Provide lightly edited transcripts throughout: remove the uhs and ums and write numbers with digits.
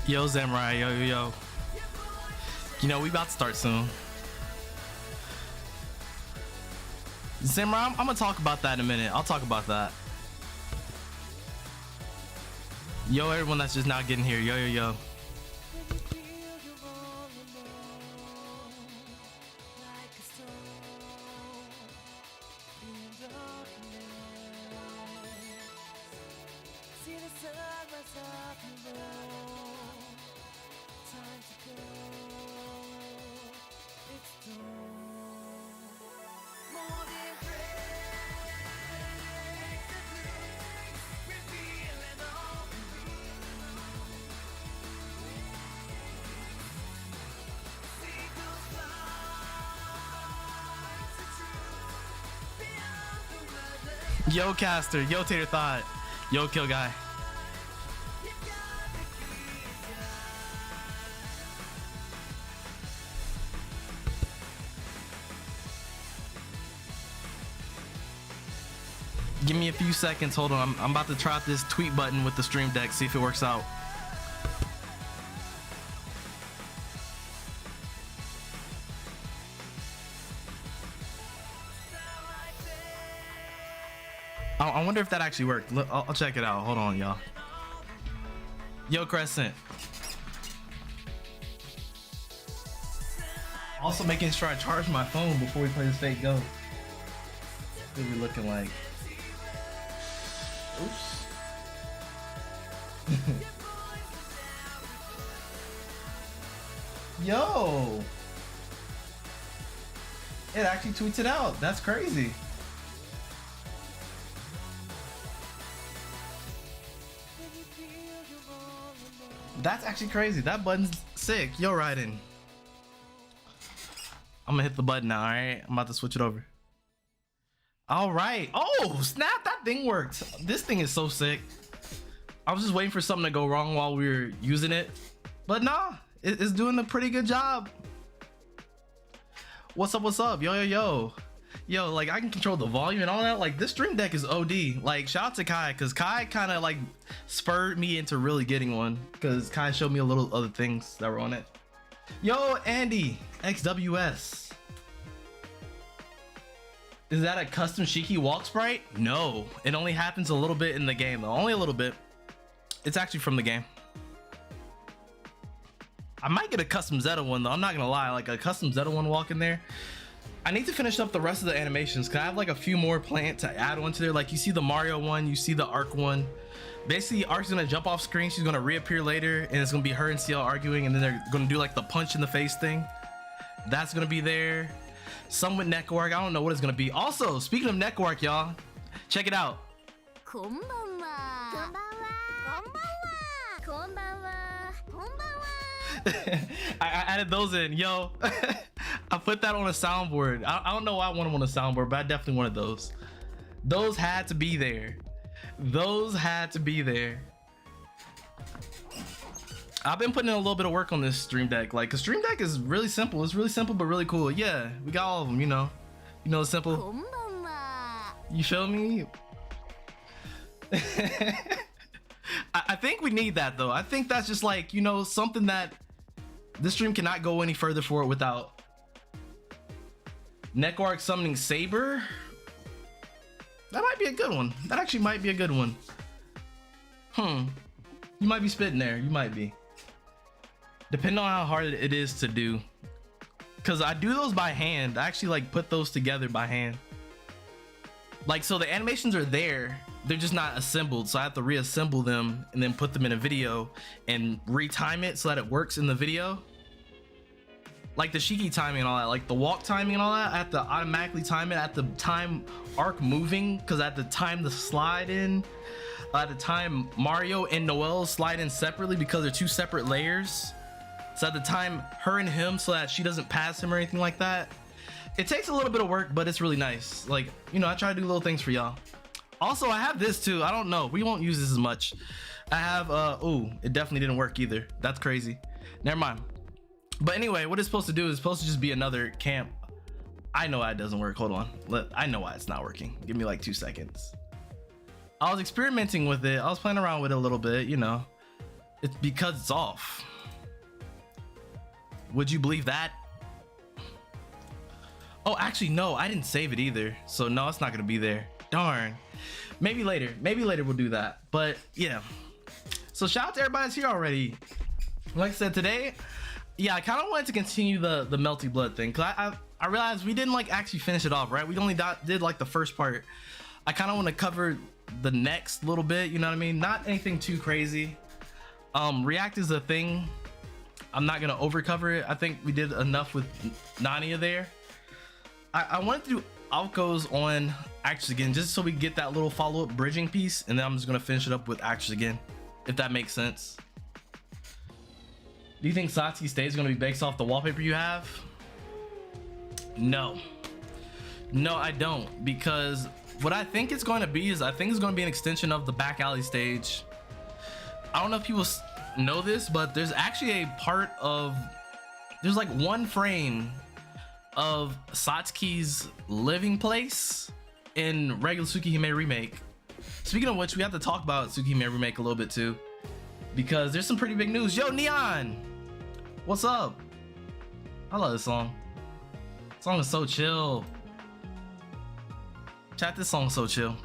Yo, Samurai, yo. You know, we about to start soon. Samurai, I'm gonna talk about that in a minute. I'll talk about that. Yo, everyone that's just now getting here. Yo. Yo, Caster, yo, Tater Thought, yo, Kill Guy. Give me a few seconds, hold on. I'm about to try out this tweet button with the stream deck, see if it works out. I wonder if that actually worked. Look, I'll check it out. Hold on, y'all. Yo, Crescent. Also making sure I charge my phone before we play this fake go. What are we looking like? Oops. Yo. It actually tweets it out. That's crazy. That's actually crazy. That button's sick. Yo, Raiden. I'm gonna hit the button now, alright? I'm about to switch it over. Alright. Oh, snap, that thing worked. This thing is so sick. I was just waiting for something to go wrong while we were using it. But nah, it's doing a pretty good job. What's up? Yo. Yo, like I can control the volume and all that. Like this stream deck is OD. Like shout out to Kai, because Kai kind of like spurred me into really getting one, because Kai showed me a little other things that were on it. Yo, Andy XWS, is that a custom Shiki walk sprite? No, it only happens a little bit in the game though, only a little bit. It's actually from the game. I might get a custom Zeta one though, I'm not gonna lie. Like a custom Zeta one walk in there. I need to finish up the rest of the animations because I have like a few more planned to add on to there. Like you see the Mario one, you see the Arc one. Basically, Arc's gonna jump off screen, she's gonna reappear later, and it's gonna be her and CL arguing, and then they're gonna do like the punch in the face thing. That's gonna be there. Some with Neko Arc, I don't know what it's gonna be. Also, speaking of Neko Arc, y'all, check it out. I added those in, yo. I put that on a soundboard. I don't know why I want them on a soundboard, but I definitely wanted those. Those had to be there. Those had to be there. I've been putting in a little bit of work on this stream deck. Like, cause stream deck is really simple. It's really simple, but really cool. Yeah, we got all of them, you know. You know, simple. You feel me? I think we need that though. I think that's just like, you know, something that this stream cannot go any further for it without. Neko Arc summoning Saber. That might be a good one. That actually might be a good one. You might be spitting there. You might be. Depending on how hard it is to do. Because I do those by hand. I actually like put those together by hand. Like, so the animations are there. They're just not assembled. So I have to reassemble them and then put them in a video and retime it so that it works in the video. Like the Shiki timing and all that, like the walk timing and all that, I have to automatically time it at the time Arc moving, because at the time the slide in, at the time Mario and Noelle slide in separately because they're two separate layers. So at the time her and him, so that she doesn't pass him or anything like that. It takes a little bit of work, but it's really nice. Like, you know, I try to do little things for y'all. Also, I have this too. I don't know. We won't use this as much. I have, ooh, it definitely didn't work either. That's crazy. Never mind. But anyway, what it's supposed to do is supposed to just be another camp. I know why it doesn't work. Hold on. I know why it's not working. Give me like 2 seconds. I was experimenting with it. I was playing around with it a little bit, you know. It's because it's off. Would you believe that? Oh, actually, no, I didn't save it either. So no, it's not gonna be there. Darn. Maybe later. Maybe later we'll do that. But yeah. So shout out to everybody that's here already. Like I said today, yeah, I kind of wanted to continue the Melty Blood thing, because I realized we didn't like actually finish it off, right? We only did like the first part. I kind of want to cover the next little bit, you know what I mean? Not anything too crazy. React is a thing. I'm not gonna over cover it. I think we did enough with Nania there. I wanted to do Aoko's on Actress Again, just so we get that little follow-up bridging piece, and then I'm just gonna finish it up with Actress Again, if that makes sense. Do you think Satsuki's stage is gonna be based off the wallpaper you have? No, I don't, because what I think it's going to be is I think it's going to be an extension of the back alley stage. I don't know if people know this, but there's actually a part of, there's like one frame of Satsuki's living place in regular Tsukihime Remake. Speaking of which, we have to talk about Tsukihime Remake a little bit too, because there's some pretty big news. Yo, Neon, what's up? I love this song. This song is so chill. Chat, this song's so chill.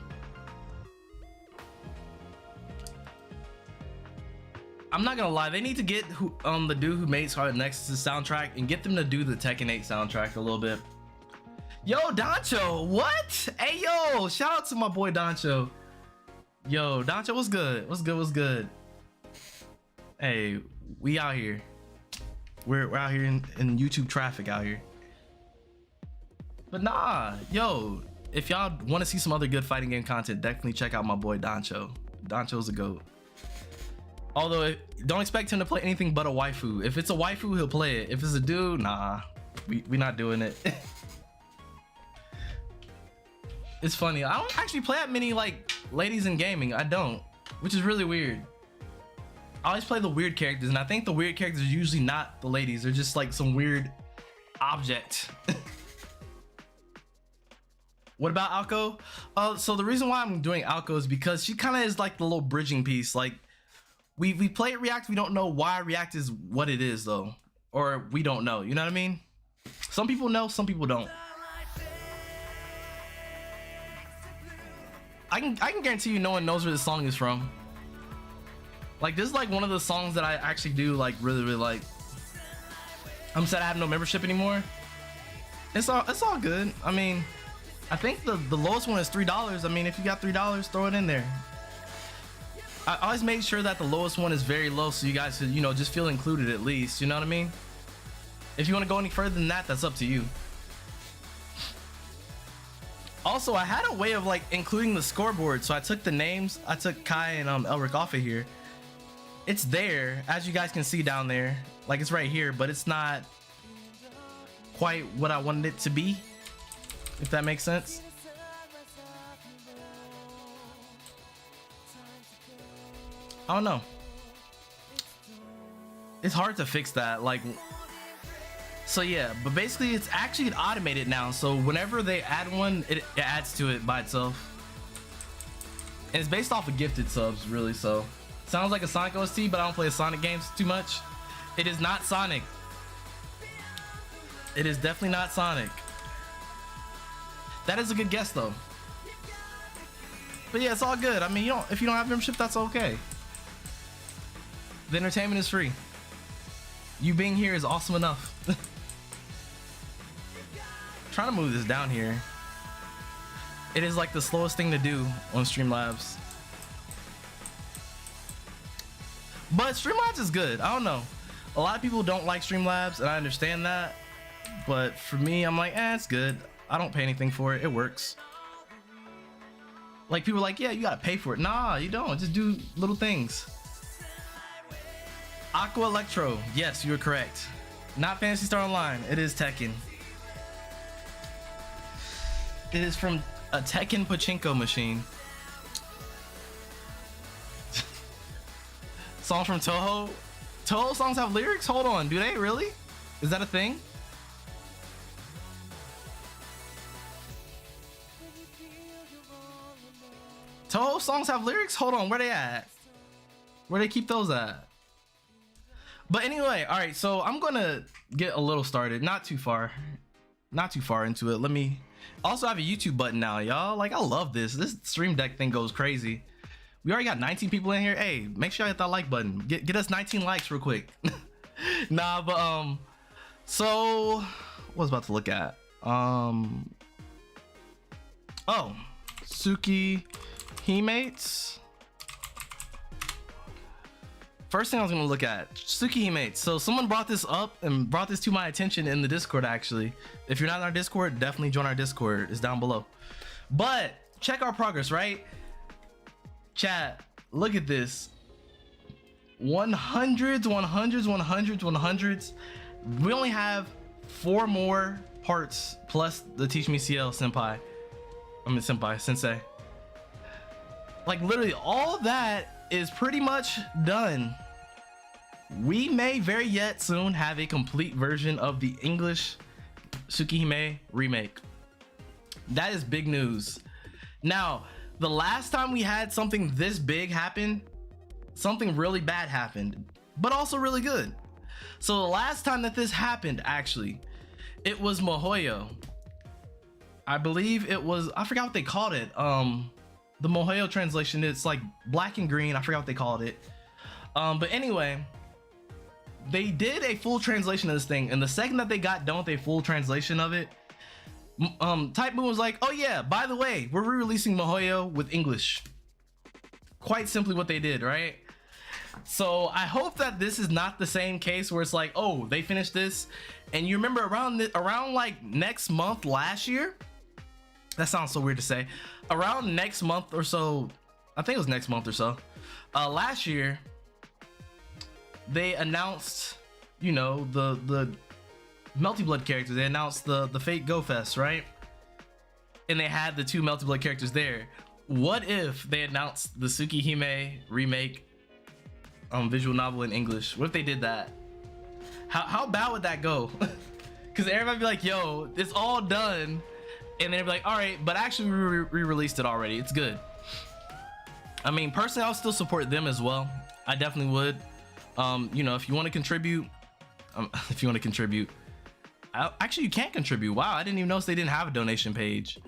I'm not gonna lie, they need to get the dude who made Scarlet Nexus' soundtrack and get them to do the Tekken 8 soundtrack a little bit. Yo, Doncho, what? Hey, yo, shout out to my boy Doncho. Yo, Doncho, what's good? What's good? What's good? Hey, we out here. We're out here in YouTube traffic out here. But nah, yo, if y'all want to see some other good fighting game content, definitely check out my boy Doncho. Doncho's a goat. Although, don't expect him to play anything but a waifu. If it's a waifu, he'll play it. If it's a dude, nah, we not doing it. It's funny, I don't actually play that many like ladies in gaming. I don't, which is really weird. I always play the weird characters, and I think the weird characters are usually not the ladies. They're just like some weird object. What about Aoko? So the reason why I'm doing Aoko is because she kind of is like the little bridging piece. Like we play at React, we don't know why React is what it is though, or we don't know. You know what I mean? Some people know, some people don't. I can guarantee you no one knows where this song is from. Like this is like one of the songs that I actually do like really like. I'm sad I have no membership anymore. It's all good. I mean, I think the lowest one is $3. I mean, if you got $3, throw it in there. I always make sure that the lowest one is very low, so you guys could, you know, just feel included at least. You know what I mean? If you want to go any further than that, that's up to you. Also, I had a way of like including the scoreboard, so I took the names. I took Kai and Elric off of here. It's there, as you guys can see down there. Like it's right here, but it's not quite what I wanted it to be, if that makes sense. I don't know. It's hard to fix that. Like, so yeah, but basically it's actually automated now. So whenever they add one, it adds to it by itself. And it's based off of gifted subs, really. So sounds like a Sonic OST, but I don't play Sonic games too much. It is not Sonic. It is definitely not Sonic. That is a good guess though. But yeah, it's all good. I mean, if you don't have membership, that's okay. The entertainment is free. You being here is awesome enough. Trying to move this down here. It is like the slowest thing to do on Streamlabs. But Streamlabs is good. I don't know. A lot of people don't like Streamlabs, and I understand that. But for me, I'm like, it's good. I don't pay anything for it. It works. Like people are like, yeah, you gotta pay for it. Nah, you don't. Just do little things. Aqua Electro. Yes, you are correct. Not Phantasy Star Online. It is Tekken. It is from a Tekken pachinko machine. Song from Toho. Toho songs have lyrics? Hold on. Do they really? Is that a thing? Toho songs have lyrics? Hold on. Where they at? Where they keep those at? But anyway, all right, so I'm gonna get a little started, not too far into it. Let me also have a YouTube button now, y'all. Like, I love this stream deck thing goes crazy. We already got 19 people in here. Hey, make sure I hit that like button. Get us 19 likes real quick. Nah, but so what was about to look at? Oh, Suki Himates. First thing I was gonna look at, Suki Himates. So someone brought this up and brought this to my attention in the Discord, actually. If you're not in our Discord, definitely join our Discord. It's down below. But check our progress, right? Chat, look at this. 100s. We only have 4 more parts plus the Teach Me CL senpai. I mean sensei. Like, literally all that is pretty much done. We may very yet soon have a complete version of the English Tsukihime remake. That is big news. Now, the last time we had something this big happen, something really bad happened, but also really good. So the last time that this happened, actually, it was Mihoyo. I believe it was, I forgot what they called it. The Mihoyo translation, it's like black and green. I forgot what they called it. But anyway, they did a full translation of this thing, and the second that they got done with a full translation of it, Type Moon was like, oh yeah, by the way, we're re-releasing Mihoyo with English. Quite simply what they did, right? So I hope that this is not the same case where it's like, oh, they finished this, and you remember around like next month last year, that sounds so weird to say, around next month or so, I think it was next month or so, last year, they announced, you know, the Melty Blood characters. They announced the Fate Go Fest, right? And they had the 2 Melty Blood characters there. What if they announced the Tsukihime remake visual novel in English? What if they did that? How bad would that go? Because everybody be like, yo, it's all done, and they'd be like, all right, but actually we re-released it already, it's good. I mean, personally, I'll still support them as well. I definitely would. You know, if you want to contribute, actually you can't contribute. Wow, I didn't even notice they didn't have a donation page.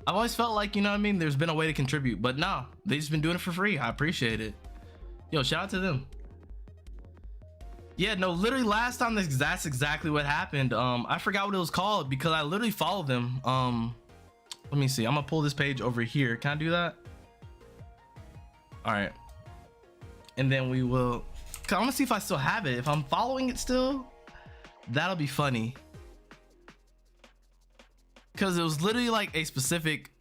I've always felt like, you know what I mean, there's been a way to contribute, but no, they just been doing it for free. I appreciate it. Yo, shout out to them. Yeah, no, literally last time that's exactly what happened. I forgot what it was called because I literally followed them. Let me see, I'm gonna pull this page over here. Can I do that? All right, and then we will, I want to see if I still have it. If I'm following it still, that'll be funny, because it was literally like a specific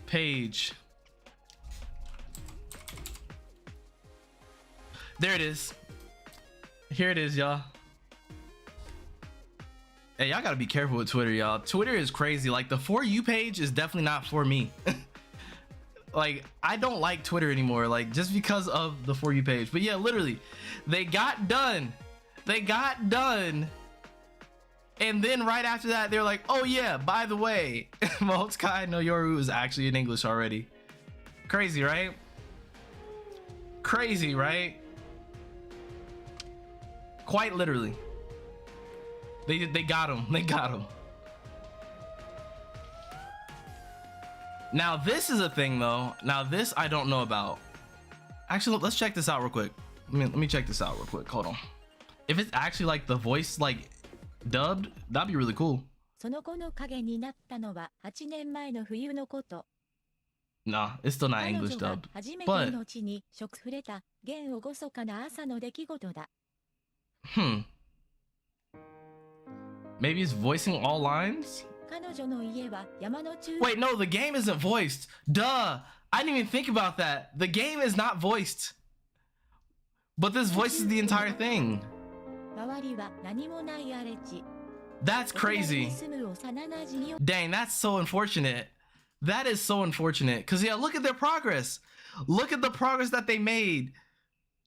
page. There it is. Here it is, y'all. Hey, y'all gotta be careful with Twitter, y'all. Twitter is crazy. Like, the For You page is definitely not for me. Like, I don't like Twitter anymore, like, just because of the For You page. But yeah, literally, they got done. And then right after that, they're like, oh yeah, by the way, Mahotsukai no Yoru is actually in English already. Crazy, right? Crazy, right? Quite literally. They got him. They got him. Now this is a thing though. Now this I don't know about. Actually, let's check this out real quick. Let me check this out real quick. Hold on. If it's actually like the voice like dubbed, that'd be really cool. Nah, it's still not English dubbed. But maybe it's voicing all lines? Wait, no, the game isn't voiced. Duh, I didn't even think about that. The game is not voiced, but this voices the entire thing. That's crazy. Dang, that's so unfortunate. That is so unfortunate. Cause yeah, look at their progress. Look at the progress that they made.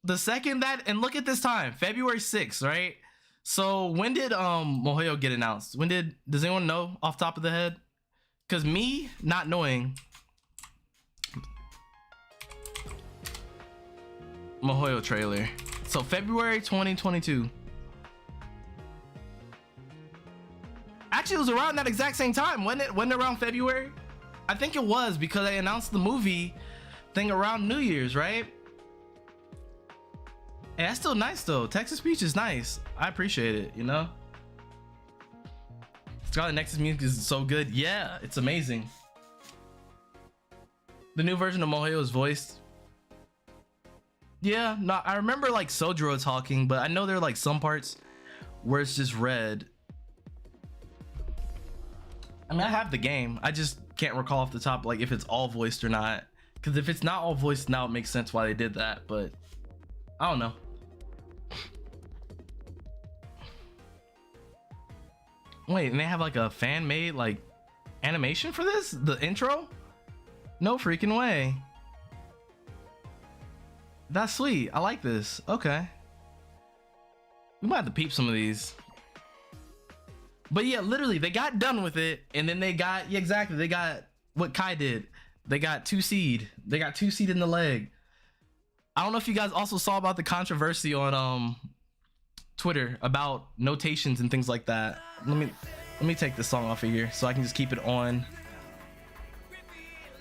The second that, and look at this time, February 6th, right? So when did Mihoyo get announced? Does anyone know off the top of the head? Cause me not knowing. MiHoYo trailer. So February 2022. Actually, it was around that exact same time, wasn't it? Wasn't it around February? I think it was, because they announced the movie thing around New Year's, right? And that's still nice though. Texas Peach is nice. I appreciate it, you know? Scarlet Nexus music is so good. Yeah, it's amazing. The new version of MiHoYo is voiced. Yeah, no, I remember like Sojiro talking, but I know there are like some parts where it's just read. I mean, I have the game. I just can't recall off the top like if it's all voiced or not. Because if it's not all voiced, now it makes sense why they did that, but I don't know. Wait, and they have like a fan-made like animation for this? The intro? No freaking way. That's sweet. I like this. Okay. We might have to peep some of these. But yeah, literally, they got done with it, and then they got, yeah, exactly, they got what Kai did. They got 2 seed. They got 2 seed in the leg. I don't know if you guys also saw about the controversy on Twitter about notations and things like that. Let me take this song off of here so I can just keep it on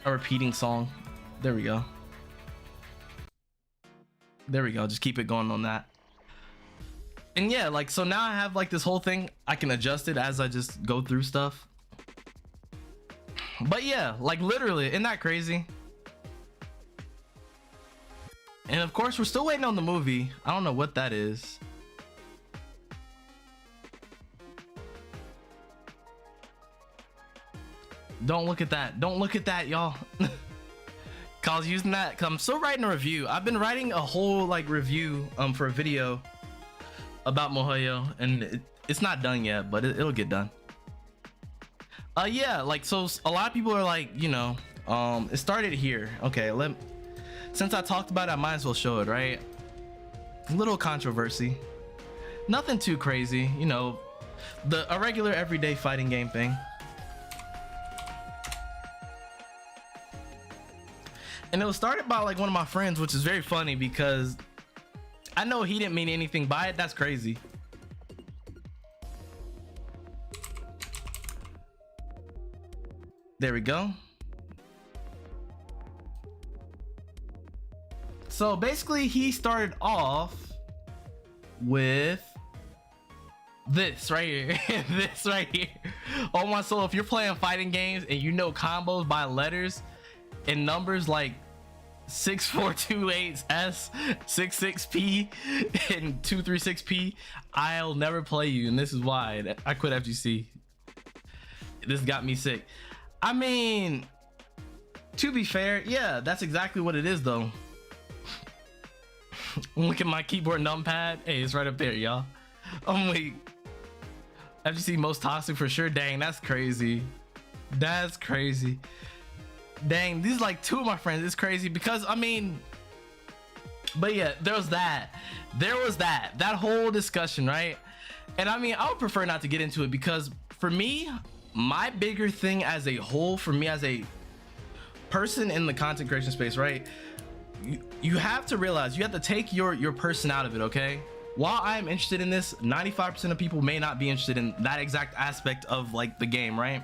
a repeating song. There we go. There we go. Just keep it going on that. And yeah, like, so now I have like this whole thing. I can adjust it as I just go through stuff. But yeah, like literally, isn't that crazy? And of course, we're still waiting on the movie. I don't know what that is. Don't look at that. Don't look at that, y'all. Cause I was using that, cause I'm still writing a review. I've been writing a whole like review for a video about MiHoYo, and it's not done yet, but it'll get done. Yeah, like, so a lot of people are like, you know, it started here. Okay, since I talked about it, I might as well show it, right? A little controversy, nothing too crazy, you know, a regular everyday fighting game thing. And it was started by like one of my friends, which is very funny because I know he didn't mean anything by it. That's crazy. There we go. So basically he started off with this right here. This right here. Oh my soul, if you're playing fighting games and you know combos by letters and numbers like 6428S, 66P, and 236P, I'll never play you, and this is why. I quit FGC. This got me sick. I mean, to be fair, yeah, that's exactly what it is though. Look at my keyboard numpad. Hey, it's right up there, y'all. Oh wait, FGC most toxic for sure. Dang, that's crazy. That's crazy. Dang, these are like 2 of my friends. It's crazy because I mean, but yeah, there was that whole discussion, right? And I mean, I would prefer not to get into it because for me, my bigger thing as a whole, for me as a person in the content creation space, right, you have to realize you have to take your person out of it. Okay, while I'm interested in this, 95% of people may not be interested in that exact aspect of like the game, right?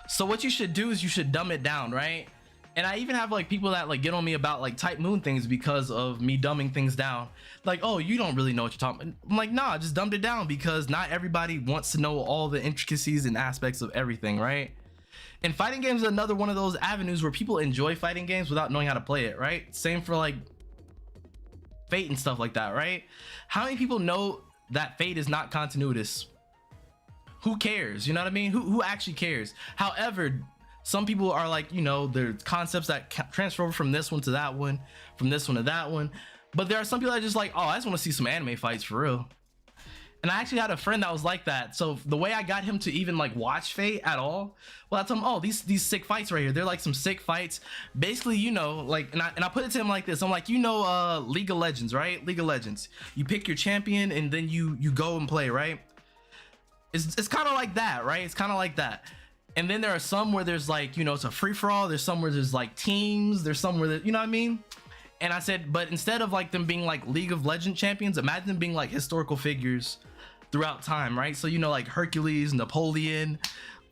So what you should do is you should dumb it down, right? And I even have like people that like get on me about like Type Moon things because of me dumbing things down. Like, oh, you don't really know what you're talking about. I'm like, nah, just dumbed it down because not everybody wants to know all the intricacies and aspects of everything, right? And fighting games is another one of those avenues where people enjoy fighting games without knowing how to play it, right? Same for like Fate and stuff like that, right? How many people know that Fate is not continuous? Who cares? You know what I mean? Who actually cares? However, some people are like, you know, there's concepts that transfer over from this one to that one, from this one to that one. But there are some people that are just like, oh, I just want to see some anime fights for real. And I actually had a friend that was like that. So the way I got him to even like watch Fate at all, well, I told him, oh, these sick fights right here, they're like some sick fights. Basically, you know, like, and I put it to him like this. I'm like, you know, League of Legends, right? League of Legends. You pick your champion and then you go and play, right? It's kind of like that, right? It's kind of like that. And then there are some where there's like, you know, it's a free-for-all. There's some where there's like teams. There's some where, you know what I mean? And I said, but instead of like them being like League of Legends champions, imagine them being like historical figures throughout time, right? So, you know, like Hercules, Napoleon,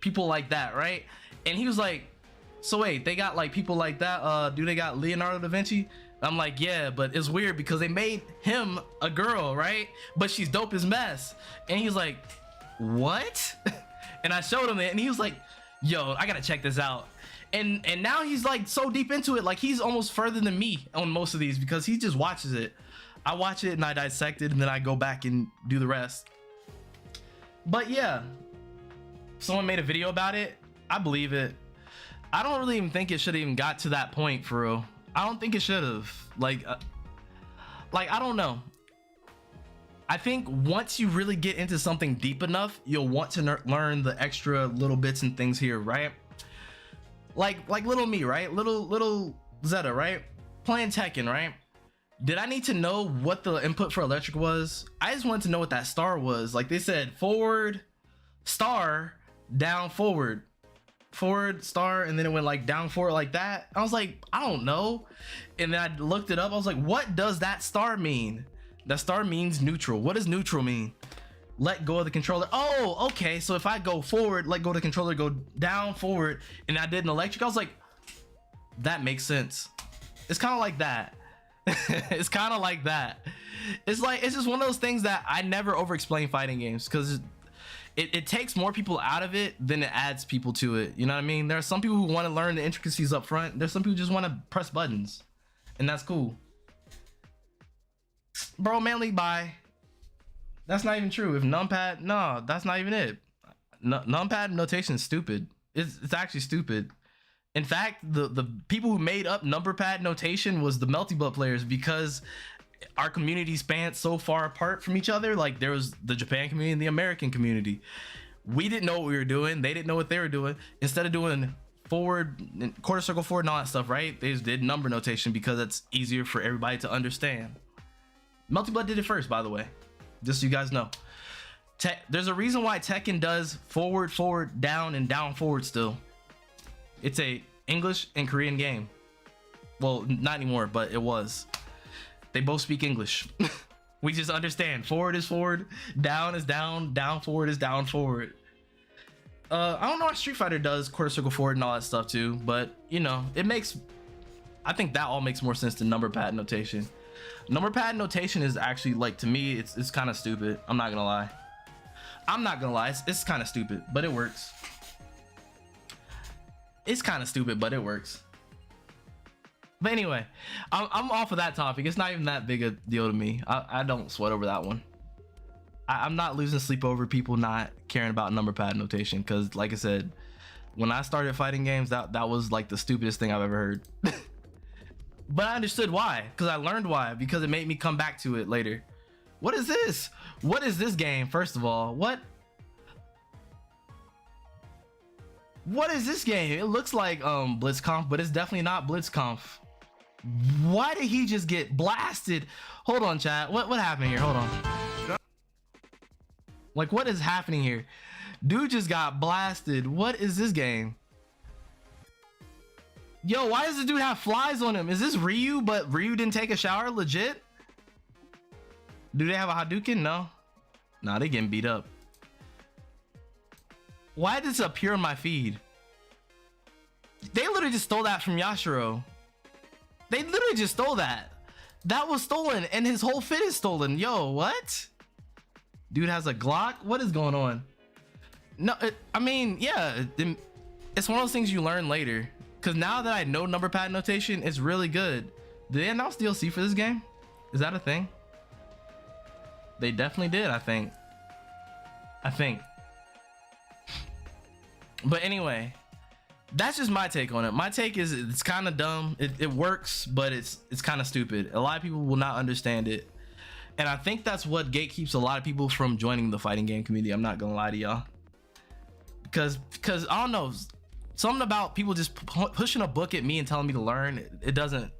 people like that, right? And he was like, so wait, they got like people like that? Do they got Leonardo da Vinci? I'm like, yeah, but it's weird because they made him a girl, right? But she's dope as mess. And he's like, what? And I showed him it, and he was like, yo, I gotta check this out. And now he's like so deep into it, like he's almost further than me on most of these because he just watches it. I watch it and I dissect it, and then I go back and do the rest. But yeah, someone made a video about it. I believe it. I don't really even think it should have even got to that point, for real. I don't think it should have. Like I don't know. I think once you really get into something deep enough, you'll want to learn the extra little bits and things here, right? Like little me, right? Little Zeta, right? Playing Tekken, right? Did I need to know what the input for electric was? I just wanted to know what that star was. Like they said, forward, star, down, forward, star, and then it went like down, forward, like that. I was like, I don't know. And then I looked it up. I was like, what does that star mean? That star means neutral. What does neutral mean? Let go of the controller. Oh, okay. So if I go forward, let go of the controller, go down, forward, and I did an electric, I was like, that makes sense. It's kind of like that. It's kind of like that. It's like, it's just one of those things that I never over explain fighting games because it takes more people out of it than it adds people to it. You know what I mean? There are some people who want to learn the intricacies up front. There's some people who just want to press buttons, and that's cool. Bro, Manly, bye. That's not even true. If numpad, no, that's not even it. Numpad notation is stupid. It's actually stupid. In fact, the people who made up number pad notation was the Melty Blood players, because our community spans so far apart from each other. Like there was the Japan community and the American community. We didn't know what we were doing. They didn't know what they were doing. Instead of doing forward, quarter circle forward and all that stuff, right? They just did number notation because it's easier for everybody to understand. Melty Blood did it first, by the way. Just so you guys know. There's a reason why Tekken does forward, down, and down, forward still. It's a English and Korean game. Well, not anymore, but it was. They both speak English. We just understand. Forward is forward, down is down, down forward is down forward. I don't know how Street Fighter does quarter circle forward and all that stuff too, but you know, it makes, I think that all makes more sense than number pad notation. Number pad notation is actually, like, to me, it's kind of stupid. I'm not gonna lie. It's kind of stupid, but it works. It's kind of stupid, but it works. But anyway, I'm off of that topic. It's not even that big a deal to me. I don't sweat over that one. I'm not losing sleep over people not caring about number pad notation, because like I said, when I started fighting games, that was like the stupidest thing I've ever heard. But I understood why, because I learned why, because it made me come back to it later. What is this? What is this game? First of all, what is this game? It looks like BlitzConf, but it's definitely not BlitzConf. Why did he just get blasted? Hold on, chat. What happened here? Hold on. Like, what is happening here? Dude just got blasted. What is this game? Yo, why does the dude have flies on him? Is this Ryu, but Ryu didn't take a shower? Legit? Do they have a Hadouken? No. Nah, they getting beat up. Why did this appear on my feed? They literally just stole that from Yashiro. They literally just stole that. That was stolen, and his whole fit is stolen. Yo, what? Dude has a Glock? What is going on? No, I mean, yeah, it's one of those things you learn later. Because now that I know number pad notation, it's really good. Did they announce DLC for this game? Is that a thing? They definitely did, I think. But anyway, that's just my take on it. My take is it's kind of dumb. It works, but it's kind of stupid. A lot of people will not understand it. And I think that's what gatekeeps a lot of people from joining the fighting game community. I'm not gonna lie to y'all. Because I don't know, something about people just pushing a book at me and telling me to learn, it doesn't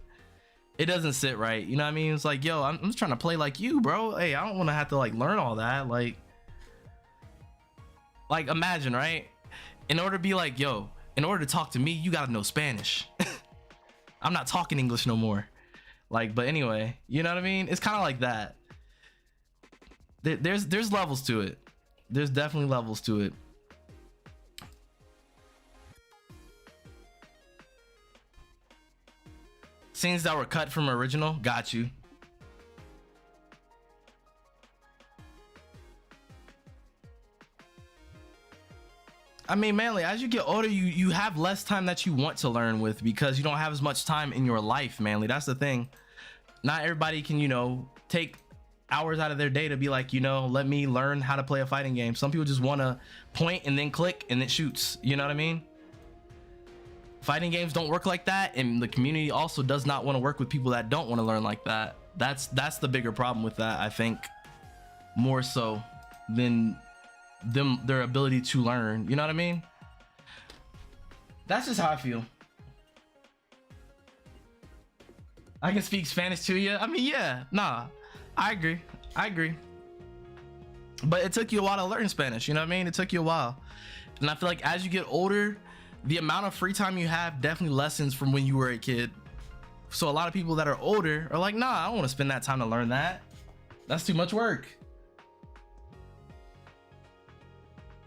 sit right. You know what I mean? It's like, yo, I'm just trying to play like you, bro. Hey, I don't want to have to like learn all that. Like imagine, right? In order to be like, yo, in order to talk to me, you gotta know Spanish. I'm not talking English no more. Like, but anyway, you know what I mean? It's kind of like that. There's levels to it. There's definitely levels to it. Scenes that were cut from original, got you. I mean, mainly as you get older, you have less time that you want to learn with, because you don't have as much time in your life, mainly. That's the thing. Not everybody can, you know, take hours out of their day to be like, you know, let me learn how to play a fighting game. Some people just want to point and then click and it shoots. You know what I mean? Fighting games don't work like that, and the community also does not want to work with people that don't want to learn like that. That's the bigger problem with that, I think, more so than their ability to learn. You know what I mean? That's just how I feel. I can speak Spanish to you. I mean, yeah, nah, I agree, but it took you a while to learn Spanish. You know what I mean? It took you a while, and I feel like as you get older, the amount of free time you have definitely lessens from when you were a kid. So a lot of people that are older are like, nah, I don't want to spend that time to learn that. That's too much work.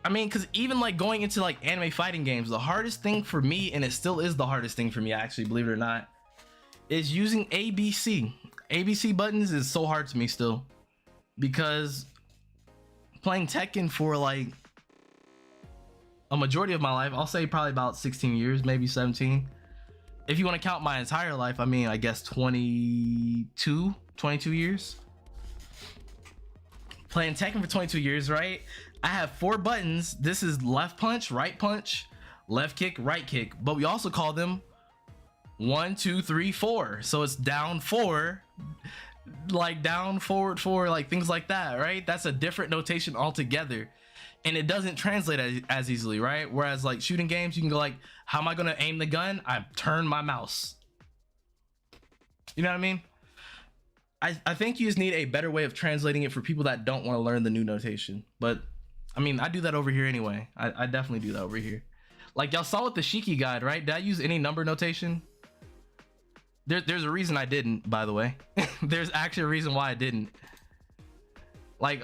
I mean, because even like going into like anime fighting games, the hardest thing for me, and it still is the hardest thing for me actually, believe it or not, is using ABC. ABC buttons is so hard to me still, because playing Tekken for like a majority of my life, I'll say probably about 16 years, maybe 17. If you want to count my entire life, I mean, I guess 22 years. Playing Tekken for 22 years, right? I have 4 buttons. This is left punch, left kick, right kick. But we also call them 1, 2, 3, 4. So it's down 4, like down, forward 4, like things like that, right? That's a different notation altogether. And it doesn't translate as easily, right? Whereas like shooting games, you can go like, how am I gonna aim the gun? I turn my mouse. You know what I mean? I think you just need a better way of translating it for people that don't want to learn the new notation. But I mean, I do that over here anyway. I definitely do that over here. Like y'all saw with the Shiki guide, right? Did I use any number notation? There's a reason I didn't, by the way. There's actually a reason why I didn't. Like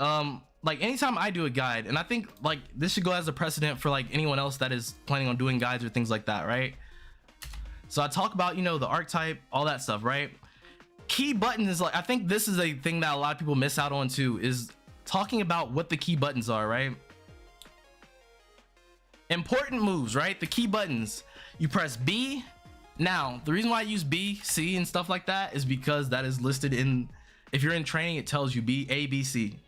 anytime I do a guide, and I think like this should go as a precedent for like anyone else that is planning on doing guides or things like that, right? So I talk about, you know, the archetype, all that stuff, right? Key buttons is like, I think this is a thing that a lot of people miss out on too, is talking about what the key buttons are, right? Important moves, right? The key buttons, you press B. Now, the reason why I use B, C, and stuff like that is because that is listed in, if you're in training, it tells you B, A, B, C.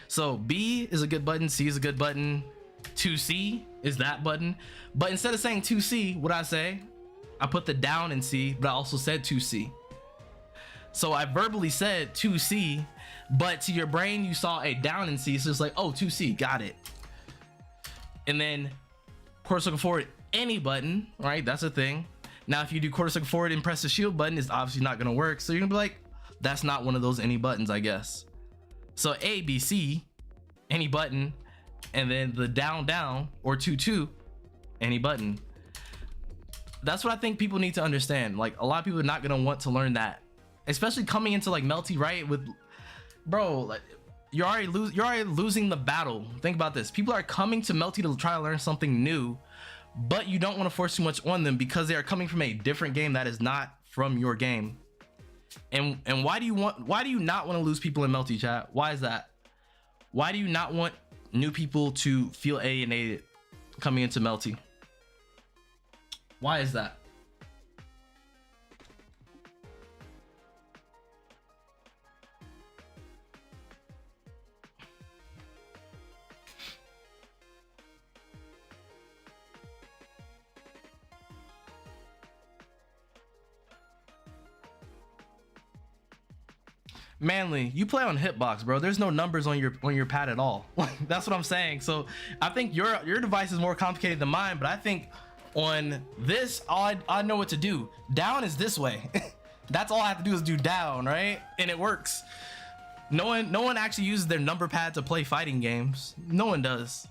So B is a good button, C is a good button, 2C is that button. But instead of saying 2C, what I say, I put the down in C, but I also said 2C. So I verbally said 2C, but to your brain, you saw a down in C, so it's like, oh, 2C, got it. And then quarter circle forward, any button, right? That's a thing. Now, if you do quarter circle forward and press the shield button, it's obviously not gonna work. So you're gonna be like, that's not one of those any buttons, I guess. So A, B, C, any button, and then the down, down, or 2, any button. That's what I think people need to understand. Like, a lot of people are not gonna want to learn that, especially coming into like Melty, right? With, bro, like, you're already losing the battle. Think about this. People are coming to Melty to try to learn something new, but you don't want to force too much on them because they are coming from a different game that is not from your game. And why do you not want to lose people in Melty, chat? Why is that? Why do you not want new people to feel alienated coming into Melty? Why is that? Manly, you play on hitbox, bro. There's no numbers on your pad at all. That's what I'm saying. So I think your device is more complicated than mine, but I think on this, I know what to do. Down is this way. That's all I have to do is do down, right? And it works. No one actually uses their number pad to play fighting games. No one does.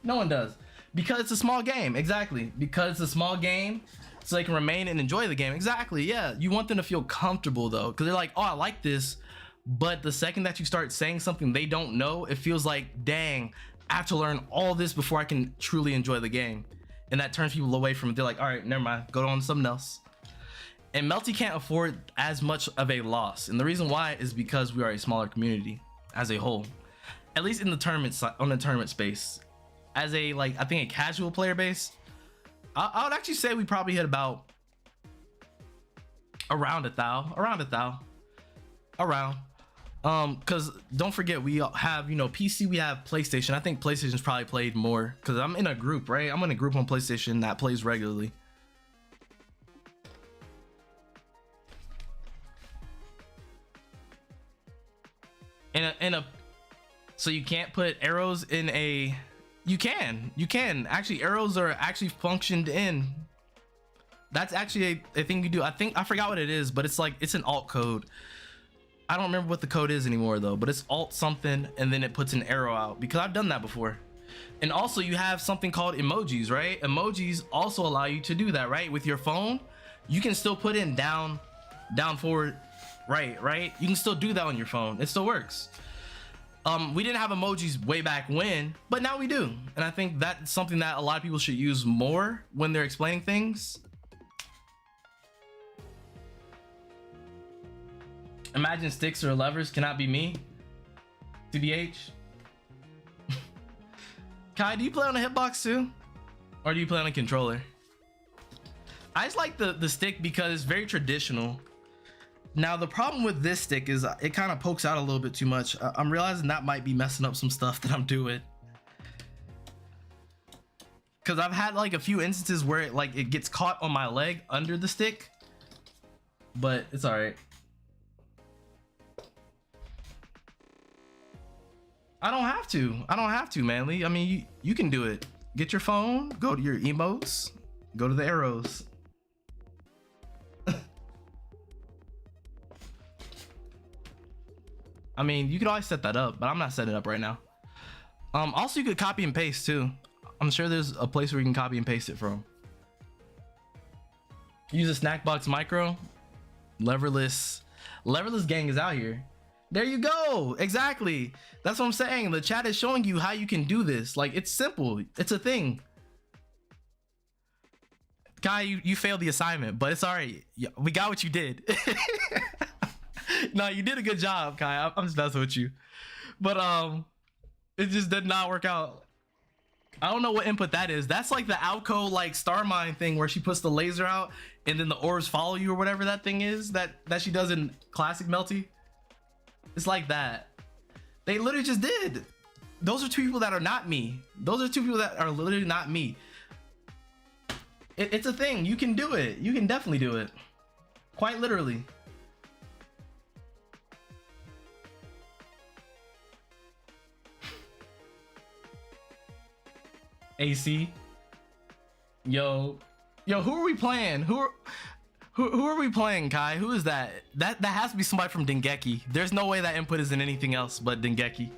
No one does. Because it's a small game. Exactly. Because it's a small game. so they can remain and enjoy the game. Exactly, yeah. You want them to feel comfortable though, because they're like, oh, I like this, but the second that you start saying something they don't know, it feels like, dang, I have to learn all this before I can truly enjoy the game. And that turns people away from it. They're like, all right, never mind, go on to something else. And Melty can't afford as much of a loss, and the reason why is because we are a smaller community as a whole, at least in the tournament, on the tournament space. As a, like, I think a casual player base, I would actually say we probably hit about around a thou, because don't forget, we have, you know, PC, we have PlayStation. I think PlayStation's probably played more, because I'm in a group, right? I'm in a group on PlayStation that plays regularly. So you can't put arrows in a, you can actually, arrows are actually functioned in. That's actually a thing you do. I forgot what it is, but it's like, it's an alt code. I don't remember what the code is anymore though, but it's alt something, and then it puts an arrow out, because I've done that before. And also you have something called emojis, right? Emojis also allow you to do that, right? With your phone, you can still put in down, forward, right? You can still do that on your phone. It still works. We didn't have emojis way back when, but now we do. And I think that's something that a lot of people should use more when they're explaining things. Imagine sticks or levers cannot be me. TBH. Kai, do you play on a hitbox too? Or do you play on a controller? I just like the stick because it's very traditional. Now the problem with this stick is it kind of pokes out a little bit too much. I'm realizing that might be messing up some stuff that I'm doing. Cause I've had like a few instances where it gets caught on my leg under the stick, but it's all right. I don't have to, Manly. I mean, you can do it. Get your phone, go to your emotes, go to the arrows. I mean, you could always set that up, but I'm not setting it up right now. Also, you could copy and paste too. I'm sure there's a place where you can copy and paste it from. Use a snack box micro. Leverless gang is out here. There you go. Exactly. That's what I'm saying. The chat is showing you how you can do this. Like, it's simple. It's a thing. Kai, you failed the assignment, but it's all right. We got what you did. No, you did a good job, Kai. I'm just messing with you. But it just did not work out. I don't know what input that is. That's like the Aoko like star mine thing where she puts the laser out and then the orbs follow you, or whatever that thing is that she does in classic Melty. It's like that. They literally just did. Those are two people that are not me. Those are two people that are literally not me. It's a thing. You can do it. You can definitely do it. Quite literally. AC. Yo, who are we playing? Who are we playing, Kai? Who is that? That has to be somebody from Dengeki. There's no way that input is in anything else but Dengeki.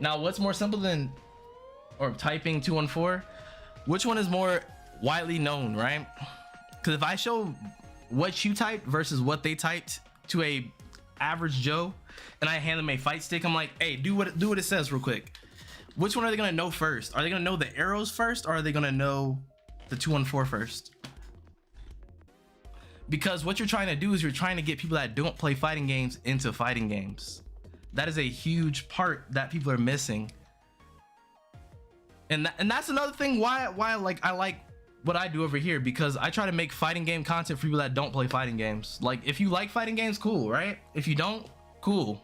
Now, what's more simple than typing 214? Which one is more widely known, right? Because if I show what you typed versus what they typed to a average Joe, and I hand them a fight stick, I'm like, hey, do what it says real quick. Which one are they gonna know first? Are they gonna know the arrows first, or are they gonna know the 214 first? Because what you're trying to do is you're trying to get people that don't play fighting games into fighting games. That is a huge part that people are missing. And that's another thing why like I like what I do over here, because I try to make fighting game content for people that don't play fighting games. Like, if you like fighting games, cool, right? If you don't, cool.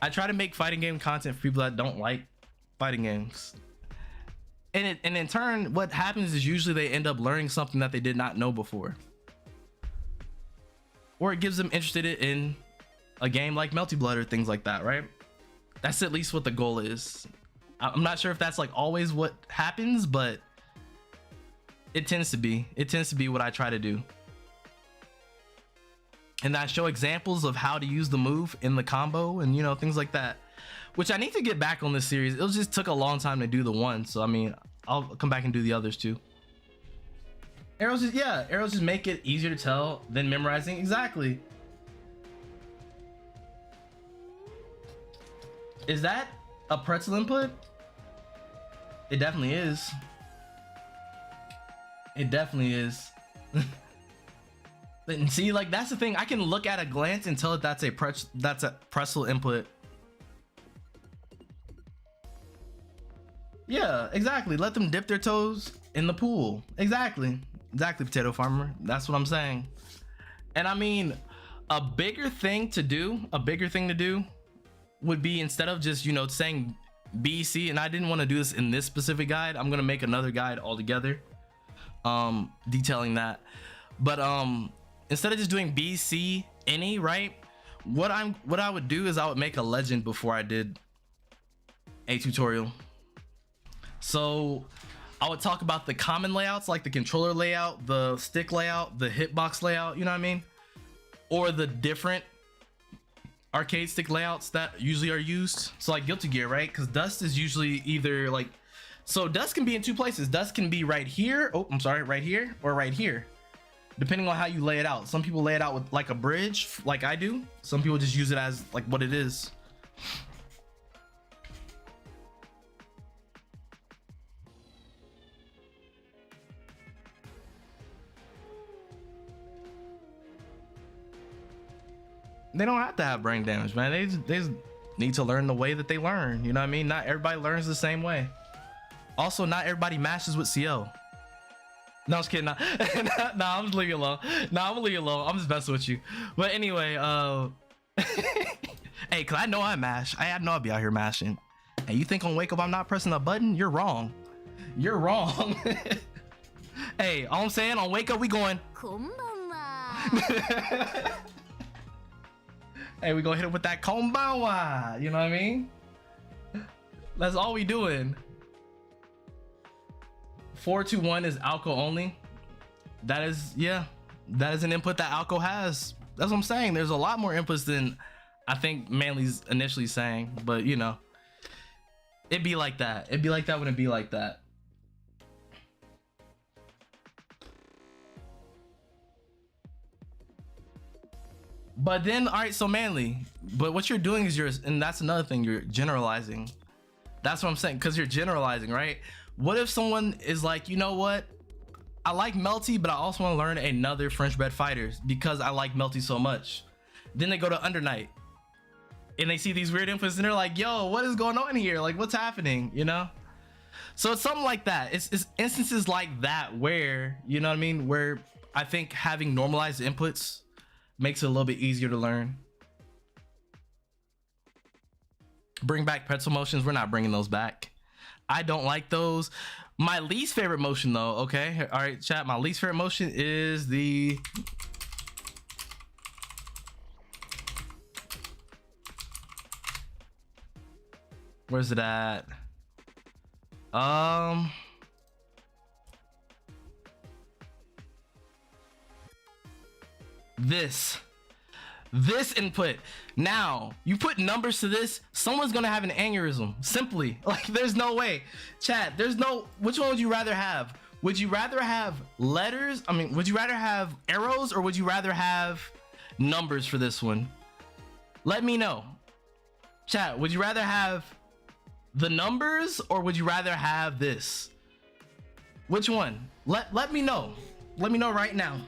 I try to make fighting game content for people that don't like fighting games. And in turn, what happens is usually they end up learning something that they did not know before. Or it gives them interested in a game like Melty Blood or things like that, right? That's at least what the goal is. I'm not sure if that's like always what happens, but it tends to be. It tends to be what I try to do. And I show examples of how to use the move in the combo and, you know, things like that. which I need to get back on this series. It just took a long time to do the one, so I mean, I'll come back and do the others too. Arrows just make it easier to tell than memorizing. Exactly. Is that a pretzel input? It definitely is. It definitely is. And see, like, that's the thing. I can look at a glance and tell that that's a pretzel input. Yeah, exactly. Let them dip their toes in the pool. Exactly, potato farmer. That's what I'm saying. And I mean, a bigger thing to do would be, instead of just, you know, saying B, C, and I didn't want to do this in this specific guide. I'm gonna make another guide altogether, detailing that. But instead of just doing B, C, any, right? What I would do is I would make a legend before I did a tutorial. So I would talk about the common layouts, like the controller layout, the stick layout, the hitbox layout, you know what I mean? Or the different arcade stick layouts that usually are used. So like Guilty Gear, right? Because dust is usually either like, so dust can be in two places. Dust can be right here, oh, I'm sorry, right here, or right here, depending on how you lay it out. Some people lay it out with like a bridge, like I do. Some people just use it as like what it is. They don't have to have brain damage, man. They just need to learn the way that they learn. You know what I mean? Not everybody learns the same way. Also, not everybody mashes with CO. No, I was kidding. Nah, nah, I'm just leaving you alone. Nah, I'm gonna leave you alone. I'm just messing with you. But anyway, hey, cause I know I mash. I know I'll be out here mashing. And you think on Wake Up I'm not pressing a button? You're wrong. You're wrong. Hey, all I'm saying, on Wake Up we going. Hey, we gonna hit it with that konbanwa. You know what I mean? That's all we doing. 421 is Aoko only. That is, yeah, that is an input that Aoko has. That's what I'm saying. There's a lot more inputs than I think Manly's initially saying, but you know, it'd be like that. It'd be like that when it'd be like that. But then, all right, so Manly, but what you're doing is and that's another thing, you're generalizing. That's what I'm saying, because you're generalizing, right? What if someone is like, you know what? I like Melty, but I also want to learn another French bred fighters because I like Melty so much. Then they go to Undernight and they see these weird inputs and they're like, yo, what is going on here? Like, what's happening, you know? So it's something like that. It's instances like that where, you know what I mean? Where I think having normalized inputs makes it a little bit easier to learn. Bring back pretzel motions. We're not bringing those back. I don't like those. My least favorite motion though, okay, all right, chat, my least favorite motion is the where's it at? This input. Now you put numbers to this, someone's gonna have an aneurysm, simply. Like, there's no way. Chat, there's no, which one would you rather have? Would you rather have letters, I mean, would you rather have arrows, or would you rather have numbers for this one? Let me know. Chat, would you rather have the numbers, or would you rather have this? Which one? Let me know. Let me know right now.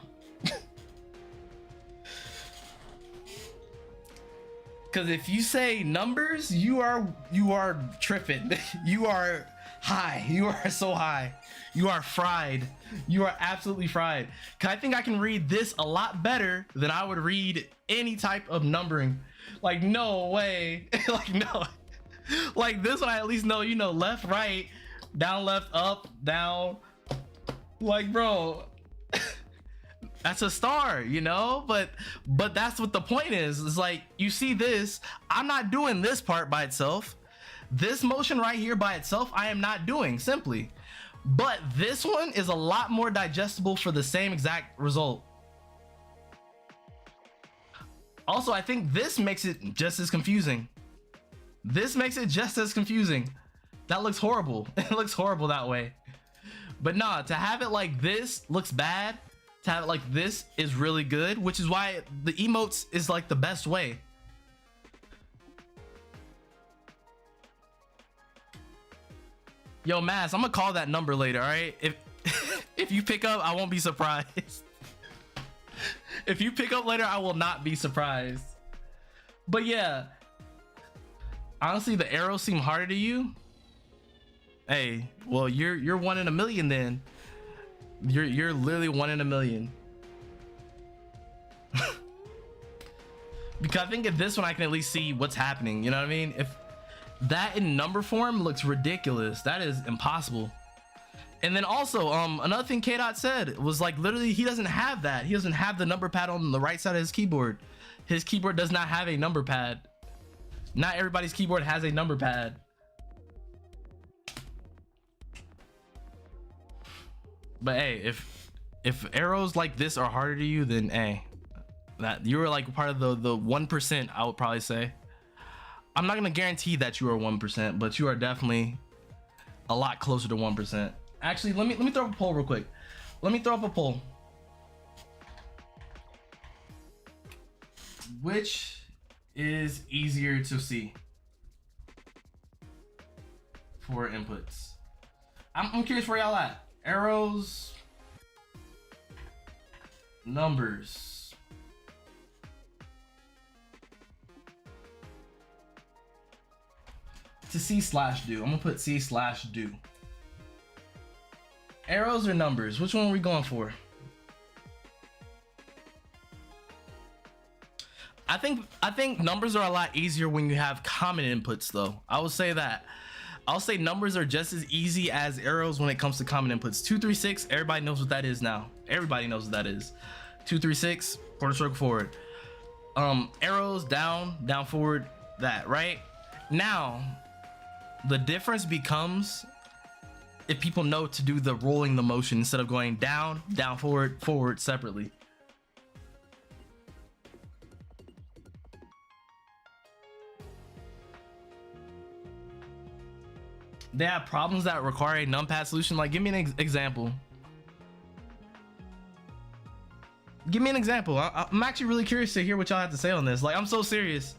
Because if you say numbers, you are tripping. You are high. You are so high. You are fried. You are absolutely fried. Cause I think I can read this a lot better than I would read any type of numbering. Like, no way. Like, no. Like this one, I at least know, you know, left, right, down, left, up, down. Like, bro. That's a star, you know, but that's what the point is. It's like, you see this, I'm not doing this part by itself. This motion right here by itself, I am not doing, simply. But this one is a lot more digestible for the same exact result. Also, I think this makes it just as confusing. This makes it just as confusing. That looks horrible. It looks horrible that way. But nah, to have it like this looks bad. To have it like this is really good, which is why the emotes is like the best way. Yo, Mass, I'm gonna call that number later, all right? If you pick up, I won't be surprised. If you pick up later, I will not be surprised. But yeah, honestly, the arrows seem harder to you. Hey, well, you're 1 in a million then. You're literally 1 in a million. Because I think at this one I can at least see what's happening. You know what I mean? If that in number form looks ridiculous, that is impossible. And then also, another thing K-Dot said was like literally he doesn't have that. He doesn't have the number pad on the right side of his keyboard. His keyboard does not have a number pad. Not everybody's keyboard has a number pad. But hey, if arrows like this are harder to you, then hey, that you were like part of the 1%, I would probably say. I'm not gonna guarantee that you are 1%, but you are definitely a lot closer to 1%. Actually, let me throw up a poll real quick. Let me throw up a poll. Which is easier to see for inputs? I'm curious where y'all at. Arrows, numbers. To C/do. I'm gonna put C/do. Arrows or numbers? Which one are we going for? I think numbers are a lot easier when you have common inputs though. I will say that. I'll say numbers are just as easy as arrows when it comes to common inputs. 2, 3, 6, everybody knows what that is now. Everybody knows what that is. 2, 3, 6, quarter circle forward. Arrows down, down, forward, that, right? Now, the difference becomes if people know to do the rolling the motion instead of going down, down, forward, forward separately. They have problems that require a numpad solution. Like, give me an example. Give me an example. I'm actually really curious to hear what y'all have to say on this. Like, I'm so serious.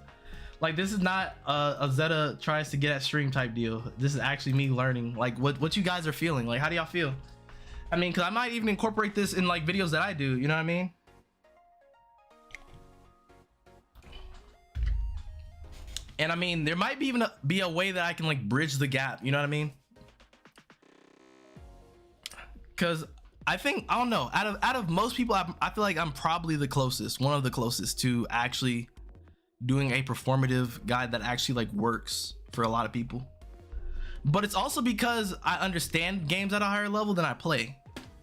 Like, this is not a Zeta tries to get at stream type deal. This is actually me learning like what you guys are feeling. Like, how do y'all feel? I mean, because I might even incorporate this in like videos that I do. You know what I mean? And I mean, there might be even be a way that I can like bridge the gap. You know what I mean? Because I think, I don't know, out of most people, I feel like I'm probably the closest, one of the closest to actually doing a performative guide that actually like works for a lot of people. But it's also because I understand games at a higher level than I play.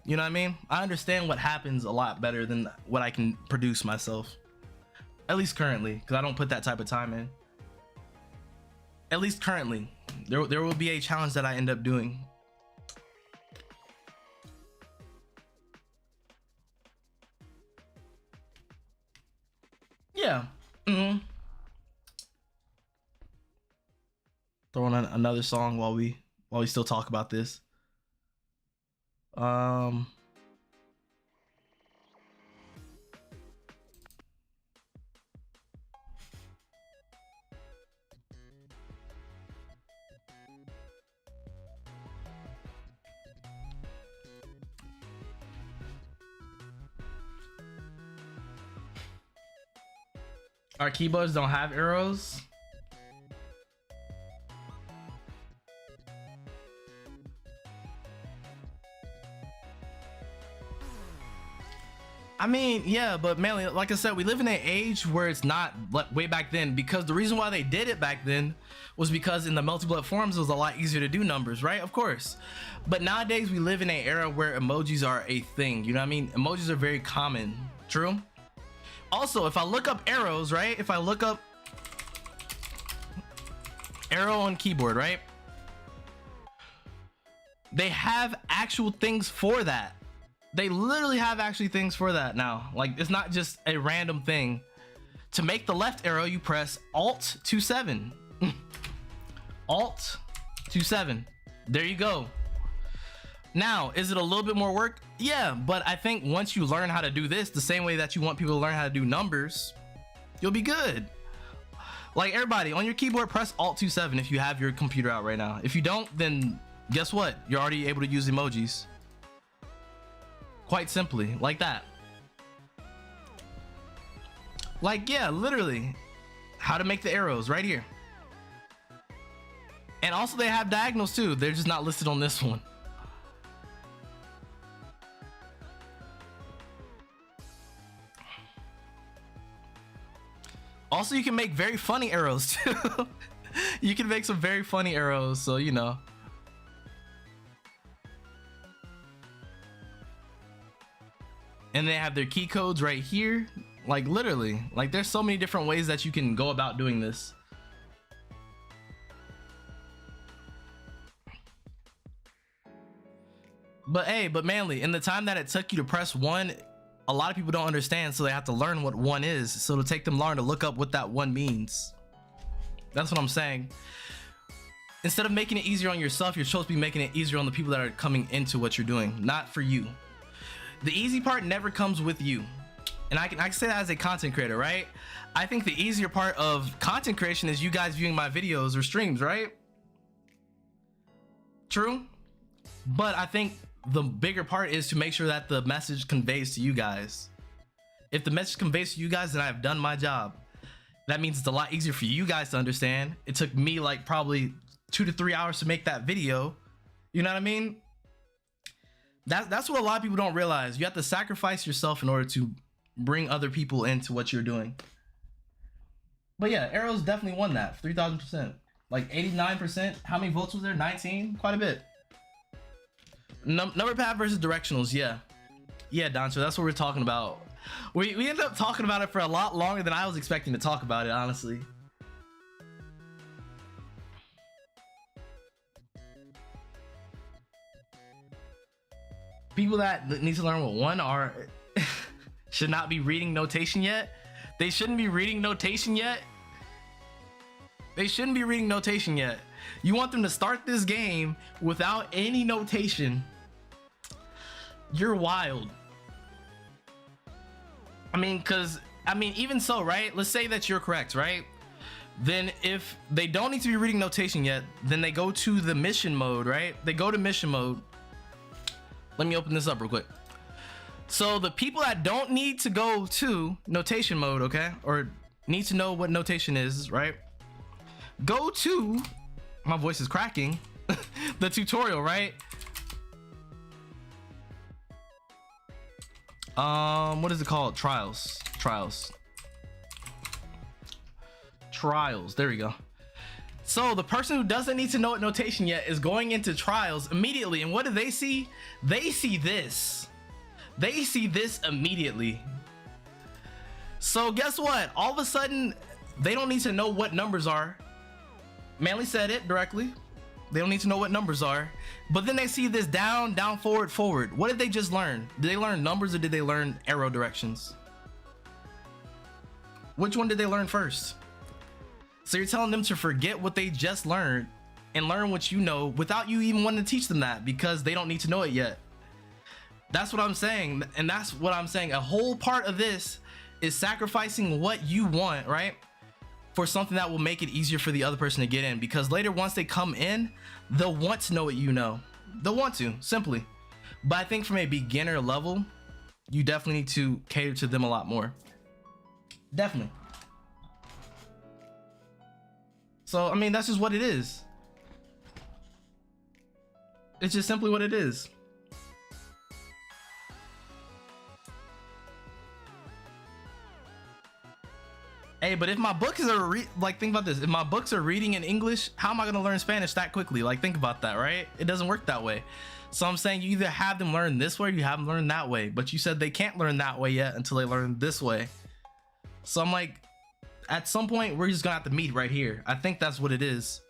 You know what I mean? I understand what happens a lot better than what I can produce myself. At least currently, because I don't put that type of time in. At least currently. There will be a challenge that I end up doing. Yeah. Throw on another song while we still talk about this. Our keyboards don't have arrows. I mean, yeah, but mainly, like I said, we live in an age where it's not way back then, because the reason why they did it back then was because in the Melty Blood forums it was a lot easier to do numbers, right? Of course. But nowadays we live in an era where emojis are a thing, you know what I mean? Emojis are very common. True? Also, if I look up arrows, right? If I look up arrow on keyboard, right? They have actual things for that. They literally have actually things for that now. Like, it's not just a random thing. To make the left arrow, you press Alt 27. Alt 27. There you go. Now, is it a little bit more work? Yeah, but I think once you learn how to do this the same way that you want people to learn how to do numbers, you'll be good. Like everybody on your keyboard, press Alt 27 if you have your computer out right now. If you don't, then guess what? You're already able to use emojis. Quite simply, like that. Like, yeah, literally how to make the arrows right here. And also they have diagonals too. They're just not listed on this one. Also, you can make very funny arrows too. You can make some very funny arrows, so you know. And they have their key codes right here. Like literally, like there's so many different ways that you can go about doing this. But hey, but Manly, in the time that it took you to press 1, a lot of people don't understand, so they have to learn what 1 is. So it'll take them long to look up what that 1 means. That's what I'm saying. Instead of making it easier on yourself, you're supposed to be making it easier on the people that are coming into what you're doing, not for you. The easy part never comes with you. And I can say that as a content creator, right? I think the easier part of content creation is you guys viewing my videos or streams, right? True. But I think the bigger part is to make sure that the message conveys to you guys. If the message conveys to you guys, then I've done my job. That means it's a lot easier for you guys to understand. It took me like probably 2 to 3 hours to make that video. You know what I mean? That's what a lot of people don't realize. You have to sacrifice yourself in order to bring other people into what you're doing. But yeah, Arrows definitely won that 3,000%. Like 89%. How many votes was there? 19? Quite a bit. Number pad versus directionals. Yeah, Doncho, that's what we're talking about. We ended up talking about it for a lot longer than I was expecting to talk about it, honestly. People that need to learn what 1 are should not be reading notation yet. They shouldn't be reading notation yet. They shouldn't be reading notation yet. You want them to start this game without any notation. You're wild. I mean, even so, right? Let's say that you're correct, right? Then if they don't need to be reading notation yet, then they go to the mission mode, right? They go to mission mode. Let me open this up real quick. So the people that don't need to go to notation mode, okay? Or need to know what notation is, right? Go to, my voice is cracking, the tutorial, right? What is it called? Trials. There we go. So the person who doesn't need to know what notation yet is going into trials immediately. And what do they see? They see this. They see this immediately. So guess what? All of a sudden, they don't need to know what numbers are. Manly said it directly. They don't need to know what numbers are. But then they see this down, forward, forward. What did they just learn? Did they learn numbers or did they learn arrow directions? Which one did they learn first? So you're telling them to forget what they just learned and learn what you know without you even wanting to teach them that, because they don't need to know it yet. That's what I'm saying. And that's what I'm saying. A whole part of this is sacrificing what you want, right? For something that will make it easier for the other person to get in, because later, once they come in, they'll want to know what you know. They'll want to, simply. But I think from a beginner level, you definitely need to cater to them a lot more. Definitely. So, I mean, that's just what it is. It's just simply what it is. Hey, but if my books are like, think about this. If my books are reading in English, how am I gonna learn Spanish that quickly? Like, think about that, right? It doesn't work that way. So I'm saying you either have them learn this way or you have them learn that way. But you said they can't learn that way yet until they learn this way. So I'm like, at some point, we're just gonna have to meet right here. I think that's what it is.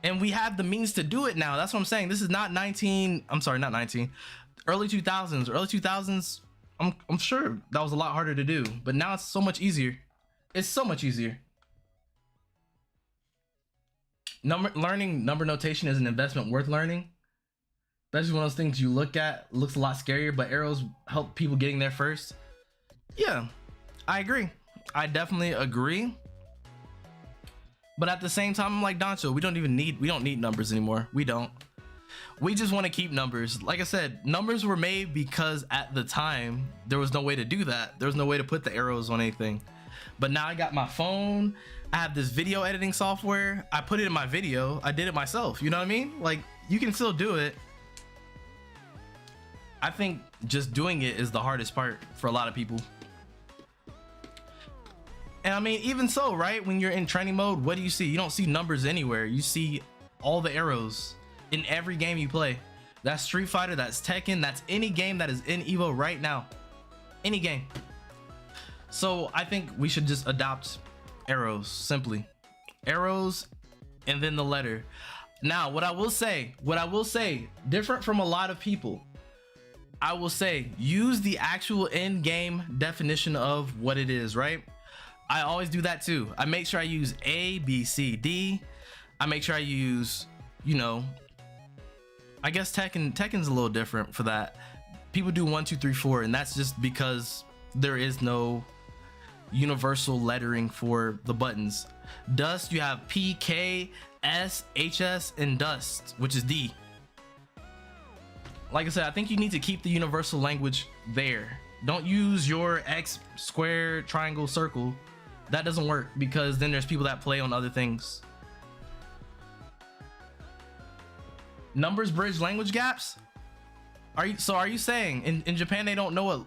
And we have the means to do it now. That's what I'm saying. This is not early 2000s. Early 2000s, I'm sure that was a lot harder to do, but now it's so much easier. It's so much easier. Learning number notation is an investment worth learning. Especially one of those things you look at, looks a lot scarier, but arrows help people getting there first. Yeah, I agree. I definitely agree. But at the same time, I'm like Doncho, we don't need numbers anymore. We don't. We just want to keep numbers. Like I said, numbers were made because at the time, there was no way to do that. There was no way to put the arrows on anything. But now I got my phone. I have this video editing software. I put it in my video. I did it myself. You know what I mean? Like, you can still do it. I think just doing it is the hardest part for a lot of people. And I mean, even so, right? When you're in training mode, what do you see? You don't see numbers anywhere. You see all the arrows in every game you play. That's Street Fighter, that's Tekken, that's any game that is in Evo right now. Any game. So I think we should just adopt arrows, simply. Arrows and then the letter. Now, what I will say, different from a lot of people, I will say use the actual in-game definition of what it is, right? I always do that too. I make sure I use A, B, C, D. I make sure I use, you know, I guess Tekken's a little different for that. People do 1, 2, 3, 4, and that's just because there is no universal lettering for the buttons. Dust, you have P, K, S, HS, and dust, which is D. Like I said, I think you need to keep the universal language there. Don't use your X, square, triangle, circle. That doesn't work because then there's people that play on other things. Numbers bridge language gaps? Are you saying in Japan they don't know what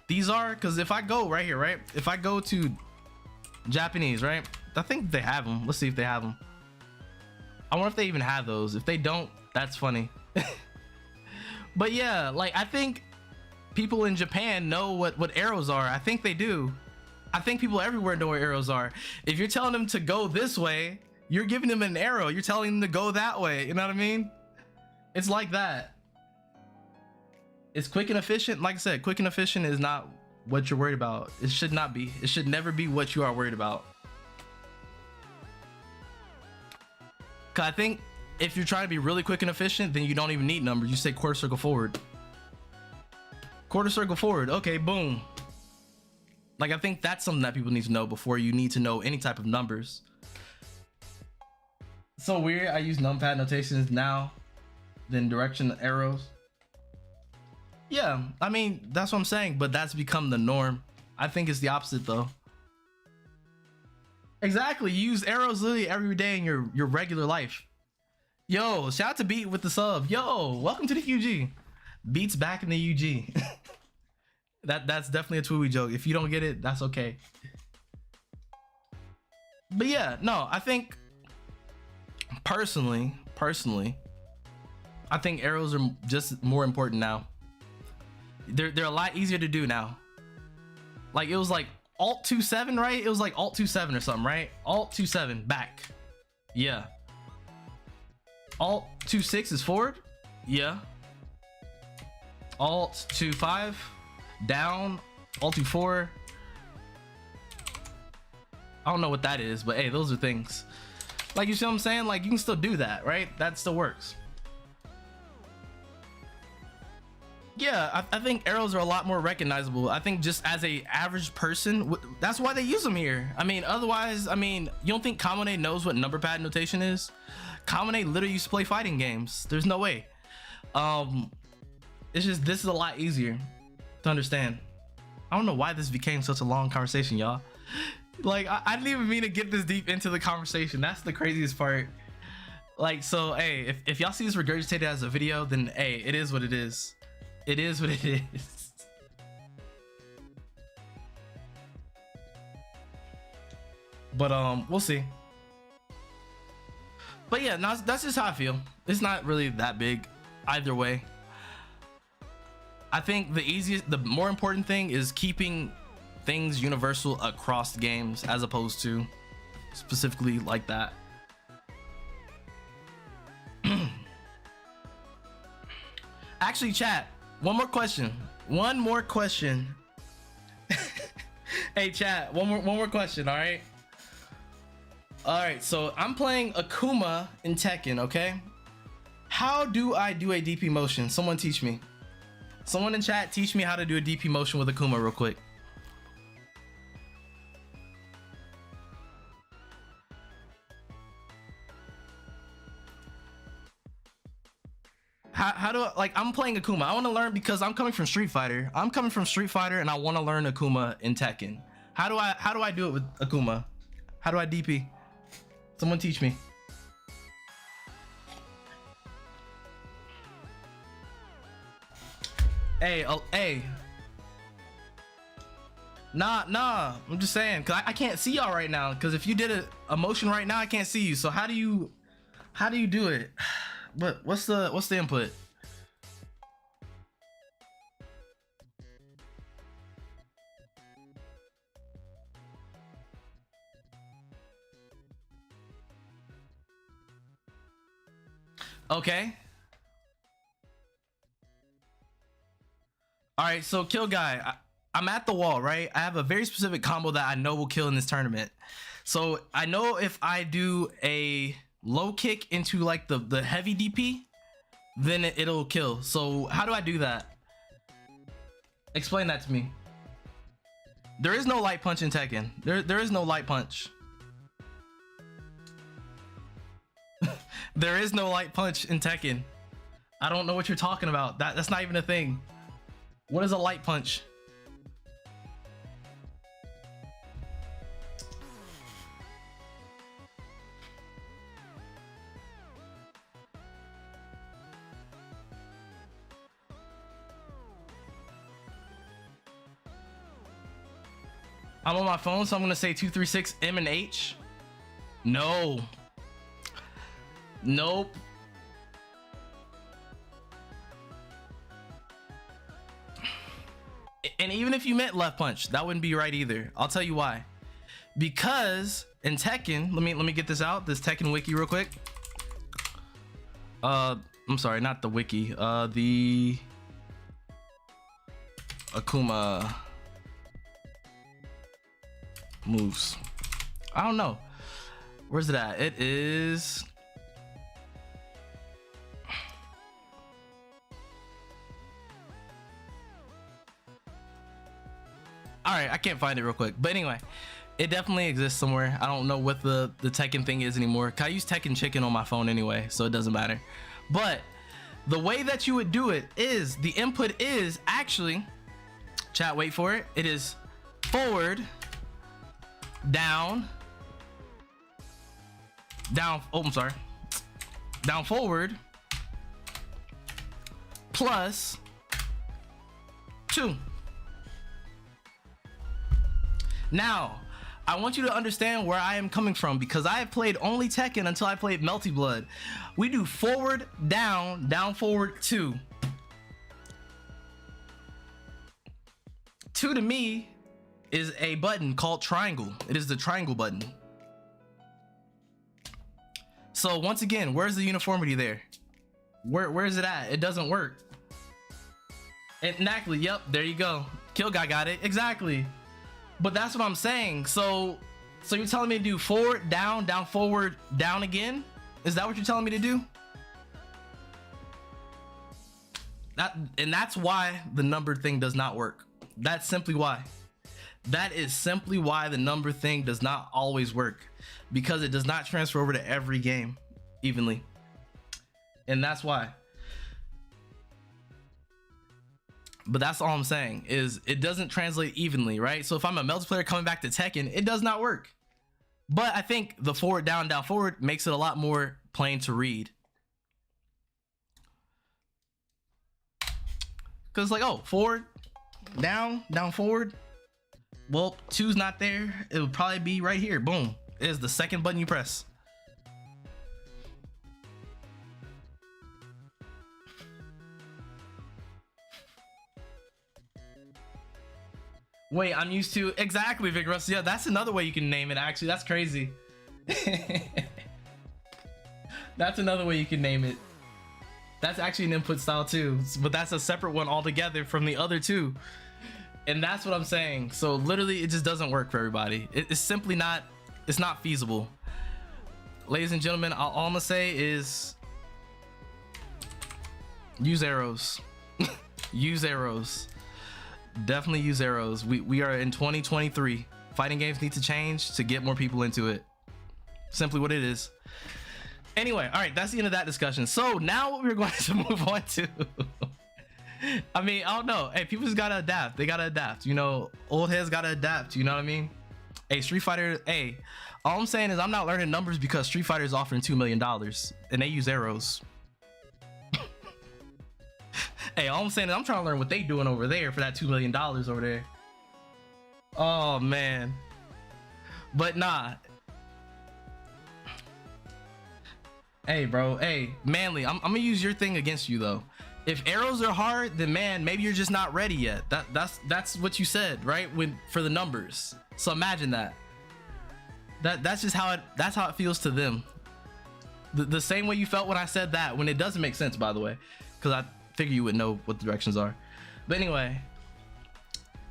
these are? Because if I go right here, right? If I go to Japanese, right? I think they have them. Let's see if they have them. I wonder if they even have those. If they don't, that's funny. But yeah, like I think people in Japan know what arrows are. I think they do. I think people everywhere know where arrows are. If you're telling them to go this way, you're giving them an arrow. You're telling them to go that way. You know what I mean? It's like that. It's quick and efficient. Like I said, quick and efficient is not what you're worried about. It should not be. It should never be what you are worried about. Cause I think if you're trying to be really quick and efficient, then you don't even need numbers. You say quarter circle forward. Quarter circle forward. Okay, boom. Like, I think that's something that people need to know before you need to know any type of numbers. So weird. I use numpad notations now than direction arrows. Yeah, I mean, that's what I'm saying, but that's become the norm. I think it's the opposite though. Exactly. You use arrows literally every day in your regular life. Yo, shout out to Beat with the sub. Yo, welcome to the UG. Beat's back in the UG. That's definitely a Tweety joke. If you don't get it, that's okay. But yeah, no, I think personally, I think arrows are just more important now. They're a lot easier to do now. Like it was like Alt 27, right? It was like Alt 27 or something, right? Alt 27 back. Yeah. Alt 26 is forward. Yeah. Alt 25 down. Alt 24. I don't know what that is, but hey, those are things. Like, you see what I'm saying? Like, you can still do that, right? That still works. Yeah, I think arrows are a lot more recognizable. I think just as a average person, that's why they use them here. I mean, otherwise, I mean, you don't think Kamone knows what number pad notation is? Kamone literally used to play fighting games. There's no way. It's just, this is a lot easier to understand. I don't know why this became such a long conversation, y'all. Like, I didn't even mean to get this deep into the conversation. That's the craziest part. Like, so, hey, if y'all see this regurgitated as a video, then hey, it is what it is. It is what it is. But we'll see. But yeah, no, that's just how I feel. It's not really that big either way. I think the more important thing is keeping things universal across games as opposed to specifically like that. Actually, chat, one more question. Hey chat, one more question. All right. All right, so I'm playing Akuma in Tekken, okay? How do I do a DP motion? Someone teach me. Someone in chat teach me how to do a DP motion with Akuma real quick. How do I, like, I'm playing Akuma. I want to learn because I'm coming from Street Fighter. I'm coming from Street Fighter and I want to learn Akuma in Tekken. How do I do it with Akuma? How do I DP? Someone teach me. Hey, hey. Nah. I'm just saying, cause I can't see y'all right now. Cause if you did a motion right now, I can't see you. So how do you do it? What's the input? Okay. All right, so kill guy. I'm at the wall, right? I have a very specific combo that I know will kill in this tournament. So I know if I do a low kick into like the heavy DP, then it'll kill. So how do I do that? Explain that to me. There is no light punch in Tekken. There is no light punch. There is no light punch in Tekken. I don't know what you're talking about. That's not even a thing. What is a light punch? I'm on my phone, so I'm gonna say 236 M and H. No. Nope. And even if you meant left punch, that wouldn't be right either. I'll tell you why. Because in Tekken, let me get this out, this Tekken wiki real quick. I'm sorry, not the wiki. The Akuma moves. I don't know. Where's it at? It is. All right, I can't find it real quick, but anyway, it definitely exists somewhere. I don't know what the Tekken thing is anymore. I use Tekken Chicken on my phone anyway, so it doesn't matter. But the way that you would do it is, the input is actually, chat, wait for it. It is forward, down, oh, I'm sorry, down, forward, plus 2. Now, I want you to understand where I am coming from, because I have played only Tekken until I played Melty Blood. We do forward, down, forward, 2. 2 to me is a button called triangle. It is the triangle button. So once again, where's the uniformity there? Where is it at? It doesn't work. Exactly, yep, there you go. Kill guy got it, exactly. But that's what I'm saying. So you're telling me to do forward, down, forward, down again? Is that what you're telling me to do? And that's why the number thing does not work. That's simply why. That is simply why the number thing does not always work, because it does not transfer over to every game evenly. And that's why. But that's all I'm saying, is it doesn't translate evenly, right? So if I'm a multiplayer coming back to Tekken, it does not work. But I think the forward, down, forward makes it a lot more plain to read. Cause like, oh, forward, down, forward. Well, 2's not there. It would probably be right here. Boom. It is the second button you press. Wait, I'm used to, exactly, Vigorous. Yeah, that's another way you can name it, actually. That's crazy. That's another way you can name it. That's actually an input style too, but that's a separate one altogether from the other two. And that's what I'm saying. So literally, it just doesn't work for everybody. It's simply not, it's not feasible. ladies and gentlemen, all I'm gonna say is use arrows. Use arrows. Definitely use arrows. We are in 2023. Fighting games need to change to get more people into it. Simply what it is. Anyway, all right, that's the end of that discussion. So now what we're going to move on to I mean, I don't know. Hey, people just gotta adapt. They gotta adapt. You know, old heads gotta adapt. You know what I mean? Hey, Street Fighter. Hey, all I'm saying is I'm not learning numbers because Street Fighter is offering $2 million and they use arrows. Hey, all I'm saying is I'm trying to learn what they doing over there for that $2 million over there. Oh man. But nah. Hey, bro. Hey, Manly, I'm gonna use your thing against you though. If arrows are hard, then man, maybe you're just not ready yet. That's what you said, right? For the numbers. So imagine that. That's just how it feels to them. The same way you felt when I said that, when it doesn't make sense, by the way, because I figure you would know what the directions are. But anyway,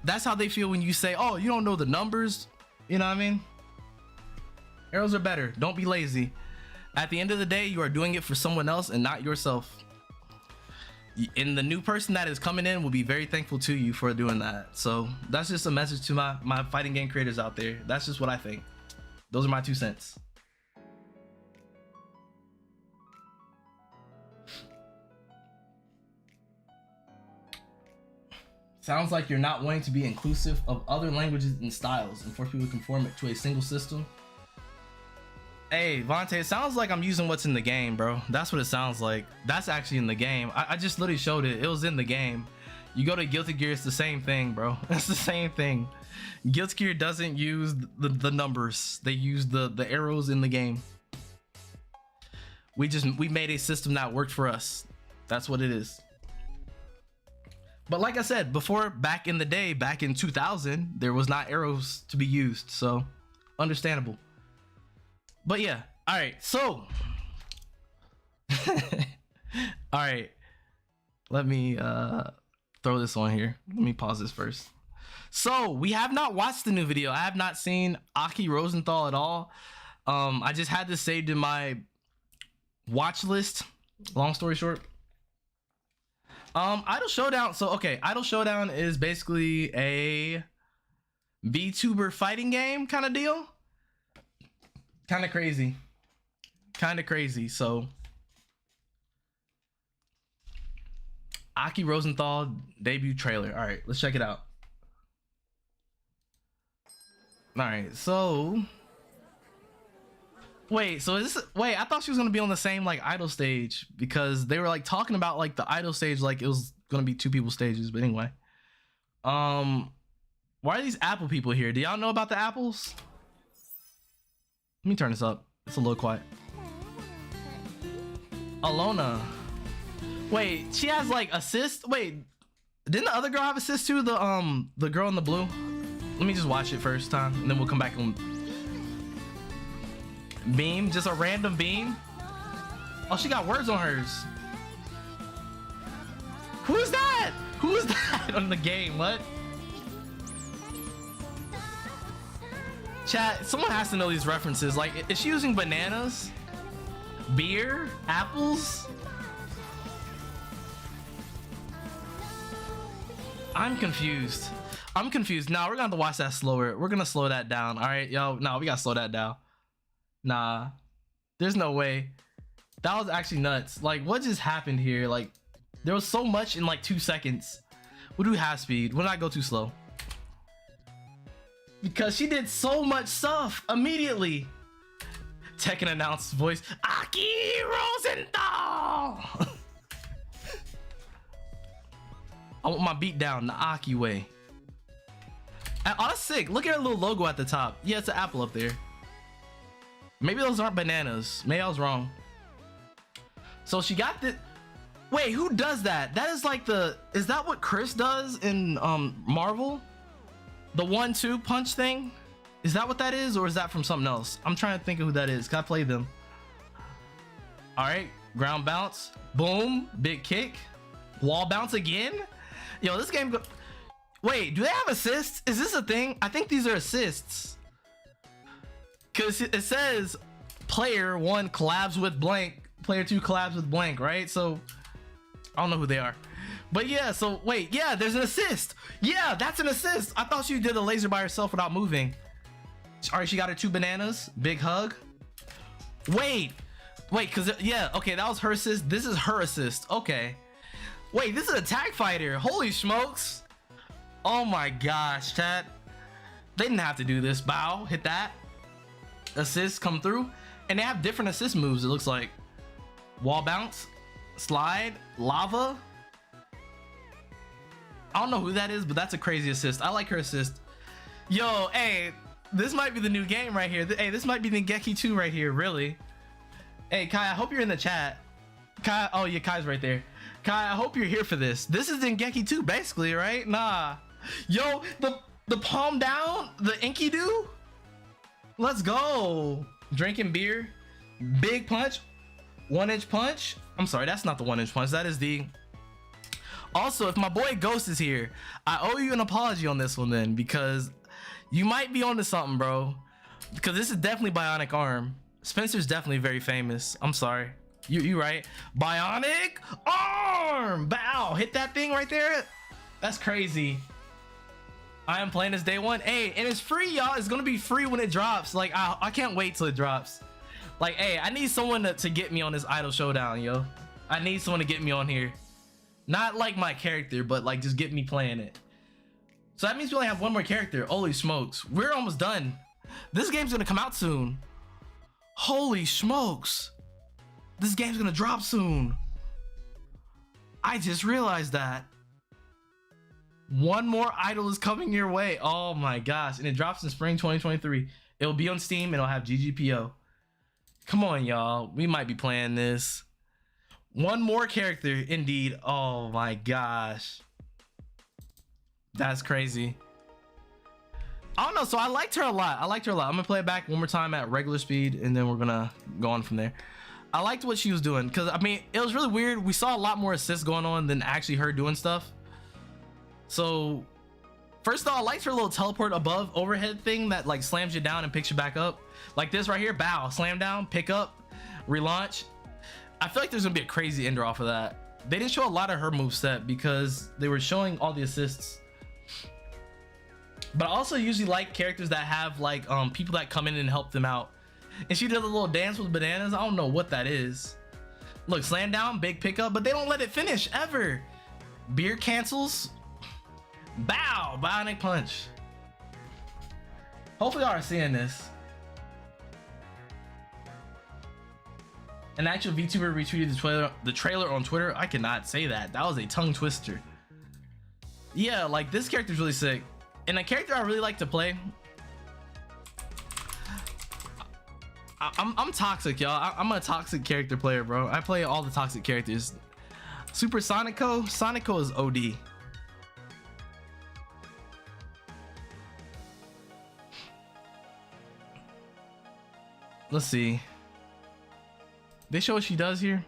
that's how they feel when you say, oh, you don't know the numbers. You know what I mean? Arrows are better. Don't be lazy. At the end of the day, you are doing it for someone else and not yourself. And the new person that is coming in will be very thankful to you for doing that. So that's just a message to my fighting game creators out there. That's just what I think. Those are my 2 cents. Sounds like you're not wanting to be inclusive of other languages and styles and force people to conform it to a single system. Hey, Vontae, it sounds like I'm using what's in the game, bro. That's what it sounds like. That's actually in the game. I just literally showed it. It was in the game. You go to Guilty Gear, it's the same thing, bro. It's the same thing. Guilty Gear doesn't use the numbers. They use the arrows in the game. We made a system that worked for us. That's what it is. But like I said before, back in the day, back in 2000, there was not arrows to be used. So understandable. But yeah, all right, so all right, let me throw this on here. Let me pause this first. So we have not watched the new video. I have not seen Aki Rosenthal at all. I just had this saved in my watch list. Long story short, Idol Showdown. So okay, Idol Showdown is basically a VTuber fighting game kind of deal. Kind of crazy. So Aki Rosenthal debut trailer. All right, let's check it out. All right, so wait, so is this, wait, I thought she was gonna be on the same like Idol stage, because they were like talking about like the Idol stage like it was gonna be 2 people stages. But anyway, why are these Apple people here? Do y'all know about the apples? Let me turn this up. It's a little quiet. Alona. Wait, she has like assist. Wait, didn't the other girl have assist too? The girl in the blue. Let me just watch it first time, and then we'll come back and beam. Just a random beam. Oh, she got words on hers. Who's that? Who's that on the game? What? Chat, someone has to know these references. Like, is she using bananas? Beer? Apples? I'm confused. Nah, we're gonna have to watch that slower. We're gonna slow that down. All right, yo. No, we gotta slow that down. Nah, there's no way. That was actually nuts. Like, what just happened here? Like, there was so much in like 2 seconds. We'll do half speed. When did I go too slow? Because she did so much stuff immediately. Tekken announced voice, Aki Rosenthal. I want my beat down the Aki way. And, oh, that's sick. Look at her little logo at the top. Yeah, it's an apple up there. Maybe those aren't bananas. Maybe I was wrong. So she got the. Wait, who does that? That is like the. Is that what Chris does in Marvel? The 1-2 punch thing? Is that what that is, or is that from something else? I'm trying to think of who that is. Can I play them? All right, ground bounce, boom, big kick, wall bounce again. Yo, this game wait, do they have assists? Is this a thing? I think these are assists, because it says player 1 collabs with blank, player 2 collabs with blank, right? So I don't know who they are, but yeah. So wait, yeah, there's an assist. Yeah, that's an assist. I thought she did a laser by herself without moving. All right, she got her 2 bananas. Big hug. Wait, because yeah, okay, that was her assist. This is her assist. Okay, wait, this is a tag fighter. Holy smokes! Oh my gosh, chat. They didn't have to do this. Bow, hit that. Assists come through, and they have different assist moves. It looks like wall bounce, slide, lava. I don't know who that is, but that's a crazy assist. I like her assist. Yo, hey, this might be the new game right here. Hey, this might be the Dengeki 2 right here, really. Hey, Kai, I hope you're in the chat. Kai, oh yeah, Kai's right there. Kai, I hope you're here for this. This is Dengeki 2, basically, right? Nah. Yo, the palm down, the Enkidu. Let's go. Drinking beer. Big punch. 1-inch punch. I'm sorry, that's not the 1-inch punch. That is the... Also, if my boy Ghost is here, I owe you an apology on this one then, because you might be onto something, bro. Because this is definitely Bionic Arm. Spencer's definitely very famous. I'm sorry. You right. Bionic Arm. Bow. Hit that thing right there. That's crazy. I am playing this day 1. Hey, and it's free, y'all. It's gonna be free when it drops. Like, I can't wait till it drops. Like, hey, I need someone to get me on this Idol Showdown, yo. I need someone to get me on here. Not like my character, but like just get me playing it. So that means we only have 1 more character. Holy smokes. We're almost done. This game's gonna come out soon. Holy smokes. This game's gonna drop soon. I just realized that. 1 more Idol is coming your way. Oh my gosh. And it drops in spring 2023. It'll be on Steam and it'll have GGPO. Come on, y'all. We might be playing this. 1 more character, indeed. Oh my gosh. That's crazy. I don't know. So I liked her a lot. I'm gonna play it back 1 more time at regular speed, and then we're gonna go on from there. I liked what she was doing, because I mean, it was really weird. We saw a lot more assists going on than actually her doing stuff. So first of all, I liked her little teleport above overhead thing that like slams you down and picks you back up. Like this right here. Bow, slam down, pick up, relaunch. I feel like there's gonna be a crazy ender off of that. They didn't show a lot of her moveset because they were showing all the assists. But I also usually like characters that have like people that come in and help them out. And she did a little dance with bananas. I don't know what that is. Look, slam down, big pickup, but they don't let it finish ever. Beer cancels. Bow, bionic punch. Hopefully y'all are seeing this. An actual VTuber retweeted the trailer on Twitter. I cannot say that. That was a tongue twister. Yeah, like this character's really sick. And a character I really like to play. I'm toxic, y'all. I'm a toxic character player, bro. I play all the toxic characters. Super Sonico. Sonico is OD. Let's see. They show what she does here?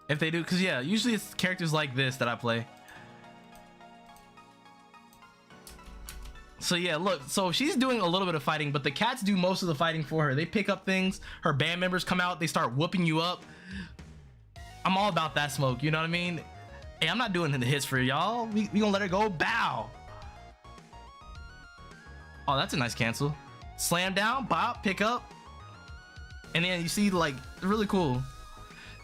If they do, because yeah, usually it's characters like this that I play. So yeah, look, so she's doing a little bit of fighting, but the cats do most of the fighting for her. They pick up things, her band members come out, they start whooping you up. I'm all about that smoke, you know what I mean? Hey, I'm not doing the hits for y'all. We gonna let her go. Bow. Oh, that's a nice cancel. Slam down, bop, pick up. And then you see, like, really cool.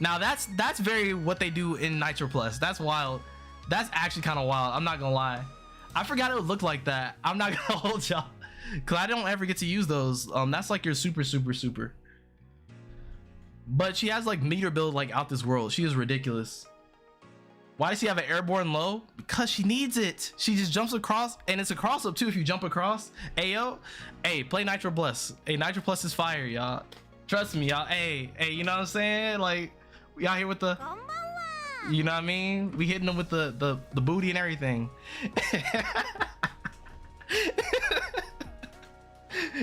Now that's very what they do in Nitro Plus. That's wild. That's actually kind of wild. I'm not gonna lie. I forgot it would look like that. I'm not gonna hold y'all, cause I don't ever get to use those. That's like your super. But she has like meter build like out this world. She is ridiculous. Why does she have an airborne low? Because she needs it. She just jumps across, and it's a cross up too if you jump across. Ayo, hey, play Nitro Plus. Hey, Nitro Plus is fire, y'all. Trust me, y'all. Hey, you know what I'm saying? Like, we out here with the, you know what I mean? We hitting them with the booty and everything.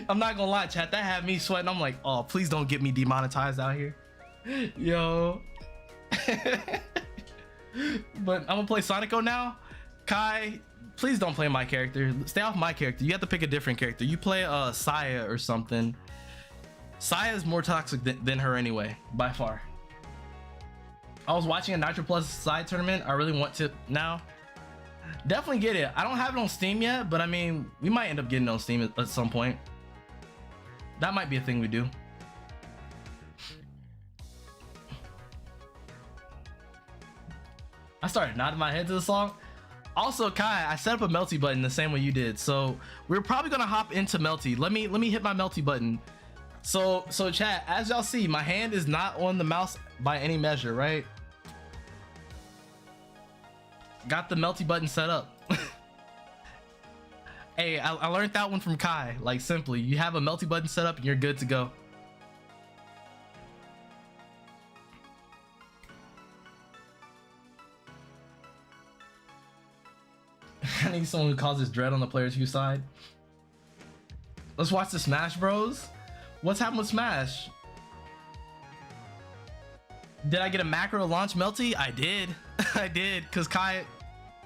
I'm not gonna lie, chat. That had me sweating. I'm like, oh, please don't get me demonetized out here, yo. But I'm gonna play Sonico now. Kai, please don't play my character. Stay off my character. You have to pick a different character. You play Saya or something. Saya is more toxic than her anyway, by far. I was watching a Nitro Plus side tournament. I really want to now. Definitely get it. I don't have it on Steam yet, but I mean, we might end up getting it on Steam at some point. That might be a thing we do. I started nodding my head to the song. Also, Kai, I set up a Melty button the same way you did, so we're probably gonna hop into Melty. Let me hit my Melty button. So chat, as y'all see, my hand is not on the mouse by any measure, right? Got the Melty button set up. Hey, I learned that one from Kai. Like, simply, you have a Melty button set up and you're good to go. I need someone who causes dread on the player's Hue side. Let's watch the Smash Bros. What's happened with Smash? Did I get a macro to launch Melty? I did. I did, because Kai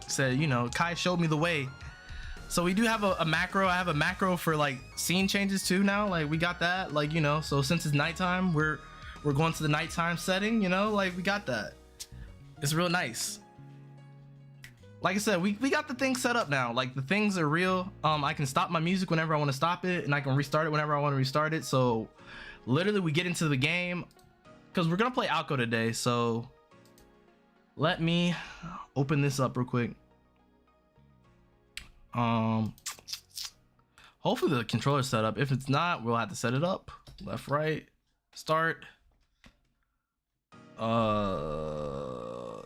said, you know, Kai showed me the way. So we do have a macro. I have a macro for like scene changes too now. Like we got that, like, you know, so since it's nighttime, we're going to the nighttime setting, you know, like we got that. It's real nice. Like I said, we got the thing set up now. Like the things are real. I can stop my music whenever I want to stop it, and I can restart it whenever I want to restart it. So literally we get into the game because we're gonna play Aoko today. So let me open this up real quick. Hopefully the controller's set up. If it's not, we'll have to set it up. Left, right, start.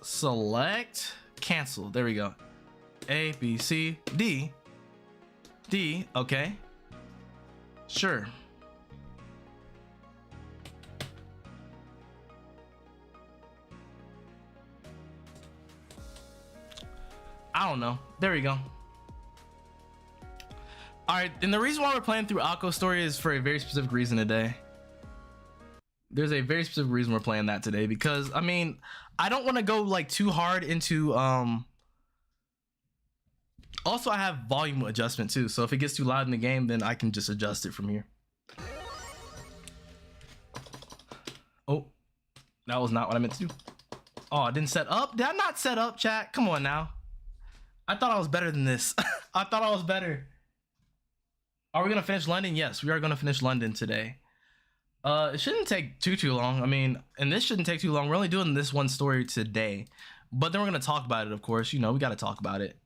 Select, cancel. There we go. A, B, C, D. D, okay. Sure. I don't know. There we go. All right, and the reason why we're playing through Aoko's story is for a very specific reason today. There's a very specific reason we're playing that today, because I mean, I don't want to go like too hard into also I have volume adjustment too, so if it gets too loud in the game, then I can just adjust it from here. Oh, that was not what I meant to do. Oh, I didn't set up. Did I not set up, chat? Come on now. I thought I was better than this. I thought I was better. Are we gonna finish London? Yes, we are gonna finish London today. It shouldn't take too long. I mean, and this shouldn't take too long. We're only doing this one story today, but then we're gonna talk about it, of course. You know, we gotta talk about it.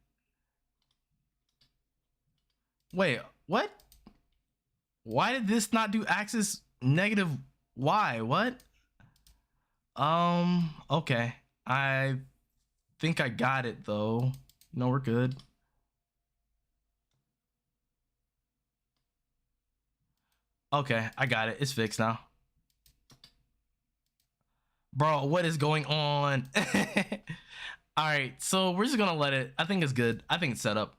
Wait, what? Why did this not do axis negative Y? What? Okay. I think I got it though. No, we're good. Okay, I got it. It's fixed now. Bro, what is going on? All right, so we're just gonna let it. I think it's good. I think it's set up.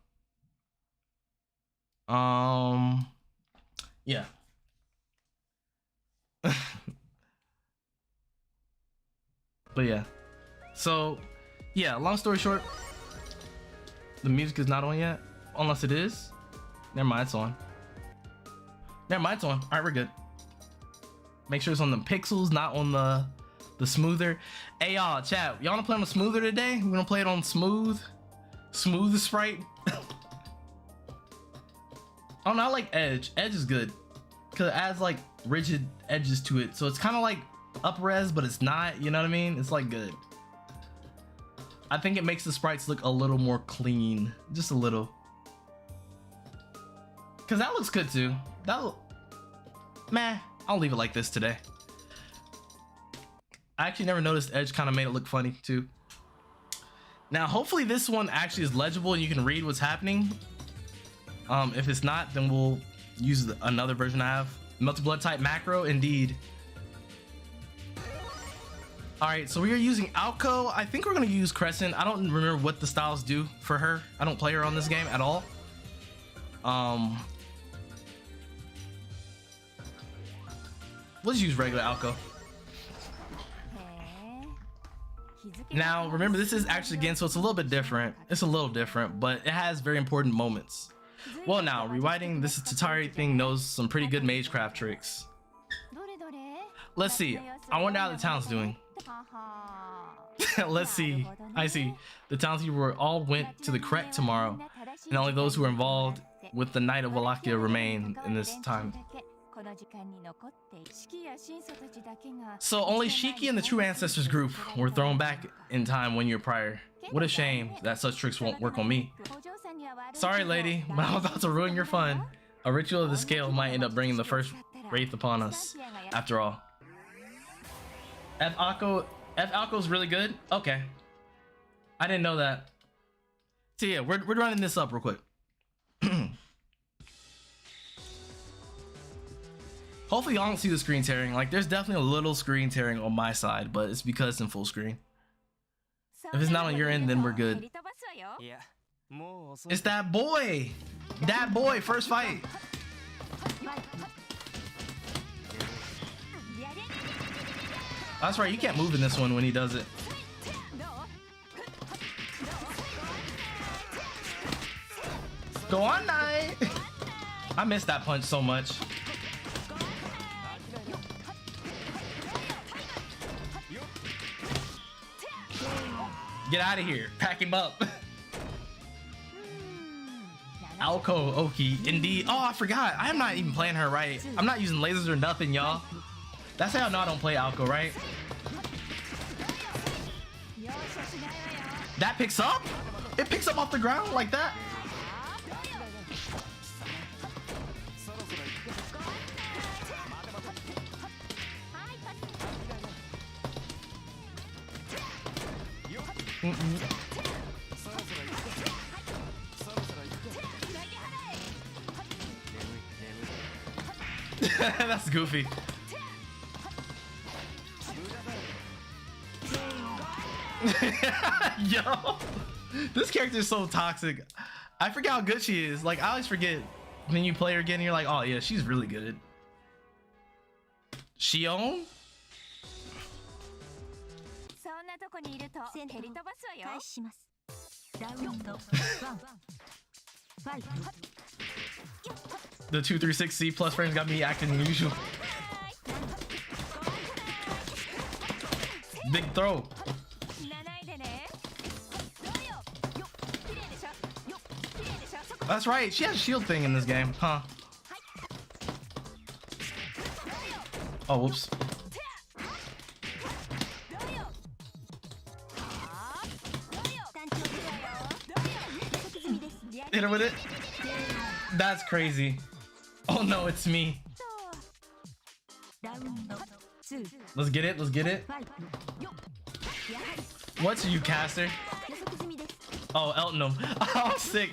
Yeah. But yeah. So, yeah, long story short, the music is not on yet. Unless it is. Never mind, it's on. Never mind, it's on. All right, we're good. Make sure it's on the pixels, not on the smoother. Hey y'all, chat, y'all wanna play on the smoother today? We're gonna play it on smooth sprite. Oh no, I like edge. Edge is good because it adds like rigid edges to it, so it's kind of like up res, but it's not, you know what I mean? It's like good. I think it makes the sprites look a little more clean, just a little, because that looks good too. Meh, I'll leave it like this today. I actually never noticed edge kind of made it look funny too. Now hopefully this one actually is legible and you can read what's happening. If it's not, then we'll use another version I have. Melty Blood type macro, indeed. All right, so we are using Aoko. I think we're gonna use Crescent. I don't remember what the styles do for her. I don't play her on this game at all. Let's use regular Aoko. Now, remember, this is actually again, so it's a little bit different. It's a little different, but it has very important moments. Well, now, rewriting this Tatari thing knows some pretty good magecraft tricks. Let's see. I wonder how the town's doing. Let's see. I see. The townspeople all went to the correct tomorrow, and only those who were involved with the Knight of Wallachia remain in this time. So only Shiki and the True Ancestors group were thrown back in time 1 year prior. What a shame that such tricks won't work on me. Sorry, lady, but I'm about to ruin your fun. A ritual of the scale might end up bringing the first wraith upon us, after all. Aoko's really good? Okay. I didn't know that. So yeah, we're running this up real quick. Hopefully y'all don't see the screen tearing. Like, there's definitely a little screen tearing on my side, but it's because it's in full screen. If it's not on your end, then we're good. It's that boy! That boy, first fight! That's right, you can't move in this one when he does it. Go on, Knight! I missed that punch so much. Get out of here. Pack him up. Aoko Oki. Indeed. Oh, I forgot. I'm not even playing her right. I'm not using lasers or nothing, y'all. That's how I know I don't play Aoko, right? That picks up? It picks up off the ground like that? That's goofy. Yo, this character is so toxic. I forget how good she is. Like, I always forget when you play her again. You're like, oh yeah, she's really good. Shion? The 236C plus frames got me acting unusual. Big throw. That's right, she has a shield thing in this game, huh? Oh, whoops. Hit her with it. That's crazy. Oh no, it's me. Let's get it, let's get it. What's you, caster? Oh, Eltonum. Oh, sick.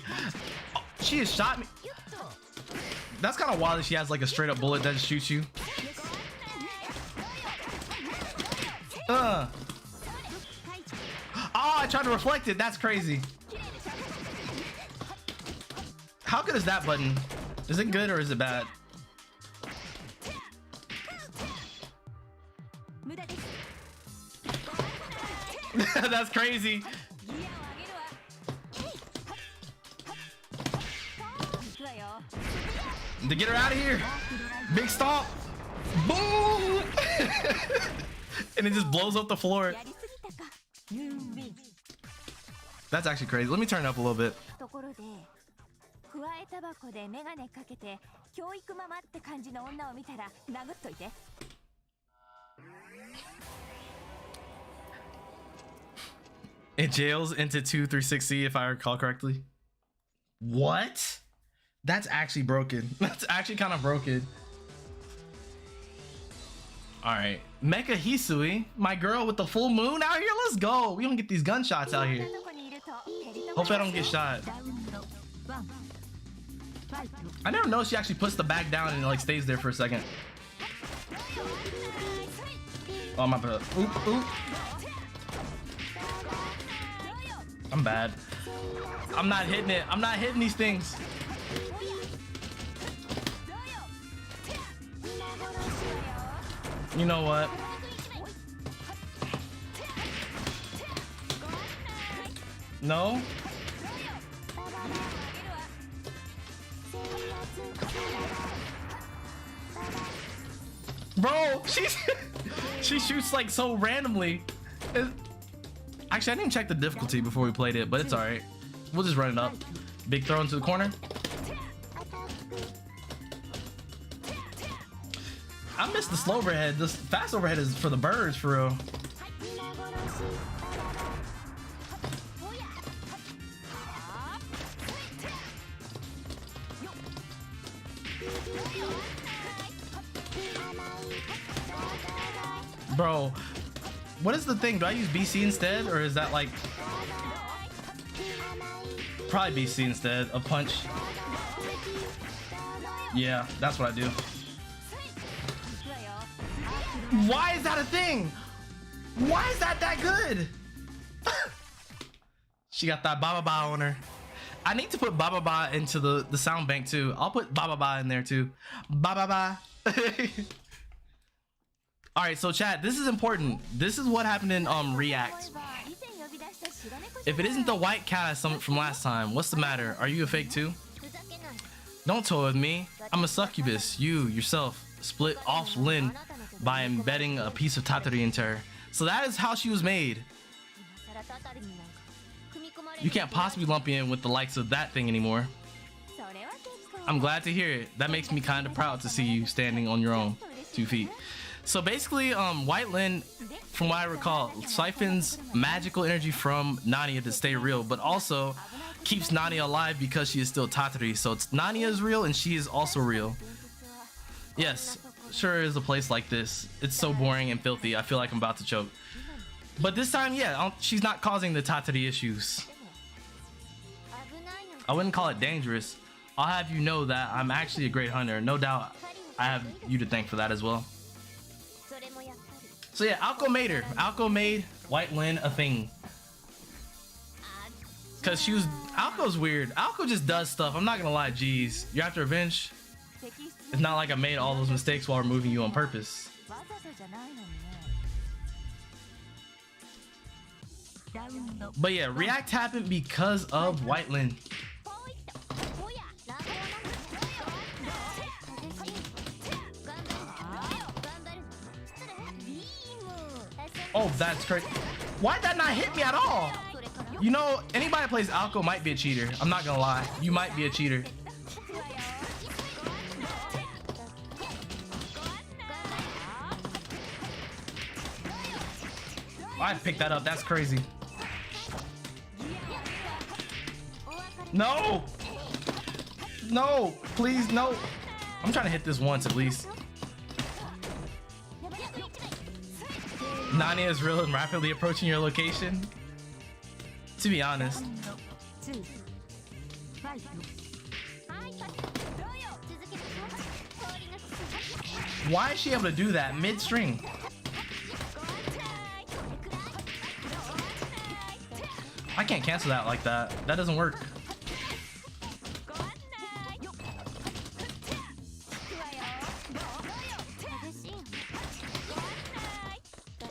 Oh, she has shot me. That's kind of wild that she has like a straight up bullet that just shoots you. Oh, I tried to reflect it. That's crazy. How good is that button? Is it good or is it bad? That's crazy. To get her out of here. Big stomp. Boom. And it just blows up the floor. That's actually crazy. Let me turn it up a little bit. It jails into 236C if I recall correctly. What? That's actually broken. That's actually kind of broken. All right, Mecha Hisui, my girl with the full moon out here. Let's go. We don't get these gunshots out here. Hope I don't get shot. I never know she actually puts the bag down and like stays there for a second. Oh my bad. Oop, oop. I'm bad. I'm not hitting it. I'm not hitting these things. You know what? No? Bro, she's She shoots like so randomly. Actually, I didn't check the difficulty before we played it, but it's all right. We'll just run it up. Big throw into the corner. I missed the slow overhead. This fast overhead is for the birds, for real. Bro, what is the thing? Do I use BC instead, or is that like probably BC instead of punch? Yeah, that's what I do. Why is that a thing? Why is that good? She got that Baba Ba on her. I need to put Baba Ba into the sound bank too. I'll put Baba Ba in there too. Baba Ba. All right, so chat, this is important. This is what happened in React. If it isn't the white cat from last time, what's the matter? Are you a fake too? Don't toy with me. I'm a succubus. You yourself split off Lin by embedding a piece of Tatari into her. So that is how she was made. You can't possibly lump me in with the likes of that thing anymore. I'm glad to hear it. That makes me kind of proud to see you standing on your own 2 feet. So basically, White Lin, from what I recall, siphons magical energy from Nania to stay real, but also keeps Nania alive because she is still Tatari. So it's Nania is real and she is also real. Yes, sure is a place like this. It's so boring and filthy. I feel like I'm about to choke. But this time, yeah, she's not causing the Tatari issues. I wouldn't call it dangerous. I'll have you know that I'm actually a great hunter. No doubt I have you to thank for that as well. So yeah, Aoko made her. Aoko made White Lin a thing. Cause she was, Aoko's weird. Aoko just does stuff. I'm not gonna lie, geez. You're after revenge? It's not like I made all those mistakes while removing you on purpose. But yeah, React happened because of White Lin. Oh, that's crazy. Why'd that not hit me at all? You know, anybody that plays Aoko might be a cheater. I'm not gonna lie. You might be a cheater. I picked that up. That's crazy. No! No! Please, no! I'm trying to hit this once at least. Nania is real and rapidly approaching your location. To be honest. Why is she able to do that mid-string? I can't cancel that like that. That doesn't work.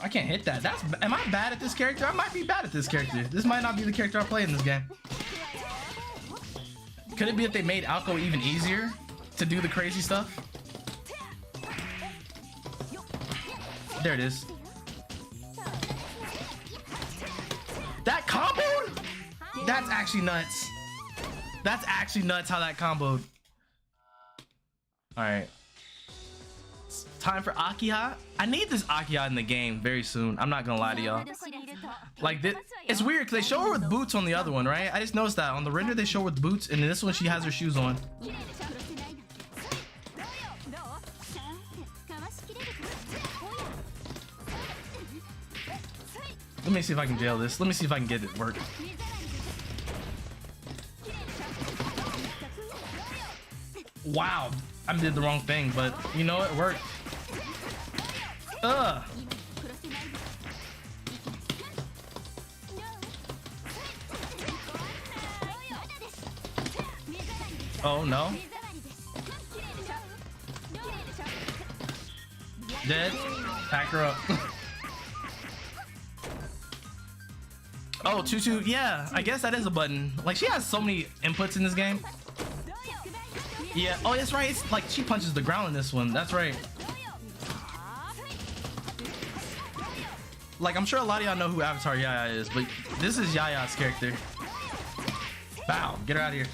I can't hit that. Am I bad at this character? I might be bad at this character. This might not be the character I play in this game. Could it be that they made Aoko even easier to do the crazy stuff? There it is. That comboed? That's actually nuts. That's actually nuts how that comboed. All right. It's time for Akiha. I need this Akiha in the game very soon. I'm not gonna lie to y'all. Like this, it's weird because they show her with boots on the other one, right? I just noticed that on the render they show her with boots, and in this one she has her shoes on. Let me see if I can jail this. Let me see if I can get it work. Wow, I did the wrong thing, but you know it worked. Ugh. Oh no. Dead. Pack her up. Oh, 2-2. Yeah, I guess that is a button. Like, she has so many inputs in this game. Yeah. Oh, that's right. It's like she punches the ground in this one. That's right. Like, I'm sure a lot of y'all know who Avatar Yaya is, but this is Yaya's character. Bow, get her out of here.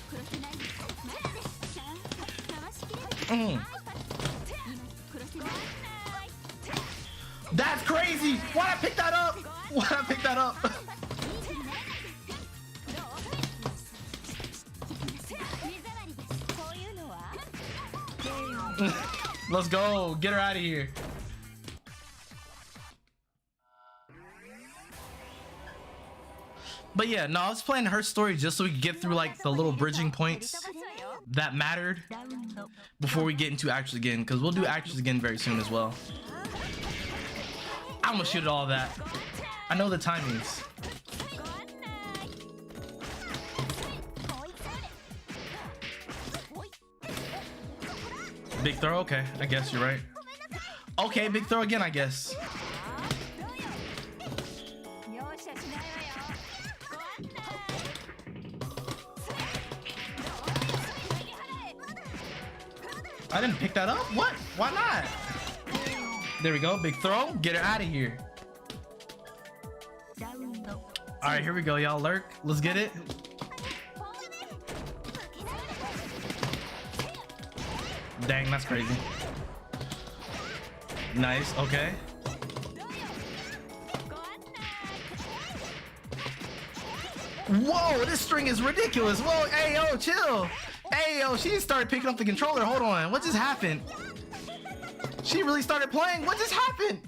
That's crazy. Why'd I pick that up? Why'd I pick that up? Let's go. Get her out of here. But yeah, no, I was playing her story just so we could get through like the little bridging points that mattered before we get into Actors Again, because we'll do Actors Again very soon as well. I'm gonna shoot at all that. I know the timings. Big throw, okay, I guess you're right. Okay, big throw again, I guess. I didn't pick that up? What? Why not? There we go, big throw. Get her out of here. All right, here we go, y'all. Lurk, let's get it. Dang, that's crazy. Nice, okay. Whoa, this string is ridiculous. Whoa, hey, yo, chill. Hey, yo, she started picking up the controller. Hold on, what just happened? She really started playing. What just happened?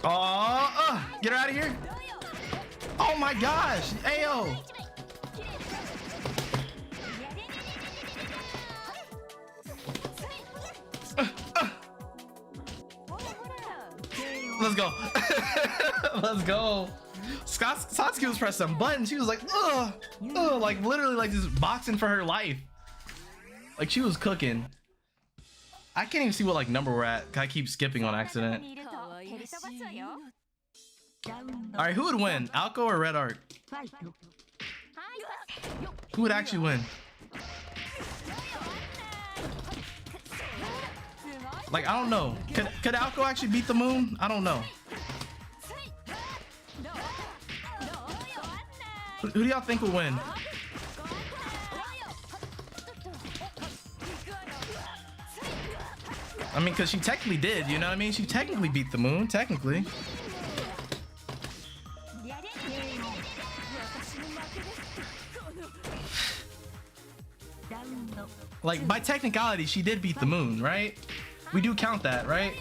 Oh, get her out of here. Oh my gosh, ayo. Let's go. Let's go. Satsuki was pressing some buttons. She was like, ugh, like literally like just boxing for her life. Like she was cooking. I can't even see what like number we're at. I keep skipping on accident. All right, who would win, Aoko or Red Art? Who would actually win? Like, I don't know. Could Aoko actually beat the moon? I don't know. Who do y'all think will win? I mean, because she technically did, you know what I mean? She technically beat the moon, technically. Like, by technicality, she did beat the moon, right? We do count that, right?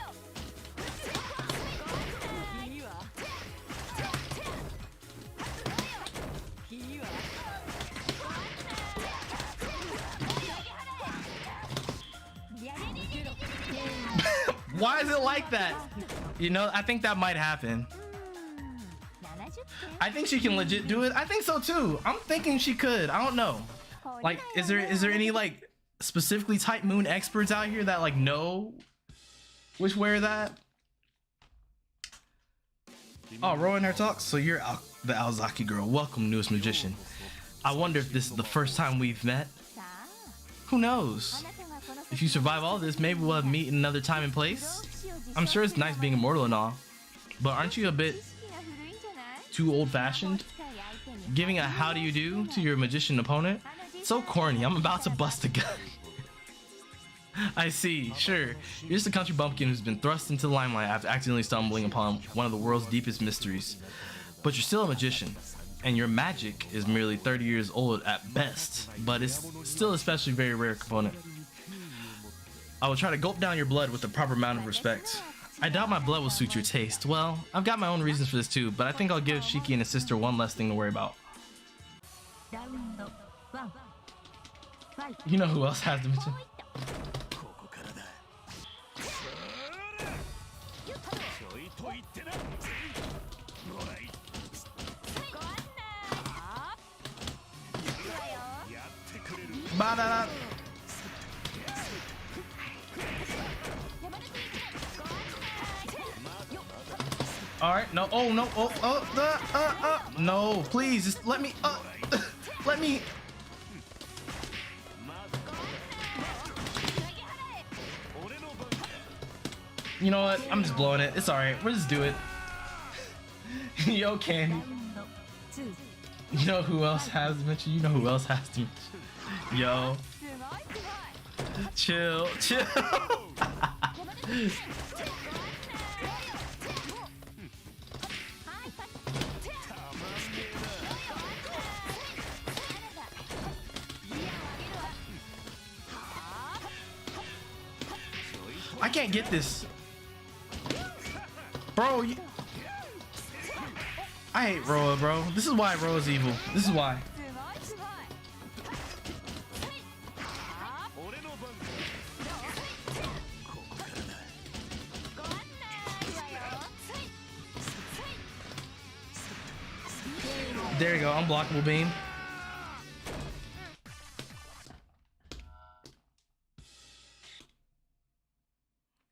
Why is it like that? You know, I think that might happen. I think she can legit do it. I think so too. I'm thinking she could. I don't know. Like, is there any like specifically type moon experts out here that like know which way that? Oh, Ro in her talks. So you're the Aozaki girl. Welcome, newest magician. I wonder if this is the first time we've met. Who knows? If you survive all this, maybe we'll meet in another time and place. I'm sure it's nice being immortal and all, but aren't you a bit too old-fashioned? Giving a how do you do to your magician opponent? So corny. I'm about to bust a gun. I see. Sure. You're just a country bumpkin who's been thrust into the limelight after accidentally stumbling upon one of the world's deepest mysteries. But you're still a magician, and your magic is merely 30 years old at best, but it's still especially very rare component. I will try to gulp down your blood with the proper amount of respect. I doubt my blood will suit your taste. Well, I've got my own reasons for this too, but I think I'll give Shiki and his sister one less thing to worry about. You know who else has the magician? Ba-da-da. All right, no, oh no, no, please, just let me, let me. You know what? I'm just blowing it. It's alright. We'll just do it. Yo, Candy. You know who else has mentioned? You know who else has to mention? Yo. Chill. Chill. I can't get this. Bro, I hate Roa, bro. This is why Roa's evil. This is why. There you go, unblockable beam.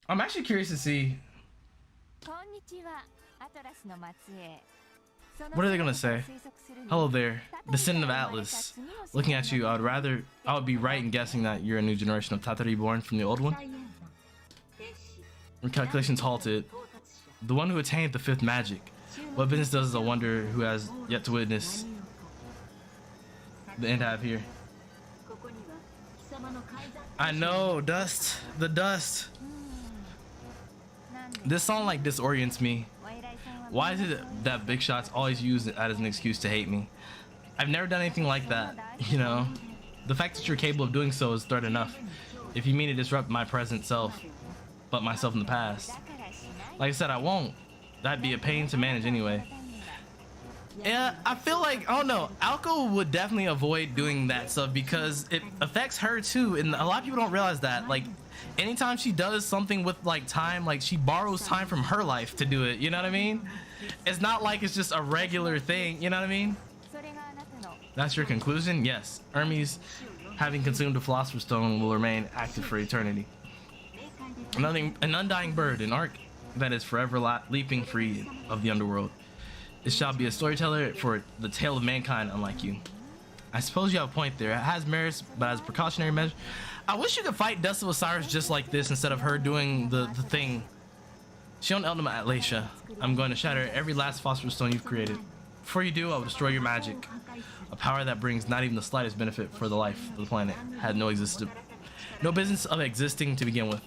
I'm actually curious to see. What are they gonna say? Hello there, descendant of Atlas. Looking at you, I would be right in guessing that you're a new generation of Tatari born from the old one. Your calculations halted. The one who attained the fifth magic. What business does a wonder who has yet to witness the end have here? I know, dust. The dust. This song like disorients me. Why is it that big shots always use it as an excuse to hate me? I've never done anything like that, you know? The fact that you're capable of doing so is threat enough. If you mean to disrupt my present self, but myself in the past. Like I said, I won't. That'd be a pain to manage anyway. Yeah, I feel like, I don't know, Aoko would definitely avoid doing that stuff because it affects her too, and a lot of people don't realize that. Like, anytime she does something with like time, like she borrows time from her life to do it, you know what I mean? It's not like it's just a regular thing, you know what I mean? That's your conclusion? Yes. Hermes, having consumed the Philosopher's Stone, will remain active for eternity. An undying bird, an arc that is forever leaping free of the underworld. It shall be a storyteller for the tale of mankind, unlike you. I suppose you have a point there. It has merits, but as a precautionary measure, I wish you could fight Dust of Osiris just like this instead of her doing the thing. Shion Eldama Atlasia, I'm going to shatter every last phosphorus stone you've created. Before you do, I will destroy your magic. A power that brings not even the slightest benefit for the life of the planet. Had no business of existing to begin with.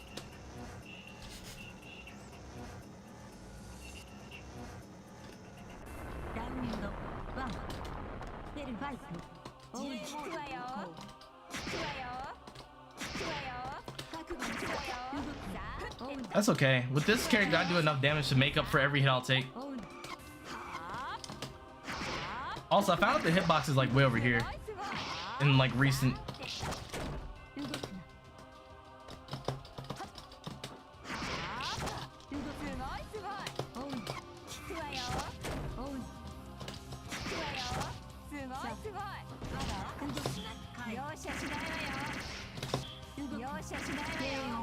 That's okay. With this character, I do enough damage to make up for every hit I'll take. Also, I found out the hitbox is like way over here in like recent.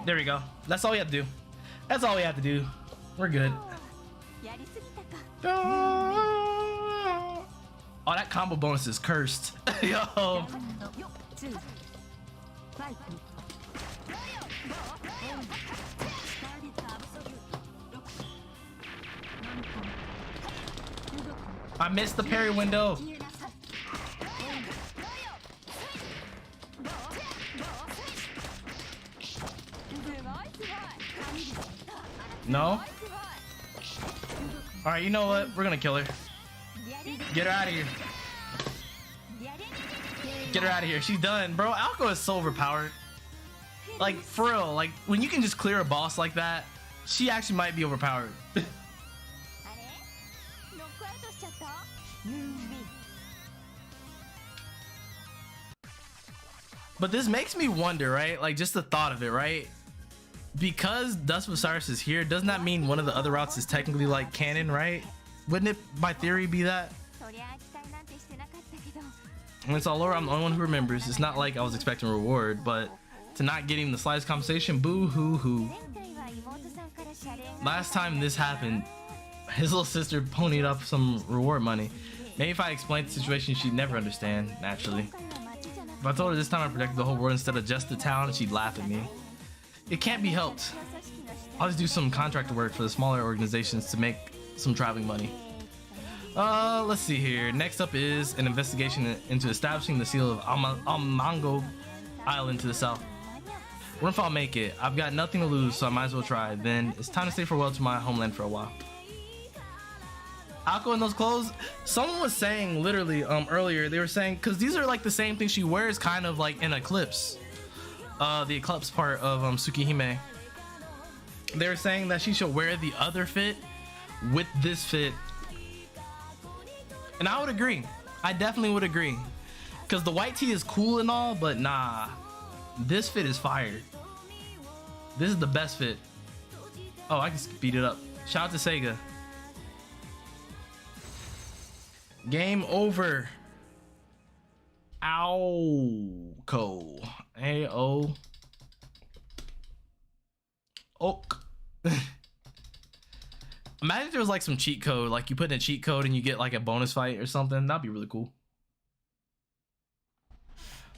There we go. That's all we have to do. That's all we have to do. We're good. Oh, that combo bonus is cursed. Yo. I missed the parry window. No? Alright, you know what? We're gonna kill her. Get her out of here. Get her out of here. She's done. Bro, Aoko is so overpowered. Like, for real. Like, when you can just clear a boss like that, she actually might be overpowered. But this makes me wonder, right? Like, just the thought of it, right? Because Dust of Osiris is here, doesn't that mean one of the other routes is technically like canon, right? Wouldn't it, by theory, be that? When it's all over, I'm the only one who remembers. It's not like I was expecting a reward, but to not getting the slightest compensation, boo hoo hoo. Last time this happened, his little sister ponied up some reward money. Maybe if I explained the situation, she'd never understand, naturally. If I told her this time I protected the whole world instead of just the town, she'd laugh at me. It can't be helped. I'll just do some contractor work for the smaller organizations to make some traveling money. Let's see here. Next up is an investigation into establishing the seal of Almango Island to the south. What if I'll make it? I've got nothing to lose, so I might as well try. Then it's time to say farewell to my homeland for a while. Aoko in those clothes. Someone was saying literally earlier, they were saying, because these are like the same thing she wears kind of like in Eclipse. The Eclipse part of Tsukihime. They were saying that she should wear the other fit with this fit. And I would agree. I definitely would agree. Because the white tee is cool and all, but nah. This fit is fire. This is the best fit. Oh, I can speed it up. Shout out to Sega. Game over. Aoko. A-O. Oak. Imagine if there was like some cheat code, like you put in a cheat code and you get like a bonus fight or something. That'd be really cool.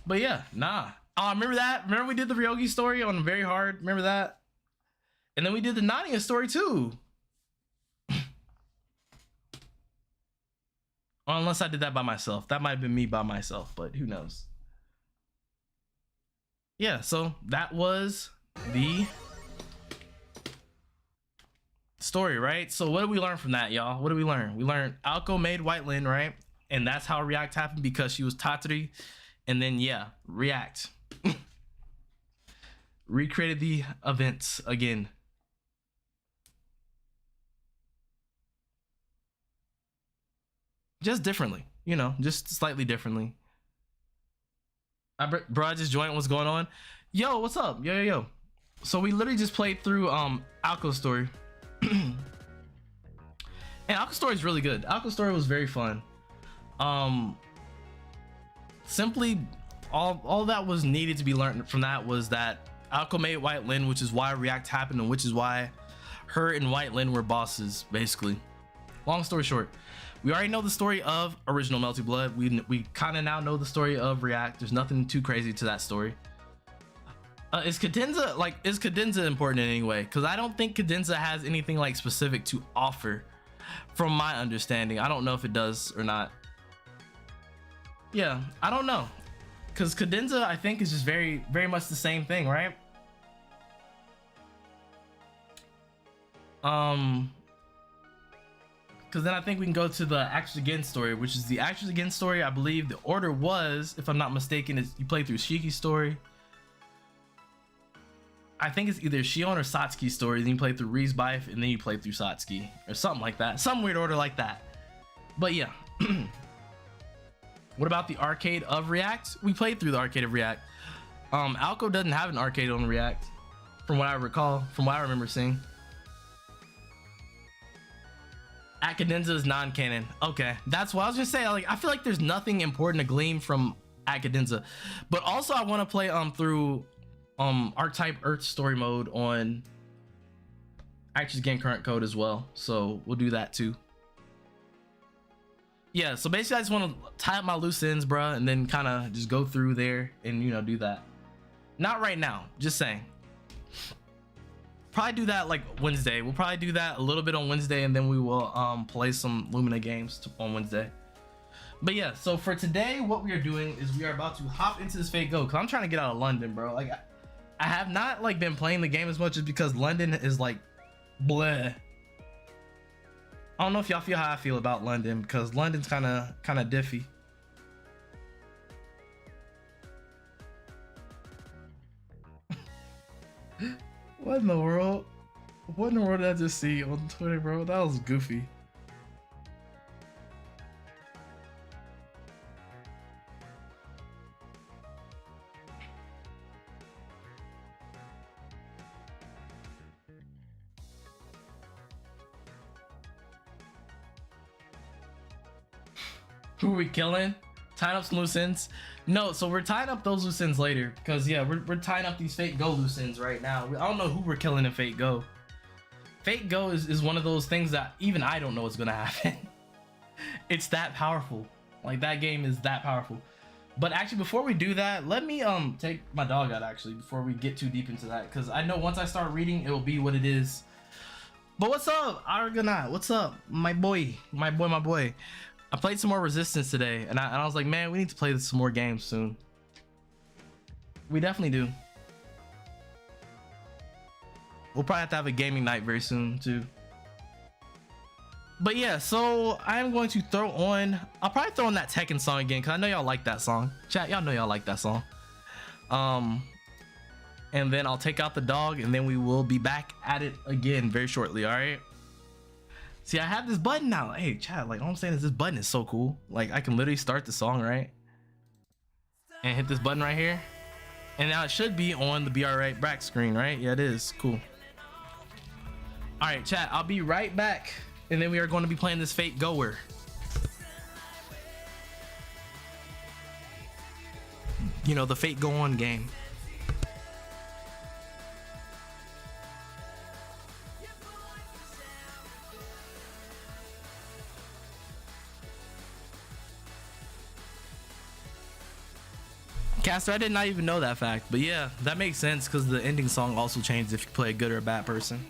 But yeah, nah. Oh, remember that? Remember we did the Ryogi story on Very Hard? Remember that? And then we did the Nania story too. Unless I did that by myself. That might have been me by myself, but who knows? Yeah, so that was the story, right? So what did we learn from that, y'all? What did we learn? We learned Aoko made White Lin, right? And that's how React happened, because she was Tatsuri. And then, yeah, React recreated the events again. Just differently, you know, just slightly differently. Bro, I just joined. What's going on? Yo, what's up? Yo. So we literally just played through Aoko's story. And Aoko's story is really good. Aoko's story was very fun. Simply all that was needed to be learned from that was that Aoko made White Lin, which is why React happened, and which is why her and White Lin were bosses, basically. Long story short, we already know the story of original Melty Blood. We kind of now know the story of React. There's nothing too crazy to that story. Is Cadenza important in any way? Because I don't think Cadenza has anything like specific to offer, from my understanding. I don't know if it does or not. Yeah, I don't know, because Cadenza I think is just very much the same thing, right? Because then I think we can go to the Actions Again story, which is the Actions Again story. I believe the order was, if I'm not mistaken, is you play through Shiki's story. I think it's either Shion or Satsuki's story, then you play through Ri's Bife, and then you play through Satsuki, or something like that. Some weird order like that. But yeah. What about the arcade of React? We played through the arcade of React. Aoko doesn't have an arcade on React, from what I recall, from what I remember seeing. Cadenza is non-canon. Okay, that's what I was gonna say. Like, I feel like there's nothing important to glean from Cadenza, but also I want to play through Archetype Earth story mode on Actions Again current code as well. So we'll do that too. Yeah, so basically I just want to tie up my loose ends, bruh, and then kind of just go through there and, you know, do that. Not right now, just saying. Probably do that like Wednesday. We'll probably do that a little bit on Wednesday, and then we will play some Lumina games on Wednesday. But yeah, so for today, what we are doing is we are about to hop into this Fate Go, because I'm trying to get out of London, bro. Like, I have not like been playing the game as much, just because London is like bleh. I don't know if y'all feel how I feel about London, because London's kind of diffy. What in the world? What in the world did I just see on Twitter, bro? That was goofy. Who are we killing? Tying up some loose ends? No, so we're tying up those loose ends later, because yeah, we're tying up these Fate Go loose ends right now. I don't know who we're killing in Fate Go. Fate Go is one of those things that even I don't know what's gonna happen. It's that powerful. Like, that game is that powerful. But actually, before we do that, let me take my dog out actually before we get too deep into that, because I know once I start reading, it will be what it is. But what's up, Argonaut? What's up, my boy? My boy. I played some more Resistance today, and I was like, man, we need to play some more games soon. We definitely do. We'll probably have to have a gaming night very soon too. But yeah, so I'm going to throw on, I'll probably throw on that Tekken song again, because I know y'all like that song. Chat, y'all know y'all like that song. And then I'll take out the dog, and then we will be back at it again very shortly. All right. See, I have this button now. Hey, chat, like all I'm saying is this button is so cool. Like I can literally start the song, right? And hit this button right here. And now it should be on the Be Alright back screen, right? Yeah, it is. Cool. All right, chat, I'll be right back. And then we are going to be playing this Fate Goer. You know, the Fate Go On game. Caster, I did not even know that fact, but yeah, that makes sense because the ending song also changes if you play a good or a bad person.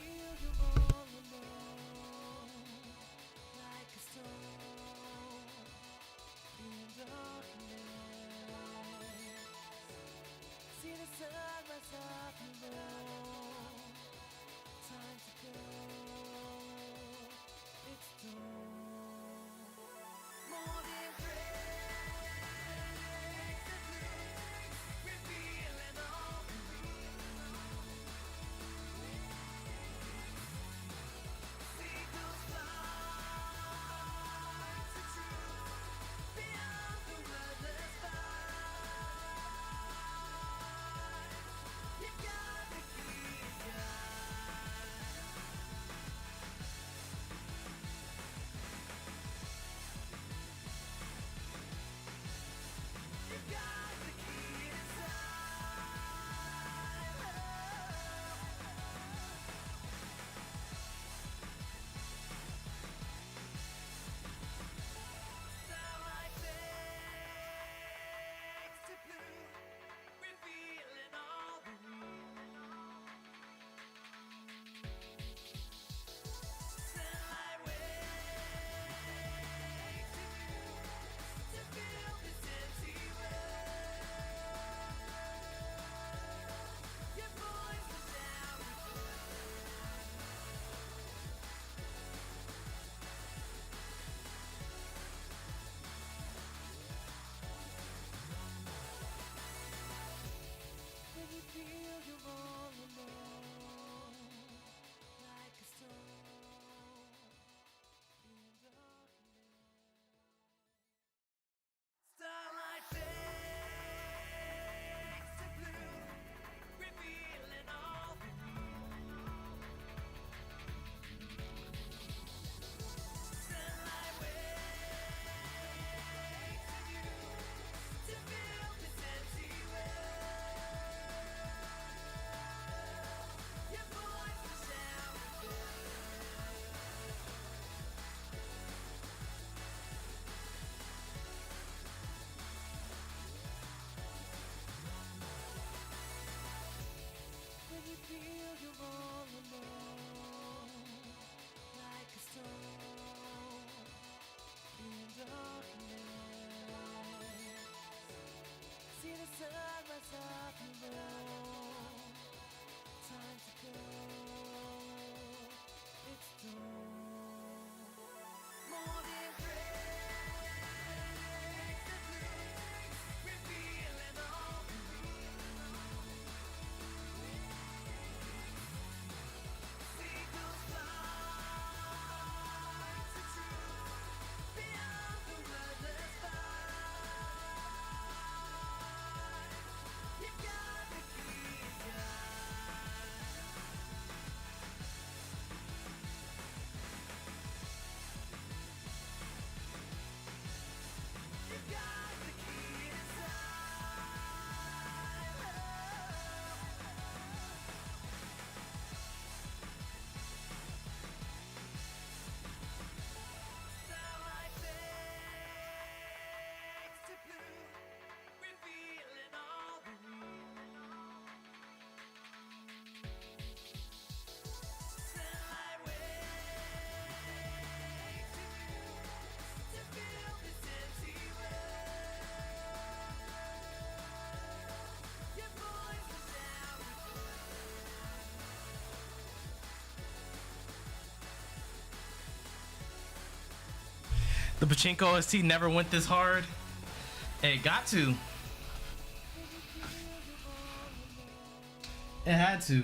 The Pachinko OST never went this hard. It got to. It had to.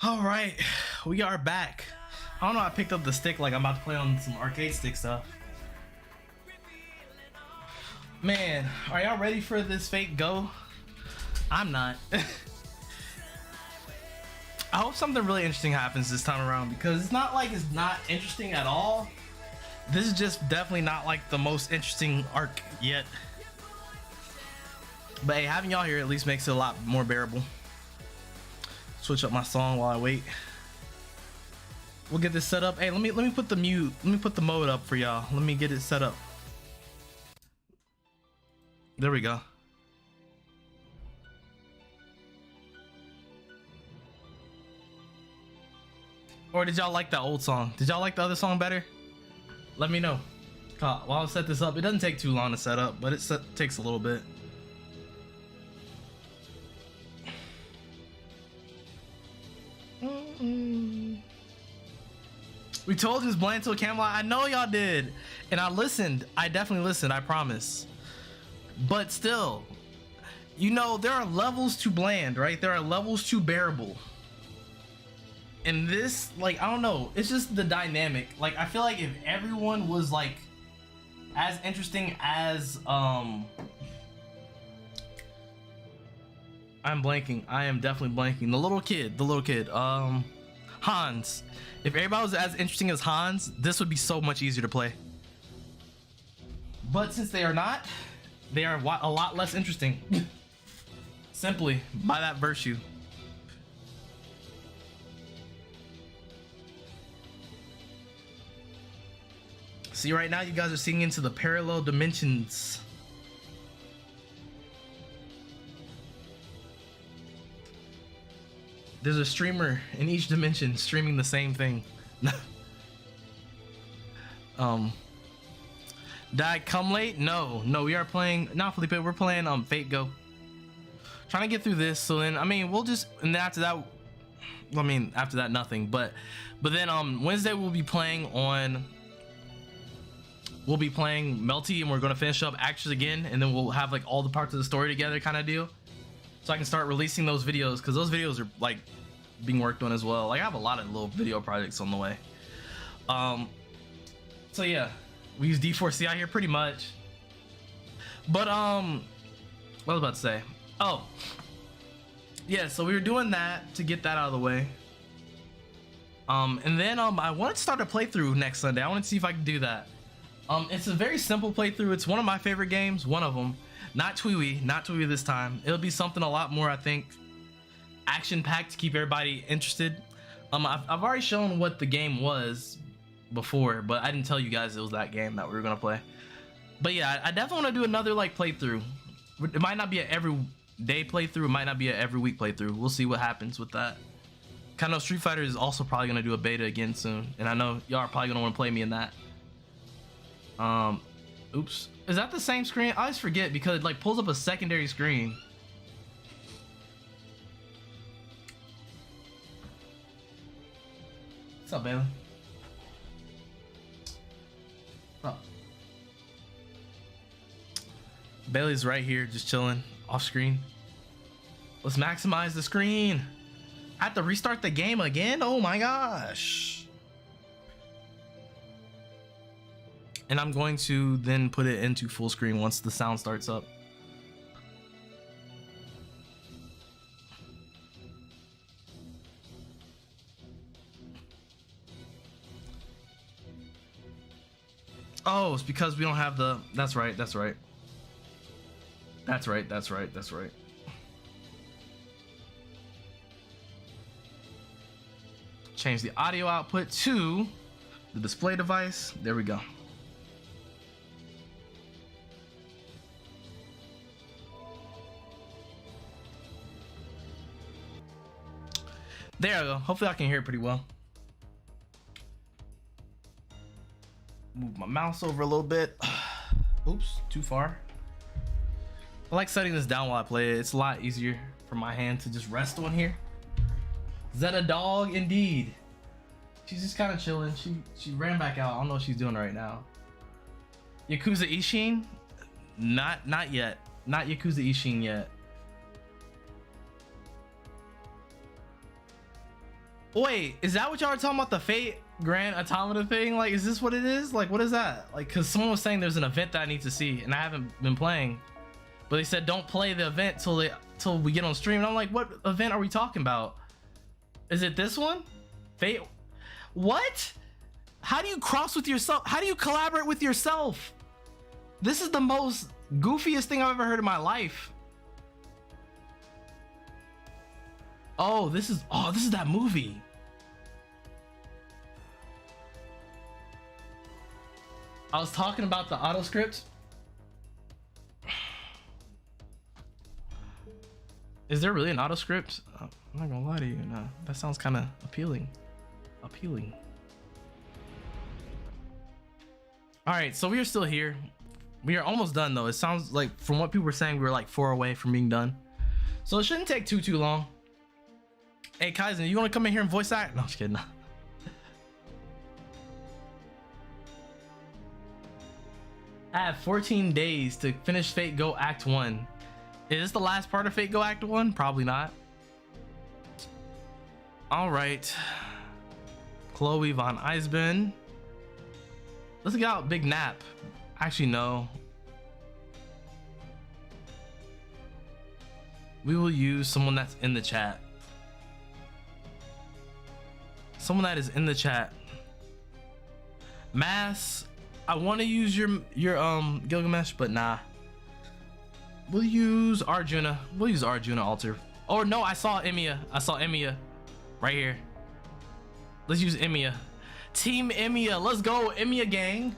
All right, we are back. I don't know, I picked up the stick like I'm about to play on some arcade stick stuff. Man, are y'all ready for this fake go? I'm not. I hope something really interesting happens this time around, because it's not like it's not interesting at all. This is just definitely not like the most interesting arc yet. But hey, having y'all here at least makes it a lot more bearable. Switch up my song while I wait. We'll get this set up. Hey, let me put the mute. Let me put the mode up for y'all. Let me get it set up. There we go. Or did y'all like that old song? Did y'all like the other song better? Let me know. While I set this up, it doesn't take too long to set up, but it takes a little bit. We told you it's Bland till Camelot. I know y'all did, and I listened. I definitely listened, I promise. But still, you know, there are levels to Bland, right? There are levels to bearable. And this, like, I don't know, it's just the dynamic. Like, I feel like if everyone was like as interesting as I'm blanking. I am definitely blanking. The little kid, Hans. If everybody was as interesting as Hans, this would be so much easier to play. But since they are not, they are a lot less interesting. Simply by that virtue. See, right now you guys are seeing into the parallel dimensions. There's a streamer in each dimension streaming the same thing. Did I come late? No, we are playing, not Felipe, we're playing Fate Go. Trying to get through this, so then, I mean, we'll just, and then after that, I mean, after that, nothing. But then Wednesday we'll be playing Melty, and we're gonna finish up Actions again, and then we'll have like all the parts of the story together kind of deal. So I can start releasing those videos, because those videos are like being worked on as well. Like I have a lot of little video projects on the way. So yeah, we use D4CI here pretty much. But what was I about to say? Oh yeah, so we were doing that to get that out of the way. And then I wanted to start a playthrough next Sunday. I want to see if I can do that. It's a very simple playthrough. It's one of my favorite games, one of them. Not Tweety this time. It'll be something a lot more, I think, action-packed to keep everybody interested. I've already shown what the game was before, but I didn't tell you guys it was that game that we were gonna play. But yeah, I definitely want to do another like playthrough. It might not be an every day playthrough. It might not be an every week playthrough. We'll see what happens with that. I know Street Fighter is also probably gonna do a beta again soon, and I know y'all are probably gonna want to play me in that. Oops. Is that the same screen? I always forget because it like pulls up a secondary screen. What's up, Bailey? Oh. Bailey's right here just chilling off screen. Let's maximize the screen. I have to restart the game again? Oh my gosh. And I'm going to then put it into full screen once the sound starts up. Oh, it's because we don't have the, that's right. Change the audio output to the display device. There we go. There we go. Hopefully I can hear it pretty well. Move my mouse over a little bit. Oops, too far. I like setting this down while I play it. It's a lot easier for my hand to just rest on here. Zetta dog indeed. She's just kind of chilling. She ran back out. I don't know what she's doing right now. Yakuza Ishin? Not yet. Not Yakuza Ishin yet. Wait, is that what y'all are talking about? The Fate Grand Automata thing? Like, is this what it is? Like, what is that? Like, because someone was saying there's an event that I need to see, and I haven't been playing. But they said don't play the event till we get on stream. And I'm like, what event are we talking about? Is it this one? Fate? What? How do you cross with yourself? How do you collaborate with yourself? This is the most goofiest thing I've ever heard in my life. Oh, this is that movie. I was talking about the auto script. Is there really an auto script? I'm not gonna lie to you. No, that sounds kind of appealing. All right, so we are still here. We are almost done though. It sounds like from what people were saying, we were like 4 away from being done. So it shouldn't take too long. Hey Kaizen, you want to come in here and voice act? No, I'm just kidding. I have 14 days to finish Fate Go Act 1. Is this the last part of Fate Go Act 1? Probably not. All right. Chloe von Eisben. Let's get out Big Nap. Actually, no. We will use someone that's in the chat. Someone that is in the chat. Mass, I want to use your Gilgamesh, but nah. We'll use Arjuna. We'll use Arjuna Alter. Oh no, I saw Emiya right here. Let's use Emiya. Team Emiya. Let's go, Emiya gang.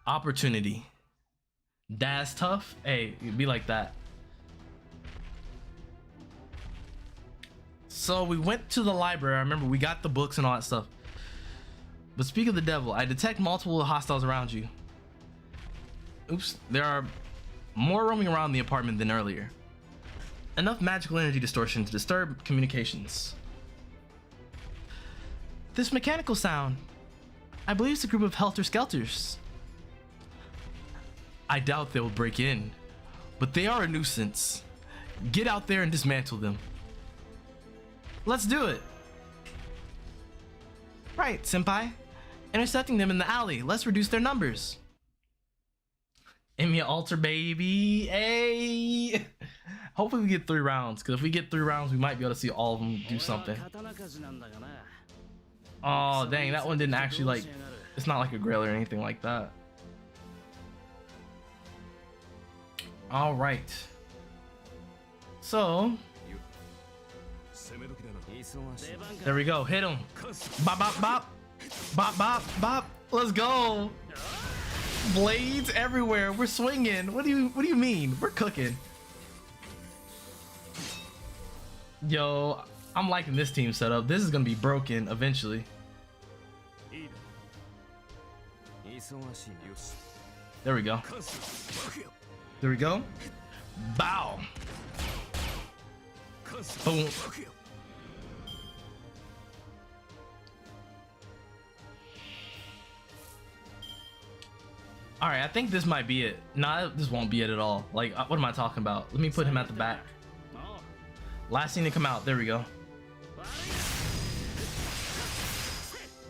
Opportunity. That's tough. Hey, it'd be like that. So we went to the library. I remember we got the books and all that stuff. But speak of the devil, I detect multiple hostiles around you. Oops, there are more roaming around the apartment than earlier. Enough magical energy distortion to disturb communications. This mechanical sound, I believe it's a group of helter-skelters. I doubt they will break in, but they are a nuisance. Get out there and dismantle them. Let's do it. Right, senpai. Intercepting them in the alley. Let's reduce their numbers. Emiya Alter, baby. Hey. Hopefully we get 3 rounds, because if we get 3 rounds, we might be able to see all of them do something. Oh, dang, that one didn't actually, like, it's not like a grail or anything like that. All right. So, there we go. Hit him. Bop, bop, bop. Bop, bop, bop. Let's go. Blades everywhere. We're swinging. What do you mean? We're cooking. Yo, I'm liking this team setup. This is gonna be broken eventually. There we go. There we go. Bow. Boom. All right, I think this might be it. Nah, this won't be it at all. Like, what am I talking about? Let me put him at the back. Last scene to come out. There we go.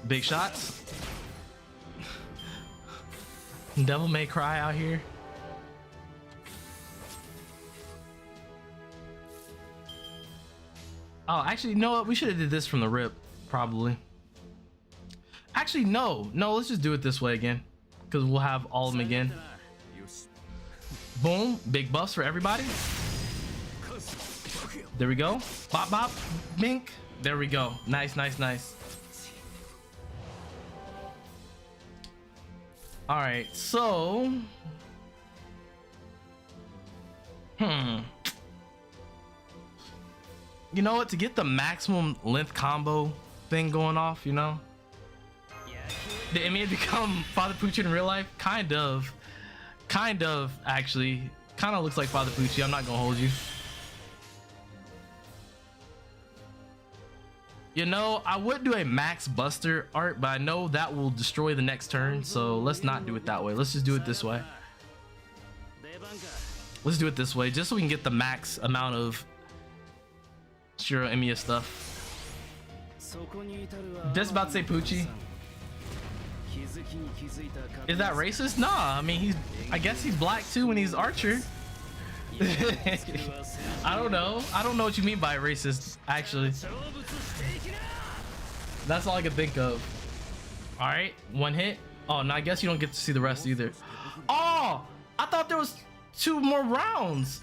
Big shots. Devil May Cry out here. Oh, actually, you know what? We should have did this from the rip, probably. Actually, no. Let's just do it this way again, because we'll have all of them again. Boom. Big buffs for everybody. There we go. Bop, bop. Bink. There we go. Nice, nice, nice. All right, so. You know what? To get the maximum length combo thing going off, you know? Did Emiya become Father Pucci in real life? Kind of, actually. Kind of looks like Father Pucci. I'm not gonna hold you. You know, I would do a max buster art, but I know that will destroy the next turn, so let's not do it that way. Let's just do it this way. Let's do it this way, just so we can get the max amount of Shiro Emiya stuff. Just about to say Poochie. Is that racist? Nah, I mean, I guess he's black too when he's Archer. I don't know what you mean by racist, actually. That's all I can think of. All right, one hit. Oh, no, I guess you don't get to see the rest either. Oh, I thought there was 2 more rounds.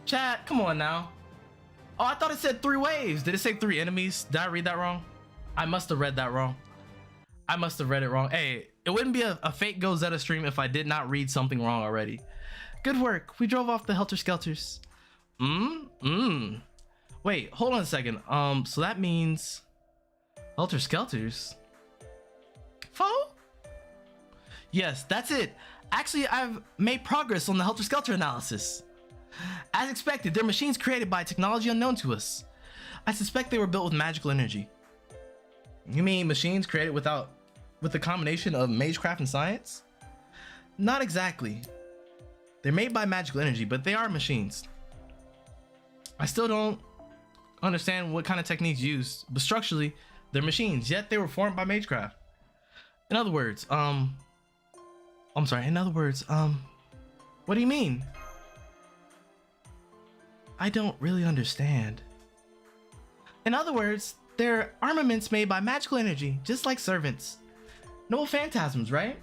Chat, come on now. Oh, I thought it said 3 waves. Did it say 3 enemies? Did I read that wrong? I must have read that wrong. I must have read it wrong. Hey, it wouldn't be a fake Go Zeta stream if I did not read something wrong already. Good work. We drove off the Helter Skelters. Wait, hold on a second. So that means Helter Skelters. Foe? Yes, that's it. Actually, I've made progress on the Helter Skelter analysis. As expected, they're machines created by technology unknown to us. I suspect they were built with magical energy. You mean machines created with the combination of magecraft and science? Not exactly. They're made by magical energy, but they are machines. I still don't understand what kind of techniques used, but structurally, they're machines, yet they were formed by magecraft. In other words, what do you mean? I don't really understand. In other words, they're armaments made by magical energy, just like servants. No phantasms, right?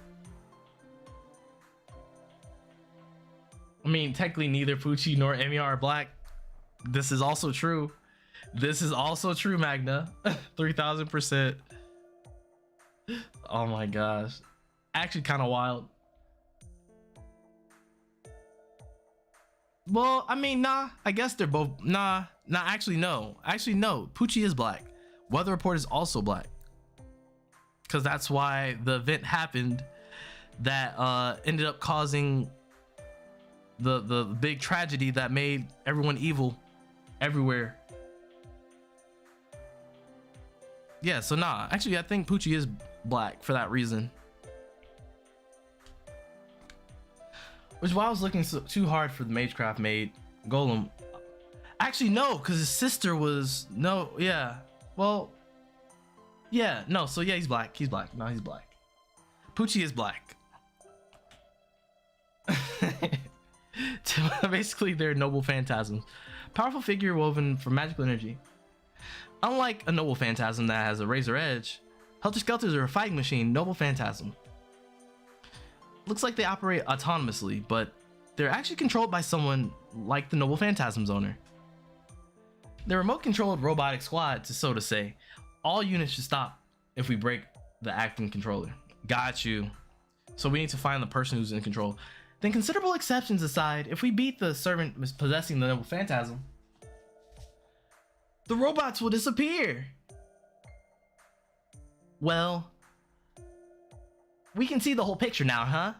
I mean, technically neither Poochie nor Emiya are black. This is also true. This is also true, Magna. 3000%. Oh my gosh. Actually kind of wild. Well, I mean, nah, I guess they're both, actually no. Actually, no, Poochie is black. Weather Report is also black. Because that's why the event happened that ended up causing the big tragedy that made everyone evil everywhere. Yeah, so nah, actually I think Poochie is black for that reason. Which is why I was looking too hard for the magecraft made golem. Actually no, because his sister was, no, yeah. Well, yeah, no, so yeah, he's black. He's black. No, he's black. Poochie is black. Basically, they're noble phantasms. Powerful figure woven from magical energy. Unlike a noble phantasm that has a razor edge, Helter Skelters are a fighting machine, noble phantasm. Looks like they operate autonomously, but they're actually controlled by someone like the noble phantasm's owner. They're remote-controlled robotic squad, so to say. All units should stop if we break the acting controller. Got you. So we need to find the person who's in control. Then considerable exceptions aside, if we beat the servant possessing the noble phantasm, the robots will disappear. Well, we can see the whole picture now, huh?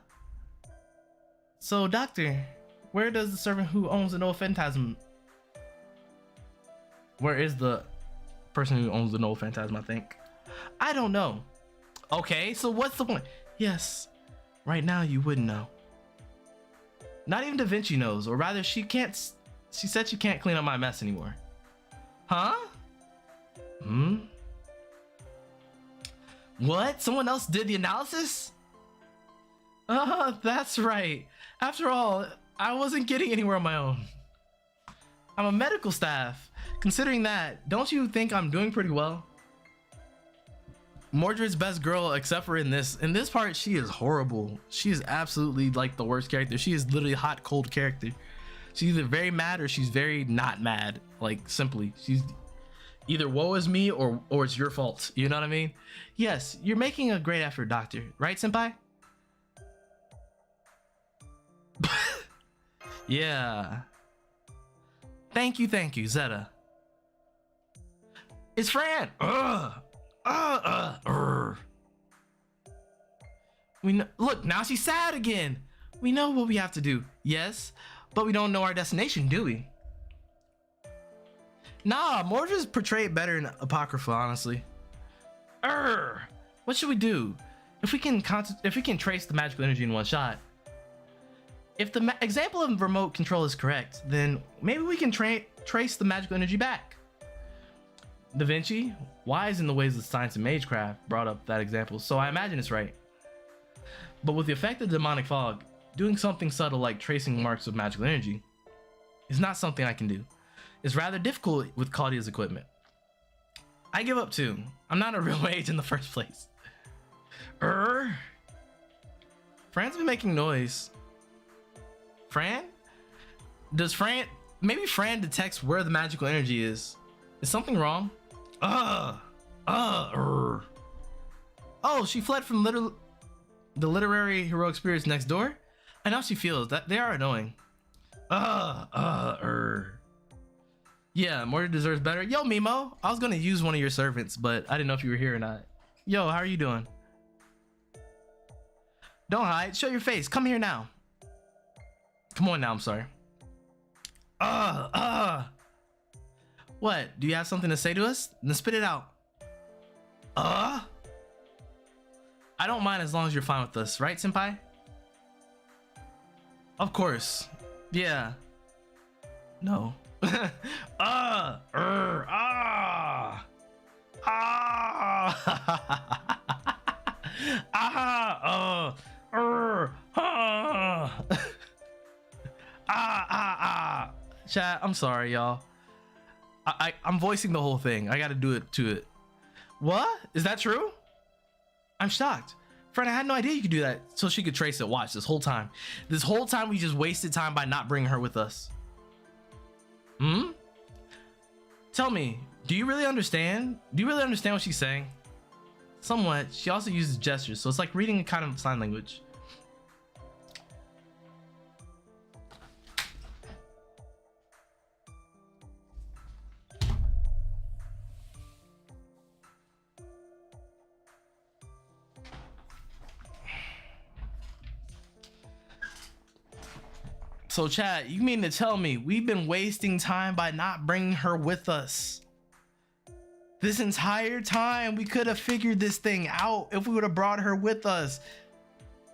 So, Doctor, where does the servant who owns the noble phantasm? Where is the person who owns the noble phantasm, I think? I don't know. Okay, so what's the point? Yes, right now you wouldn't know. Not even Da Vinci knows, or rather she said she can't clean up my mess anymore. Huh? What? Someone else did the analysis? That's right. After all, I wasn't getting anywhere on my own. I'm a medical staff. Considering that, don't you think I'm doing pretty well? Mordred's best girl, except for in this part, she is horrible. She is absolutely like the worst character. She is literally a hot, cold character. She's either very mad or she's very not mad. Like, simply, she's either woe is me or it's your fault. You know what I mean? Yes, you're making a great effort, Doctor. Right, senpai? Yeah. Thank you, Zeta. It's Fran. Look, now she's sad again. We know what we have to do. Yes, but we don't know our destination, do we? Nah, Mordra's portrayed better in Apocrypha, honestly. What should we do? If we can trace the magical energy in one shot. If the example of remote control is correct, then maybe we can trace the magical energy back. Da Vinci, wise in the ways of science and magecraft, brought up that example, so I imagine it's right. But with the effect of demonic fog, doing something subtle like tracing marks of magical energy is not something I can do. It's rather difficult with Claudia's equipment. I give up too. I'm not a real mage in the first place. Fran's been making noise. Fran? Maybe Fran detects where the magical energy is. Is something wrong? Oh, she fled from the literary heroic spirits next door? I know she feels that they are annoying. Yeah, Morty deserves better. Yo, Mimo, I was gonna use one of your servants, but I didn't know if you were here or not. Yo, how are you doing? Don't hide, show your face, come here now. Come on now, I'm sorry. What, do you have something to say to us? Then spit it out. I don't mind as long as you're fine with us, right, senpai? Of course. Yeah. No. Chat, I'm sorry, y'all. I'm voicing the whole thing. I gotta do it to it. What? Is that true? I'm shocked. Friend, I had no idea you could do that so she could trace it. Watch, this whole time. This whole time we just wasted time by not bringing her with us. Tell me, do you really understand? Do you really understand what she's saying? Somewhat. She also uses gestures, so it's like reading a kind of sign language. So chat, you mean to tell me we've been wasting time by not bringing her with us? This entire time we could have figured this thing out if we would have brought her with us.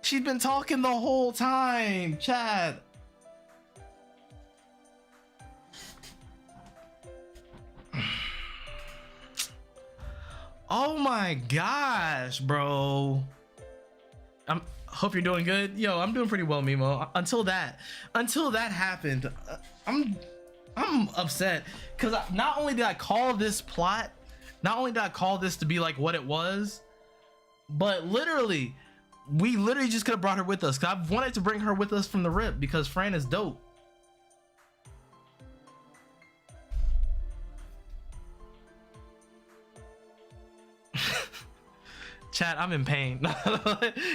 She's been talking the whole time, chat. Oh my gosh, bro. Hope you're doing good. Yo, I'm doing pretty well, Mimo. Until that happened, I'm upset because not only did I call this plot, not only did I call this to be like what it was, but literally, we literally just could have brought her with us. Cause I've wanted to bring her with us from the rip because Fran is dope. Chat, I'm in pain.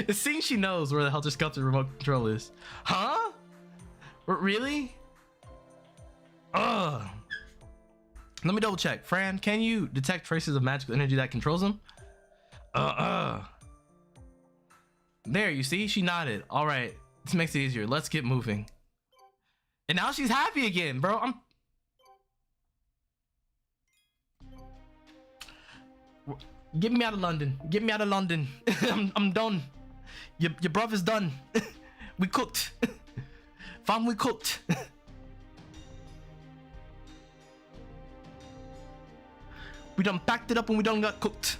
It seems she knows where the Helter Skelter remote control is. Huh? Really? Let me double check. Fran, can you detect traces of magical energy that controls them? There, you see? She nodded. All right, this makes it easier. Let's get moving. And now she's happy again, bro. Get me out of London. Get me out of London. I'm done. Your brother's done. We cooked. Fam, we cooked. We done packed it up and we done got cooked.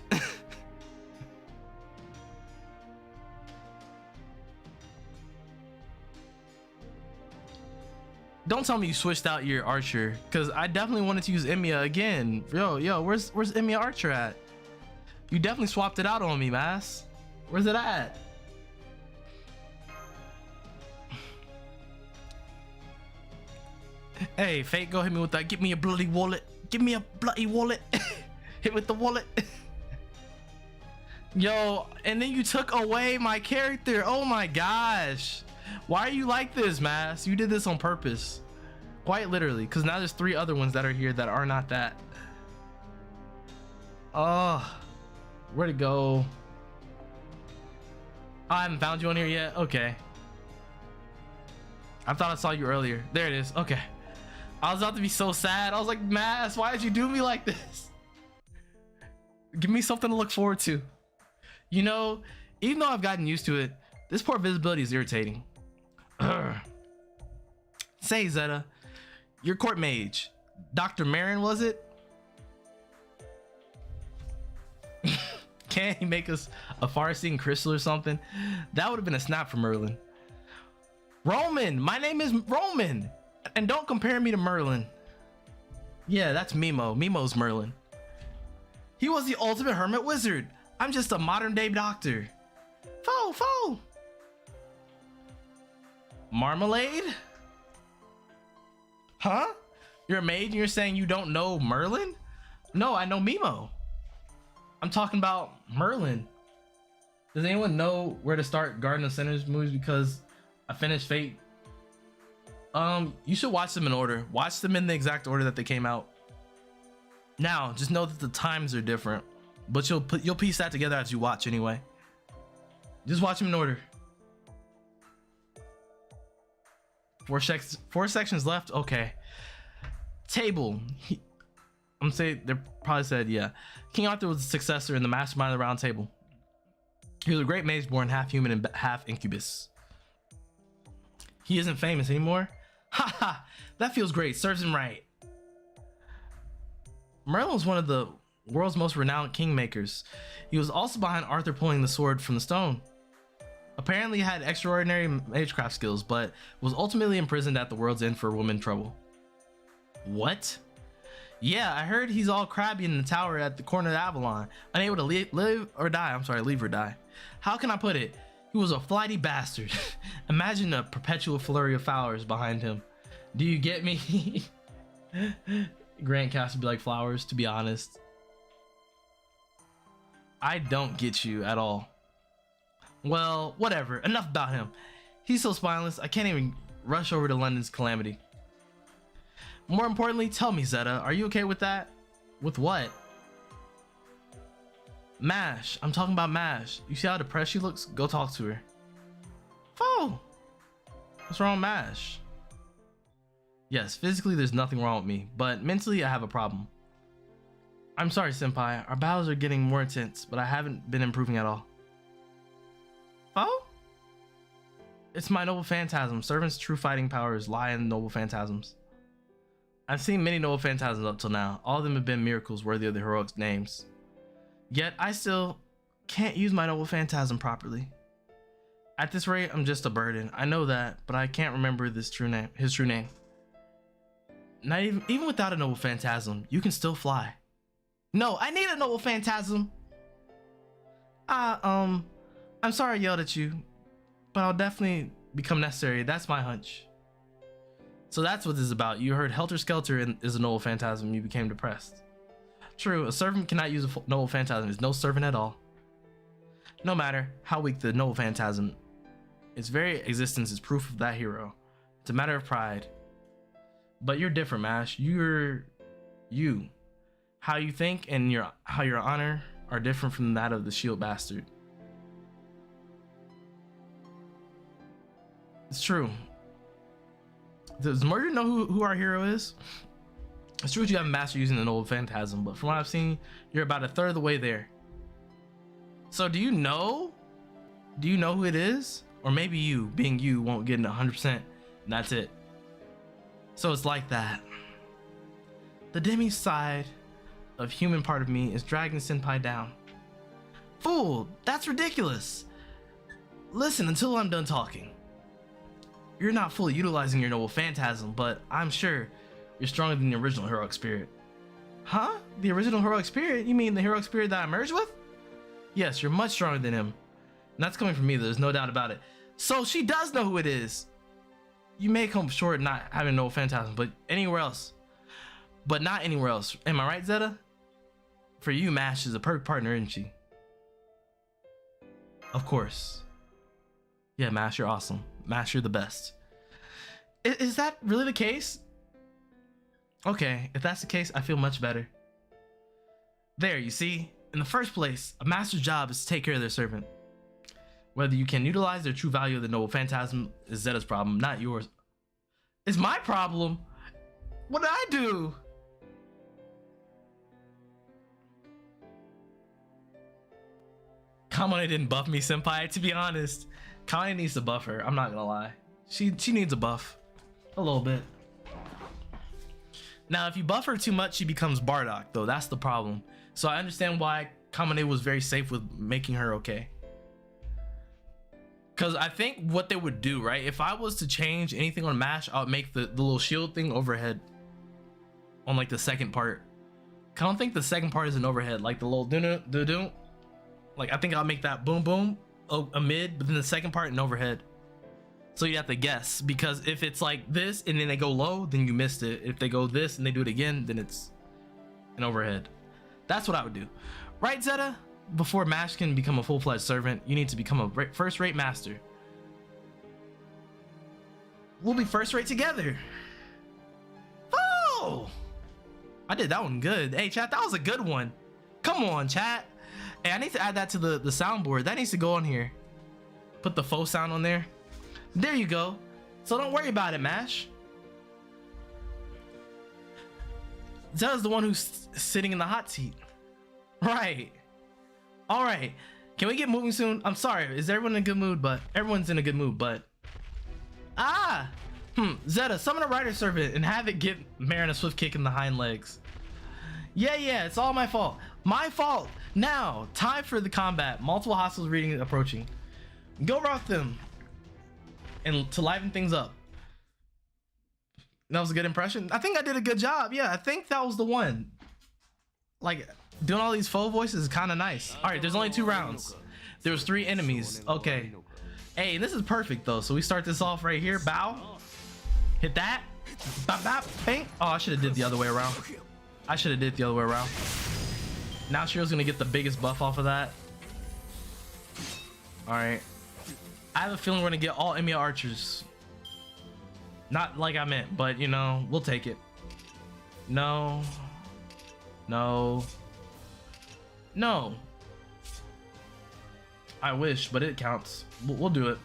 Don't tell me you switched out your Archer, because I definitely wanted to use Emiya again. Yo, where's Emiya Archer at? You definitely swapped it out on me, Mass. Where's it at? Hey, Fate, go hit me with that. Give me a bloody wallet. Give me a bloody wallet. Hit with the wallet. Yo, and then you took away my character. Oh my gosh. Why are you like this, Mass? You did this on purpose. Quite literally, because now there's 3 other ones that are here that are not that. Oh. Where'd it go? I haven't found you on here yet. Okay. I thought I saw you earlier. There it is. Okay. I was about to be so sad. I was like, Mass, why did you do me like this? Give me something to look forward to. You know, even though I've gotten used to it, this poor visibility is irritating. Urgh. Say, Zetta, your court mage, Dr. Marin, was it? Can't he make us a far-seeing crystal or something? That would have been a snap for Merlin. Roman, my name is Roman, and don't compare me to Merlin. Yeah, that's Mimo. Mimo's Merlin. He was the ultimate hermit wizard. I'm just a modern-day doctor. Foe. Marmalade? Huh? You're a maid and you're saying you don't know Merlin? No, I know Mimo. I'm talking about Merlin. Does anyone know where to start Garden of Sinners movies? Because I finished Fate. You should watch them in order. Watch them in the exact order that they came out. Now, just know that the times are different, but you'll piece that together as you watch anyway. Just watch them in order. Four sections left. Okay. Table. I'm saying they probably said, yeah. King Arthur was the successor and the mastermind of the Round Table. He was a great mage born half human and half incubus. He isn't famous anymore. Haha, that feels great. Serves him right. Merlin was one of the world's most renowned kingmakers. He was also behind Arthur pulling the sword from the stone. Apparently he had extraordinary magecraft skills, but was ultimately imprisoned at the world's end for woman trouble. What? Yeah, I heard he's all crabby in the tower at the corner of Avalon, unable to live or die. How can I put it? He was a flighty bastard. Imagine a perpetual flurry of flowers behind him. Do you get me? Grant Cass would be like flowers, to be honest. I don't get you at all. Well, whatever. Enough about him. He's so spineless, I can't even rush over to London's calamity. More importantly, tell me, Zetta, are you okay with that? With what? Mash. I'm talking about Mash. You see how depressed she looks? Go talk to her. Oh, what's wrong with Mash? Yes, physically there's nothing wrong with me, but mentally I have a problem. I'm sorry, Senpai. Our battles are getting more intense, but I haven't been improving at all. Oh? It's my noble phantasm. Servants' true fighting powers lie in noble phantasms. I've seen many noble phantasms up till now. All of them have been miracles worthy of the heroic names. Yet I still can't use my noble phantasm properly. At this rate, I'm just a burden. I know that, but I can't remember his true name. Not even without a noble phantasm, you can still fly. No, I need a noble phantasm. I'm sorry I yelled at you, but I'll definitely become necessary. That's my hunch. So that's what this is about. You heard Helter Skelter is a noble phantasm. You became depressed. True, a servant cannot use a noble phantasm. Is no servant at all. No matter how weak the noble phantasm, its very existence is proof of that hero. It's a matter of pride. But you're different, Mash. You're you. How you think and how your honor are different from that of the shield bastard. It's true. Does Murder know who our hero is? It's true that you haven't mastered using the noble phantasm, but from what I've seen, you're about a third of the way there. So do you know? Do you know who it is? Or maybe you, being you, won't get in 100% and that's it. So it's like that. The demi side of human part of me is dragging Senpai down. Fool, that's ridiculous. Listen until I'm done talking. You're not fully utilizing your noble phantasm, but I'm sure you're stronger than the original heroic spirit. Huh? The original heroic spirit? You mean the heroic spirit that I merged with? Yes, you're much stronger than him. And that's coming from me, there's no doubt about it. So she does know who it is. You may come short not having no phantasm, but anywhere else. But not anywhere else. Am I right, Zetta? For you, Mash is a perfect partner, isn't she? Of course. Yeah, Mash, you're awesome. Mash, you're the best. Is that really the case? Okay, if that's the case, I feel much better. There, you see? In the first place, a master's job is to take care of their servant. Whether you can utilize their true value of the noble phantasm is Zetta's problem, not yours. It's my problem? What did I do? Kamane didn't buff me, senpai. To be honest, Kamane needs to buff her. I'm not gonna lie. She needs a buff. A little bit. Now, if you buff her too much, she becomes Bardock, though. That's the problem. So I understand why Kamane was very safe with making her okay. Because I think what they would do, right? If I was to change anything on MASH, I would make the little shield thing overhead. On like the second part. I don't think the second part is an overhead. Like the little do-do-do-do. Like I think I'll make that boom boom a mid, but then the second part an overhead. So you have to guess, because if it's like this and then they go low, then you missed it. If they go this and they do it again, then it's an overhead. That's what I would do. Right, Zeta? Before MASH can become a full-fledged servant, you need to become a first-rate master. We'll be first-rate together. Oh! I did that one good. Hey, chat, that was a good one. Come on, chat. Hey, I need to add that to the soundboard. That needs to go on here. Put the faux sound on there. There you go. So don't worry about it, MASH. Zeta's the one who's sitting in the hot seat. Right. All right. Can we get moving soon? I'm sorry. Is everyone in a good mood? But everyone's in a good mood, but... Zeta, summon a rider servant and have it give Marin a swift kick in the hind legs. Yeah, it's all my fault. My fault. Now, time for the combat. Multiple hostiles reading approaching. Go rout them. And to liven things up. That was a good impression. I think I did a good job. Yeah, I think that was the one. Like, doing all these faux voices is kind of nice. All right, there's only 2 rounds. There's 3 enemies. Okay. Hey, this is perfect though. So we start this off right here. Bow. Hit that. Bop, bop, bang. Oh, I should have did the other way around. Now Shiro's gonna get the biggest buff off of that. All right. I have a feeling we're gonna get all Emiya archers. Not like I meant, but you know, we'll take it. No. I wish, but it counts. We'll do it.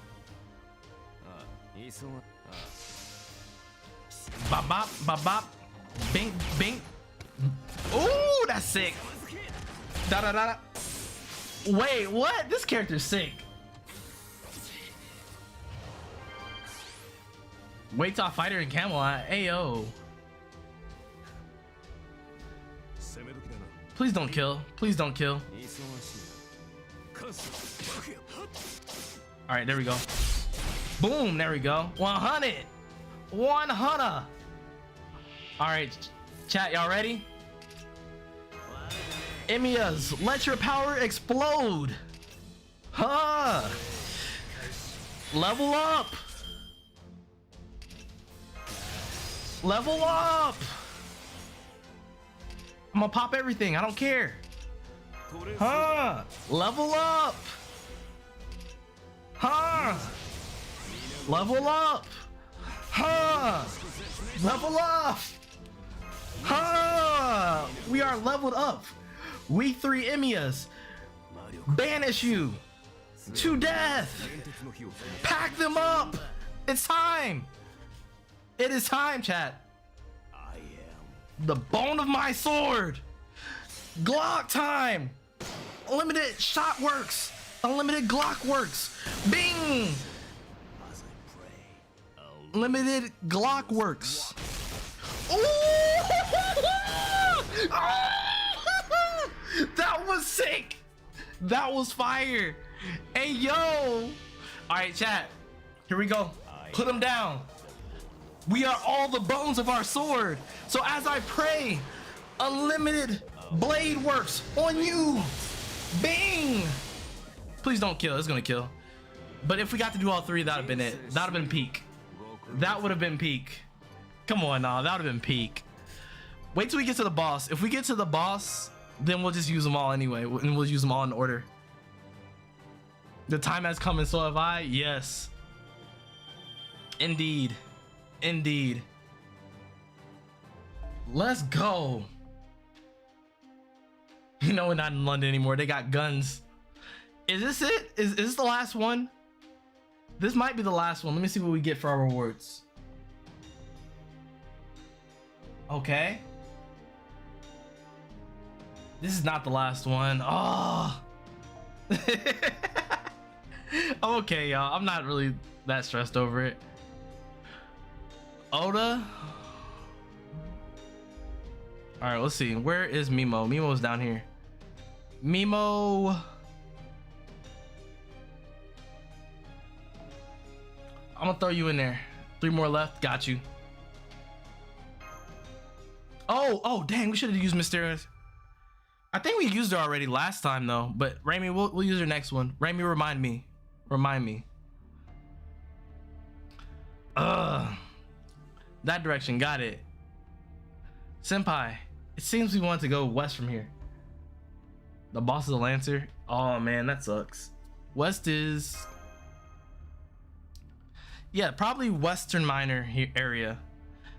Bop, bop, bop, bop. Bing, bing. Ooh, that's sick. Da da da. Wait, what? This character's sick. Wait till I fight her in Camelot. Ayo. Please don't kill. Please don't kill. All right, there we go. Boom, there we go. 100. 100. All right, chat, y'all ready? Emiyas, let your power explode. Huh. Level up. Level up. I'm gonna pop everything. I don't care. Huh. Level up. Huh. Level up. Huh. Level up. Huh. We are leveled up. We 3 Emiyas. Banish you to death. Pack them up. It's time. It is time, chat. The bone of my sword. Glock time. Unlimited shot works. Unlimited Glock works. Bing. Limited Glock works. Ooh! That was sick. That was fire. Hey, yo. All right, chat. Here we go. Put them down. We are all the bones of our sword. So as I pray, unlimited blade works on you. Bing. Please don't kill. It's gonna kill. But if we got to do all 3, that'd have been it. That'd have been peak. That would have been peak. Come on, nah, that would have been peak. Wait till we get to the boss. If we get to the boss, then we'll just use them all anyway, and we'll use them all in order. The time has come, and so have I. Yes. Indeed. Indeed. Let's go. You know, we're not in London anymore. They got guns. Is this it? Is this the last one? This might be the last one. Let me see what we get for our rewards. Okay. This is not the last one. Oh. I'm okay, y'all. I'm not really that stressed over it. Oda. All right, let's see. Where is Mimo? Mimo's down here. Mimo. I'm gonna throw you in there. 3 more left. Got you. Oh, dang. We should have used Mysterious. I think we used her already last time though. But Raimi, we'll use her next one. Raimi, remind me. That direction. Got it. Senpai, it seems we want to go west from here. The boss is a Lancer. Oh man, that sucks. West is, yeah, probably Western Minor area.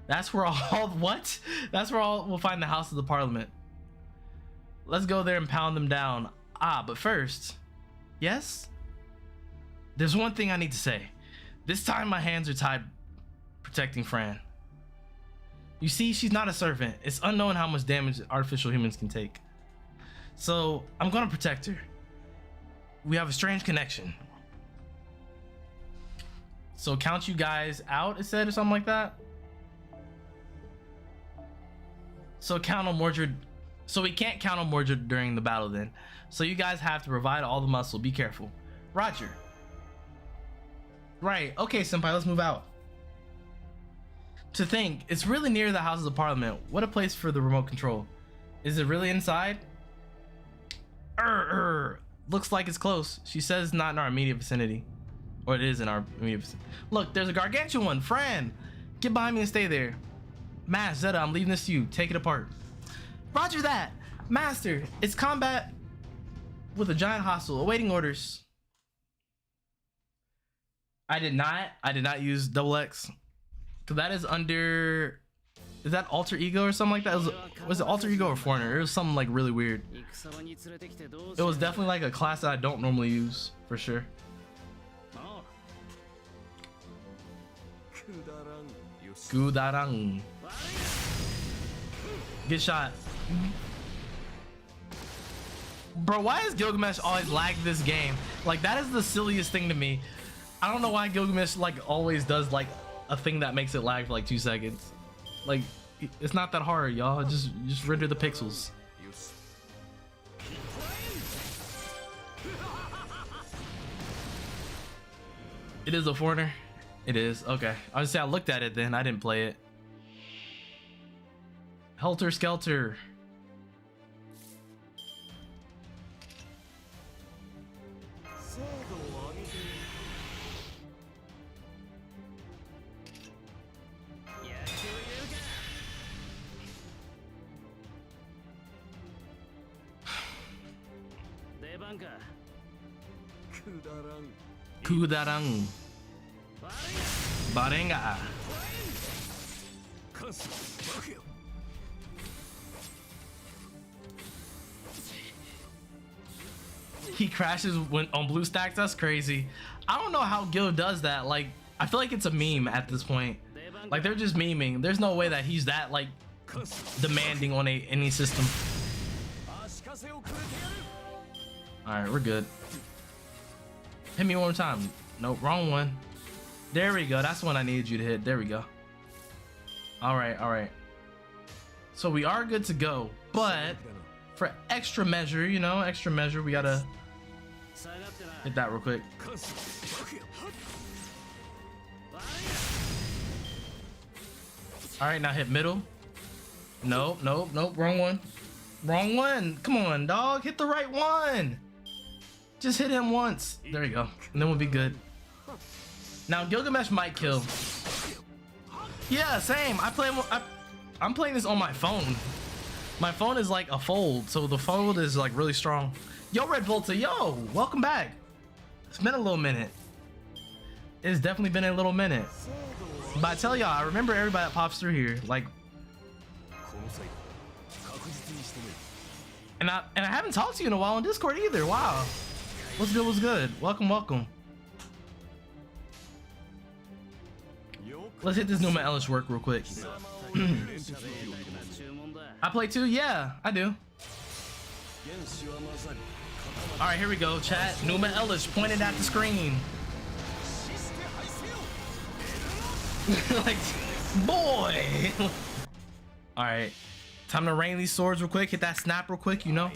That's where all what? That's where all we'll find the House of the Parliament. Let's go there and pound them down. But first, yes, there's one thing I need to say. This time my hands are tied protecting Fran. You see, she's not a servant. It's unknown how much damage artificial humans can take. So I'm gonna protect her. We have a strange connection. So count you guys out, it said, or something like that. So count on Mordred. So we can't count on Mordred during the battle then. So you guys have to provide all the muscle. Be careful. Roger. Right. Okay, Senpai, let's move out. To think, it's really near the Houses of Parliament. What a place for the remote control. Is it really inside? Looks like it's close. She says not in our immediate vicinity. Or it is in our immediate vicinity. Look, there's a gargantuan one. Fran, get behind me and stay there. Master, Zeta, I'm leaving this to you. Take it apart. Roger that. Master, it's combat with a giant hostile. Awaiting orders. I did not use double X. Cause that is under, is that alter ego or something like that? Was it alter ego or foreigner? It was something like really weird. It was definitely like a class that I don't normally use for sure. Gudarang. Get shot. Bro, why is Gilgamesh always lag this game? Like, that is the silliest thing to me. I don't know why Gilgamesh like always does like a thing that makes it lag for like 2 seconds. Like, it's not that hard, y'all. Just render the pixels. It is a foreigner. It is. Okay. I was say I looked at it then. I didn't play it. Helter Skelter. Kudarang. Barenga. He crashes when on blue stacks. That's crazy. I don't know how Gil does that. Like, I feel like it's a meme at this point. Like, they're just memeing. There's no way that he's that like demanding on any system. All right, we're good. Hit me one more time. Nope, wrong one. There we go. That's the one I needed you to hit. There we go. All right. So we are good to go, but for extra measure, you know, we gotta hit that real quick. All right, now hit middle. Nope, wrong one. Come on, dog, hit the right one. Just hit him once. There you go, and then we'll be good. Now Gilgamesh might kill. Yeah, same. I'm playing this on my phone. My phone is like a fold, so the fold is like really strong. Yo, Red Volta, yo, welcome back. It's been a little minute. It's definitely been a little minute. But I tell y'all, I remember everybody that pops through here. Like, and I haven't talked to you in a while on Discord either. Wow. What's good? What's good? Welcome. Let's hit this Numa Ellis work real quick. I play too? Yeah, I do. All right, here we go, chat. Numa Ellis pointed at the screen. Like, boy. All right, time to rain these swords real quick. Hit that snap real quick, you know.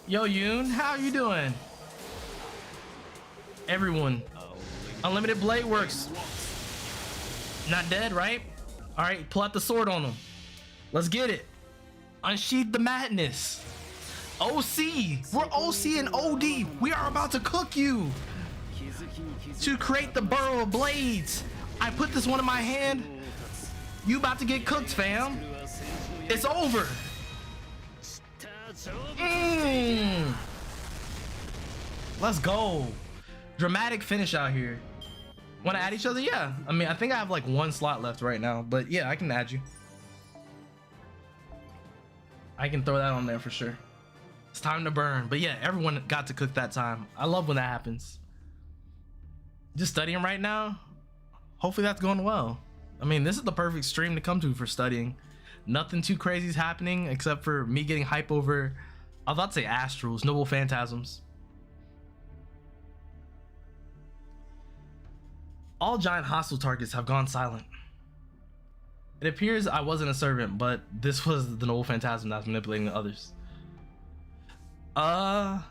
Yo, Yoon, how you doing? Everyone. Unlimited blade works. Not dead, right? All right, pull out the sword on him. Let's get it. Unsheath the madness. OC, we're OC and OD. We are about to cook you. To create the burrow of blades, I put this one in my hand. You about to get cooked, fam. It's over. Let's go. Dramatic finish out here. Want to add each other? Yeah. I mean, I think I have like one slot left right now, but yeah, I can add you. I can throw that on there for sure. It's time to burn. But yeah, everyone got to cook that time. I love when that happens. Just studying right now. Hopefully that's going well. I mean, this is the perfect stream to come to for studying. Nothing too crazy is happening except for me getting hype over, I was about to say astrals, noble phantasms. All giant hostile targets have gone silent. It appears I wasn't a servant, but this was the noble phantasm that was manipulating the others. I'm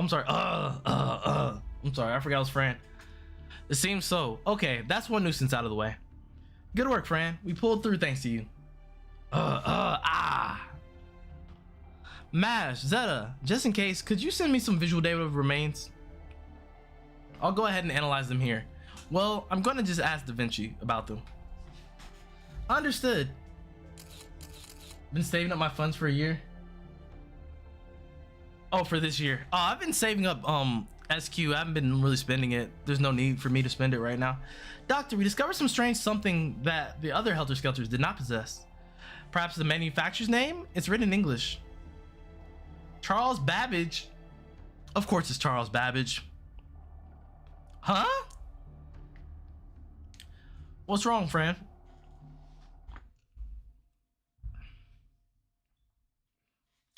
sorry. I'm sorry, I forgot I was Fran. It seems so. Okay, that's one nuisance out of the way. Good work, Fran. We pulled through thanks to you. Mash, Zeta, just in case, could you send me some visual data of remains? I'll go ahead and analyze them here. Well, I'm gonna just ask Da Vinci about them. Understood. Been saving up my funds for a year. Oh, for this year. Oh, I've been saving up SQ. I haven't been really spending it. There's no need for me to spend it right now. Doctor, we discovered some strange something that the other Helter Skelters did not possess. Perhaps the manufacturer's name? It's written in English. Charles Babbage. Of course it's Charles Babbage. Huh? What's wrong, Fran?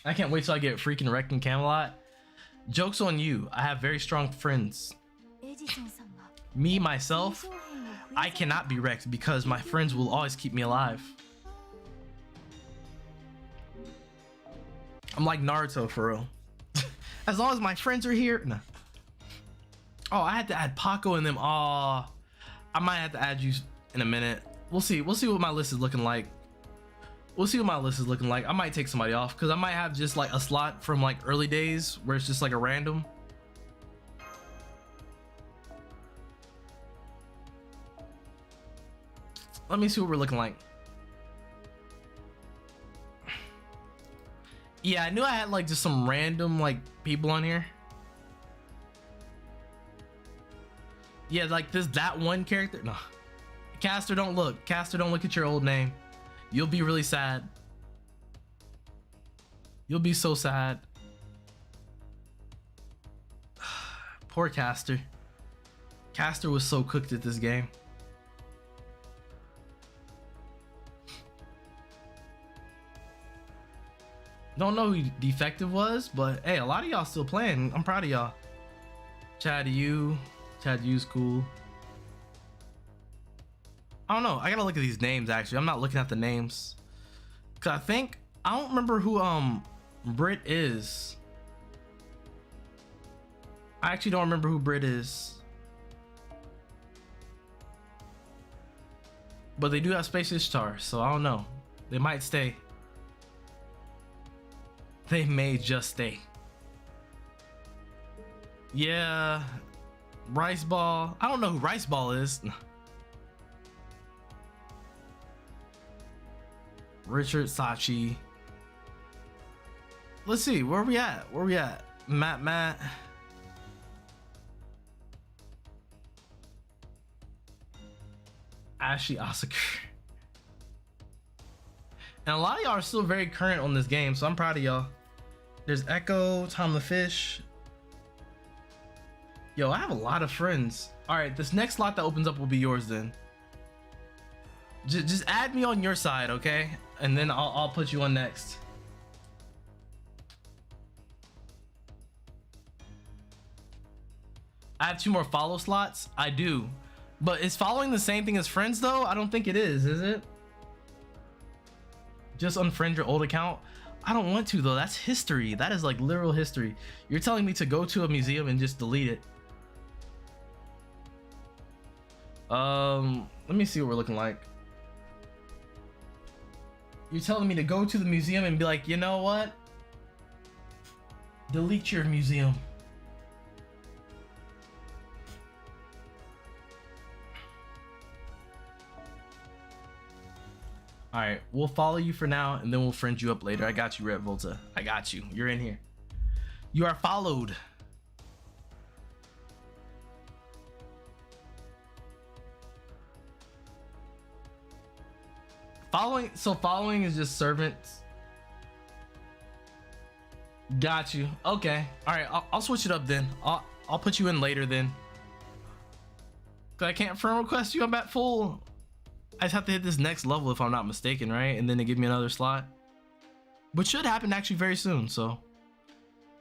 I can't wait till I get freaking wrecked in Camelot. Joke's on you. I have very strong friends. Me, myself, I cannot be wrecked because my friends will always keep me alive. I'm like Naruto for real. As long as my friends are here. No. Oh, I had to add Paco in them. Oh, I might have to add you in a minute. We'll see. We'll see what my list is looking like. We'll see what my list is looking like. I might take somebody off because I might have just like a slot from like early days where it's just like a random. Let me see what we're looking like. Yeah, I knew I had like just some random like people on here. Yeah, like that one character. No, Caster, don't look. Caster, don't look at your old name. You'll be really sad. You'll be so sad. Poor Caster. Caster was so cooked at this game. Don't know who Defective was, but hey, a lot of y'all still playing. I'm proud of y'all. Chad U's cool. I don't know. I gotta look at these names actually. I'm not looking at the names. Cause I don't remember who Brit is. I actually don't remember who Brit is. But they do have Space Ishtar, so I don't know. They might stay. They may just stay. Yeah. Rice Ball. I don't know who Rice Ball is. Richard Sachi. Let's see, where we at? Where we at? Matt. Ashley Osaka. And a lot of y'all are still very current on this game, so I'm proud of y'all. There's Echo, Tom the Fish. Yo, I have a lot of friends. All right, this next slot that opens up will be yours then. Just add me on your side, okay? And then I'll put you on next. I have 2 more follow slots. I do. But is following the same thing as friends though? I don't think it is it? Just unfriend your old account? I don't want to though. That's history. That is like literal history. You're telling me to go to a museum and just delete it. Let me see what we're looking like. You're telling me to go to the museum and be like, you know what? Delete your museum. All right, we'll follow you for now and then we'll friend you up later. I got you, Red Volta. I got you. You're in here. You are followed. Following is just servants. Got you. Okay. All right, I'll switch it up then. I'll put you in later then. Cause I can't friend request you. I'm at full. I just have to hit this next level if I'm not mistaken, right? And then they give me another slot, which should happen actually very soon. So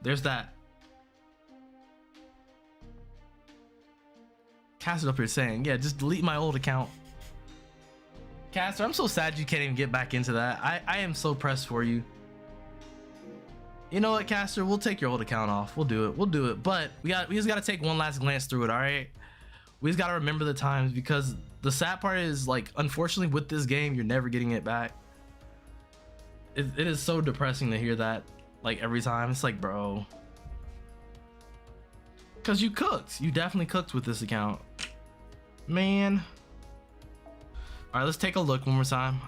there's that. Caster up here saying, yeah, just delete my old account. Caster, I'm so sad you can't even get back into that. I am so pressed for you. You know what, Caster? We'll take your old account off. We'll do it. But we just gotta take one last glance through it, all right? We just gotta remember the times, because the sad part is, like, unfortunately with this game, you're never getting it back. It is so depressing to hear that, like, every time. It's like, bro. Because you cooked. You definitely cooked with this account. Man. All right, let's take a look one more time.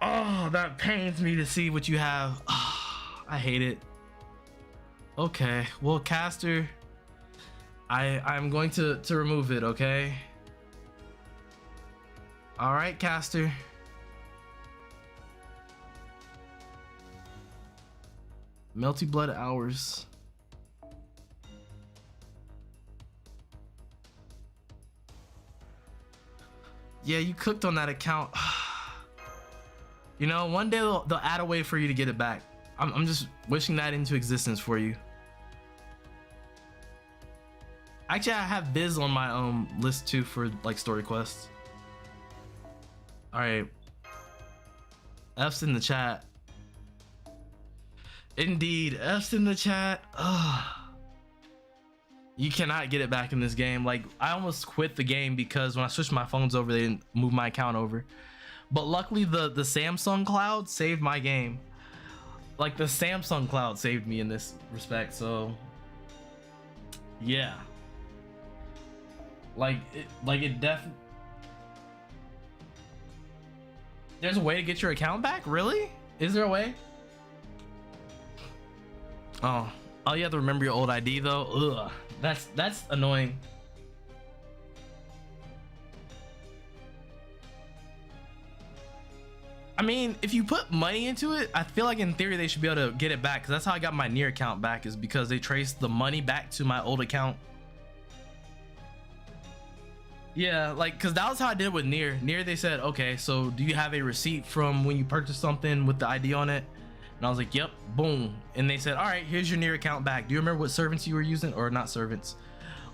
Oh, that pains me to see what you have. Oh, I hate it. Okay, well, Caster, I'm going to remove it, okay? All right, Caster. Melty Blood Hours. Yeah, you cooked on that account. You know, one day they'll add a way for you to get it back. I'm just wishing that into existence for you. Actually, I have Biz on my list too for like story quests. All right, F's in the chat. Indeed, F's in the chat. Ugh. You cannot get it back in this game. Like, I almost quit the game because when I switched my phones over, they didn't move my account over. But luckily, the Samsung cloud saved my game. Like, the Samsung cloud saved me in this respect. So, yeah. Like it definitely. There's a way to get your account back? Really? Is there a way? Oh, you have to remember your old ID though. Ugh, that's annoying. I mean, if you put money into it, I feel like in theory they should be able to get it back, because that's how I got my Nier account back, is because they traced the money back to my old account. Yeah, like, because that was how I did with Nier. Nier, they said, okay, so do you have a receipt from when you purchased something with the ID on it? And I was like, yep, boom. And they said, all right, here's your Nier account back. Do you remember what servants you were using? Or not servants,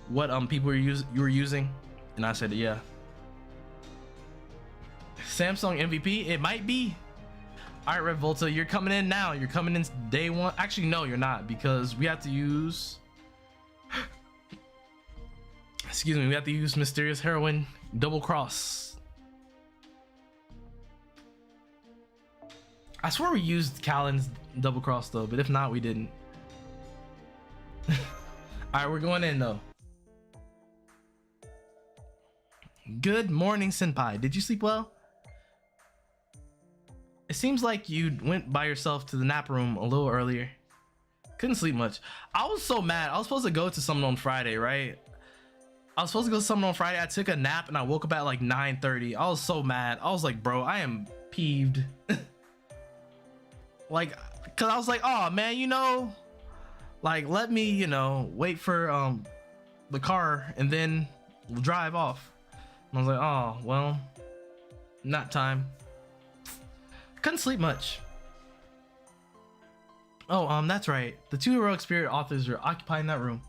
what people you were using? And I said, yeah. Samsung MVP, it might be. All right, Red Volta, you're coming in now. You're coming in day one. Actually, no, you're not, because we have to use excuse me, we have to use Mysterious Heroine Double Cross. I swear we used Callan's Double Cross though, but if not, we didn't. All right, we're going in though. Good morning, Senpai. Did you sleep well? It seems like you went by yourself to the nap room a little earlier. Couldn't sleep much. I was so mad. I was supposed to go to something on Friday, right? I took a nap and I woke up at like 9:30. I was so mad. I was like, bro, I am peeved. Like, cause I was like, oh man, you know, like, let me, you know, wait for the car and then we'll drive off. I was like, oh, well, nap time. Couldn't sleep much. Oh, that's right. The 2 heroic spirit authors are occupying that room.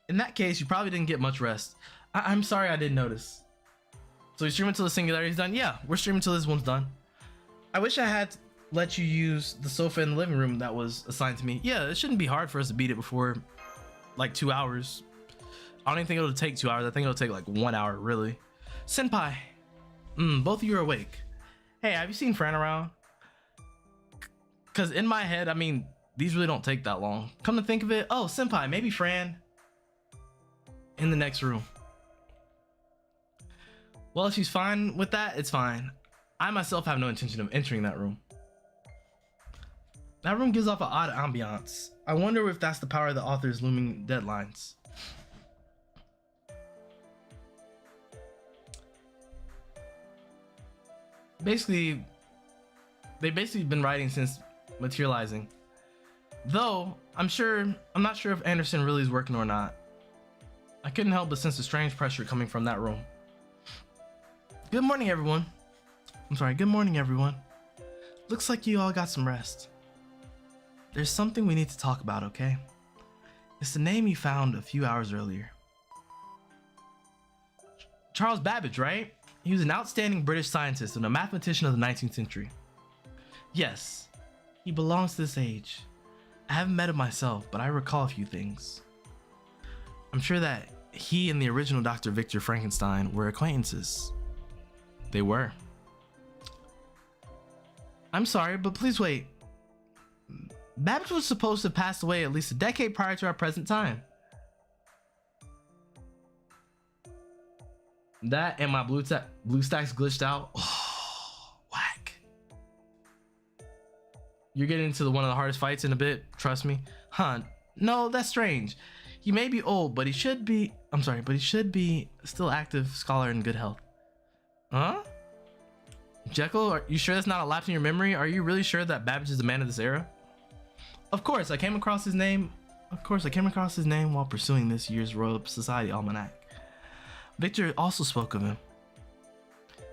In that case, you probably didn't get much rest. I'm sorry I didn't notice. So you stream until the singularity's done? Yeah, we're streaming until this one's done. I wish I had let you use the sofa in the living room that was assigned to me. Yeah, it shouldn't be hard for us to beat it before like 2 hours. I don't even think it'll take 2 hours. I think it'll take like 1 hour, really. Senpai, both of you are awake. Hey, have you seen Fran around? Because in my head, I mean, these really don't take that long. Come to think of it, oh, Senpai, maybe Fran in the next room. Well, if she's fine with that, it's fine. I myself have no intention of entering that room. That room gives off an odd ambiance. I wonder if that's the power of the author's looming deadlines. Basically, they've basically been writing since materializing. Though, I'm not sure if Anderson really is working or not. I couldn't help but sense a strange pressure coming from that room. Good morning, everyone. Good morning, everyone. Looks like you all got some rest. There's something we need to talk about, okay? It's the name you found a few hours earlier. Charles Babbage, right? He was an outstanding British scientist and a mathematician of the 19th century. Yes, he belongs to this age. I haven't met him myself, but I recall a few things. I'm sure that he and the original Dr. Victor Frankenstein were acquaintances. They were. I'm sorry, but please wait. Babbage was supposed to have passed away at least a decade prior to our present time. That and my blue stacks glitched out. Oh, whack. You're getting into one of the hardest fights in a bit, trust me. Huh, no, that's strange. He may be old, but he should be, but he should be still active, scholar, and good health. Huh? Jekyll, are you sure that's not a lapse in your memory? Are you really sure that Babbage is the man of this era? Of course, I came across his name while pursuing this year's Royal Society Almanac. Victor also spoke of him.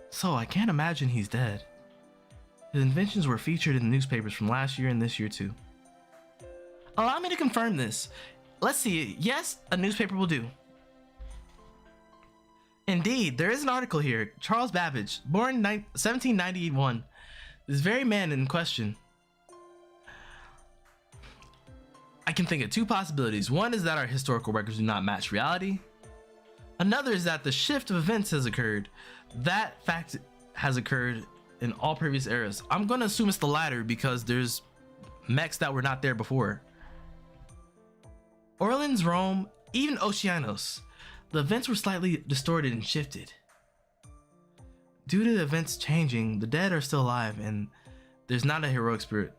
So I can't imagine he's dead. His inventions were featured in the newspapers from last year and this year too. Allow me to confirm this. Let's see, yes, a newspaper will do. Indeed, there is an article here. Charles Babbage, born 1791. This very man in question. I can think of 2 possibilities. One is that our historical records do not match reality. Another is that the shift of events has occurred. That fact has occurred in all previous eras. I'm gonna assume it's the latter because there's mechs that were not there before. Orleans, Rome, even Oceanos. The events were slightly distorted and shifted. Due to the events changing, the dead are still alive and there's not a heroic spirit.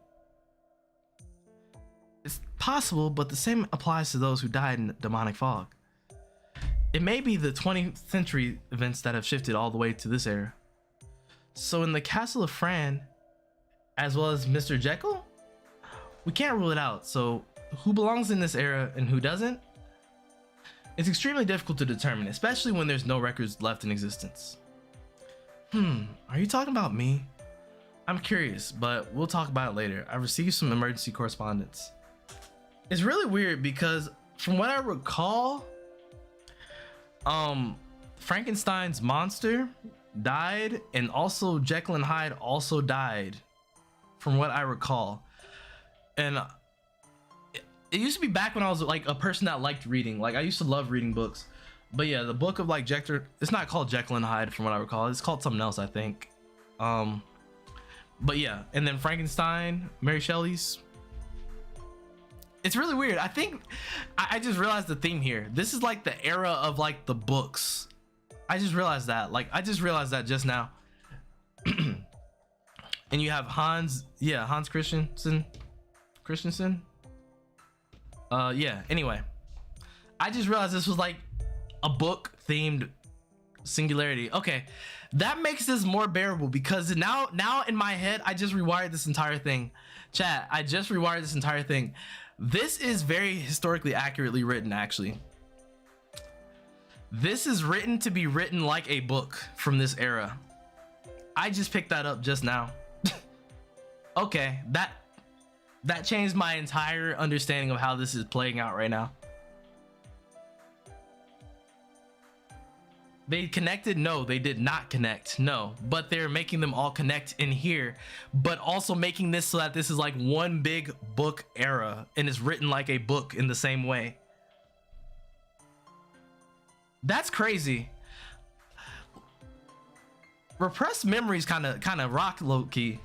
It's possible, but the same applies to those who died in demonic fog. It may be the 20th century events that have shifted all the way to this era. So in the castle of Fran, as well as Mr. Jekyll, we can't rule it out. So who belongs in this era and who doesn't? It's extremely difficult to determine, especially when there's no records left in existence. Are you talking about me? I'm curious, but we'll talk about it later. I received some emergency correspondence. It's really weird because from what I recall, Frankenstein's monster died and also Jekyll and Hyde also died from what I recall. And it used to be back when I was like a person that liked reading. Like I used to love reading books. But yeah, the book of like Jekyll, it's not called Jekyll and Hyde from what I recall. It's called something else, I think. But yeah, and then Frankenstein, Mary Shelley's. It's really weird. I think I just realized the theme here. This is like the era of like the books. I just realized that. Like I just realized that just now. And you have Hans Christensen. Yeah, anyway. I just realized this was like a book themed singularity. Okay, that makes this more bearable because now in my head I just rewired this entire thing. Chat, I just rewired this entire thing. This is very historically accurately written, actually. This is written to be written like a book from this era. I just picked that up just now. Okay, that changed my entire understanding of how this is playing out right now. They connected? No, they did not connect. No, but they're making them all connect in here, but also making this so that this is like one big book era and it's written like a book in the same way. That's crazy. Repressed memories kind of rock low key.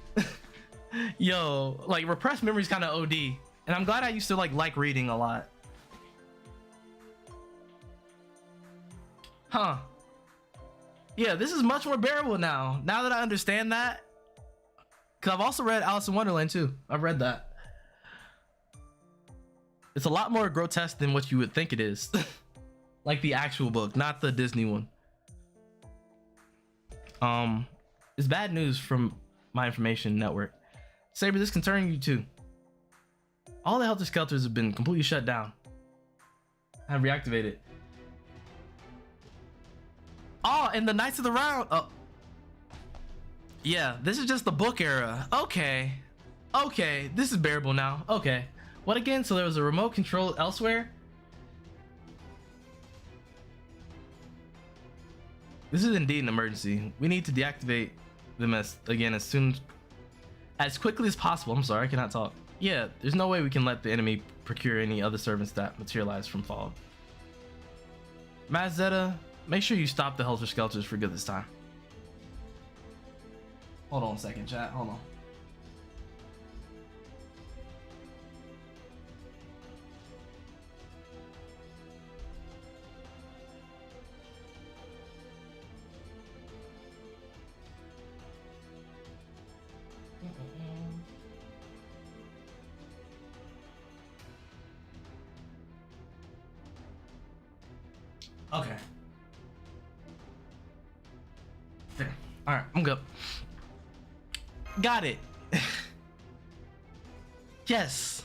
Yo, like repressed memories kind of OD, and I'm glad I used to like reading a lot. Huh. Yeah, this is much more bearable now that I understand that, because I've also read Alice in Wonderland too. I've read that. It's a lot more grotesque than what you would think it is. Like the actual book, not the Disney one. It's bad news from my information network. Saber, this concerning you too. All the helter skelters have been completely shut down. Have reactivated. Oh, and the Knights of the Round. Oh, yeah. This is just the book era. Okay, okay. This is bearable now. Okay. What again? So there was a remote control elsewhere. This is indeed an emergency. We need to deactivate them as quickly as possible. I'm sorry, I cannot talk. Yeah, there's no way we can let the enemy procure any other servants that materialize from fall. Matt Zeta, make sure you stop the helter skelters for good this time. Hold on a second, chat. Hold on. Okay. There. All right, I'm good. Got it. Yes.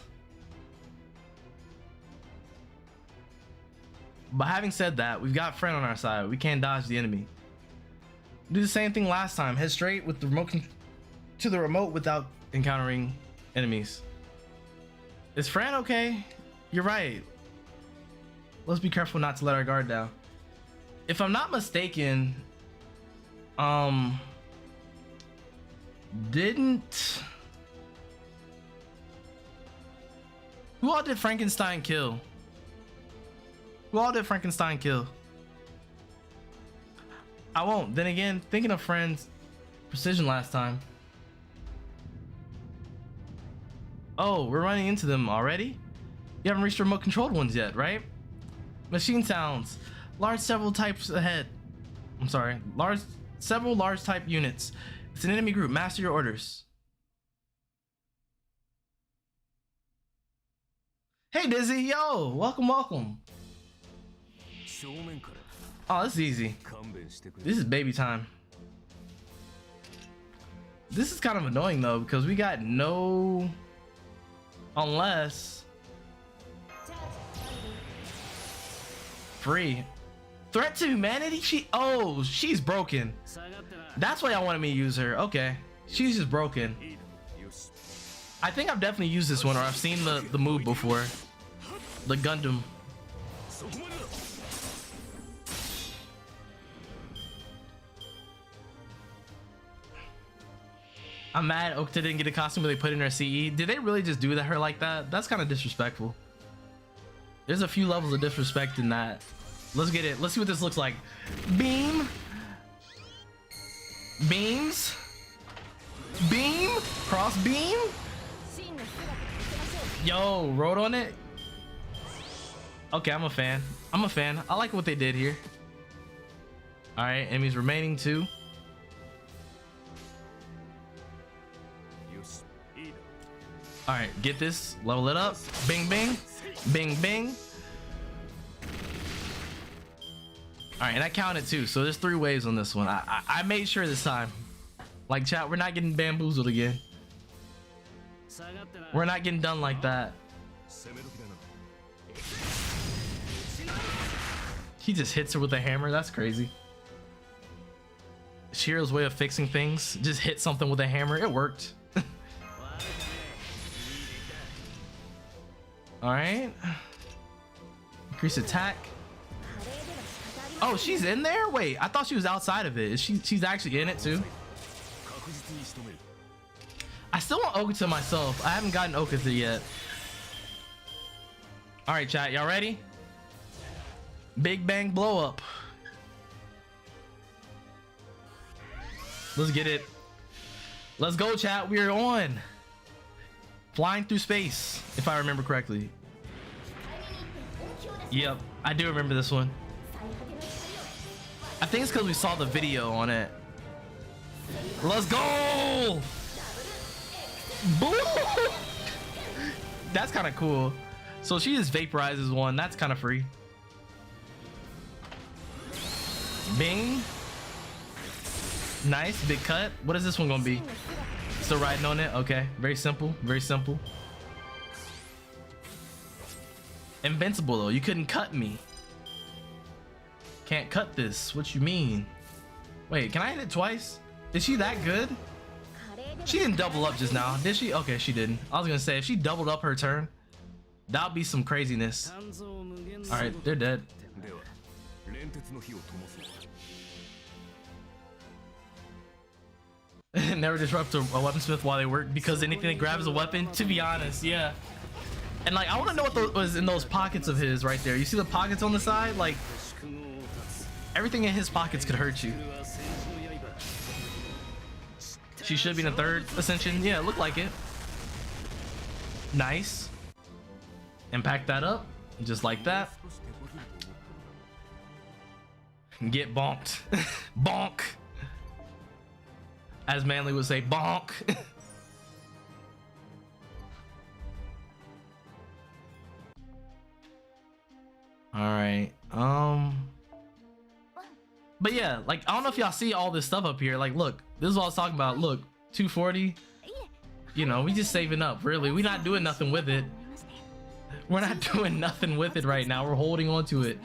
But having said that, we've got friend on our side. We can't dodge the enemy. Do the same thing last time. Head straight with the remote to the remote without encountering enemies. Is Fran okay? You're right. Let's be careful not to let our guard down. If I'm not mistaken, who all did Frankenstein kill? Who all did Frankenstein kill? I won't. Then again, thinking of Fran's precision last time. Oh, we're running into them already? You haven't reached remote controlled ones yet, right? Machine sounds. Large several types ahead. I'm sorry. Several large type units. It's an enemy group. Master your orders. Hey Dizzy, yo, welcome. Oh, this is easy. This is baby time. This is kind of annoying though, because we got no, unless free threat to humanity. She's broken. That's why y'all wanted me to use her. Okay, she's just broken. I think I've definitely used this one, or I've seen the move before. The Gundam. I'm mad Okta didn't get a costume but they put in her CE. Did they really just do her like that? That's kind of disrespectful. There's a few levels of disrespect in that. Let's get it. Let's see what this looks like. Beam. Beams. Beam. Cross beam. Yo, rode on it. Okay, I'm a fan. I like what they did here. All right, enemies remaining too. All right, get this, level it up. Bing, bing, bing, bing. All right, and I counted too, so there's 3 waves on this one. I made sure this time. Like chat, we're not getting bamboozled again. We're not getting done like that. He just hits her with a hammer. That's crazy. Shiro's way of fixing things. Just hit something with a hammer. It worked. All right. Increase attack. Oh, she's in there? Wait, I thought she was outside of it. She's actually in it too. I still want Aoko to myself. I haven't gotten Aoko to yet. All right, chat, y'all ready? Big bang blow up. Let's get it. Let's go, chat. We're on. Flying through space, if I remember correctly. Yep, I do remember this one. I think it's because we saw the video on it. Let's go! Boom! That's kind of cool. So she just vaporizes one. That's kind of free. Bing. Nice, big cut. What is this one gonna be? Still riding on it? Okay, very simple, very simple. Invincible though, you couldn't cut me. Can't cut this, what you mean? Wait, can I hit it twice? Is she that good? She didn't double up just now, did she? Okay, she didn't. I was gonna say, if she doubled up her turn, that'll be some craziness. All right, they're dead. Never disrupt a weaponsmith while they work, because anything that grabs a weapon, to be honest, yeah. And like, I want to know what was in those pockets of his right there. You see the pockets on the side? Like, everything in his pockets could hurt you. She should be in the third ascension. Yeah, it looked like it. Nice. Impact that up, just like that. Get bonked. Bonk. As Manly would say, bonk. All right. But yeah, like, I don't know if y'all see all this stuff up here. Like, look, this is what I was talking about. Look, 240. You know, we just saving up, really. We're not doing nothing with it. We're not doing nothing with it right now. We're holding on to it.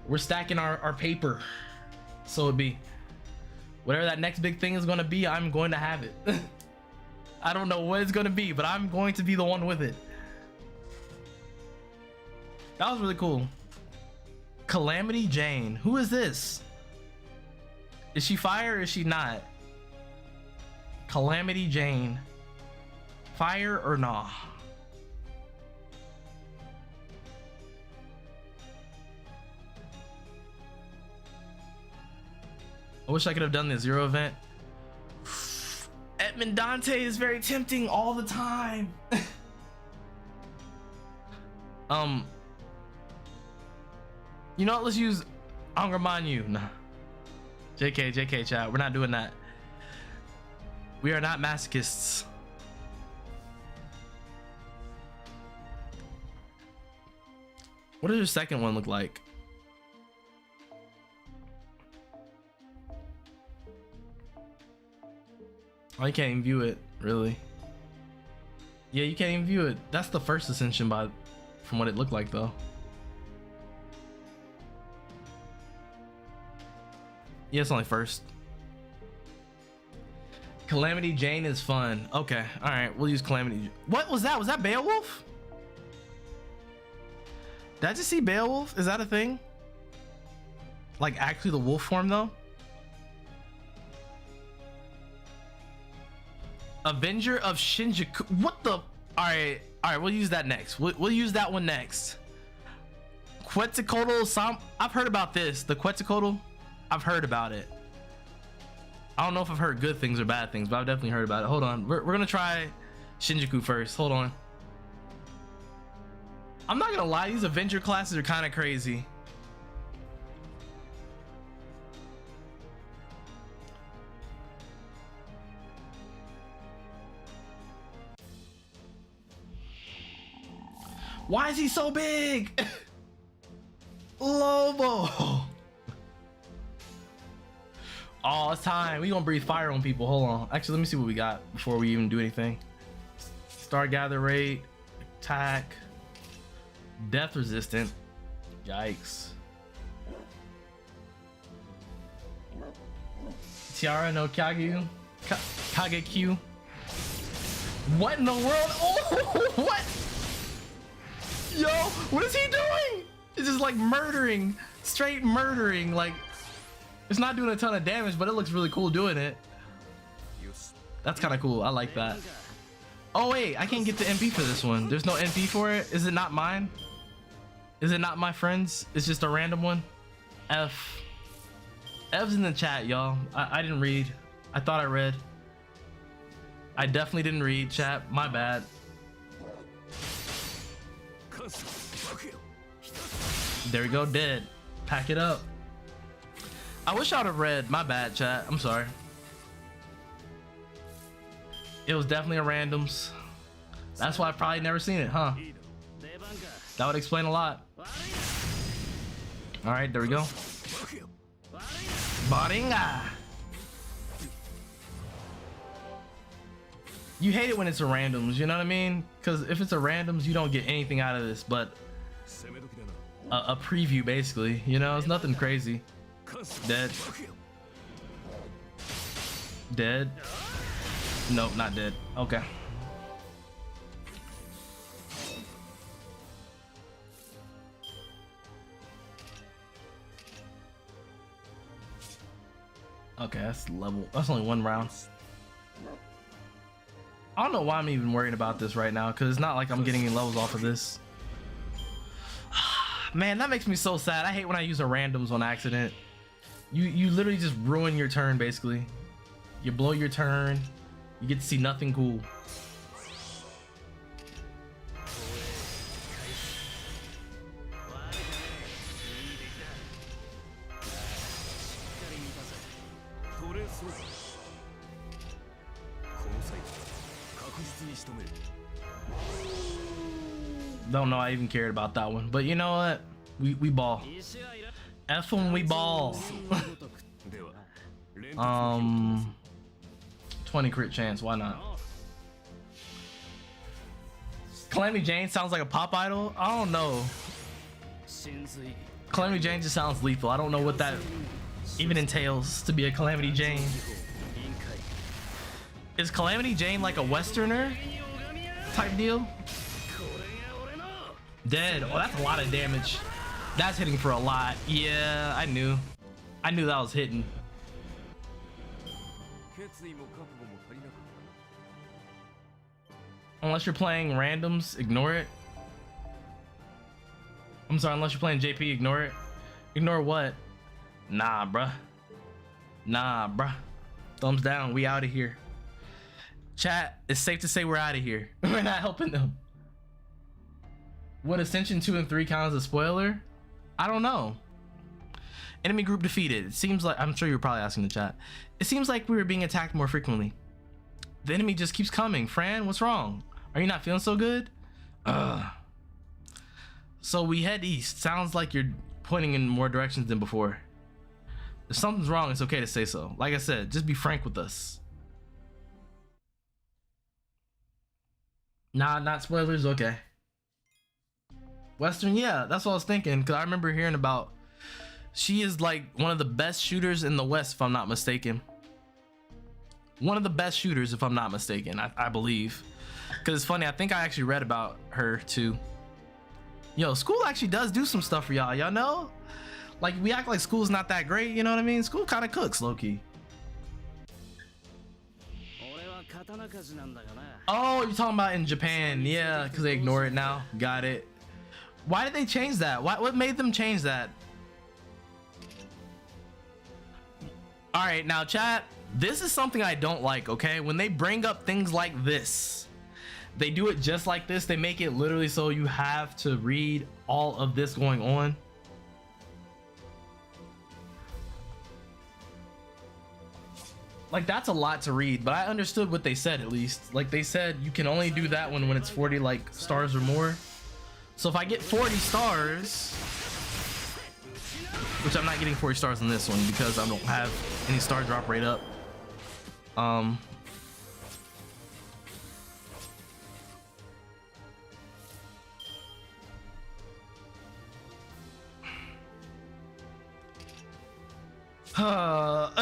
We're stacking our paper. So it'd be whatever that next big thing is going to be, I'm going to have it. I don't know what it's going to be, but I'm going to be the one with it. That was really cool. Calamity Jane. Who is this? Is she fire or is she not? Calamity Jane. Fire or nah? I wish I could have done the zero event. Edmond Dante is very tempting all the time. You know what? Let's use Angermanyu. Nah. JK, chat. We're not doing that. We are not masochists. What does your second one look like? Oh, you can't even view it, really. Yeah, you can't even view it. That's the first ascension from what it looked like, though. Yeah, it's only first. Calamity Jane is fun. Okay, all right, we'll use Calamity. What was that? Was that Beowulf? Did I just see Beowulf? Is that a thing? Like, actually the wolf form, though? Avenger of Shinjuku. What the? All right, we'll use that next. We'll use that one next. Quetzalcoatl. I've heard about this. The Quetzalcoatl. I've heard about it. I don't know if I've heard good things or bad things, but I've definitely heard about it. Hold on, we're gonna try Shinjuku first. Hold on. I'm not gonna lie, these Avenger classes are kind of crazy. Why is he so big? Lobo. Oh, it's time. We gonna breathe fire on people. Hold on. Actually, let me see what we got before we even do anything. Star gather rate, attack, death resistant. Yikes. Tiara no Kagyu. Kagekyu. What in the world? Oh, what? Yo, what is he doing? It's just like murdering, straight murdering. Like, it's not doing a ton of damage, but it looks really cool doing it. That's kind of cool. I like that. Oh wait, I can't get the MP for this one. There's no MP for it. Is it not mine? Is it not my friends? It's just a random one. F's in the chat, y'all. I didn't read. I thought I read. I definitely didn't read, chat. My bad. There we go, dead. Pack it up. I wish I would have read. My bad, chat. I'm sorry. It was definitely a randoms. That's why I've probably never seen it, huh? That would explain a lot. All right, there we go. Baringa. You hate it when it's a randoms, you know what I mean? Because if it's a randoms, you don't get anything out of this but a preview, basically. You know, it's nothing crazy. Dead. Dead. Nope, not dead. Okay. Okay, that's level. That's only one round. I don't know why I'm even worrying about this right now, because it's not like I'm getting any levels off of this. Man, that makes me so sad. I hate when I use a randoms on accident. You literally just ruin your turn, basically. You blow your turn. You get to see nothing cool. Don't know I even cared about that one, but you know what? We ball. F when we ball. 20 crit chance, why not? Calamity Jane sounds like a pop idol. I don't know. Calamity Jane just sounds lethal. I don't know what that even entails to be a Calamity Jane. Is Calamity Jane like a Westerner type deal? Dead. Oh, that's a lot of damage. That's hitting for a lot. Yeah, I knew that was hitting. Unless you're playing randoms, ignore it. I'm sorry, unless you're playing JP, ignore it. Ignore what? Nah, bruh. Nah, bruh. Thumbs down, we out of here. Chat, it's safe to say we're out of here. We're not helping them. Would Ascension 2 and 3 count as a spoiler? I don't know. Enemy group defeated. It seems like, I'm sure you're probably asking the chat. It seems like we were being attacked more frequently. The enemy just keeps coming. Fran, what's wrong? Are you not feeling so good? So we head east. Sounds like you're pointing in more directions than before. If something's wrong, it's okay to say so. Like I said, just be frank with us. Nah, not spoilers. Okay. Western, yeah, that's what I was thinking, because I remember hearing about, she is like one of the best shooters in the West, if I'm not mistaken. One of the best shooters, if I'm not mistaken, I believe. Because it's funny, I think I actually read about her too. Yo, school actually does do some stuff for y'all know? Like, we act like school's not that great, you know what I mean? School kind of cooks, low-key. Oh, you're talking about in Japan. Yeah, because they ignore it now. Got it. Why did they change that? What made them change that? All right, now chat, this is something I don't like, okay? When they bring up things like this, they do it just like this. They make it literally so you have to read all of this going on. Like, that's a lot to read, but I understood what they said, at least. Like, they said you can only do that when it's 40 like stars or more. So if I get 40 stars, which I'm not getting 40 stars on this one because I don't have any star drop rate up. But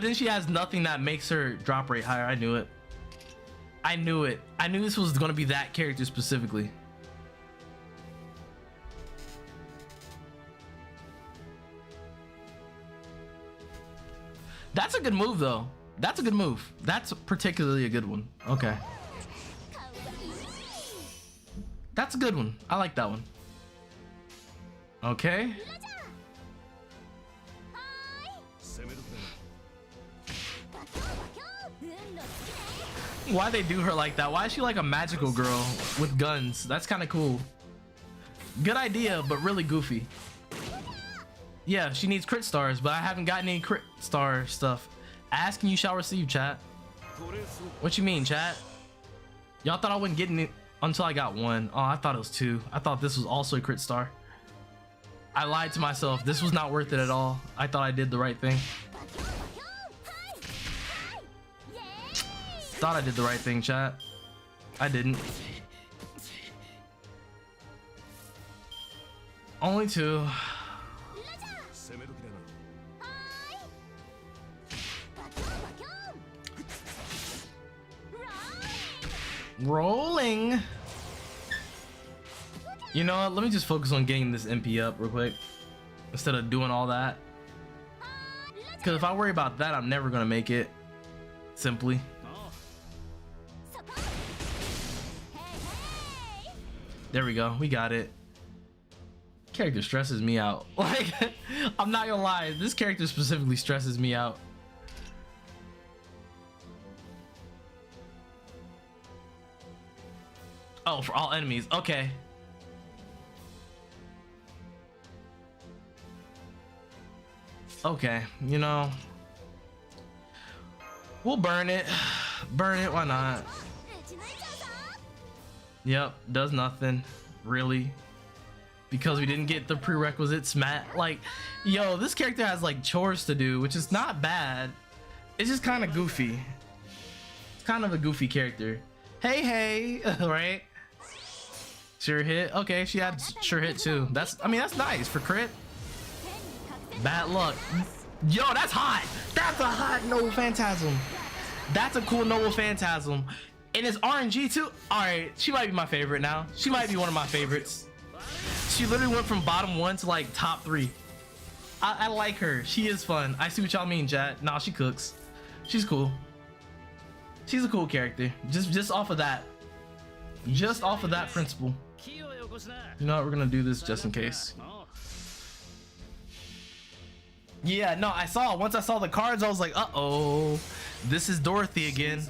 then she has nothing that makes her drop rate higher. I knew it. I knew it. I knew this was gonna be that character specifically. That's a good move though. That's a good move. That's particularly a good one. Okay. That's a good one. I like that one. Okay. Why they do her like that? Why is she like a magical girl with guns? That's kind of cool. Good idea, but really goofy. Yeah, she needs crit stars, but I haven't gotten any crit star stuff. Ask and you shall receive, chat. What you mean, chat? Y'all thought I wouldn't get any until I got one. Oh, I thought it was two. I thought this was also a crit star. I lied to myself. This was not worth it at all. I thought I did the right thing. Thought I did the right thing, chat. I didn't. Only two. Rolling. You know what? Let me just focus on getting this MP up real quick instead of doing all that. Because if I worry about that, I'm never gonna make it. Simply. There we go. We got it. Character stresses me out. Like, I'm not gonna lie. This character specifically stresses me out. Oh, for all enemies. Okay. Okay. You know, we'll burn it. Burn it. Why not? Yep, does nothing really because we didn't get the prerequisites met. Like, yo, this character has like chores to do, which is not bad. It's just kind of goofy. It's kind of a goofy character. Hey, right? Sure hit. Okay, she had sure hit too. I mean, that's nice for crit. Bad luck. Yo, that's hot. That's a hot Noble Phantasm. That's a cool Noble Phantasm. And it's RNG too. All right, she might be my favorite now. She might be one of my favorites. She literally went from bottom one to like top three. I like her. She is fun. I see what y'all mean, chat. Nah, she cooks. She's cool. She's a cool character. Just off of that. Just off of that principle. You know what? We're gonna do this just in case. Yeah, no, I saw. Once I saw the cards, I was like, uh-oh. This is Dorothy again.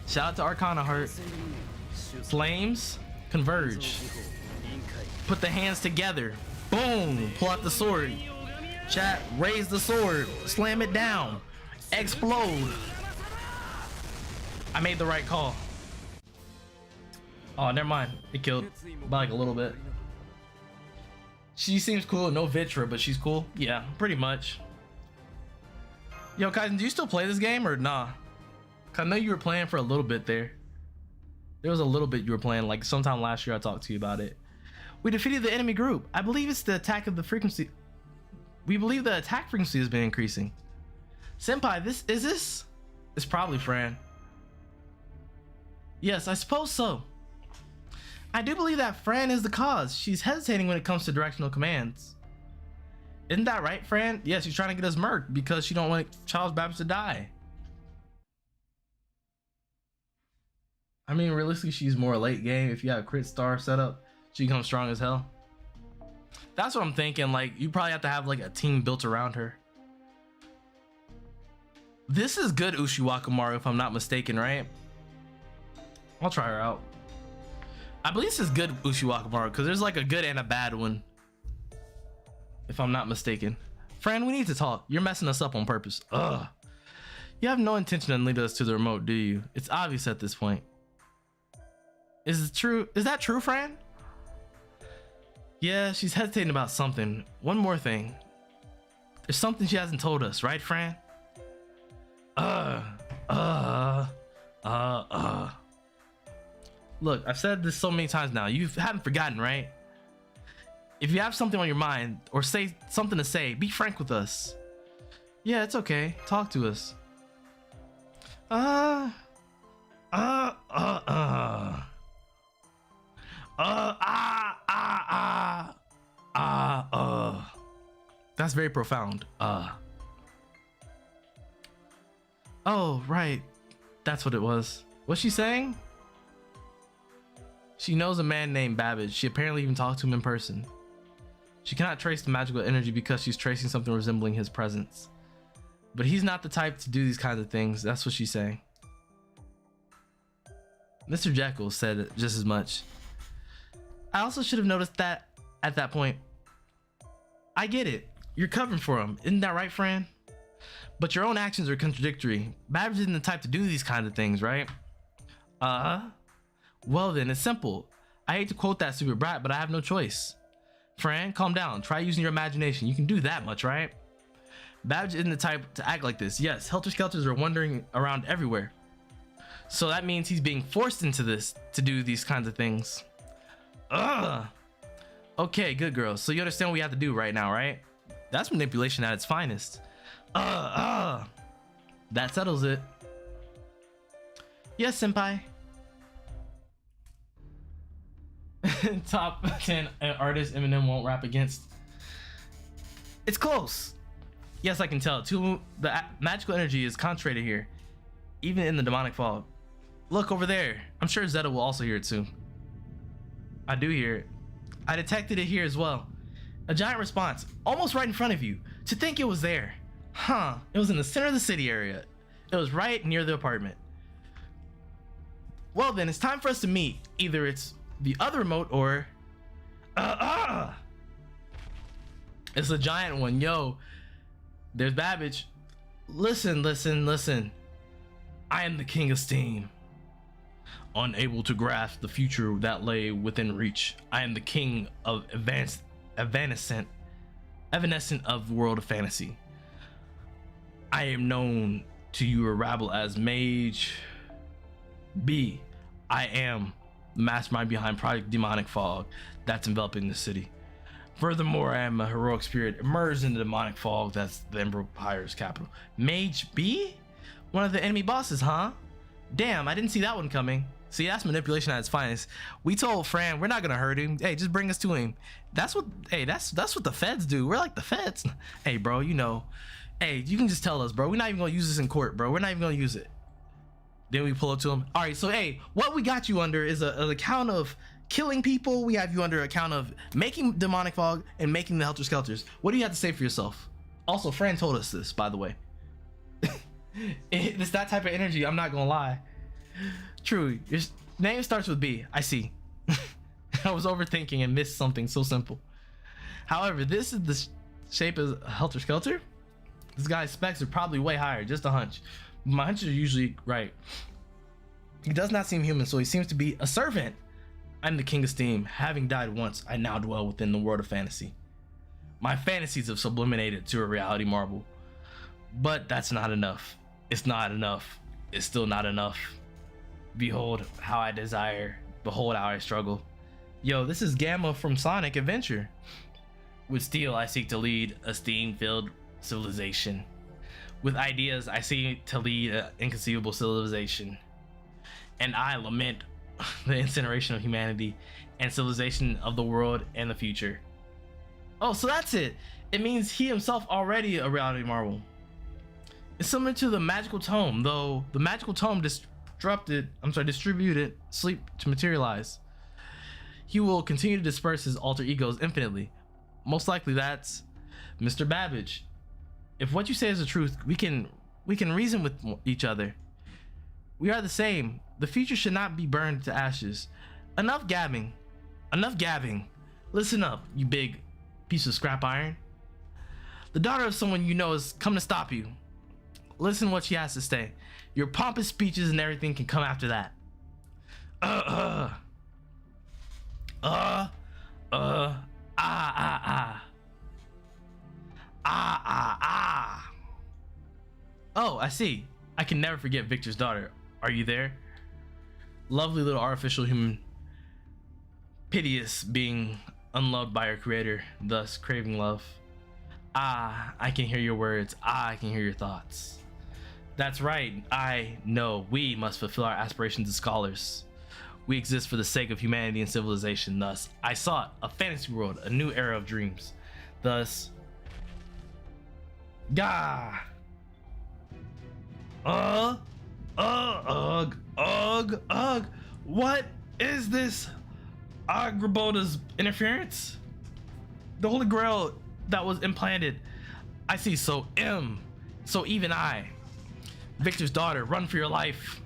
Shout out to Arcana Heart. Flames converge. Put the hands together. Boom. Pull out the sword. Chat, raise the sword. Slam it down. Explode. I made the right call. Oh, never mind. It killed by like a little bit. She seems cool. No Vitra, but she's cool. Yeah, pretty much. Yo, Kaizen, do you still play this game or nah? I know you were playing for a little bit there. There was a little bit you were playing, like sometime last year I talked to you about it. We defeated the enemy group. I believe it's the attack of the frequency. We believe the attack frequency has been increasing. Senpai, this? It's probably Fran. Yes, I suppose so. I do believe that Fran is the cause. She's hesitating when it comes to directional commands. Isn't that right, Fran? Yes, she's trying to get us murked because she don't want Charles Babbitt to die. I mean, realistically, she's more late game. If you have a crit star setup, she comes strong as hell. That's what I'm thinking. Like, you probably have to have like a team built around her. This is good Ushiwaka Maru, if I'm not mistaken, right? I'll try her out. I believe this is good Ushiwaka Maru because there's like a good and a bad one, if I'm not mistaken. Fran, we need to talk. You're messing us up on purpose. Ugh. You have no intention to lead us to the remote, do you? It's obvious at this point. Is it true? Is that true, Fran? Yeah, she's hesitating about something. One more thing. There's something she hasn't told us, right, Fran? Look, I've said this so many times now. You haven't forgotten, right? If you have something on your mind or say something to say, be frank with us. Yeah, it's okay. Talk to us. That's very profound. Oh, right. That's what it was. What's she saying? She knows a man named Babbage. She apparently even talked to him in person. She cannot trace the magical energy because she's tracing something resembling his presence. But he's not the type to do these kinds of things. That's what she's saying. Mr. Jekyll said just as much. I also should have noticed that at that point. I get it. You're covering for him. Isn't that right, Fran? But your own actions are contradictory. Babbage isn't the type to do these kinds of things, right? Well then, it's simple. I hate to quote that stupid brat, but I have no choice. Fran, calm down. Try using your imagination. You can do that much, right? Babbage isn't the type to act like this. Yes, helter-skelters are wandering around everywhere. So that means he's being forced into this to do these kinds of things. Okay, good girl. So you understand what we have to do right now, right? That's manipulation at its finest. That settles it. Yes, senpai. Top 10 artists Eminem won't rap against. It's close. Yes, I can tell. The magical energy is concentrated here, even in the demonic fog. Look over there. I'm sure Zetta will also hear it soon. I do hear it. I detected it here as well. A giant response, almost right in front of you. To think it was there. Huh, it was in the center of the city area. It was right near the apartment. Well then, it's time for us to meet. Either it's the other remote or... It's a giant one, yo. There's Babbage. Listen. I am the king of steam. Unable to grasp the future that lay within reach, I am the king of evanescent of the world of fantasy. I am known to you, a rabble, as Mage B. I am the mastermind behind Project Demonic Fog that's enveloping the city. Furthermore, I am a heroic spirit immersed in the demonic fog that's the Empire's capital. Mage B? One of the enemy bosses, huh? Damn, I didn't see that one coming. See, that's manipulation at its finest. We told Fran we're not gonna hurt him. Hey, just bring us to him. That's what the feds do. We're like the feds. Hey, bro, you know. Hey, you can just tell us, bro. We're not even gonna use this in court, bro. We're not even gonna use it. Then we pull up to him. All right, so hey, what we got you under is an account of killing people. We have you under account of making demonic fog and making the helter skelters. What do you have to say for yourself? Also, Fran told us this, by the way. It's that type of energy, I'm not gonna lie. True, your name starts with B. I see. I was overthinking and missed something so simple. However, this is the shape of helter skelter. This guy's specs are probably way higher, just a hunch. My hunches are usually right. He does not seem human, so he seems to be a servant. I'm the king of steam. Having died once, I now dwell within the world of fantasy. My fantasies have sublimated to a reality marble. But that's not enough. It's not enough. It's still not enough. Behold how I desire. Behold how I struggle. Yo, this is Gamma from Sonic Adventure. With steel, I seek to lead a steam-filled civilization. With ideas, I seek to lead an inconceivable civilization. And I lament the incineration of humanity and civilization of the world and the future. Oh, so that's it. It means he himself already a reality marvel. It's similar to the magical tome, though the magical tome distributed sleep to materialize. He will continue to disperse his alter egos infinitely. Most likely that's Mr. Babbage. If what you say is the truth, we can reason with each other. We are the same. The future should not be burned to ashes. Enough gabbing. Enough gabbing. Listen up, you big piece of scrap iron. The daughter of someone you know has come to stop you. Listen what she has to say. Your pompous speeches and everything can come after that. Oh, I see. I can never forget Victor's daughter. Are you there? Lovely little artificial human. Piteous being unloved by her creator, thus craving love. Ah, I can hear your words. Ah, I can hear your thoughts. That's right. I know we must fulfill our aspirations as scholars. We exist for the sake of humanity and civilization. Thus, I sought a fantasy world, a new era of dreams. Thus, Gah. Ugh. What is this? Agrabotha's interference? The Holy Grail that was implanted. I see. So even I, Victor's daughter, run for your life.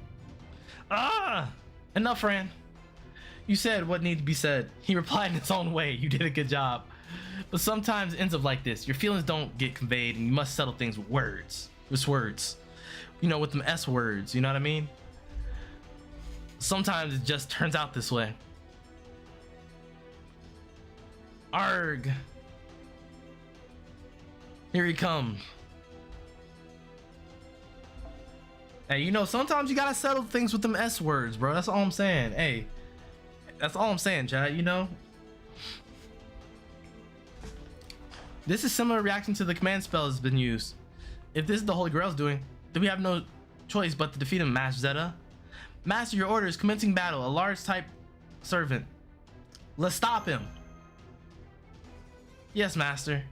Enough, Fran. You said what needed to be said. He replied in his own way. You did a good job. But sometimes it ends up like this. Your feelings don't get conveyed, and you must settle things with words. With words. You know, with them S words. You know what I mean? Sometimes it just turns out this way. Arg. Here he comes. Hey, you know, sometimes you gotta settle things with them S words, bro. That's all I'm saying. Hey, that's all I'm saying, chat. You know, this is similar reaction to the command spell has been used. If this is the Holy Grail's doing, then we have no choice but to defeat him, Master Zeta. Master, your orders. Commencing battle. A large type servant. Let's stop him. Yes, Master.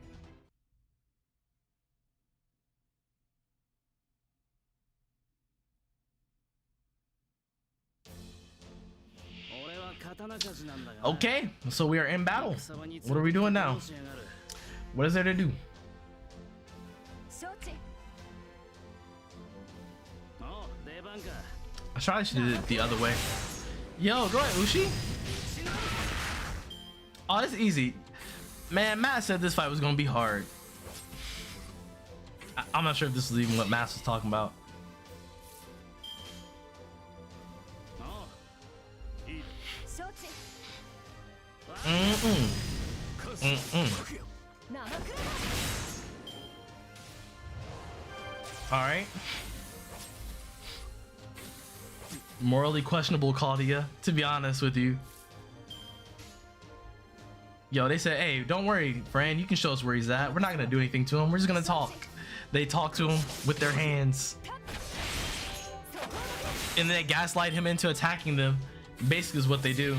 Okay, so we are in battle. What are we doing now? What is there to do? I probably should have did it the other way. Yo, go ahead, Ushi. Oh, it's easy. Man, Matt said this fight was gonna be hard. I'm not sure if this is even what Matt was talking about. All right. Morally questionable, Claudia, to be honest with you. Yo, they said, hey, don't worry, Fran, you can show us where he's at. We're not gonna do anything to him. We're just gonna talk. They talk to him with their hands. And then they gaslight him into attacking them. Basically is what they do.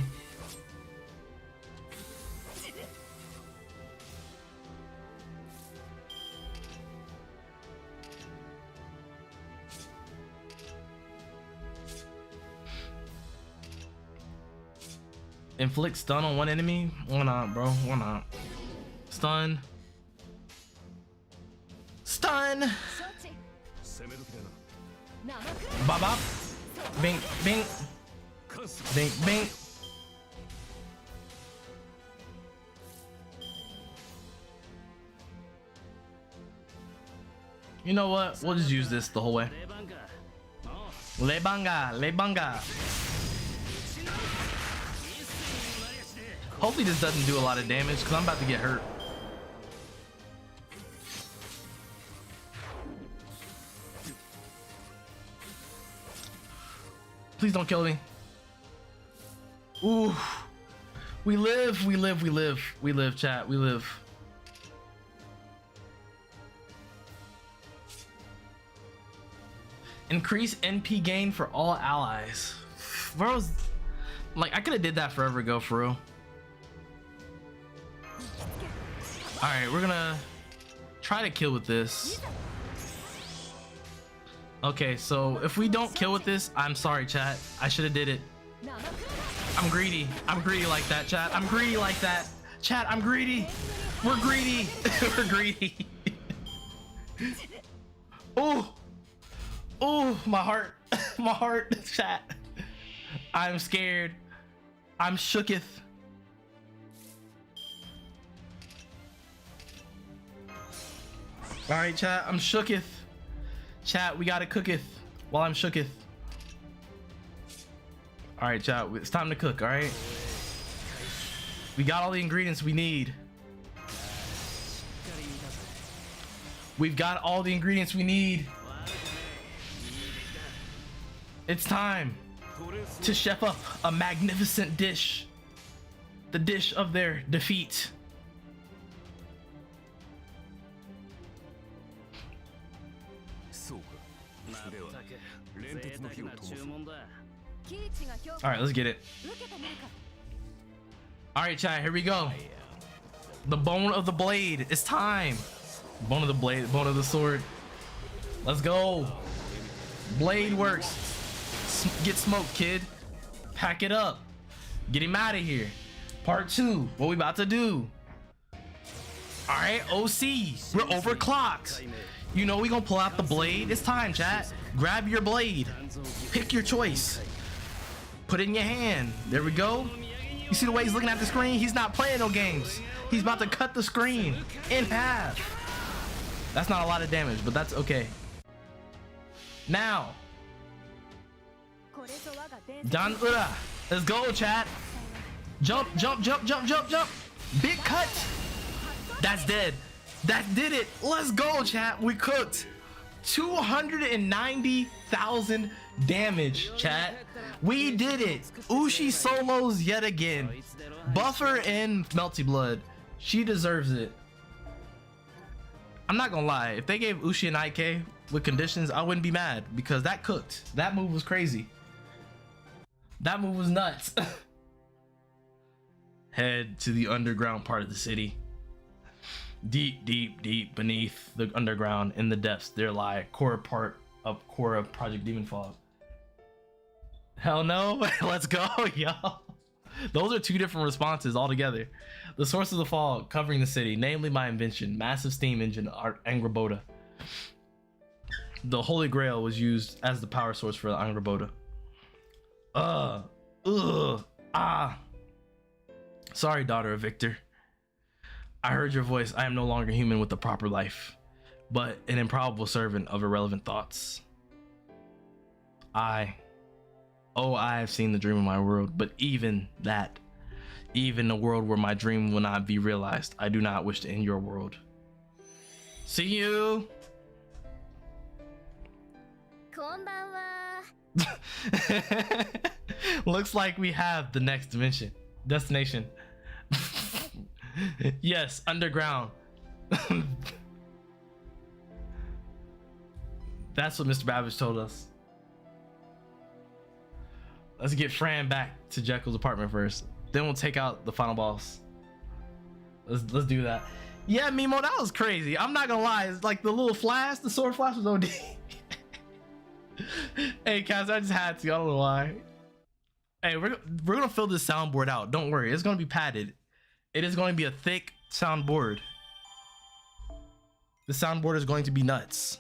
Inflict stun on one enemy? Why not, bro? Why not? Stun. Stun! Bop bop. Bing bing. Bing bing. You know what? We'll just use this the whole way. Lebanga, lebanga. Hopefully this doesn't do a lot of damage because I'm about to get hurt. Please don't kill me. Ooh. We live, we live, we live. We live, chat, we live. Increase NP gain for all allies. Bros, like I could have did that forever ago, for real. All right, we're gonna try to kill with this. Okay, so if we don't kill with this, I'm sorry, chat. I should have did it. I'm greedy. I'm greedy like that, chat. I'm greedy like that. Chat, I'm greedy. We're greedy. We're greedy. Oh. Oh, my heart. My heart, chat. I'm scared. I'm shooketh. All right, chat, I'm shooketh. Chat, we gotta cooketh while I'm shooketh. All right, chat, it's time to cook, all right? We got all the ingredients we need. We've got all the ingredients we need. It's time to chef up a magnificent dish. the dish of their defeat. All right, let's get it. All right, chat, here we go. The bone of the blade. It's time. Bone of the blade, bone of the sword. Let's go. Blade works. Get smoked, kid. Pack it up. Get him out of here. Part 2. What we about to do? All right, OC. We're overclocked. You know we gonna pull out the blade. It's time, chat. Grab your blade. Pick your choice. Put it in your hand. There we go. You see the way he's looking at the screen? He's not playing no games. He's about to cut the screen in half. That's not a lot of damage, but that's okay. Now, Don Ura. Let's go, chat. Jump, jump, jump, jump, jump, jump. Big cut. That's dead. That did it. Let's go, chat. We cooked. 290,000 damage, chat. We did it. Ushi solos yet again. Buffer and Melty Blood. She deserves it. I'm not gonna lie. If they gave Ushi an IK with conditions, I wouldn't be mad because that cooked. That move was crazy. That move was nuts. Head to the underground part of the city. Deep, deep, deep beneath the underground, in the depths, there lie core part of core of Project Demon Fog. Hell no. Let's go, y'all. Those are two different responses altogether. The source of the fog covering the city, namely my invention, massive steam engine, Angrboda. The Holy Grail was used as the power source for the Angrboda. Sorry, daughter of Victor. I heard your voice. I am no longer human with a proper life, but an improbable servant of irrelevant thoughts. I have seen the dream of my world, but even that, even the world where my dream will not be realized, I do not wish to end your world. See you. Looks like we have the next destination. Yes, underground. That's what Mr. Babbage told us. Let's get Fran back to Jekyll's apartment first. Then we'll take out the final boss. Let's do that. Yeah, Mimo, that was crazy. I'm not gonna lie. It's like the little flash, the sword flash was OD. Hey, Kaz, I just had to. I don't know why. Hey, we're gonna fill this soundboard out. Don't worry, it's gonna be padded. It is going to be a thick soundboard. The soundboard is going to be nuts.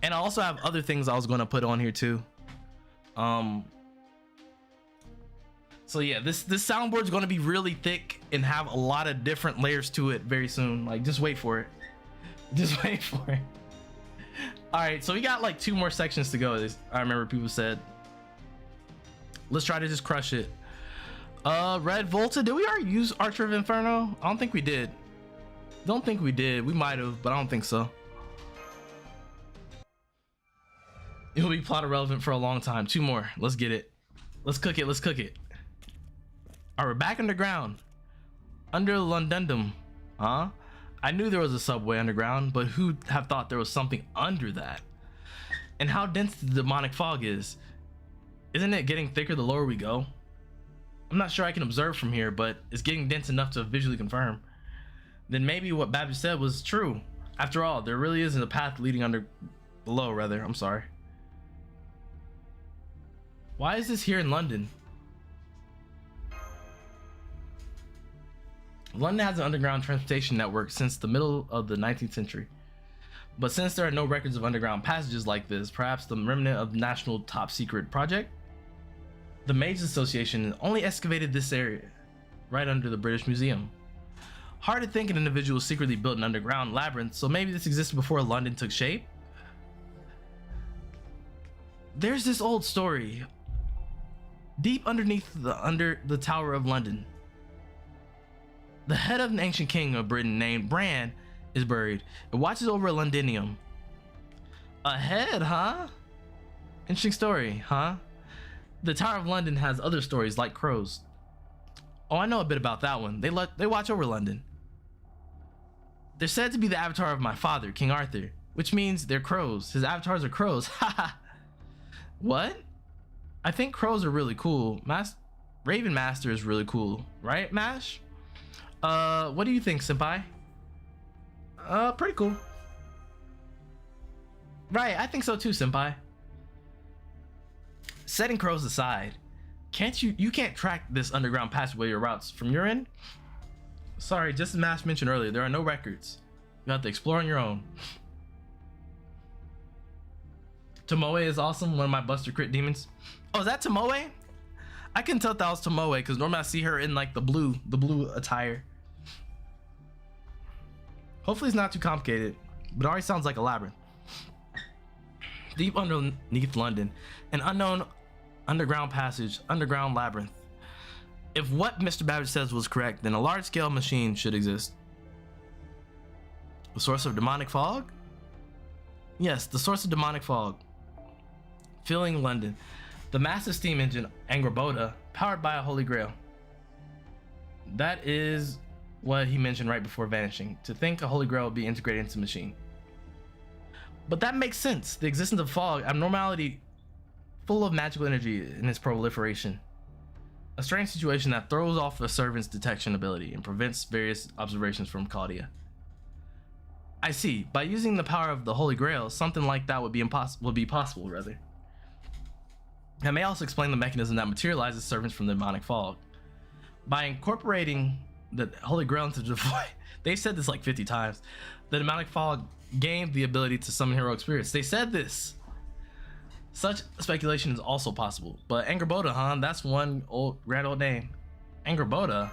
And I also have other things I was going to put on here too. So yeah, this soundboard is going to be really thick and have a lot of different layers to it very soon. Like, just wait for it. Just wait for it. All right, so we got like 2 more sections to go. I remember people said. Let's try to just crush it. Red Volta, did we already use Archer of Inferno? I don't think we did. Don't think we did. We might have, but I don't think so. It'll be plot irrelevant for a long time. 2 more. Let's get it. Let's cook it. Let's cook it. All right, we're back underground. Under Londundum. Huh? I knew there was a subway underground, but who'd have thought there was something under that? And how dense the demonic fog is. Isn't it getting thicker the lower we go? I'm not sure I can observe from here, but it's getting dense enough to visually confirm. Then maybe what Babbage said was true. After all, there really isn't a path leading below, rather. I'm sorry. Why is this here in London? London has an underground transportation network since the middle of the 19th century. But since there are no records of underground passages like this, perhaps the remnant of the National Top Secret Project? The Mages Association only excavated this area, right under the British Museum. Hard to think an individual secretly built an underground labyrinth, so maybe this existed before London took shape? There's this old story. Deep underneath the Tower of London, the head of an ancient king of Britain named Bran is buried. It watches over a Londinium. A head, huh? Interesting story, huh? The Tower of London has other stories like crows. Oh, I know a bit about that one. They watch over London. They're said to be the avatar of my father, King Arthur, which means they're crows. His avatars are crows. Haha. What? I think crows are really cool. Raven Master is really cool, right, Mash? What do you think, senpai? Pretty cool. Right, I think so too, senpai. Setting crows aside, you can't track this underground passageway or routes from your end? Sorry, just as Mash mentioned earlier, there are no records. You have to explore on your own. Tomoe is awesome, one of my Buster Crit demons. Oh, is that Tomoe? I can tell that was Tomoe because normally I see her in like the blue attire. Hopefully it's not too complicated, but it already sounds like a labyrinth. Deep underneath London, an unknown underground passage, underground labyrinth. If what Mr. Babbage says was correct, then a large-scale machine should exist. The source of demonic fog? Yes, the source of demonic fog. Filling London. The massive steam engine, Angraboda, powered by a holy grail. That is what he mentioned right before vanishing. To think a holy grail would be integrated into the machine. But that makes sense. The existence of fog, abnormality, full of magical energy in its proliferation. A strange situation that throws off a servant's detection ability and prevents various observations from Claudia. I see. By using the power of the Holy Grail, something like that would be possible, rather. That may also explain the mechanism that materializes servants from the demonic fog. By incorporating the Holy Grail into the void, they've said this like 50 times. The demonic fog gained the ability to summon heroic spirits. They said this. Such speculation is also possible, but Angraboda, huh? That's one grand old name. Angraboda.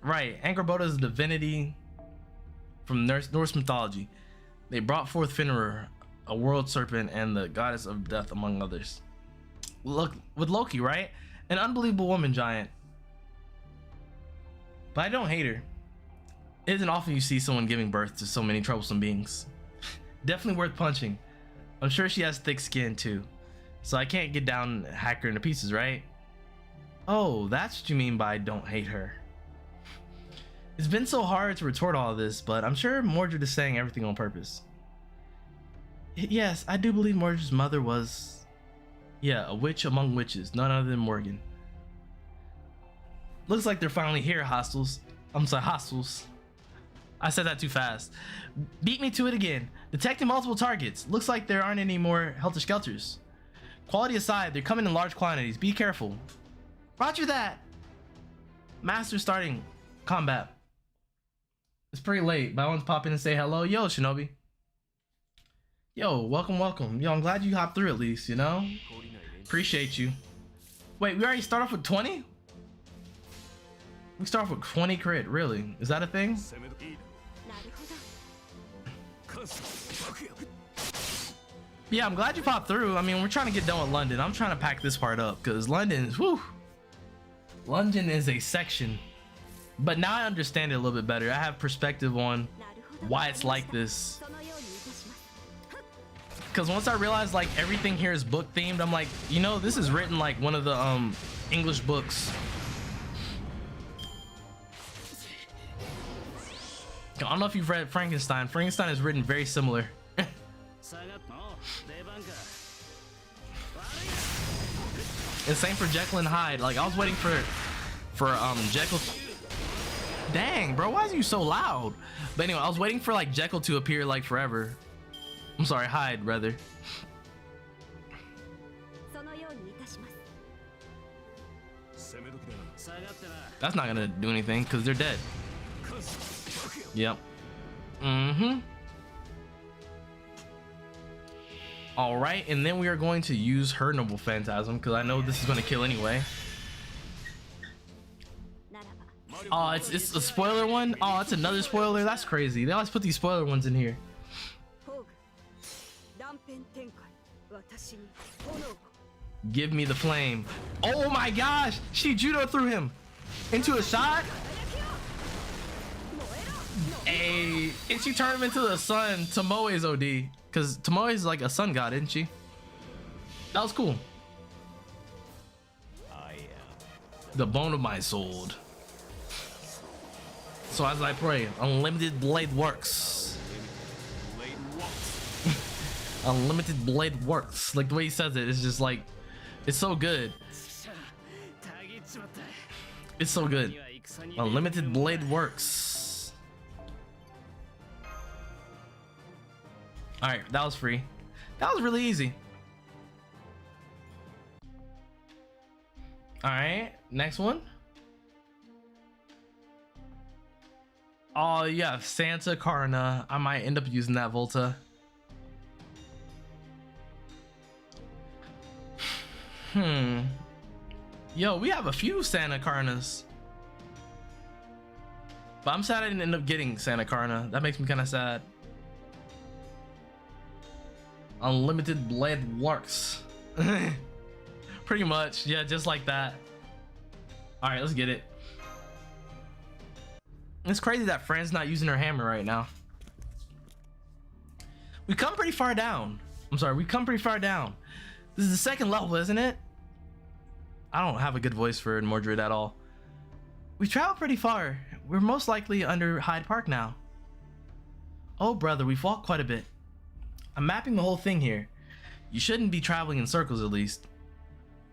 Right, Angraboda is a divinity from Norse mythology. They brought forth Fenrir, a world serpent, and the goddess of death, among others. Look, with Loki, right? An unbelievable woman giant. But I don't hate her. It isn't often you see someone giving birth to so many troublesome beings. Definitely worth punching. I'm sure she has thick skin too, so I can't get down and hack her into pieces, right? Oh, that's what you mean by don't hate her. It's been so hard to retort all of this, but I'm sure Mordred is saying everything on purpose. Yes, I do believe Mordred's mother was, yeah, a witch among witches, none other than Morgan. Looks like they're finally here, hostiles. I'm sorry, hostiles. I said that too fast. Beat me to it again. Detecting multiple targets. Looks like there aren't any more helter-skelters. Quality aside, they're coming in large quantities. Be careful. Roger that. Master starting combat. It's pretty late, but I want to pop in and say hello. Yo, Shinobi. Yo, welcome. Yo, I'm glad you hopped through at least, you know? Appreciate you. Wait, we already start off with 20? We start off with 20 crit, really? Is that a thing? Yeah, I'm glad you popped through. I mean, we're trying to get done with London. I'm trying to pack this part up because London is, whew. London is a section. But now I understand it a little bit better. I have perspective on why it's like this. Because once I realized like everything here is book themed, I'm like, you know, this is written like one of the English books. I don't know if you've read Frankenstein. Frankenstein is written very similar. And same for Jekyll and Hyde. Like I was waiting for Jekyll. Dang, bro, why is you so loud? But anyway, I was waiting for like Jekyll to appear like forever. I'm sorry, Hyde rather. That's not gonna do anything because they're dead. Yep. All right, and then we are going to use her Noble Phantasm because I know this is going to kill anyway. Oh, it's a spoiler one. Oh, it's another spoiler. That's crazy. They always put these spoiler ones in here. Give me the flame. Oh my gosh, she judo threw him into a shot. Hey, and she turned him into the sun. Tomoe's OD, because Tomoe's like a sun god, isn't she? That was cool. The bone of my sword. So as I pray, unlimited blade works. Unlimited blade works. Like the way he says it, it's just like, it's so good. It's so good. Unlimited blade works. All right, that was free. That was really easy. All right, next one. Oh yeah, Santa Carna. I might end up using that Volta. Yo, we have a few Santa Carnas. But I'm sad I didn't end up getting Santa Carna. That makes me kind of sad. Unlimited blade works. Pretty much, yeah, just like that. All right, let's get it. It's crazy that Fran's not using her hammer right now. We come pretty far down. I'm sorry, we come pretty far down. This is the second level, isn't it? I don't have a good voice for Mordred at all. We traveled pretty far. We're most likely under Hyde Park now. Oh brother, we've walked quite a bit. I'm mapping the whole thing here. You shouldn't be traveling in circles at least.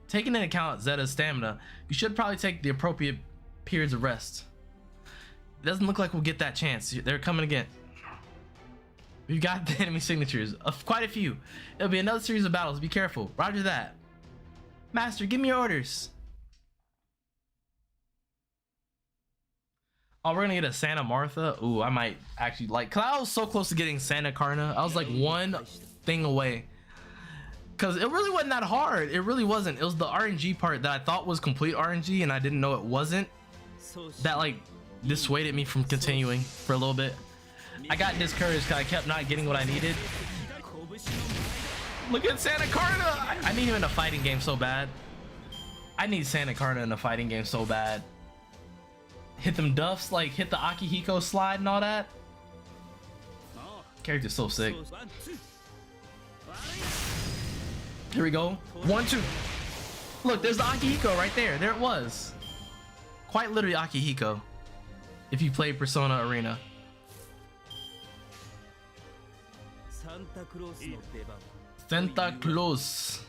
Taking into account Zetta's stamina, you should probably take the appropriate periods of rest. It doesn't look like we'll get that chance. They're coming again. We've got the enemy signatures, quite a few. It'll be another series of battles. Be careful. Roger that. Master, give me your orders. Oh, we're gonna get a Santa Martha. Ooh, I might actually like, cause I was so close to getting Santa Carna. I was like one thing away. Cause it really wasn't that hard. It really wasn't. It was the RNG part that I thought was complete RNG and I didn't know it wasn't. That like dissuaded me from continuing for a little bit. I got discouraged because I kept not getting what I needed. Look at Santa Carna. I need him in a fighting game so bad. I need Santa Carna in a fighting game so bad. Hit them duffs, like hit the Akihiko slide and all that. Character's so sick. Here we go. 1, 2. Look, there's the Akihiko right there. There it was. Quite literally Akihiko. If you play Persona Arena. Santa Claus.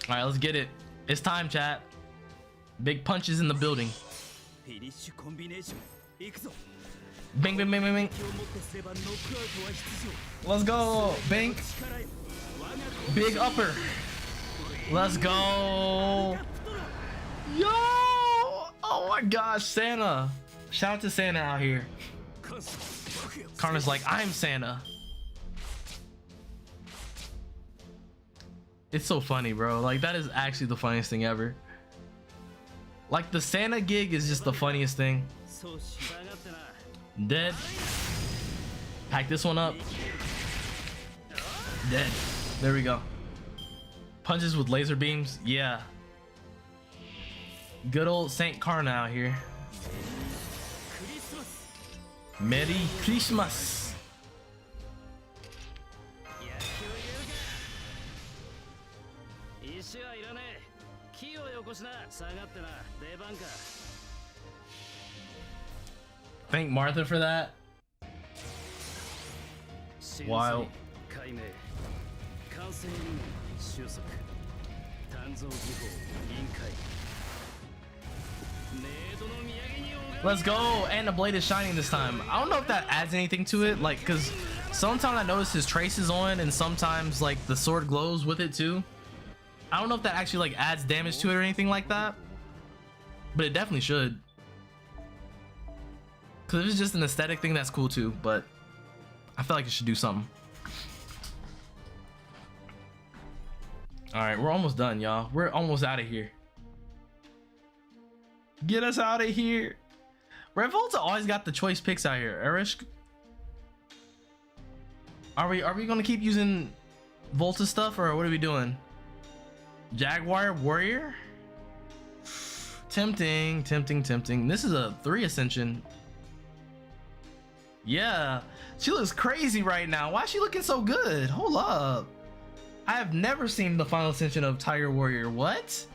Alright, let's get it. It's time, chat. Big punches in the building. Bing, bing, bing, bing, bing. Let's go. Bing. Big upper. Let's go. Yo. Oh my gosh, Santa. Shout out to Santa out here. Karna's like, I'm Santa. It's so funny, bro. Like, that is actually the funniest thing ever. Like, the Santa gig is just the funniest thing. Dead. Pack this one up. Dead. There we go. Punches with laser beams. Yeah. Good old Saint Karna out here. Merry Christmas. Thank Martha for that. Wild. Let's go. And the blade is shining this time. I don't know if that adds anything to it, like, because sometimes I notice his trace is on and sometimes like the sword glows with it too. I don't know if that actually like adds damage to it or anything like that, but it definitely should. Because if it's just an aesthetic thing, that's cool too, but I feel like it should do something. All right, we're almost done, y'all. We're almost out of here. Get us out of here. Red Volta always got the choice picks out here. Erish, are we gonna keep using Volta stuff, or what are we doing? Jaguar Warrior? Tempting, tempting, tempting. This is a 3 ascension. Yeah, she looks crazy right now. Why is she looking so good? Hold up. I have never seen the final ascension of Tiger Warrior. What?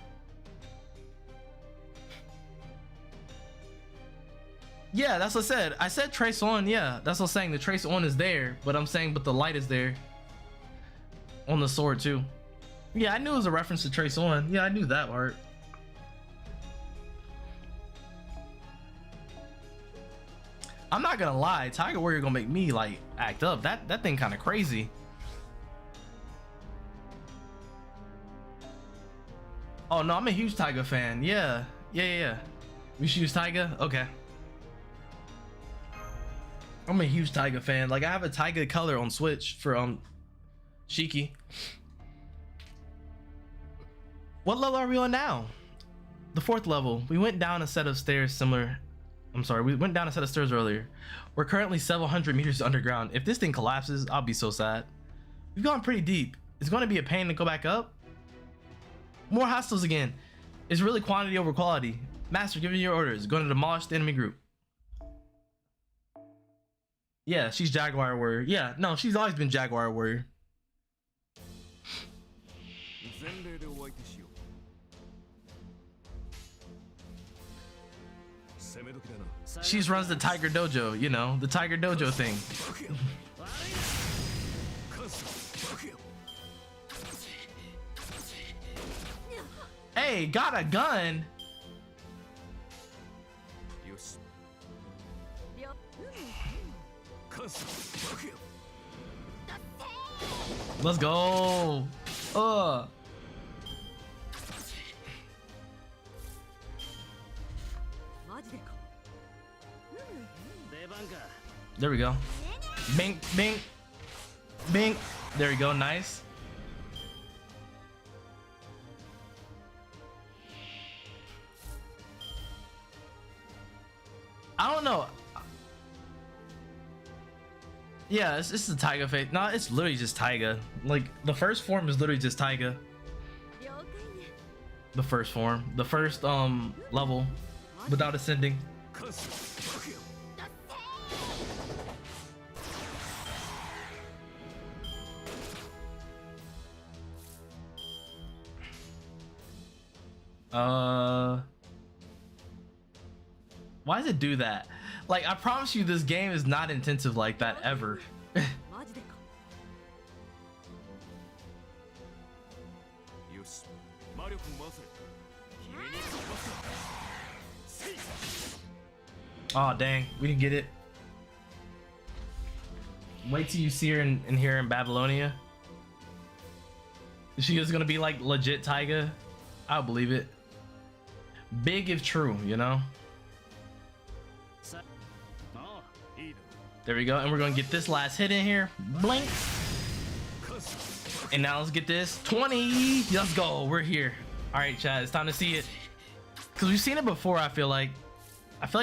Yeah, that's what I said. I said trace on. Yeah, that's what I'm saying. The trace on is there, but I'm saying, but the light is there on the sword too. Yeah, I knew it was a reference to trace on. Yeah, I knew that part. I'm not gonna lie, Tiger Warrior gonna make me like act up. That thing kind of crazy. Oh no, I'm a huge Tiger fan. Yeah. We should use Tiger. Okay. I'm a huge Tiger fan. Like I have a Tiger color on Switch for Shiki. What level are we on now? The 4th level. We went down a set of stairs similar. I'm sorry, we went down a set of stairs earlier. We're currently several hundred meters underground. If this thing collapses, I'll be so sad. We've gone pretty deep. It's going to be a pain to go back up. More hostiles again. It's really quantity over quality. Master, give me your orders. Going to demolish the enemy group. Yeah, she's Jaguar Warrior. Yeah, no, she's always been Jaguar Warrior. She runs the Tiger Dojo, you know, the Tiger Dojo thing. Hey, got a gun. Let's go. There we go. Bink, bink, bink. There we go. Nice. I don't know. Yeah, it's a Taiga face. No, it's literally just Taiga. Like the first form is literally just Taiga. The first form, the first level, without ascending. Why does it do that? Like, I promise you this game is not intensive like that ever. Oh dang, we didn't get it. Wait till you see her in here in Babylonia. She is gonna be like legit Taiga. I'll believe it. Big if true, you know. There we go, and we're gonna get this last hit in here. Blink. And now let's get this 20. Let's go. We're here. All right, Chad. It's time to see it. Cause we've seen it before. I feel like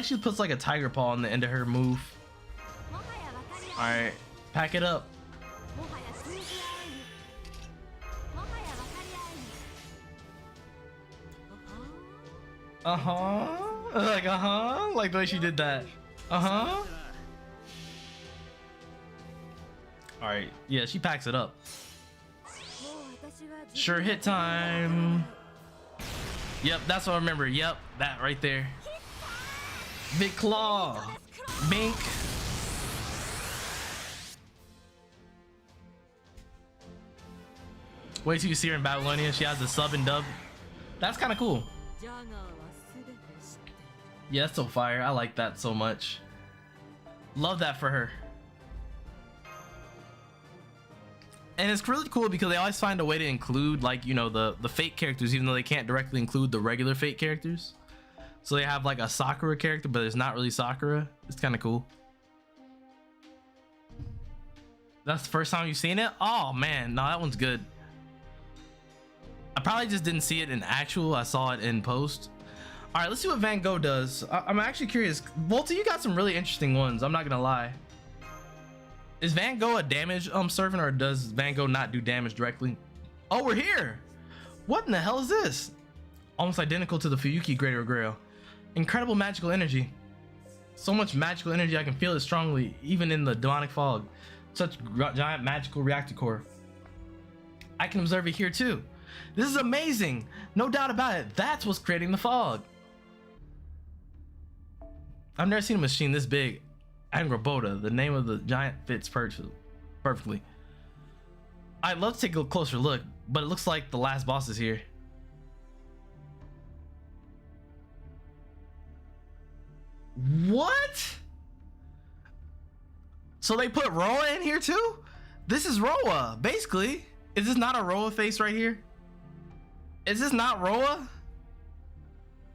she puts like a tiger paw on the end of her move. All right, pack it up. Like like the way she did that. All right, yeah, she packs it up. Sure hit time. Yep, that's what I remember. Yep, that right there. Big claw. Bink. Wait till you see her in Babylonia. She has the sub and dub. That's kind of cool. Yeah, that's so fire. I like that so much. Love that for her. And it's really cool because they always find a way to include, like, you know, the fake characters, even though they can't directly include the regular fake characters. So they have like a Sakura character, but it's not really Sakura. It's kind of cool. That's the first time you've seen it? Oh man, no, that one's good. I probably just didn't see it in actual. I saw it in post. All right, let's see what Van Gogh does. I'm actually curious. Volta, you got some really interesting ones. I'm not gonna lie. Is Van Gogh a damage servant, or does Van Gogh not do damage directly? Oh, we're here. What in the hell is this? Almost identical to the Fuyuki Greater Grail. Incredible magical energy. So much magical energy, I can feel it strongly, even in the demonic fog. Such giant magical reactor core. I can observe it here too. This is amazing. No doubt about it. That's what's creating the fog. I've never seen a machine this big. Angrboda, the name of the giant, fits perfectly. I'd love to take a closer look, but it looks like the last boss is here. What? So they put Roa in here too? This is Roa, basically. Is this not a Roa face right here? Is this not Roa?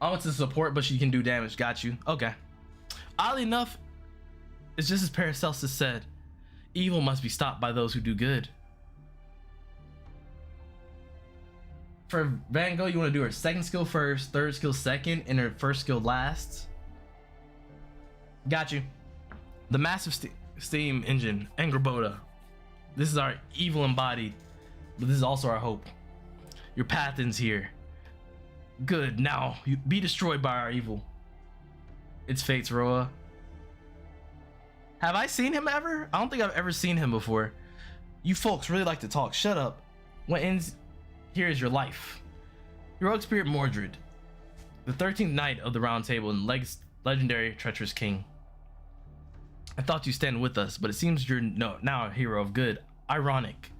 Oh, it's a support, but she can do damage. Got you. Okay. Oddly enough, it's just as Paracelsus said. Evil must be stopped by those who do good. For Van Gogh, you want to do her second skill first, third skill second, and her first skill last. Got you. The massive steam engine, Angrboda. This is our evil embodied, but this is also our hope. Your path ends here. Good, now you be destroyed by our evil. It's fate's Roa. Have I seen him ever? I don't think I've ever seen him before. You folks really like to talk. Shut up. What ends here is your life. Heroic spirit Mordred, the 13th knight of the Round Table and legendary treacherous king. I thought you stand with us, but it seems you're now a hero of good. Ironic.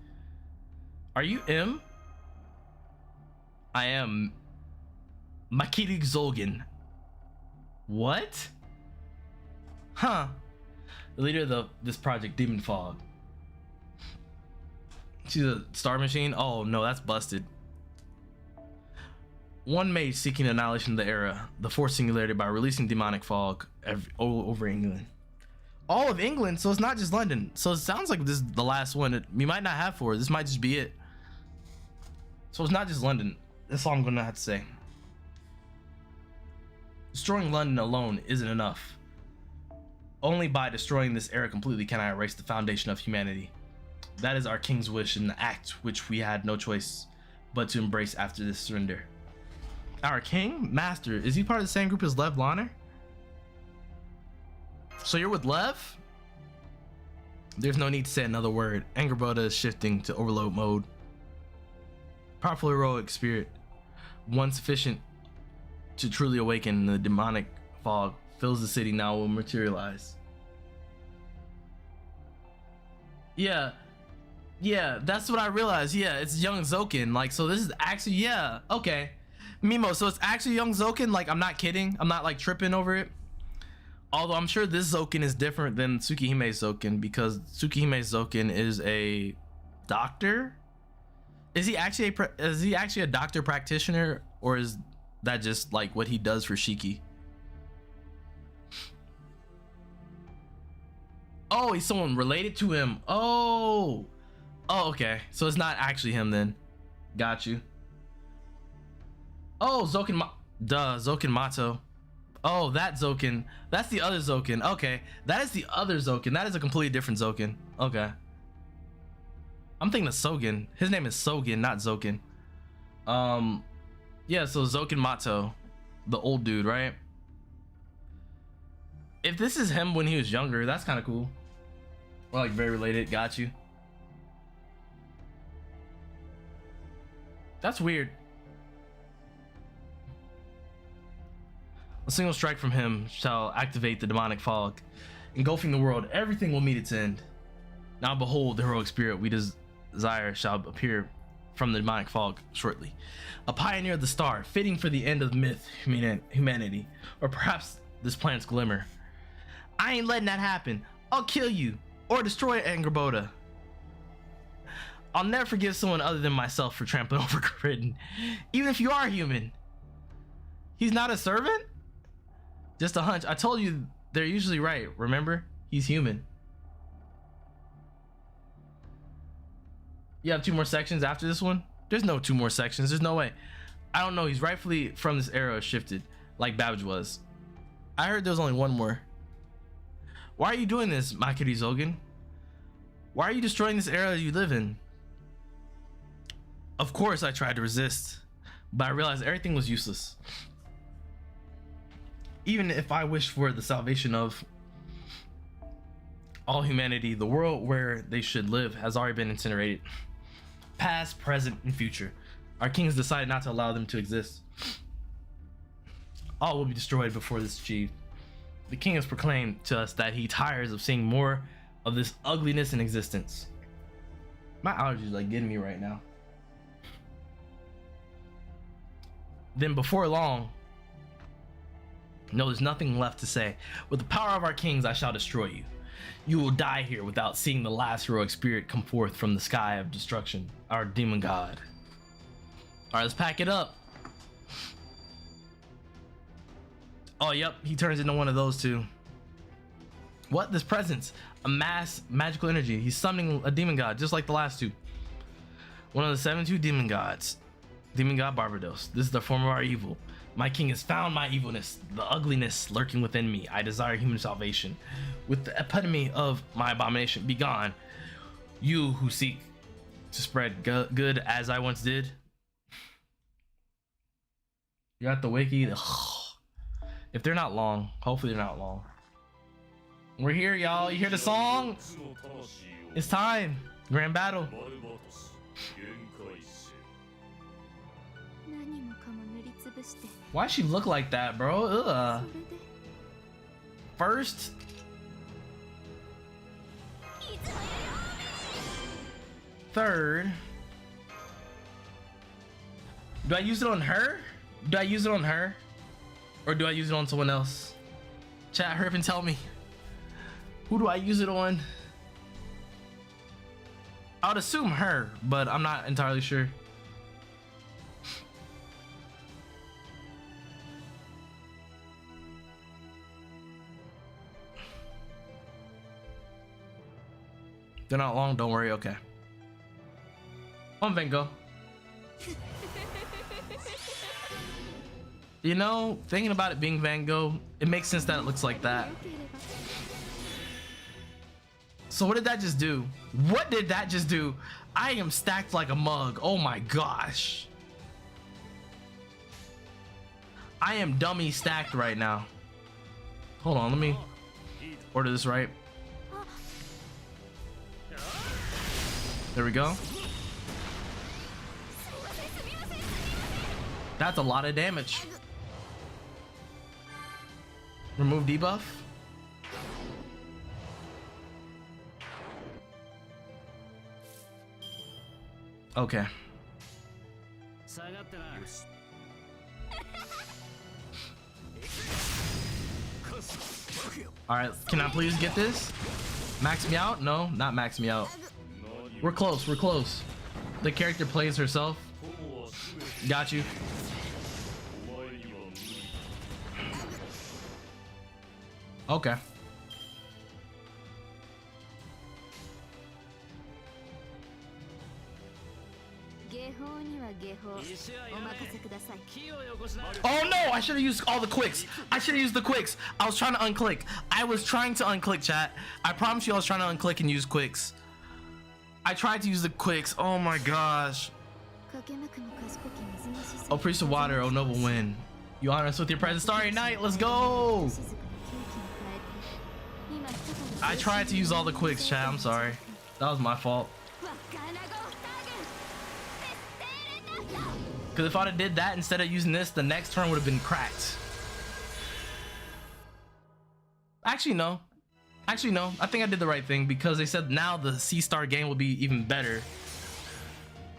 Are you M? I am Makiri Zolgan. What? Huh. The leader of this project, Demon Fog. She's a star machine? Oh no, that's busted. One mage seeking annihilation of the era, the fourth singularity, by releasing demonic fog all over England. All of England? So it's not just London. So it sounds like this is the last one. We might not have four. This might just be it. So it's not just London. That's all I'm gonna have to say. Destroying London alone isn't enough. Only by destroying this era completely can I erase the foundation of humanity. That is our king's wish, and the act which we had no choice but to embrace after this surrender. Our king? Master, is he part of the same group as Lev Lonner? So you're with Lev? There's no need to say another word. Angrboda is shifting to overload mode. Powerful heroic spirit, one sufficient to truly awaken the demonic fog, fills the city now will materialize. Yeah, that's what I realized. Yeah, it's young Zokin. Like, so this is actually, yeah, okay. Mimo, so it's actually young Zokin. Like, I'm not kidding. I'm not like tripping over it. Although I'm sure this Zokin is different than Tsukihime's Zokin, because Tsukihime's Zokin is a doctor. Is he actually a doctor practitioner, or is that just like what he does for Shiki? Oh, he's someone related to him. Oh, okay. So it's not actually him then. Got you. Oh, Zokin Mato. Oh, that Zokin. That's the other Zokin. Okay, that is the other Zokin. That is a completely different Zokin. Okay. I'm thinking of Sogen. His name is Sogen, not Zokin. Yeah, so Zokin Mato, the old dude, right? If this is him when he was younger, that's kind of cool. Or like very related. Got you. That's weird. A single strike from him shall activate the demonic fog, engulfing the world. Everything will meet its end. Now behold, the heroic spirit we desire shall appear from the demonic fog shortly. A pioneer of the star, fitting for the end of myth humanity, or perhaps this planet's glimmer. I ain't letting that happen. I'll kill you or destroy Angrboda. I'll never forgive someone other than myself for trampling over Gridden, even if you are human. He's not a servant? Just a hunch. I told you they're usually right, remember? He's human. You have 2 more sections after this one? There's no 2 more sections. There's no way. I don't know. He's rightfully from this era shifted, like Babbage was. I heard there's only 1 more. Why are you doing this, Makiri Zogan? Why are you destroying this era you live in? Of course I tried to resist, but I realized everything was useless. Even if I wished for the salvation of all humanity, the world where they should live has already been incinerated. past, present, and future. Our kings decided not to allow them to exist. All will be destroyed before this is achieved. The king has proclaimed to us that he tires of seeing more of this ugliness in existence. My allergies like getting me right now. Then before long, no, there's nothing left to say. With the power of our kings, I shall destroy you. You will die here without seeing the last heroic spirit come forth from the sky of destruction, our demon god. All right, let's pack it up. Oh, yep, he turns into one of those too. What? This presence, a mass magical energy. He's summoning a demon god, just like the last two. One of the 72 demon gods, demon god Barbados. This is the form of our evil. My king has found my evilness, the ugliness lurking within me. I desire human salvation. With the epitome of my abomination, be gone. You who seek to spread good as I once did. You got the wiki. If they're not long, hopefully they're not long. We're here, y'all. You hear the song? It's time. Grand battle. Why she look like that, bro? Ugh. First. Third. Do I use it on her? Do I use it on her? Or do I use it on someone else? Chat, hurry up and tell me. Who do I use it on? I would assume her, but I'm not entirely sure. They're not long, don't worry, okay. On Van Gogh. You know, thinking about it being Van Gogh, it makes sense that it looks like that. So what did that just do? What did that just do? I am stacked like a mug. Oh my gosh. I am dummy stacked right now. Hold on, let me order this right. There we go. That's a lot of damage. Remove debuff. Okay. All right, can I please get this? Max me out? No, not max me out. We're close, we're close. The character plays herself. Got you. Okay. Oh no, I should have used all the quicks. I should have used the quicks. I was trying to unclick. I was trying to unclick, chat. I promise you I was trying to unclick and use quicks. I tried to use the quicks. Oh my gosh. Oh, Priest of Water, oh noble wind. You honor us with your presence, Starry Night. Let's go. I tried to use all the quicks, chat. I'm sorry. That was my fault. Because if I'd have did that instead of using this, the next turn would have been cracked. Actually, no. Actually, no. I think I did the right thing because they said now the C-Star game will be even better.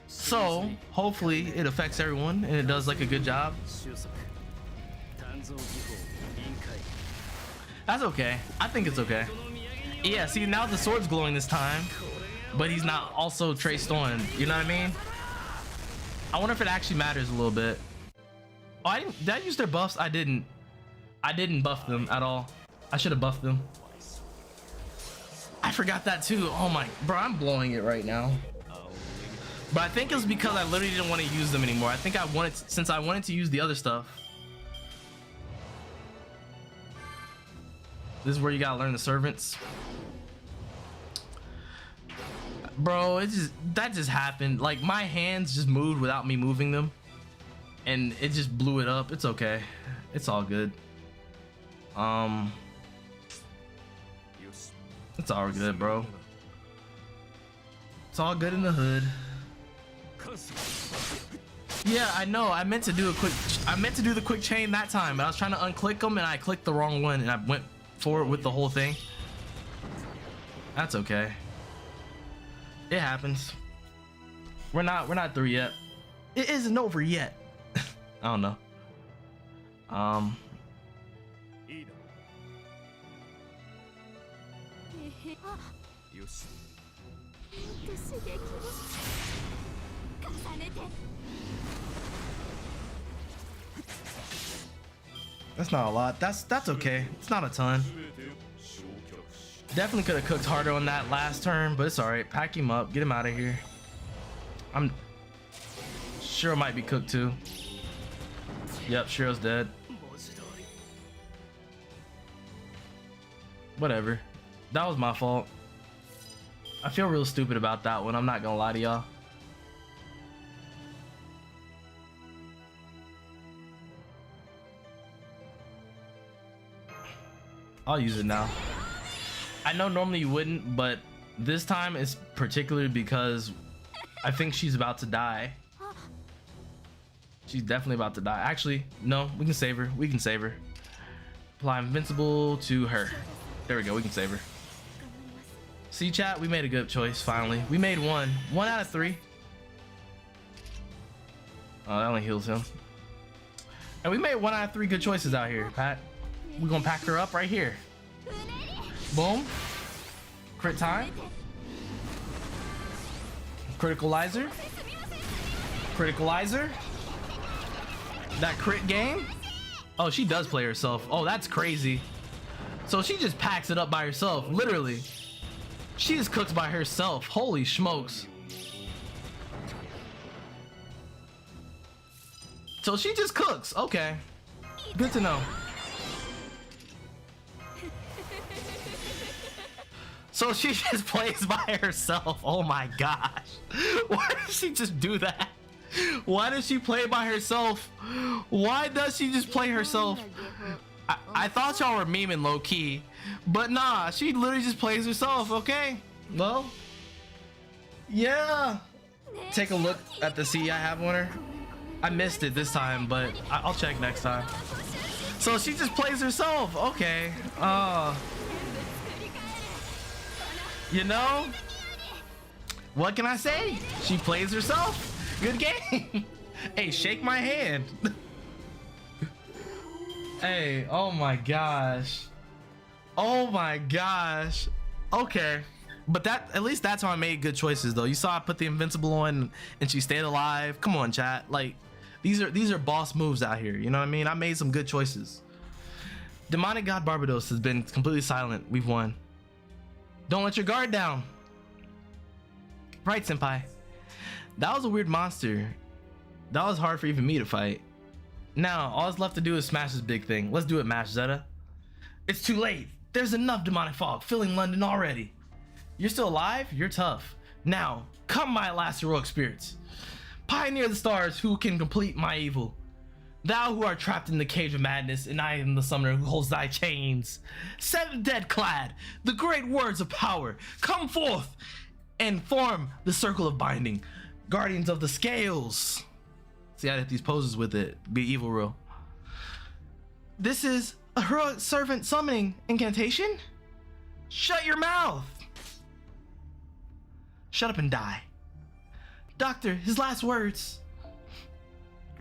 So, hopefully it affects everyone and it does like a good job. That's okay. I think it's okay. Yeah, see, now the sword's glowing this time, but he's not also traced on. You know what I mean? I wonder if it actually matters a little bit. Oh, did I use their buffs? I didn't. I didn't buff them at all. I should have buffed them. I forgot that too. Oh my, bro, I'm blowing it right now. But I think it was because I literally didn't want to use them anymore. I think I wanted, since I wanted to use the other stuff. This is where you gotta learn the servants. Bro, that just happened. Like my hands just moved without me moving them, and it just blew it up. It's okay. It's all good. It's all good, bro. It's all good in the hood. Yeah, I know. I meant to do the quick chain that time, but I was trying to unclick them and I clicked the wrong one and I went forward with the whole thing. That's okay. It happens. We're not through yet. It isn't over yet. I don't know. That's not a lot. That's okay. It's not a ton. Definitely could have cooked harder on that last turn, but it's all right. Pack him up. Get him out of here. I'm sure might be cooked too. Yep, Shiro's dead. Whatever. That was my fault. I feel real stupid about that one. I'm not gonna lie to y'all. I'll use it now. I know normally you wouldn't, but this time it's particularly because I think she's about to die. She's definitely about to die. Actually, no, we can save her. We can save her. Apply invincible to her. There we go. We can save her. See, chat, we made a good choice finally. We made one out of 3. Oh, that only heals him. And we made 1 out of 3 good choices out here, Pat. We're gonna pack her up right here. Boom. Crit time. Criticalizer. Criticalizer. That crit game. Oh, she does play herself. Oh, that's crazy. So she just packs it up by herself, literally. She just cooks by herself. Holy smokes. So she just cooks. Okay. Good to know. So she just plays by herself. Oh my gosh. Why does she just do that? Why does she play by herself? Why does she just play herself? I thought y'all were memeing low key, but nah, she literally just plays herself. Okay, well, yeah. Take a look at the CE I have on her. I missed it this time, but I'll check next time. So she just plays herself. Okay. You know, what can I say? She plays herself. Good game. Hey, shake my hand. Hey, oh my gosh. Oh my gosh. Okay. But that, at least that's how I made good choices though. You saw I put the invincible on and she stayed alive. Come on, chat. Like, these are boss moves out here. You know what I mean? I made some good choices. Demonic God Barbados has been completely silent. We've won. Don't let your guard down. Right, senpai. That was a weird monster. That was hard for even me to fight. Now, all that's left to do is smash this big thing. Let's do it, Mash Zetta. It's too late. There's enough demonic fog filling London already. You're still alive? You're tough. Now, come my last heroic spirits. Pioneer the stars who can complete my evil. Thou who art trapped in the cage of madness, and I am the summoner who holds thy chains. Set the dead clad, the great words of power. Come forth and form the circle of binding. Guardians of the scales. See, I hit these poses with it. Be evil real. This is a heroic servant summoning incantation? Shut your mouth. Shut up and die. Doctor, his last words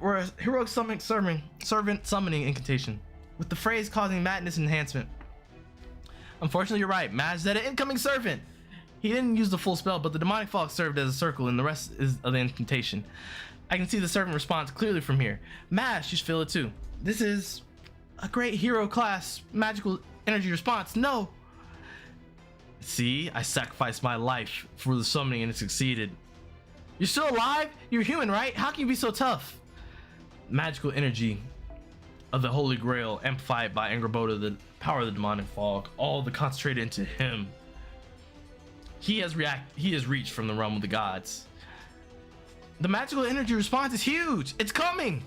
were a heroic servant summoning incantation with the phrase causing madness enhancement. Unfortunately, you're right. Maj Zetta, incoming servant. He didn't use the full spell, but the demonic fog served as a circle and the rest is of the incantation. I can see the servant response clearly from here. Mash, you should feel it too. This is a great hero class magical energy response. No. See, I sacrificed my life for the summoning and it succeeded. You're still alive? You're human, right? How can you be so tough? Magical energy of the Holy Grail amplified by Angraboda, the power of the demonic fog, all the concentrated into him. He has reached from the realm of the gods. The magical energy response is huge. It's coming.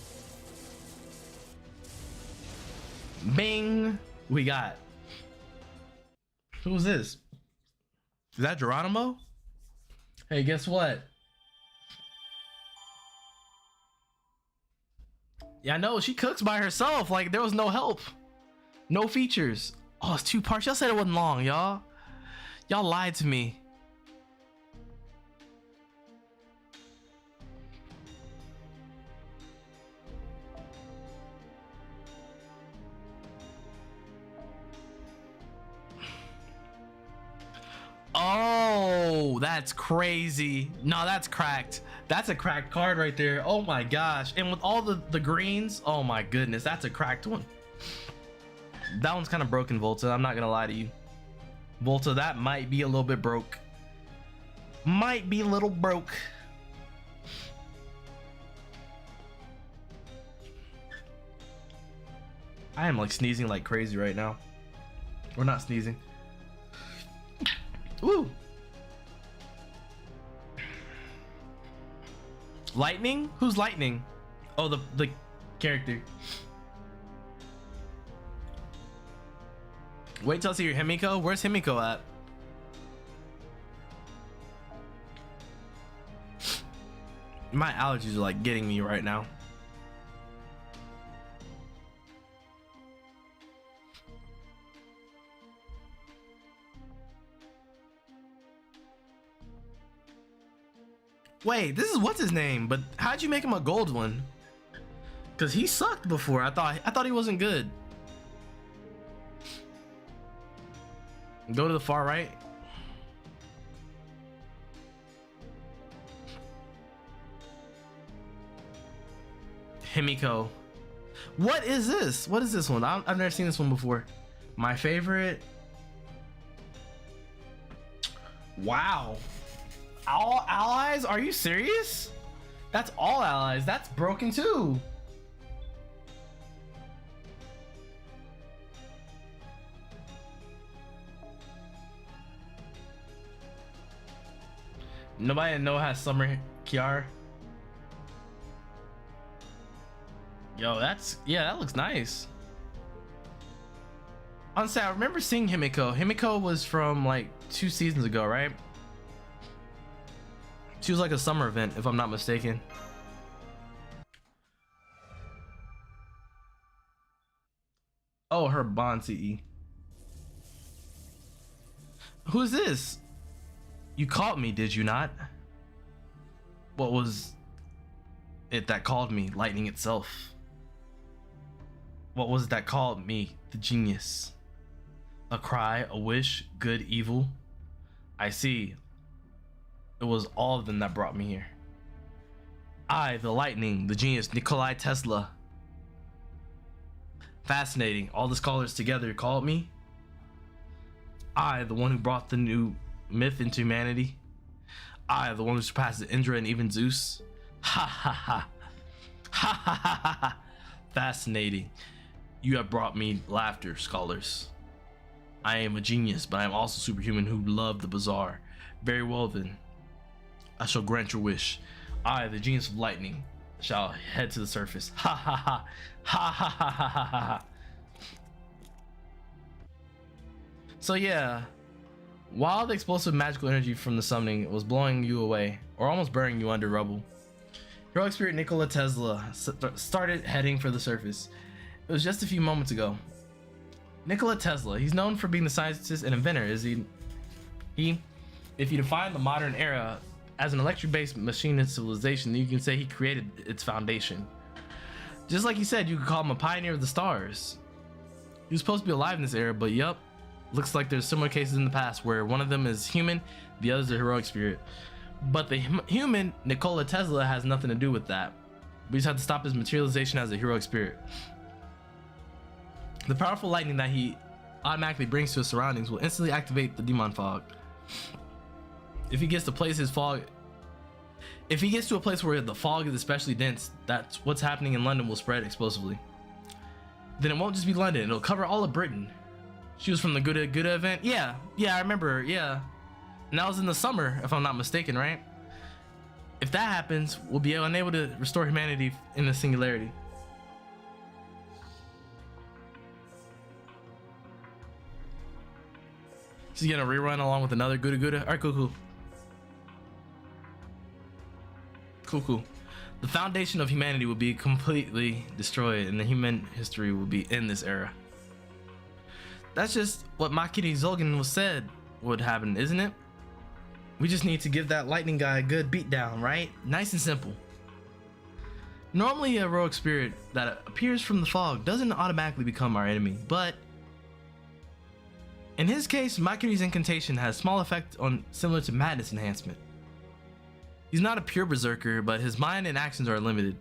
Bing. We got. Who's this? Is that Geronimo? Hey, guess what? Yeah, I know. She cooks by herself. Like, there was no help. No features. Oh, it's 2 parts. Y'all said it wasn't long, y'all. Y'all lied to me. Oh, that's crazy. No, that's cracked. That's a cracked card right there. Oh my gosh. And with all the greens, oh my goodness, that's a cracked one. That one's kind of broken, Volta. I'm not gonna lie to you. Volta, that might be a little bit broke. Might be a little broke. I am like sneezing like crazy right now. We're not sneezing. Woo! Lightning? Who's Lightning? Oh, the character. Wait till I see your Himiko. Where's Himiko at? My allergies are like getting me right now. Wait, this is what's his name, but how'd you make him a gold one? Cause he sucked before. I thought he wasn't good. Go to the far right. Himiko. What is this? What is this one? I've never seen this one before. My favorite. Wow. All allies? Are you serious? That's all allies. That's broken too. Nobody I know has summer Kiara. Yo, yeah, that looks nice. Honestly, I remember seeing Himiko. Himiko was from like 2 seasons ago, right? She was like a summer event, if I'm not mistaken. Oh, her bond CE. Who's this? You caught me, did you not? What was it that called me? Lightning itself. What was it that called me? The genius. A cry, a wish, good, evil. I see. It was all of them that brought me here. I, the lightning, the genius, Nikola Tesla. Fascinating. All the scholars together called me. I, the one who brought the new myth into humanity. I, the one who surpasses Indra and even Zeus. Ha ha ha. Ha ha ha ha ha. Fascinating. You have brought me laughter, scholars. I am a genius, but I am also superhuman who love the bizarre. Very well then. I shall grant your wish. I, the genius of lightning, shall head to the surface. Ha ha ha. Ha ha ha ha ha ha. So yeah, while the explosive magical energy from the summoning was blowing you away, or almost burning you under rubble, heroic spirit Nikola Tesla started heading for the surface. It was just a few moments ago. Nikola Tesla, he's known for being the scientist and inventor, is he? If you define the modern era as an electric-based machine and civilization, then you can say he created its foundation. Just like he said, you could call him a pioneer of the stars. He was supposed to be alive in this era, but yup, looks like there's similar cases in the past where one of them is human, the other is a heroic spirit. But the human, Nikola Tesla, has nothing to do with that. We just have to stop his materialization as a heroic spirit. The powerful lightning that he automatically brings to his surroundings will instantly activate the demon fog. If he gets to a place where the fog is especially dense, that's what's happening in London will spread explosively. Then it won't just be London, it'll cover all of Britain. She was from the Gouda event. Yeah, I remember, yeah. And that was in the summer, if I'm not mistaken, right? If that happens, we'll be unable to restore humanity in the singularity. She's gonna rerun along with another Gouda. Alright, cool. Cool. The foundation of humanity will be completely destroyed and the human history will be in this era. That's just what Makiri Zolgan was said would happen, isn't it? We just need to give that lightning guy a good beatdown, right? Nice and simple. Normally a heroic spirit that appears from the fog doesn't automatically become our enemy, but in his case, Makiri's incantation has small effect on similar to madness enhancement. He's not a pure berserker, but his mind and actions are limited.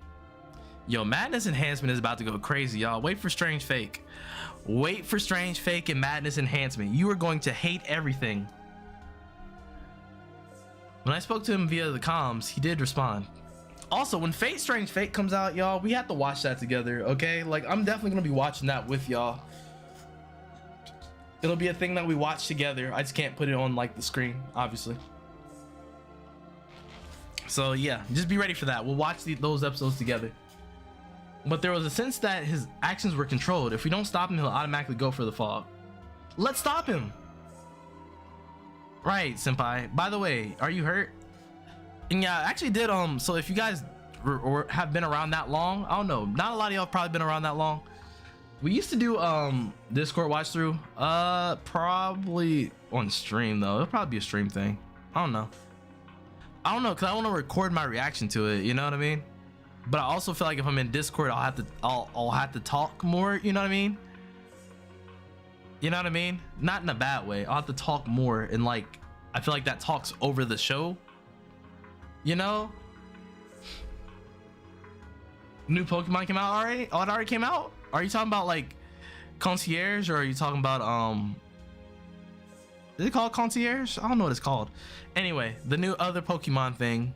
Yo, madness enhancement is about to go crazy, y'all. Wait for strange fake. Wait for strange fake and madness enhancement. You are going to hate everything. When I spoke to him via the comms, he did respond. Also, when Fate Strange Fate comes out, y'all, we have to watch that together, okay? Like, I'm definitely gonna be watching that with y'all. It'll be a thing that we watch together. I just can't put it on like the screen, obviously. So yeah, just be ready for that. We'll watch those episodes together. But there was a sense that his actions were controlled. If we don't stop him, he'll automatically go for the fog. Let's stop him. Right, senpai. By the way, are you hurt? And yeah, I actually did so if you guys or have been around that long, I don't know, not a lot of y'all have probably been around that long. We used to do Discord watch through, probably on stream though. It'll probably be a stream thing. I don't know, because I want to record my reaction to it, you know what I mean? But I also feel like if I'm in Discord, I'll have to talk more, you know what I mean? You know what I mean? Not in a bad way. I'll have to talk more, and like I feel like that talks over the show, you know? New Pokemon came out already? Oh, it already came out? Are you talking about like Concierge, or are you talking about is it called Concierge? I don't know what it's called. Anyway, the new other Pokemon thing.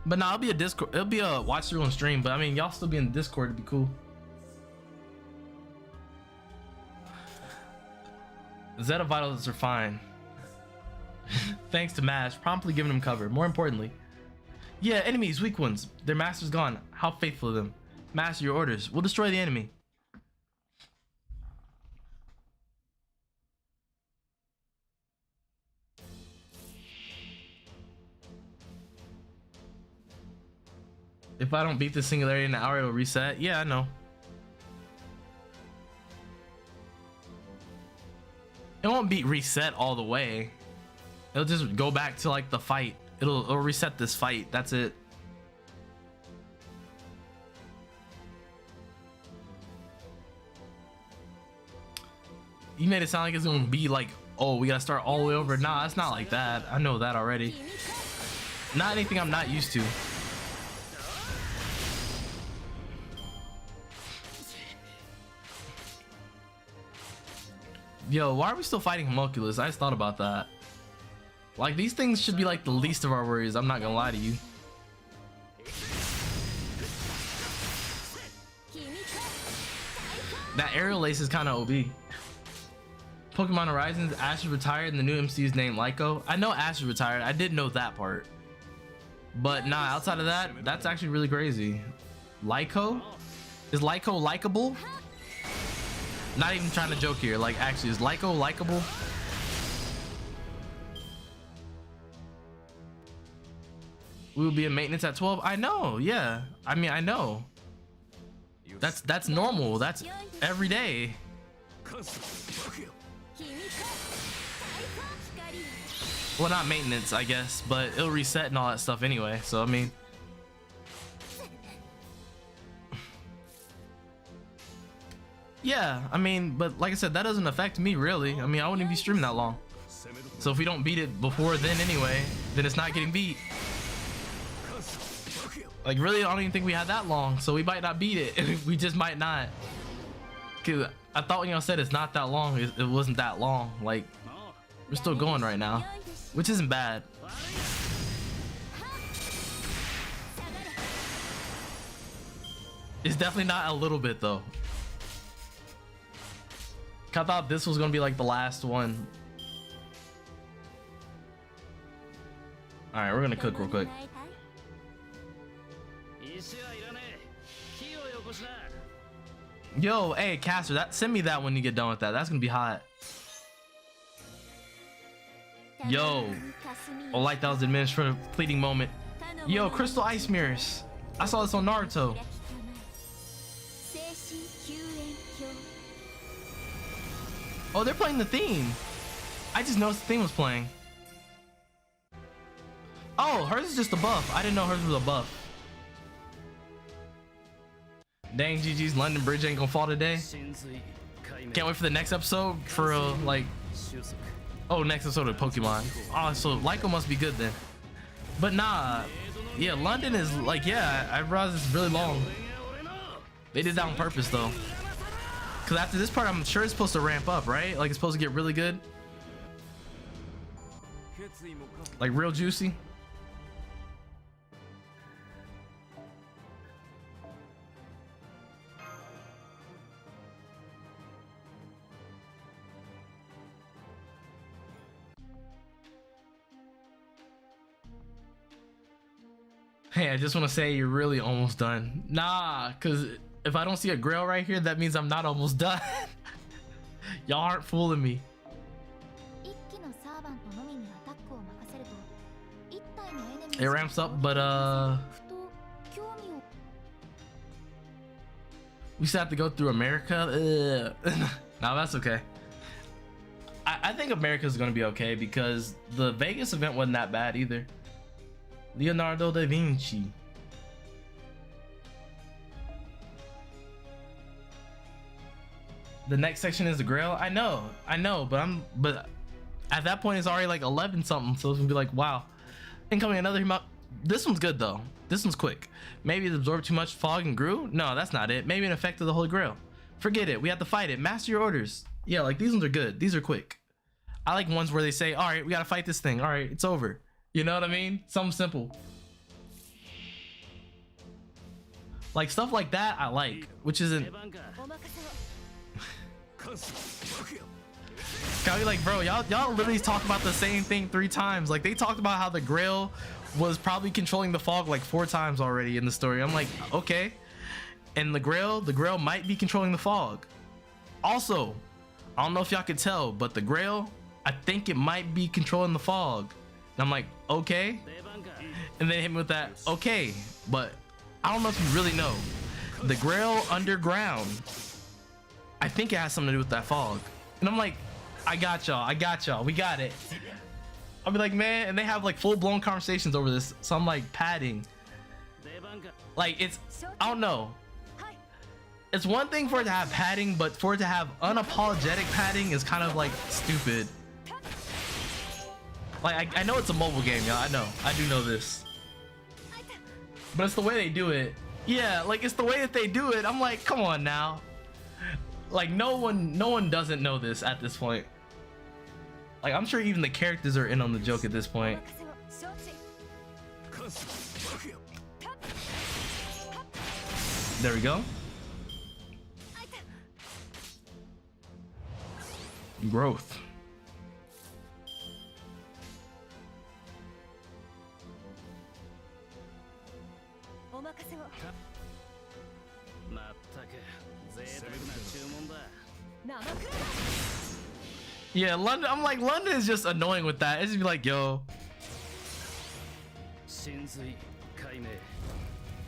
But no, it'll be a watch through on stream, but I mean y'all still be in Discord, it'd be cool. Zeta vitals are fine. Thanks to Mash, promptly giving them cover. More importantly, yeah, enemies, weak ones. Their master's gone. How faithful of them. Master, your orders. We'll destroy the enemy. If I don't beat the singularity in an hour, it'll reset. Yeah, I know. It won't be reset all the way. It'll just go back to like the fight. It'll reset this fight. That's it. You made it sound like it's gonna be like, oh, we gotta start all the way over. Nah, it's not like that. I know that already. Not anything I'm not used to. Yo, why are we still fighting Homunculus? I just thought about that. Like, these things should be like the least of our worries. I'm not gonna lie to you. That aerial lace is kind of OB. Pokemon Horizons, Ash is retired and the new MC is named Lyco. I know Ash is retired. I did know that part. But nah, outside of that, that's actually really crazy. Lyco? Is Lyco likable? Not even trying to joke here. Like, actually, is Lyco likable? We will be in maintenance at 12. I know, yeah. I mean, I know. That's normal. That's every day. Well, not maintenance, I guess, but it'll reset and all that stuff anyway. So I mean, yeah, I mean, but like I said, that doesn't affect me really. I mean, I wouldn't be streaming that long. So if we don't beat it before then anyway, then it's not getting beat. Like, really, I don't even think we had that long, so we might not beat it. We just might not. Cause I thought when y'all said it's not that long, it wasn't that long. Like, we're still going right now, which isn't bad. It's definitely not a little bit though. I thought this was gonna be like the last one. All right, we're gonna cook real quick. Yo, hey, Caster, send me that when you get done with that. That's gonna be hot. Yo, oh, like that was the administrative fleeting moment. Yo, crystal ice mirrors. I saw this on Naruto. Oh, they're playing the theme. I just noticed the theme was playing. Oh, hers is just a buff. I didn't know hers was a buff. Dang, GG's London Bridge ain't gonna fall today. Can't wait for the next episode for like, oh, next episode of Pokemon. Oh, so Lyco must be good then. But nah, yeah, London is like, yeah, I realize it's really long. They did that on purpose though. Cause after this part, I'm sure it's supposed to ramp up, right? Like it's supposed to get really good. Like real juicy. Hey, I just want to say you're really almost done. Nah, because if I don't see a grail right here, that means I'm not almost done. Y'all aren't fooling me. It ramps up, but we still have to go through America. No, that's okay. I think America's gonna be okay because the Vegas event wasn't that bad either. Leonardo da Vinci. The next section is the Grail. I know, but at that point it's already like 11 something, so it's gonna be like, wow. Incoming another. This one's good though. This one's quick. Maybe it absorbed too much fog and grew. No, that's not it. Maybe an effect of the Holy Grail. Forget it. We have to fight it. Master your orders. Yeah, like these ones are good. These are quick. I like ones where they say, all right, we gotta fight this thing. All right, it's over. You know what I mean? Something simple. Like stuff like that I like, which isn't. Gotta be like, bro, y'all literally talk about the same thing 3 times. Like they talked about how the Grail was probably controlling the fog like 4 times already in the story. I'm like, okay. And the Grail might be controlling the fog. Also, I don't know if y'all could tell, but the Grail, I think it might be controlling the fog. And I'm like, okay. And then hit me with that, okay. But I don't know if you really know. The Grail underground, I think it has something to do with that fog. And I'm like, I got y'all, we got it. I'll be like, man, and they have like full-blown conversations over this. So I'm like padding. Like it's, I don't know. It's one thing for it to have padding, but for it to have unapologetic padding is kind of like stupid. Like I know it's a mobile game, y'all. I do know this. But it's the way they do it. Yeah, like it's the way that they do it. I'm like, come on now. Like no one doesn't know this at this point. Like I'm sure even the characters are in on the joke at this point. There we go. Growth. Yeah, London. I'm like, London is just annoying with that. It's just be like, yo.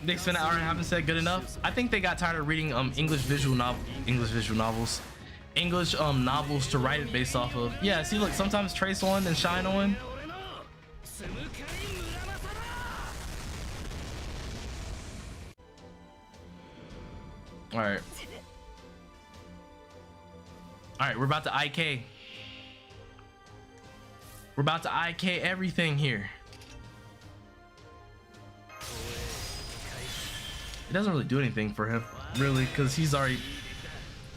They spent an hour and a half and said good enough. I think they got tired of reading English visual novels to write it based off of. Yeah, see, look, sometimes trace on and shine on. All right, we're about to IK. We're about to IK everything here. It doesn't really do anything for him, really, because he's already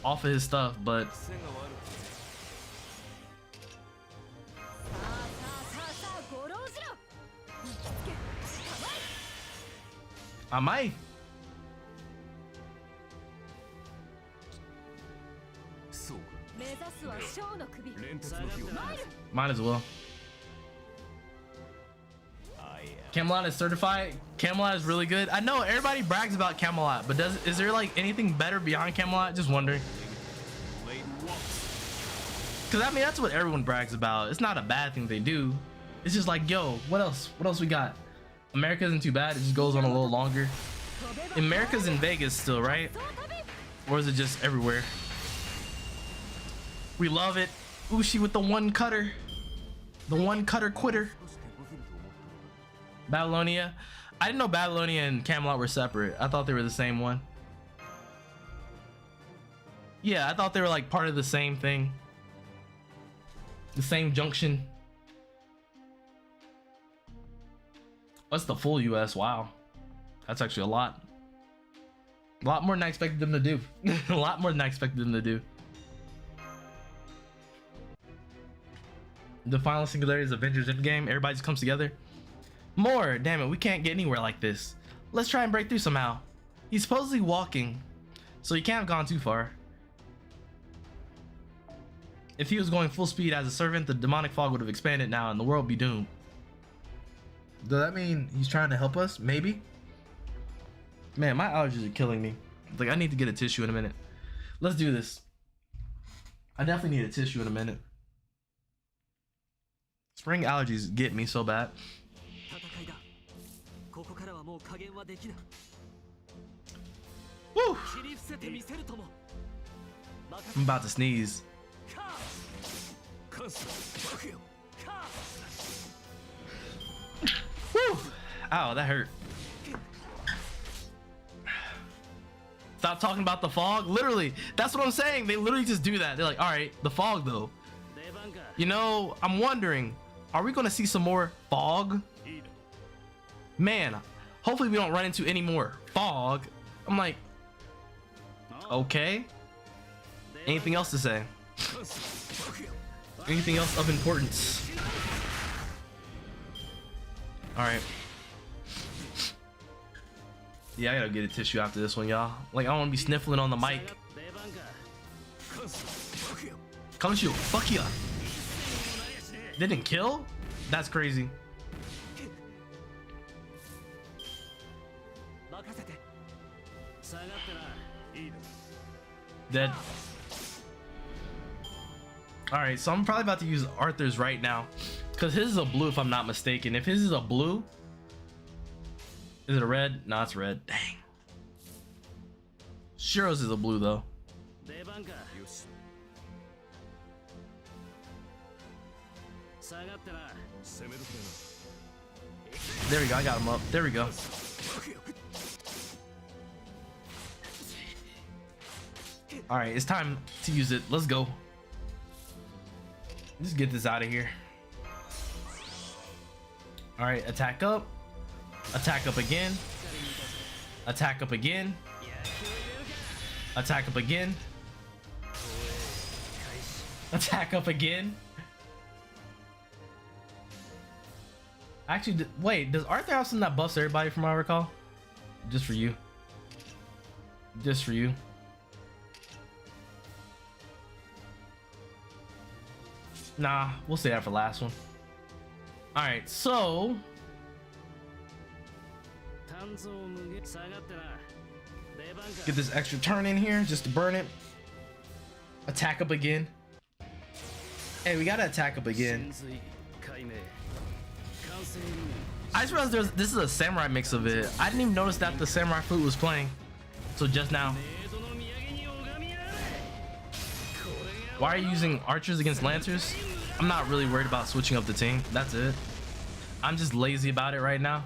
off of his stuff, but I might. Might as well. Camelot is certified. Camelot is really good. I know everybody brags about Camelot, but is there like anything better beyond Camelot? Just wondering. Cause I mean that's what everyone brags about. It's not a bad thing they do. It's just like, yo, what else? What else we got? America isn't too bad. It just goes on a little longer. America's in Vegas still, right? Or is it just everywhere? We love it. Ushi with the one cutter. The one cutter quitter. Babylonia. I didn't know Babylonia and Camelot were separate. I thought they were the same one. Yeah, I thought they were like part of the same thing. The same junction. What's the full US? Wow. That's actually a lot. A lot more than I expected them to do. A lot more than I expected them to do. The final singularity is Avengers Endgame. Everybody just comes together. More. Damn it, we can't get anywhere like this. Let's try and break through somehow. He's supposedly walking, so he can't have gone too far. If he was going full speed as a servant, the demonic fog would have expanded now and the world would be doomed. Does that mean he's trying to help us? Maybe? Man, my allergies are killing me. Like, I need to get a tissue in a minute. Let's do this. I definitely need a tissue in a minute. Spring allergies get me so bad. Woo! I'm about to sneeze. Woo! Ow, that hurt. Stop talking about the fog. Literally, that's what I'm saying. They literally just do that. They're like, all right, the fog though. You know, I'm wondering, are we gonna see some more fog? Man, hopefully we don't run into any more fog. I'm like, okay. Anything else to say? Anything else of importance? All right. Yeah, I gotta get a tissue after this one, y'all. Like, I don't want to be sniffling on the mic. Come shoot, fuck ya. Didn't kill? That's crazy. Dead. All right, so I'm probably about to use Arthur's right now, because his is a blue if I'm not mistaken. If his is a blue, is it a red? No, it's red. Dang. Shiro's is a blue though. There we go, I got him up. There we go. All right, it's time to use it. Let's go. Just get this out of here. All right, attack up. Attack up again. Attack up again. Attack up again. Attack up again. Actually, wait, does Arthur have something that buffs everybody from what I recall? Just for you. Just for you. Nah, we'll save that for last one. All right, so get this extra turn in here just to burn it. Attack up again. Hey, we gotta attack up again. I just realized this is a samurai mix of it. I didn't even notice that the samurai flute was playing. So just now. Why are you using archers against lancers? I'm not really worried about switching up the team. That's it. I'm just lazy about it right now.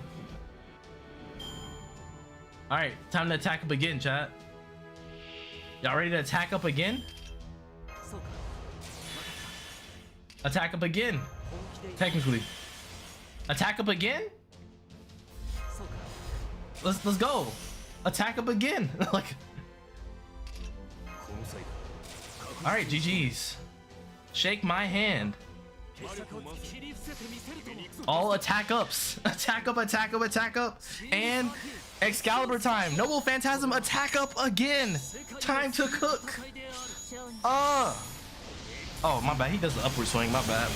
All right, time to attack up again, chat. Y'all ready to attack up again? Attack up again. Technically. Attack up again? Let's go. Attack up again. Like, all right, GG's. Shake my hand. All attack ups. Attack up, attack up, attack up. And Excalibur time. Noble Phantasm, attack up again. Time to cook. Oh, my bad. He does the upward swing. My bad.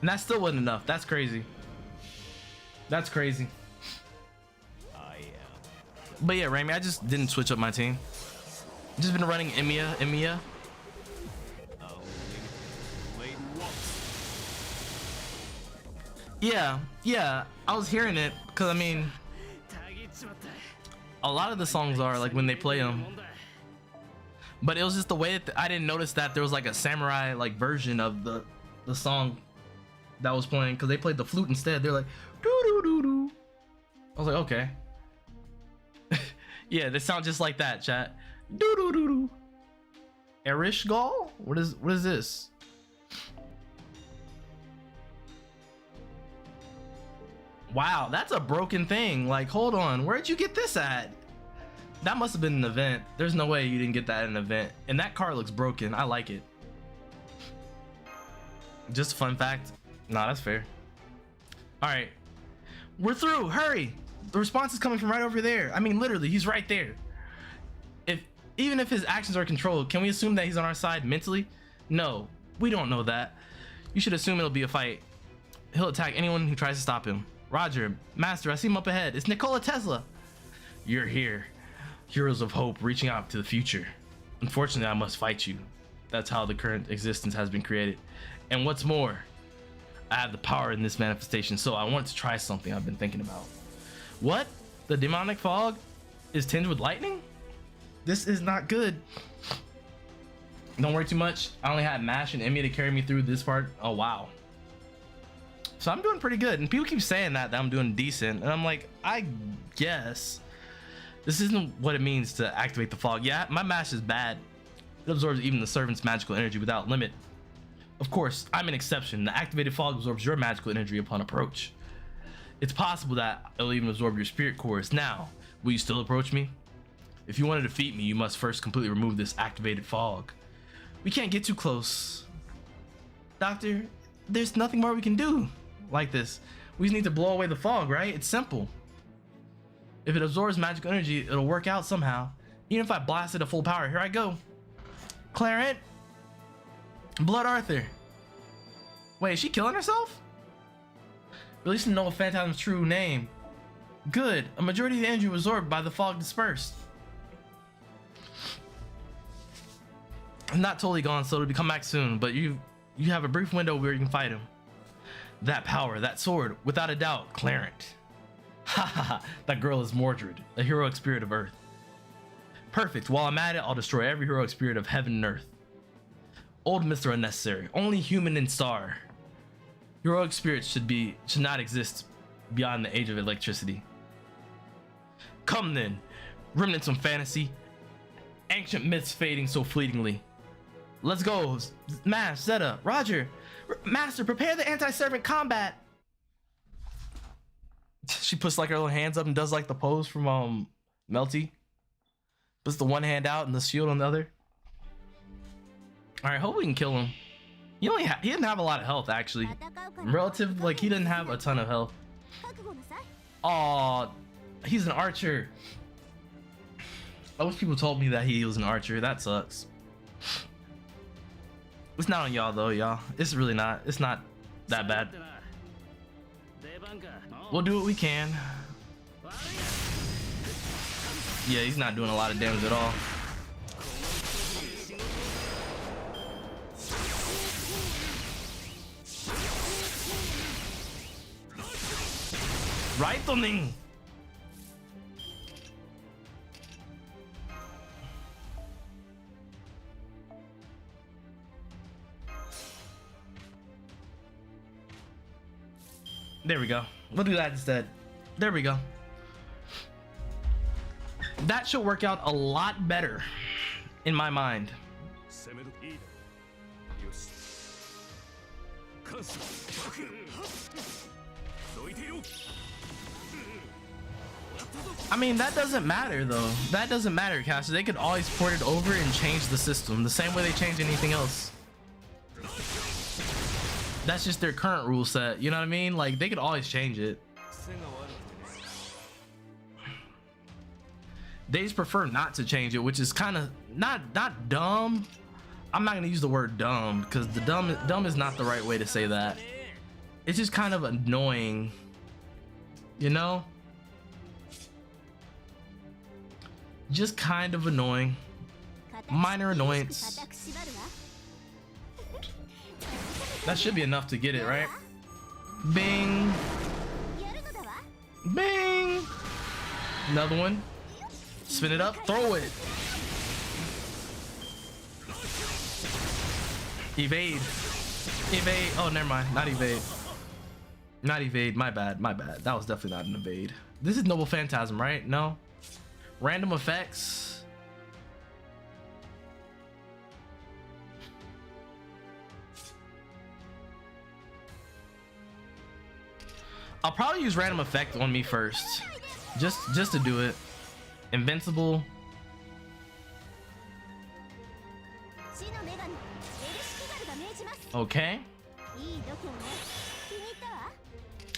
And that still wasn't enough. That's crazy. That's crazy. But yeah, Rami, I just didn't switch up my team. Just been running Emiya. Yeah, I was hearing it because I mean, a lot of the songs are like when they play them, but it was just the way that I didn't notice that there was like a samurai like version of the song that was playing because they played the flute instead. They're like doo doo doo doo. I was like, okay. Yeah, they sound just like that, chat. Doo doo doo doo. Erishgal? What is this? Wow, that's a broken thing. Like, hold on, where'd you get this at? That must have been an event. There's no way you didn't get that in an event. And that car looks broken. I like it. Just a fun fact. Nah, that's fair. All right, we're through. Hurry! The response is coming from right over there. I mean, literally, he's right there. Even if his actions are controlled, can we assume that he's on our side mentally? No, we don't know that. You should assume it'll be a fight. He'll attack anyone who tries to stop him. Roger, Master, I see him up ahead. It's Nikola Tesla. You're here. Heroes of hope reaching out to the future. Unfortunately, I must fight you. That's how the current existence has been created. And what's more, I have the power in this manifestation, so I want to try something I've been thinking about. What? The demonic fog is tinged with lightning? This is not good. Don't worry too much. I only had Mash and Emmy to carry me through this part. Oh, wow. So I'm doing pretty good. And people keep saying that I'm doing decent. And I'm like, I guess. This isn't what it means to activate the fog. Yeah, my Mash is bad. It absorbs even the servant's magical energy without limit. Of course, I'm an exception. The activated fog absorbs your magical energy upon approach. It's possible that it'll even absorb your spirit cores. Now, will you still approach me? If you want to defeat me, you must first completely remove this activated fog. We can't get too close. Doctor, there's nothing more we can do like this. We just need to blow away the fog, right? It's simple. If it absorbs magical energy, it'll work out somehow. Even if I blast it at full power, here I go. Clarent. Blood Arthur. Wait, is she killing herself? Releasing Noah Phantom's true name. Good. A majority of the energy was absorbed by the fog dispersed. I'm not totally gone, so it'll come back soon, but you have a brief window where you can fight him. That power, that sword, without a doubt, Clarent. Haha, that girl is Mordred, a heroic spirit of Earth. Perfect. While I'm at it, I'll destroy every heroic spirit of heaven and earth. Old myths are unnecessary. Only human and star. Heroic spirits should not exist beyond the age of electricity. Come then, remnants of fantasy, ancient myths fading so fleetingly. Let's go. Mash, Zeta, Roger, Master, prepare the anti-servant combat. She puts like her little hands up and does like the pose from Melty. Puts the one hand out and the shield on the other. All right, hope we can kill him. He didn't have a lot of health actually. Relative, like he didn't have a ton of health. Oh, he's an archer. I wish people told me that he was an archer. That sucks. It's not on y'all though, y'all. It's really not. It's not that bad. We'll do what we can. Yeah, he's not doing a lot of damage at all. Lightning. There we go. We'll do that instead. There we go. That should work out a lot better in my mind. I mean, that doesn't matter though. That doesn't matter, Cash. They could always port it over and change the system the same way they change anything else. That's just their current rule set, you know what I mean? Like, they could always change it. They just prefer not to change it, which is kind of not dumb. I'm not gonna use the word dumb because the dumb is not the right way to say that. It's just kind of annoying, you know? Just kind of annoying. Minor annoyance. That should be enough to get it, right? Bing. Bing! Another one. Spin it up, throw it. Evade. Evade. Oh, never mind. Not evade. Not evade. My bad. My bad. That was definitely not an evade. This is Noble Phantasm, right? No. Random effects. I'll probably use random effect on me first. Just to do it. Invincible. Okay.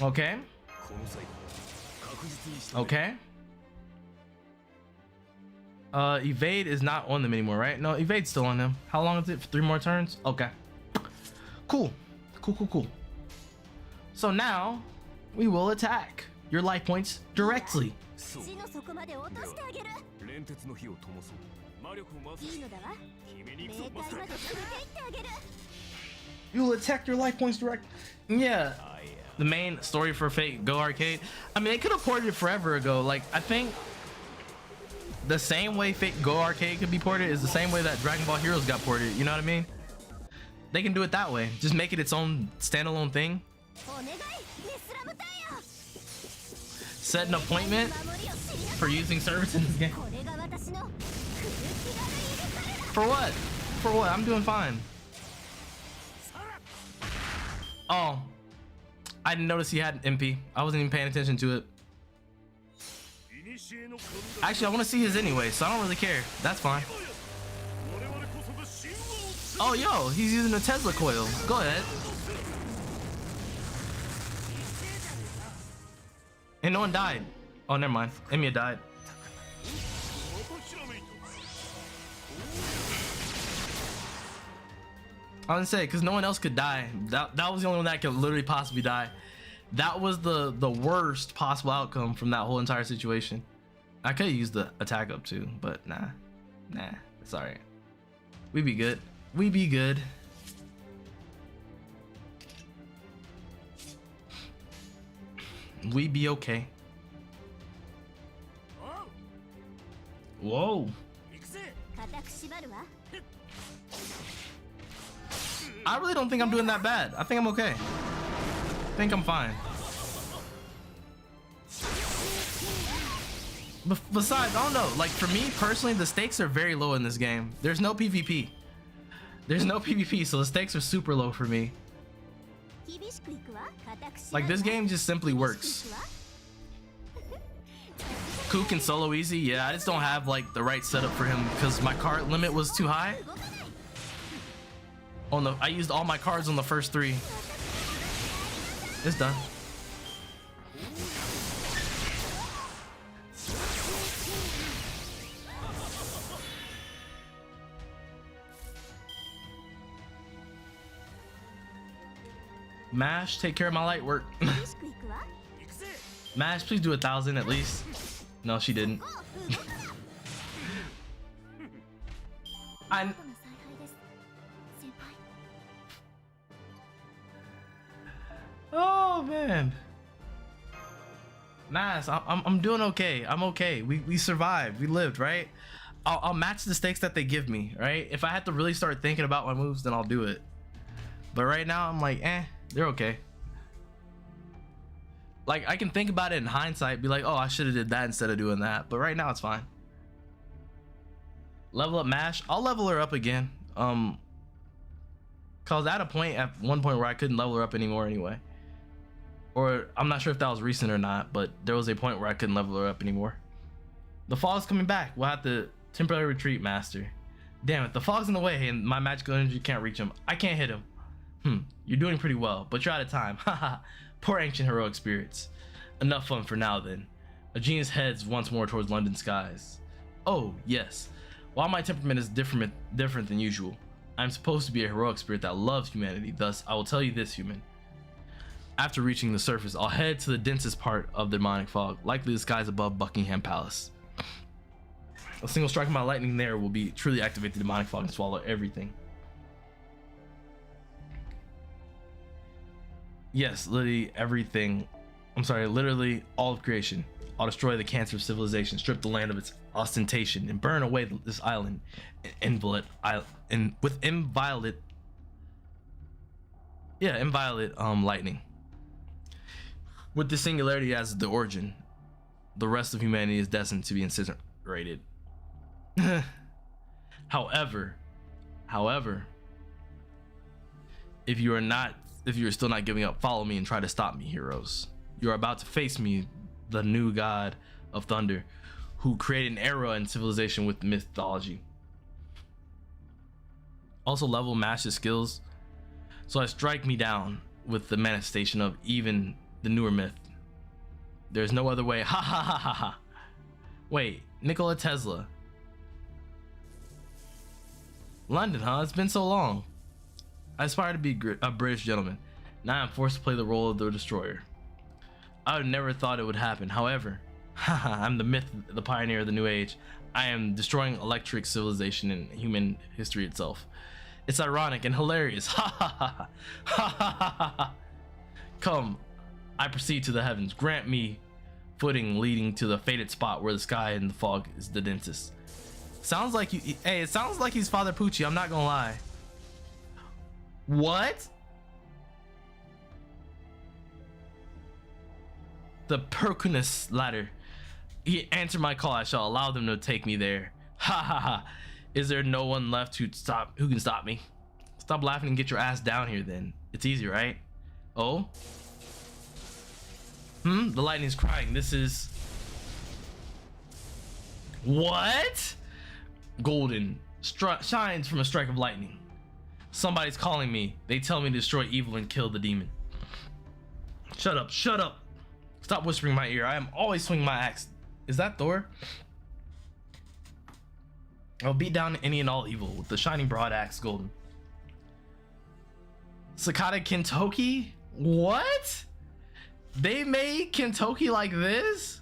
Okay. Okay. Evade is not on them anymore, right? No, evade's still on them. How long is it? For 3 more turns? Okay. Cool. Cool. So now we will attack your life points directly. You will attack your life points direct. Yeah. The main story for Fate Go Arcade. I mean, they could have ported it forever ago. Like, I think the same way Fate Go Arcade could be ported is the same way that Dragon Ball Heroes got ported. You know what I mean? They can do it that way. Just make it its own standalone thing. Set an appointment for using service in this game. For what? For what? I'm doing fine. Oh, I didn't notice he had MP. I wasn't even paying attention to it. Actually, I want to see his anyway, so I don't really care. That's fine. Oh, yo, he's using a Tesla coil. Go ahead. And no one died. Oh, never mind. Emiya died. I was gonna say, because no one else could die. That was the only one that could literally possibly die. That was the worst possible outcome from that whole entire situation. I could have used the attack up too, but nah, it's alright. We be good. We be good. We be okay. Whoa. I really don't think I'm doing that bad. I think I'm okay. I think I'm fine. Besides, I don't know. Like, for me personally, the stakes are very low in this game. There's no PvP. There's no PvP, so the stakes are super low for me. Like, this game just simply works. Cook and solo easy. Yeah, I just don't have like the right setup for him because my card limit was too high. I used all my cards on the first 3. It's done. Mash, take care of my light work. Mash, please do 1,000 at least. No, she didn't. Oh man. Nice. I'm doing okay. I'm okay. We survived. We lived, right? I'll match the stakes that they give me, right? If I had to really start thinking about my moves, then I'll do it. But right now I'm like, they're okay. Like, I can think about it in hindsight, be like, oh, I should have did that instead of doing that. But right now it's fine. Level up Mash. I'll level her up again. Cause at one point where I couldn't level her up anymore anyway. Or I'm not sure if that was recent or not, but there was a point where I couldn't level her up anymore. The fog's coming back. We'll have to temporarily retreat, master. Damn it, the fog's in the way and my magical energy can't reach him. I can't hit him. You're doing pretty well, but you're out of time. Haha. Poor ancient heroic spirits. Enough fun for now then. A genius heads once more towards London skies. Oh, yes. While my temperament is different than usual, I'm supposed to be a heroic spirit that loves humanity. Thus, I will tell you this, human. After reaching the surface, I'll head to the densest part of the demonic fog, likely the skies above Buckingham Palace. A single strike of my lightning there will be truly activate the demonic fog and swallow everything. Yes, literally everything. I'm sorry, literally all of creation. I'll destroy the cancer of civilization, strip the land of its ostentation, and burn away this island, inviolate lightning. With the singularity as the origin, the rest of humanity is destined to be incinerated. However, if you are still not giving up, follow me and try to stop me, heroes. You are about to face me, the new god of thunder, who created an era in civilization with mythology. Also level Mash's skills, so I strike me down with the manifestation of even the newer myth. There's no other way. Ha ha ha ha ha. Wait, Nikola Tesla. London, huh? It's been so long. I aspire to be a British gentleman. Now I'm forced to play the role of the destroyer. I would have never thought it would happen. However, I'm the myth, the pioneer of the new age. I am destroying electric civilization and human history itself. It's ironic and hilarious. Ha ha ha ha ha ha ha. Come, I proceed to the heavens. Grant me footing leading to the fated spot where the sky and the fog is the densest. Sounds like you. Hey, it sounds like he's Father Pucci. I'm not gonna lie. What? The Perkunus ladder. He answered my call. I shall allow them to take me there. Ha ha ha. Is there no one left who can stop me? Stop laughing and get your ass down here then. It's easy, right? Oh? The lightning's crying. This is... What? Golden shines from a strike of lightning. Somebody's calling me. They tell me to destroy evil and kill the demon. Shut up, shut up. Stop whispering in my ear. I am always swinging my axe. Is that Thor? I'll beat down any and all evil with the shining broad axe, Golden. Sakata Kintoki? What? They made Kintoki like this?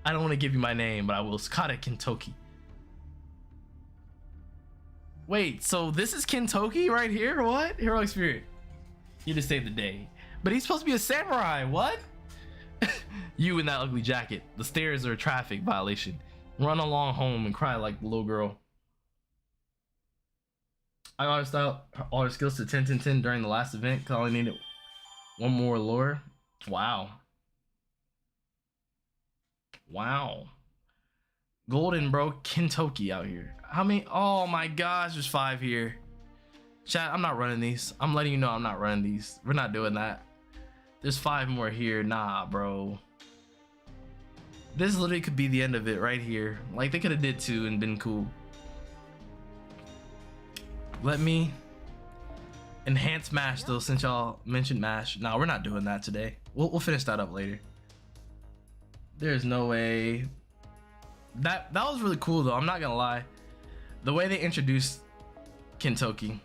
I don't want to give you my name, but I will. Sakata Kintoki. Wait, so this is Kintoki right here? What? Heroic spirit. You just saved the day. But he's supposed to be a samurai. What? You in that ugly jacket. The stairs are a traffic violation. Run along home and cry like the little girl. I got all her skills to 10 during the last event because I only needed one more lore. Wow. Wow. Golden, bro. Kintoki out here. How many? Oh my gosh, there's 5 here. Chat, I'm not running these. I'm letting you know I'm not running these. We're not doing that. There's 5 more here. Nah, bro. This literally could be the end of it right here. Like, they could have did 2 and been cool. Let me enhance Mash though, since y'all mentioned Mash. Nah, we're not doing that today. We'll finish that up later. There's no way. That was really cool though. I'm not gonna lie. The way they introduced Kintoki.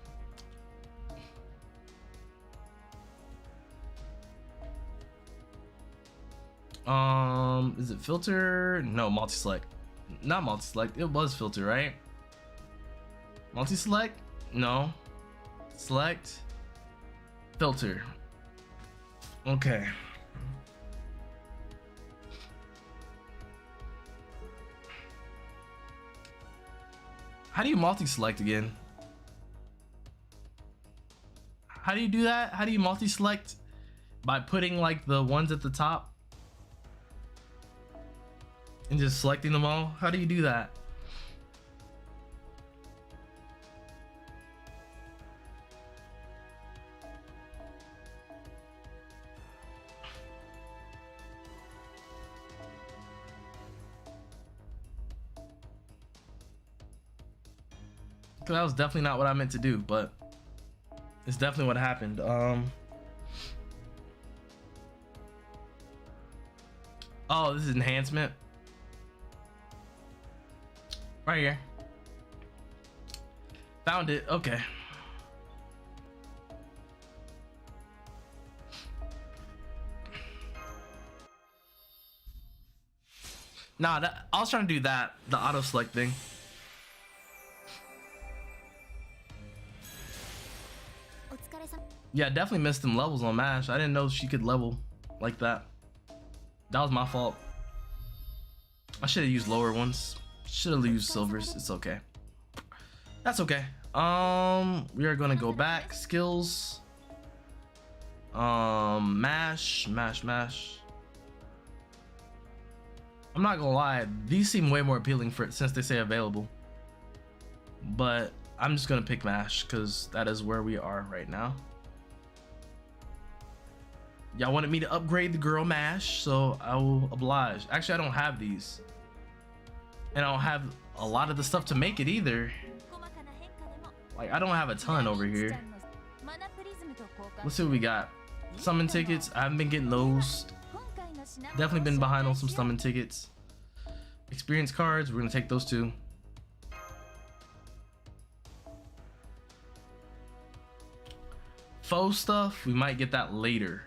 Is it filter? No, multi-select. Not multi-select. It was filter, right? Multi-select? No. Select. Filter. Okay. How do you multi-select again? How do you do that? How do you multi-select? By putting like the ones at the top and just selecting them all? How do you do that? That was definitely not what I meant to do, but it's definitely what happened. Oh, this is enhancement. Right here. Found it. Okay. Nah, I was trying to do that, the auto select thing. Yeah, definitely missed them levels on Mash. I didn't know she could level like that. That was my fault. I should have used lower ones. Should have used silvers. It's okay. That's okay. We are gonna go back. Skills. Mash. I'm not gonna lie, these seem way more appealing for since they say available. But I'm just gonna pick mash because that is where we are right now. Y'all wanted me to upgrade the girl mash, so I will oblige. Actually, I don't have these. And I don't have a lot of the stuff to make it either. Like, I don't have a ton over here. Let's see what we got. Summon tickets. I haven't been getting those. Definitely been behind on some summon tickets. Experience cards. We're gonna take those too. Faux stuff. We might get that later.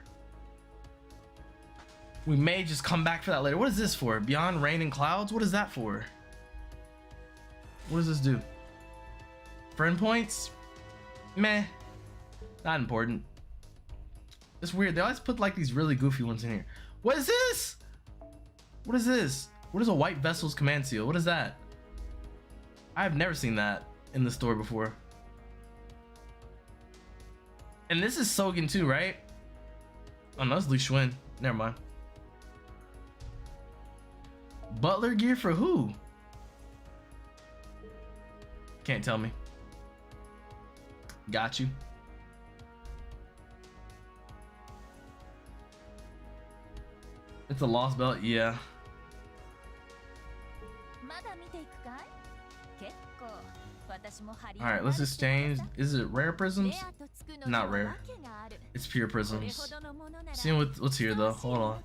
We may just come back for that later. What is this for? Beyond Rain and Clouds? What is that for? What does this do? Friend points? Meh. Not important. It's weird. They always put like these really goofy ones in here. What is this? What is this? What is a White Vessel's command seal? What is that? I have never seen that in the store before. And this is Sogen too, right? Oh no, that's Li Xuan. Never mind. Butler gear for who? Can't tell me. Got you. It's a lost belt, yeah. Alright, let's exchange. Is it rare prisms? Not rare. It's pure prisms. Seeing what's here though. Hold on.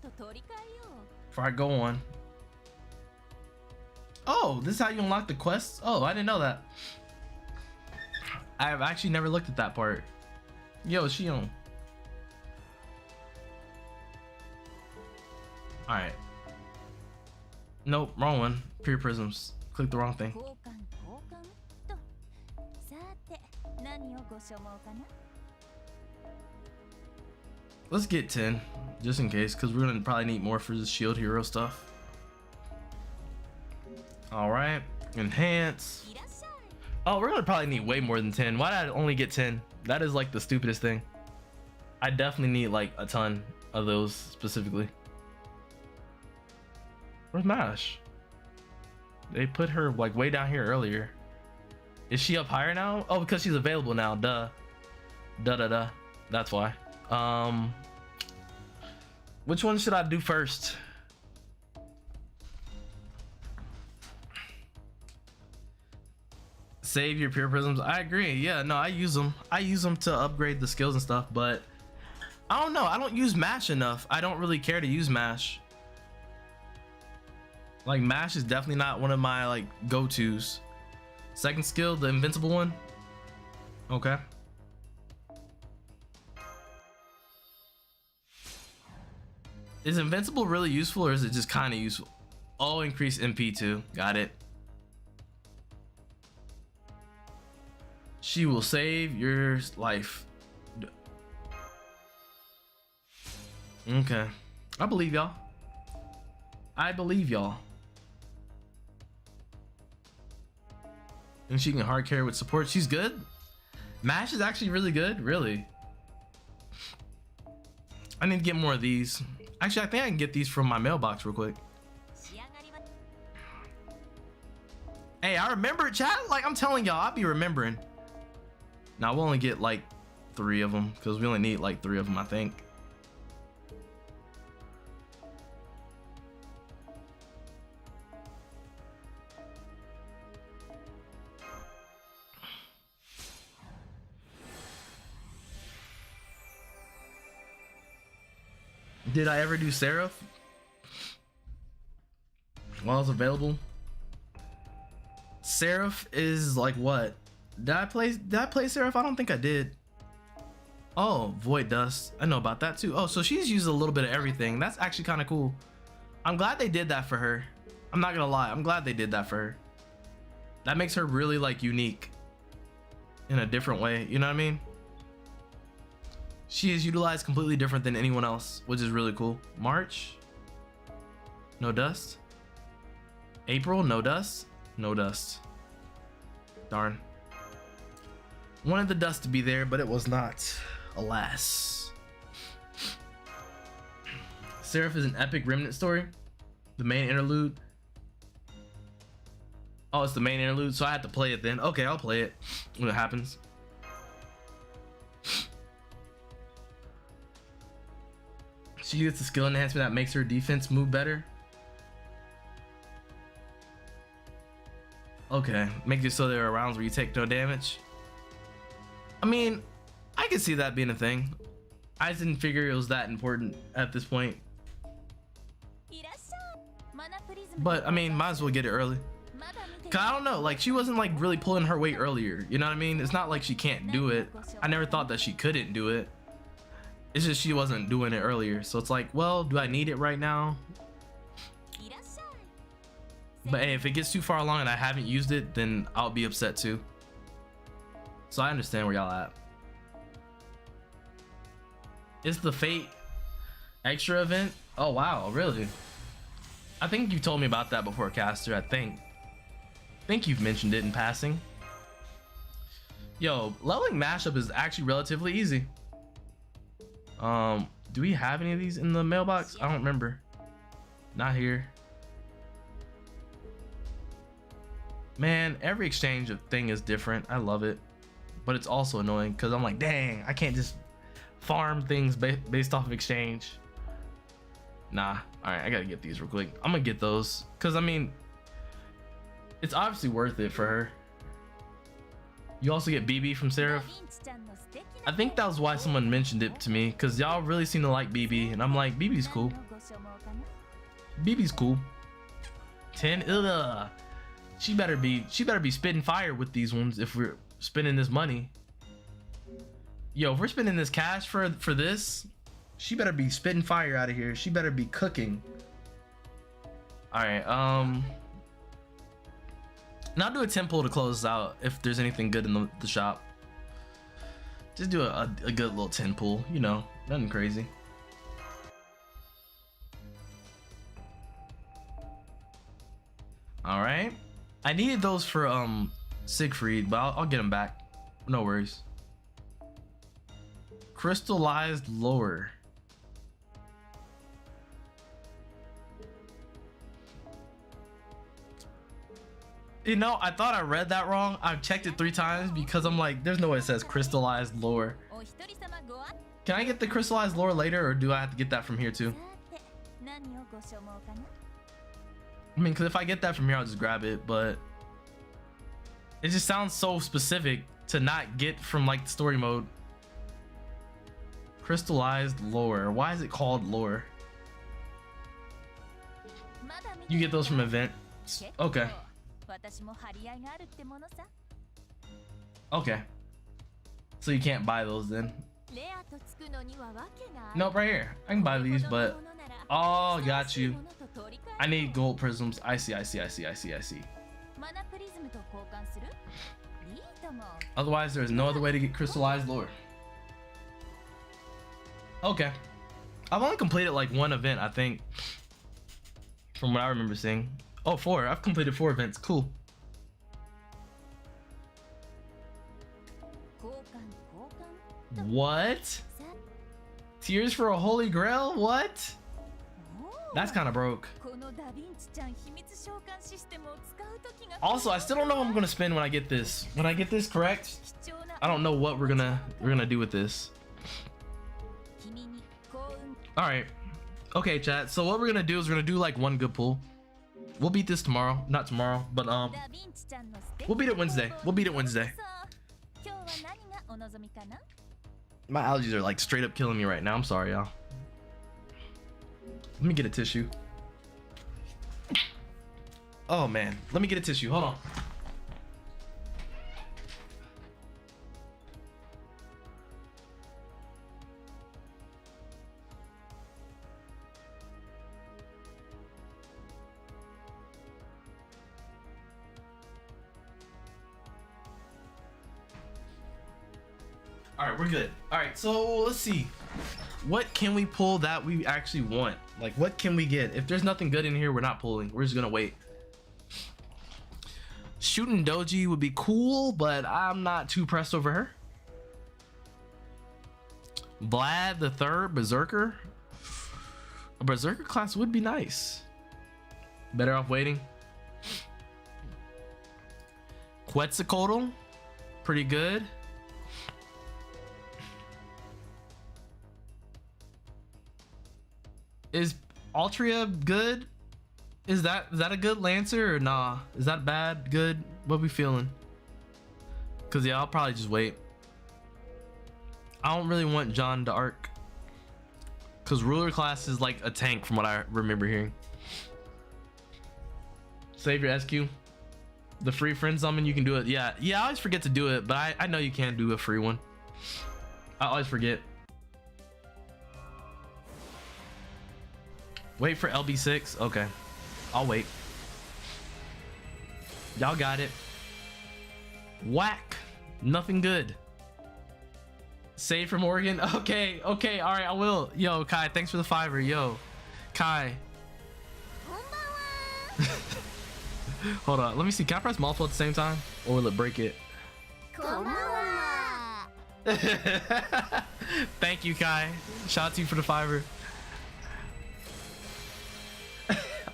Before I go on. Oh, this is how you unlock the quests? Oh, I didn't know that. I've actually never looked at that part. Yo, Shion. Alright. Nope, wrong one. Pure prisms. Click the wrong thing. Let's get 10, just in case, because we're gonna probably need more for the shield hero stuff. Alright, enhance. Oh, we're gonna probably need way more than 10. Why did I only get 10? That is like the stupidest thing. I definitely need like a ton of those specifically. Where's Mash? They put her like way down here earlier. Is she up higher now? Oh, because she's available now. Duh. Duh. That's why. Which one should I do first? Save your pure prisms. I agree. Yeah, no, I use them. I use them to upgrade the skills and stuff, but I don't know. I don't use mash enough. I don't really care to use mash. Like, mash is definitely not one of my like go-tos. Second skill, the invincible one. Okay. Is invincible really useful, or is it just kind of useful? Oh, increase MP too. Got it. She will save your life. Okay. I believe y'all. I believe y'all. And she can hard carry with support. She's good. Mash is actually really good. Really. I need to get more of these. Actually, I think I can get these from my mailbox real quick. Hey, I remember, chat. Like, I'm telling y'all, I'll be remembering. Now, we'll only get like 3 of them because we only need like 3 of them, I think. Did I ever do Seraph while it's available? Seraph is like what? Did I play Seraph? I don't think I did. Oh, Void Dust. I know about that too. Oh, so she's used a little bit of everything. That's actually kind of cool. I'm glad they did that for her. I'm not gonna lie. I'm glad they did that for her. That makes her really like unique in a different way. You know what I mean? She is utilized completely different than anyone else, which is really cool. March. No dust. April, no dust. No dust. Darn. Wanted the dust to be there, but it was not. Alas. Seraph is an epic remnant story. The main interlude. Oh, it's the main interlude, so I had to play it then. Okay, I'll play it when it happens. She gets the skill enhancement that makes her defense move better. Okay, make it so there are rounds where you take no damage. I mean, I could see that being a thing. I just didn't figure it was that important at this point. But I mean, might as well get it early. Cause I don't know, like she wasn't like really pulling her weight earlier. You know what I mean? It's not like she can't do it. I never thought that she couldn't do it. It's just she wasn't doing it earlier. So it's like, well, do I need it right now? But hey, if it gets too far along and I haven't used it, then I'll be upset too. So I understand where y'all at. It's the Fate extra event? Oh wow, really? I think you told me about that before, Caster. I think you've mentioned it in passing. Yo, leveling mashup is actually relatively easy. Do we have any of these in the mailbox? I don't remember. Not here. Man, every exchange of thing is different. I love it, but it's also annoying because I'm like, dang, I can't just farm things based off of exchange. Nah. All right, I gotta get these real quick. I'm gonna get those because I mean, it's obviously worth it for her. You also get BB from Seraph. I think that was why someone mentioned it to me, because y'all really seem to like BB, and I'm like, BB's cool. BB's cool. 10. Ugh. She better be spitting fire with these ones if we're spending this money. Yo, if we're spending this cash for this, she better be spitting fire out of here. She better be cooking. All right, and I'll do a 10 pull to close this out if there's anything good in the shop. Just do a good little 10 pull, you know, nothing crazy. All right, I needed those for Siegfried, but I'll get them back. No worries. Crystallized lore. You know, I thought I read that wrong. I've checked it 3 times because I'm like, there's no way it says crystallized lore. Can I get the crystallized lore later, or do I have to get that from here too? I mean, because if I get that from here, I'll just grab it, but it just sounds so specific to not get from like the story mode. Crystallized lore. Why is it called lore? You get those from event. Okay. Okay. So you can't buy those then? Nope, right here. I can buy these, but oh, got you. I need gold prisms. I see. Otherwise, there's no other way to get crystallized lore. Okay. I've only completed like 1 event, I think, from what I remember seeing. Oh, 4. I've completed 4 events. Cool. What? Tears for a holy grail? What? That's kind of broke. Also, I still don't know what I'm gonna spend when I get this. When I get this correct, I don't know what we're gonna do with this. All right. Okay, chat. So what we're gonna do is we're gonna do like 1 good pull. We'll beat this tomorrow. Not tomorrow, but we'll beat it Wednesday. My allergies are like straight up killing me right now. I'm sorry, y'all. Let me get a tissue. Oh man, let me get a tissue. Hold on. All right, we're good. All right, so let's see. What can we pull that we actually want? Like, what can we get? If there's nothing good in here, we're not pulling. We're just gonna wait. Shooting Doji would be cool, but I'm not too pressed over her. Vlad the Third, Berserker. A Berserker class would be nice. Better off waiting. Quetzalcoatl, pretty good. Is Altria good? Is that a good Lancer or nah? Is that bad? Good? What we feeling? Cause yeah, I'll probably just wait. I don't really want John d'Arc. Cause ruler class is like a tank from what I remember hearing. Save your SQ. The free friend summon, you can do it. Yeah, I always forget to do it, but I know you can do a free one. I always forget. Wait for LB6. Okay, I'll wait. Y'all got it. Whack. Nothing good. Save from Oregon. Okay, all right, I will. Yo, Kai, thanks for the $5. Yo, Kai. Hold on, let me see. Can I press multiple at the same time, or will it break it? Thank you, Kai. Shout out to you for the $5.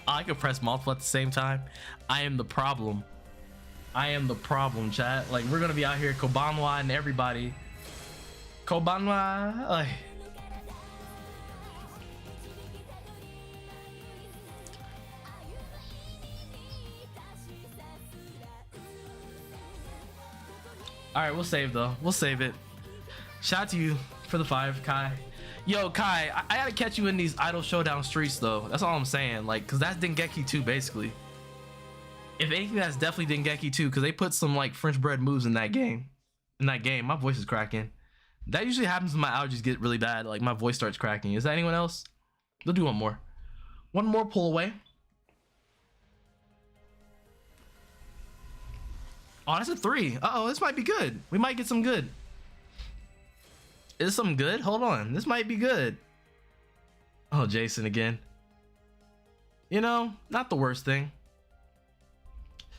I can press multiple at the same time. I am the problem. I am the problem, chat. Like, we're gonna be out here Kobanwa and everybody. Kobanwa. Like, all right, we'll save though. We'll save it. Shout out to you for the $5, Kai. Yo, Kai, I gotta catch you in these Idol Showdown streets though. That's all I'm saying. Like, cause that's Dengeki 2 basically. If anything, that's definitely Dengeki 2, cause they put some like French bread moves in that game. My voice is cracking. That usually happens when my allergies get really bad. Like, my voice starts cracking. Is that anyone else? We'll do one more. One more pull away. Oh, that's a 3. Uh-oh, this might be good. We might get some good. Is this something good? Hold on. This might be good. Oh, Jason again. You know, not the worst thing.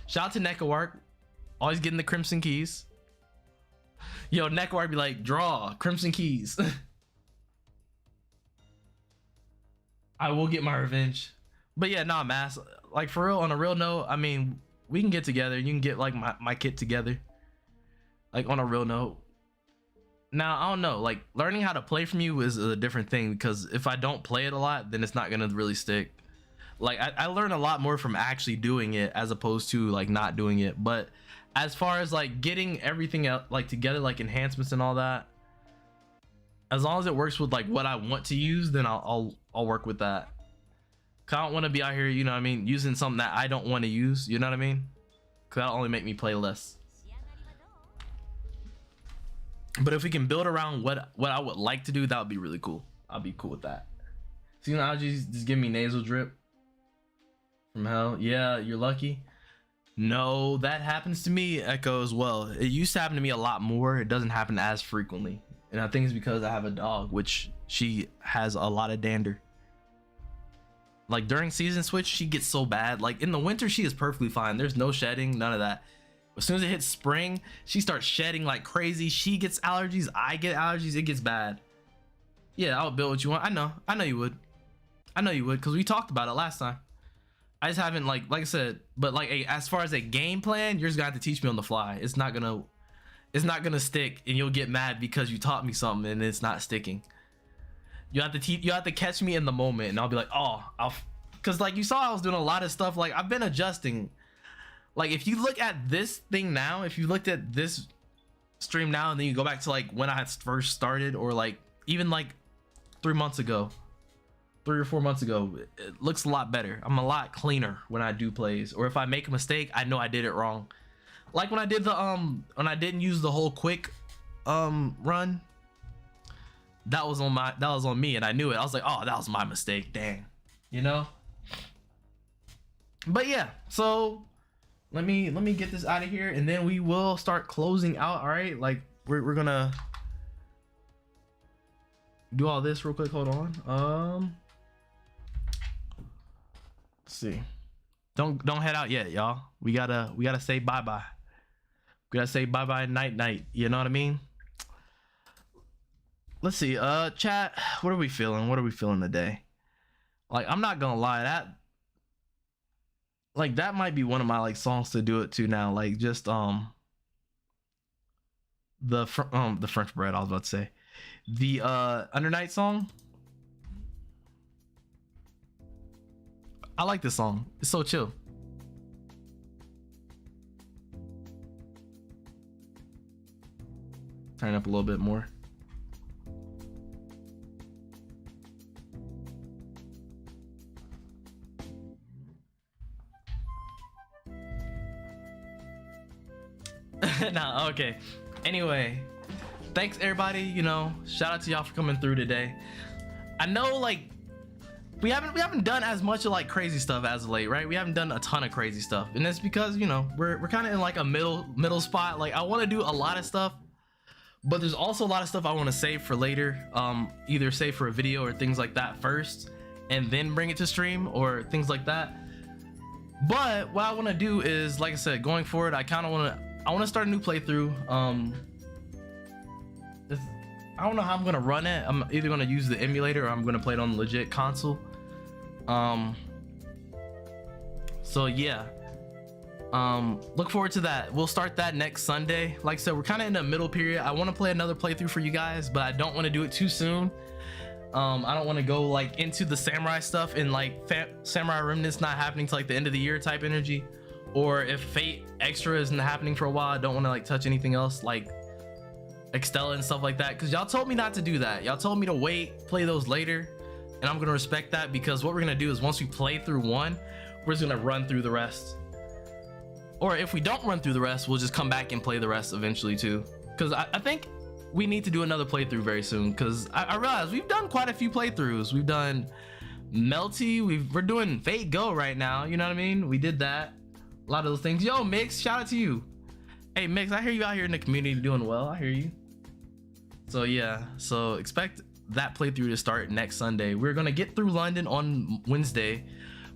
Shout out to Nekoark. Always getting the Crimson Keys. Yo, Nekoark be like, draw Crimson Keys. I will get my revenge. But yeah, nah, Mass. Like, for real, on a real note, I mean, we can get together. You can get like my kit together. Like, on a real note. Now, I don't know. Like, learning how to play from you is a different thing, because if I don't play it a lot, then it's not gonna really stick. Like, I learn a lot more from actually doing it as opposed to like not doing it. But as far as like getting everything out like together, like enhancements and all that, as long as it works with like what I want to use, then I'll work with that. Cause I don't want to be out here, you know what I mean, using something that I don't want to use, you know what I mean? Cause that'll only make me play less. But if we can build around what I would like to do, that would be really cool. I'll be cool with that. See, allergies just give me nasal drip from hell. Yeah, you're lucky. No, that happens to me, Echo, as well. It used to happen to me a lot more. It doesn't happen as frequently, and I think it's because I have a dog, which she has a lot of dander. Like, during season switch, she gets so bad. Like, in the winter, she is perfectly fine. There's no shedding, none of that. As soon as it hits spring, she starts shedding like crazy. She gets allergies, I get allergies, it gets bad. Yeah, I'll build what you want. I know you would. I know you would, because we talked about it last time. I just haven't, like I said, but like as far as a game plan, you're just gonna have to teach me on the fly. It's not gonna stick, and you'll get mad because you taught me something and it's not sticking. You have to catch me in the moment, and I'll be like, oh, because like you saw, I was doing a lot of stuff. Like, I've been adjusting. Like, if you look at this thing now, if you looked at this stream now, and then you go back to like when I had first started, or like even like 3 months ago, 3 or 4 months ago, it looks a lot better. I'm a lot cleaner when I do plays, or if I make a mistake, I know I did it wrong. Like when I did the when I didn't use the whole quick run, that was on me, and I knew it. I was like, oh, that was my mistake, dang, you know. But yeah, so let me get this out of here, and then we will start closing out. All right, like we're gonna do all this real quick. Hold on. Let's see. Don't head out yet, y'all. We gotta say bye-bye. We gotta say bye-bye, night. You know what I mean? Let's see. Chat, what are we feeling? What are we feeling today? Like, I'm not gonna lie, that might be one of my like songs to do it to now. Like, just the French bread, I was about to say. The Undernight song. I like this song. It's so chill. Turn up a little bit more. Nah, okay. Anyway, thanks everybody. You know, shout out to y'all for coming through today. I know, like, we haven't done as much of like crazy stuff as of late, right? We haven't done a ton of crazy stuff, and it's because, you know, we're kind of in like a middle spot. Like, I want to do a lot of stuff, but there's also a lot of stuff I want to save for later. Either save for a video or things like that first, and then bring it to stream or things like that. But what I want to do is, like I said, going forward, I want to start a new playthrough. I don't know how I'm gonna run it. I'm either gonna use the emulator or I'm gonna play it on the legit console. So yeah, look forward to that. We'll start that next Sunday. Like I said, we're kind of in the middle period. I want to play another playthrough for you guys, but I don't want to do it too soon. I don't want to go like into the samurai stuff and like samurai remnants not happening to like the end of the year type energy, or if Fate Extra isn't happening for a while, I don't want to like touch anything else like Extella and stuff like that, because y'all told me not to do that. Y'all told me to wait, play those later, and I'm gonna respect that, because what we're gonna do is once we play through one, we're just gonna run through the rest. Or if we don't run through the rest, we'll just come back and play the rest eventually too, because I think we need to do another playthrough very soon, because I realize we've done quite a few playthroughs. We've done Melty, we're doing Fate Go right now, you know what I mean? We did that, a lot of those things. Yo Mix, shout out to you. Hey Mix, I hear you out here in the community doing well. I hear you. So yeah, so expect that playthrough to start next Sunday. We're gonna get through London on Wednesday,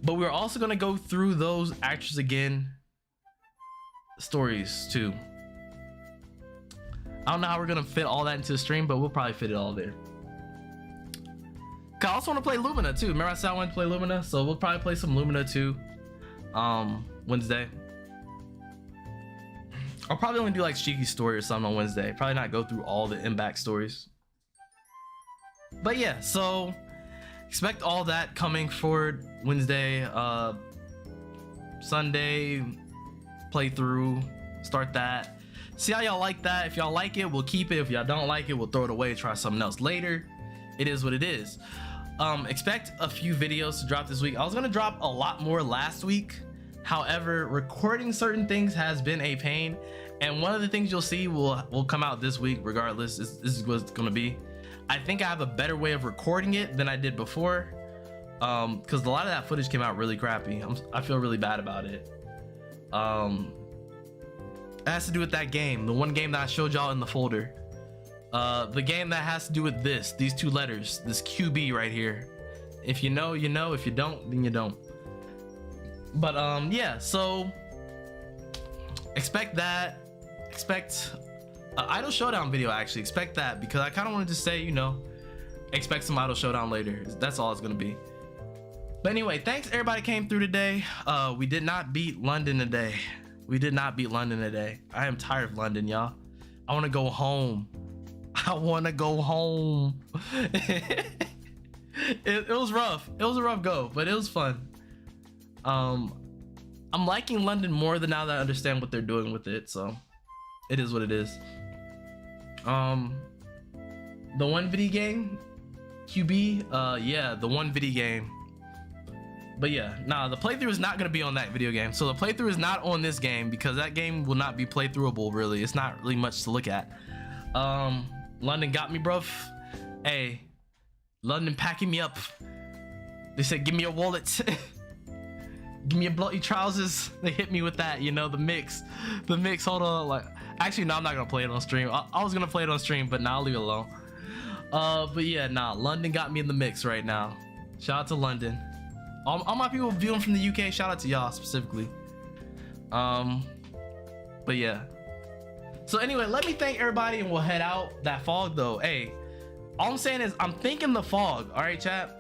but we're also gonna go through those Actress Again stories too. I don't know how we're gonna fit all that into the stream, but we'll probably fit it all there. I also want to play Lumina too. Remember I said I wanted to play Lumina, so we'll probably play some Lumina too Wednesday. I'll probably only do like Shiki's story or something on Wednesday. Probably not go through all the M-Back stories. But yeah, so expect all that coming forward Wednesday. Sunday playthrough, start that. See how y'all like that. If y'all like it, we'll keep it. If y'all don't like it, we'll throw it away, try something else later. It is what it is. Expect a few videos to drop this week. I was gonna drop a lot more last week. However, recording certain things has been a pain, and one of the things you'll see will come out this week regardless. This is what it's gonna be. I think I have a better way of recording it than I did before, because a lot of that footage came out really crappy. I feel really bad about it. It has to do with that game, the one game that I showed y'all in the folder. The game that has to do with these two letters, this QB right here. If you know, you know. If you don't, then you don't. But yeah, so expect that. Expect an Idol Showdown video, actually. Expect that, because I kind of wanted to say, you know, expect some Idol Showdown later. That's all it's gonna be. But anyway, thanks everybody came through today. We did not beat London today. We did not beat London today. I am tired of London, y'all. I want to go home. I want to go home. It was rough. It was a rough go, but it was fun. I'm liking London more than now that I understand what they're doing with it, so it is what it is. The one video game QB, yeah, the one video game. But yeah, nah, the playthrough is not gonna be on that video game. So the playthrough is not on this game, because that game will not be playthroughable, really. It's not really much to look at. London got me, bruv. Hey, London packing me up. They said, give me your wallet. Give me your bloody trousers. They hit me with that, you know, the mix. Hold on, like, actually, no, I'm not gonna play it on stream. I was gonna play it on stream, but now I'll leave it alone. But yeah, nah, London got me in the mix right now. Shout out to London. All my people viewing from the UK, shout out to y'all specifically. But yeah. So anyway, let me thank everybody and we'll head out. That fog though, hey, all I'm saying is I'm thinking the fog. All right, chat.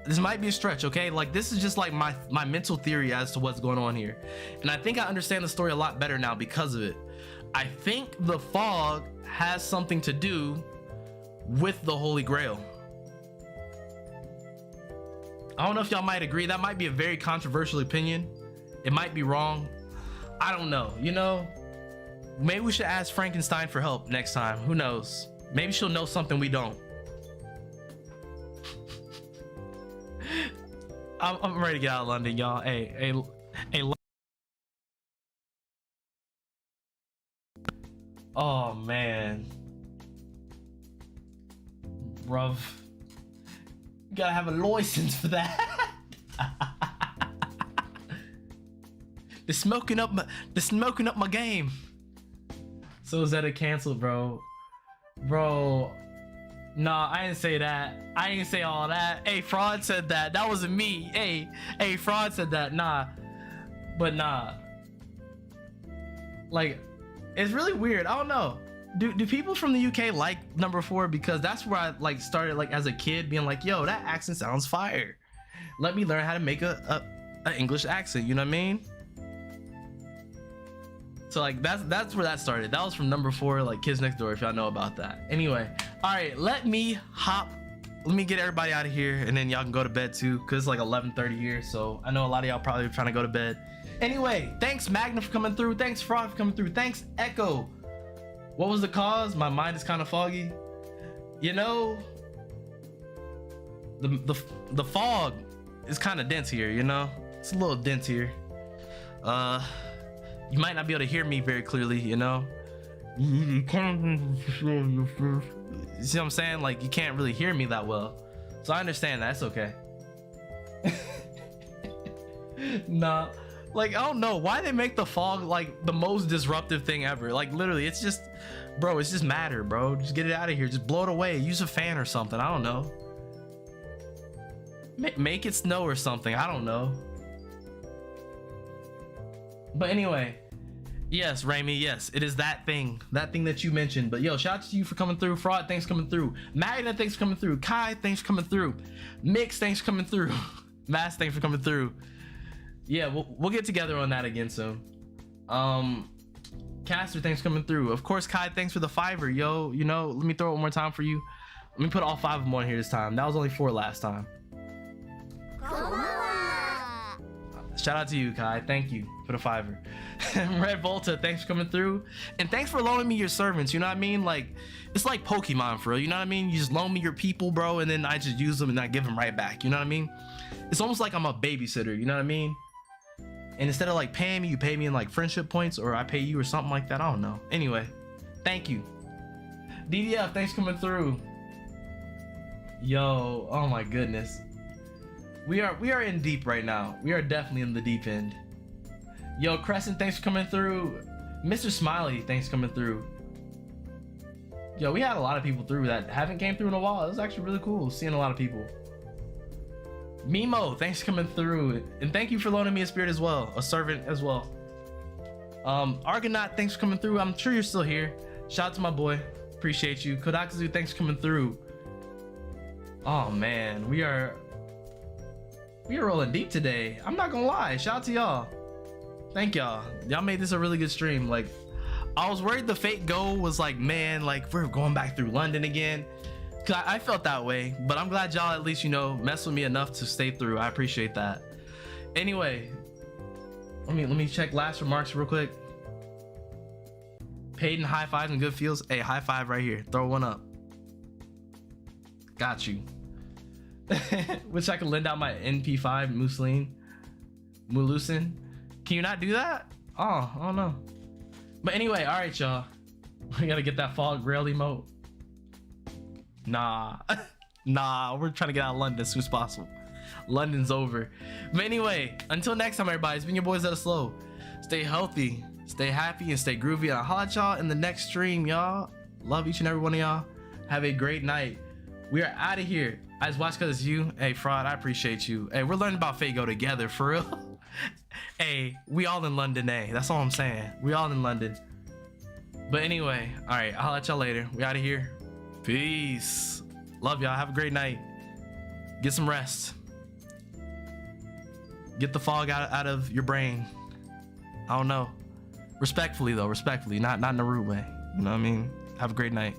This might be a stretch, okay? Like this is just like my mental theory as to what's going on here. And I think I understand the story a lot better now because of it. I think the fog has something to do with the Holy Grail. I don't know if y'all might agree. That might be a very controversial opinion. It might be wrong. I don't know, you know? Maybe we should ask Frankenstein for help next time. Who knows? Maybe she'll know something we don't. I'm ready to get out of London, y'all. Hey. Oh man, bruv, you gotta have a license for that. They're smoking up my game. So Zeta canceled, bro. Nah, I didn't say that. I didn't say all that. Hey, Fraud said that. That wasn't me. Hey, Fraud said that. Nah. But nah. Like, it's really weird. I don't know. Do people from the UK like number 4? Because that's where I like started like as a kid being like, yo, that accent sounds fire. Let me learn how to make a English accent, you know what I mean? So like that's where that started. That was from number 4, like Kids Next Door, if y'all know about that. Anyway, all right, let me get everybody out of here and then y'all can go to bed too, because it's like 11:30 here, so I know a lot of y'all probably trying to go to bed. Anyway, thanks Magna for coming through, thanks Fraud for coming through, thanks Echo. What was the cause? My mind is kind of foggy. You know, the fog is kind of dense here, you know? It's a little dense here. You might not be able to hear me very clearly, you know? You see what I'm saying? Like, you can't really hear me that well. So I understand that. That's okay. Nah. Like, I don't know why they make the fog like the most disruptive thing ever. Like, literally, it's just, bro, it's just matter, bro. Just get it out of here. Just blow it away. Use a fan or something. I don't know. Make it snow or something. I don't know. But anyway, yes, Raimi, yes, it is that thing that you mentioned. But yo, shout out to you for coming through. Fraud, thanks for coming through. Magna, thanks for coming through. Kai, thanks for coming through. Mix, thanks for coming through. Mass, thanks for coming through. Yeah, we'll get together on that again soon. Caster, thanks for coming through. Of course, Kai, thanks for the $5. Yo, you know, let me throw it one more time for you. Let me put all 5 of them on here this time. That was only 4 last time. Shout out to you, Kai. Thank you for the $5. Red Volta, thanks for coming through. And thanks for loaning me your servants, you know what I mean? Like, it's like Pokemon for real, you know what I mean? You just loan me your people, bro, and then I just use them and I give them right back, you know what I mean? It's almost like I'm a babysitter, you know what I mean? And instead of like paying me, you pay me in like friendship points, or I pay you or something like that. I don't know. Anyway, thank you. DDF, thanks for coming through. Yo, oh my goodness. We are in deep right now. We are definitely in the deep end. Yo, Crescent, thanks for coming through. Mr. Smiley, thanks for coming through. Yo, we had a lot of people through that haven't came through in a while. It was actually really cool seeing a lot of people. Mimo, thanks for coming through. And thank you for loaning me a spirit as well, a servant as well. Argonaut, thanks for coming through. I'm sure you're still here. Shout out to my boy. Appreciate you. Kodakuzu, thanks for coming through. Oh man, we are rolling deep today. I'm not gonna lie. Shout out to y'all. Thank y'all. Y'all made this a really good stream. Like, I was worried the fate goal was like, man, like we're going back through London again. Cause I felt that way, but I'm glad y'all at least, you know, mess with me enough to stay through. I appreciate that. Anyway, let me check last remarks real quick. Paid in high fives and good feels. Hey, high five right here. Throw one up. Got you. Wish I could lend out my NP5 Mulusin. Can you not do that? Oh, I don't know. But anyway, all right, y'all. We gotta get that fog rail emote. Nah, we're trying to get out of London as soon as possible. London's over. But anyway, until next time, everybody, it's been your boy ZettaSlow. Stay healthy, stay happy, and stay groovy. I'll holla at y'all in the next stream, y'all. Love each and every one of y'all. Have a great night. We are out of here. I just watched because it's you. Hey, Fraud, I appreciate you. Hey, we're learning about FGO together, for real. Hey, we all in London, eh? That's all I'm saying. We all in London. But anyway, all right, I'll let y'all later. We out of here. Peace. Love y'all. Have a great night. Get some rest. Get the fog out of your brain. I don't know. Respectfully though, respectfully, not in a rude way. You know what I mean? Have a great night.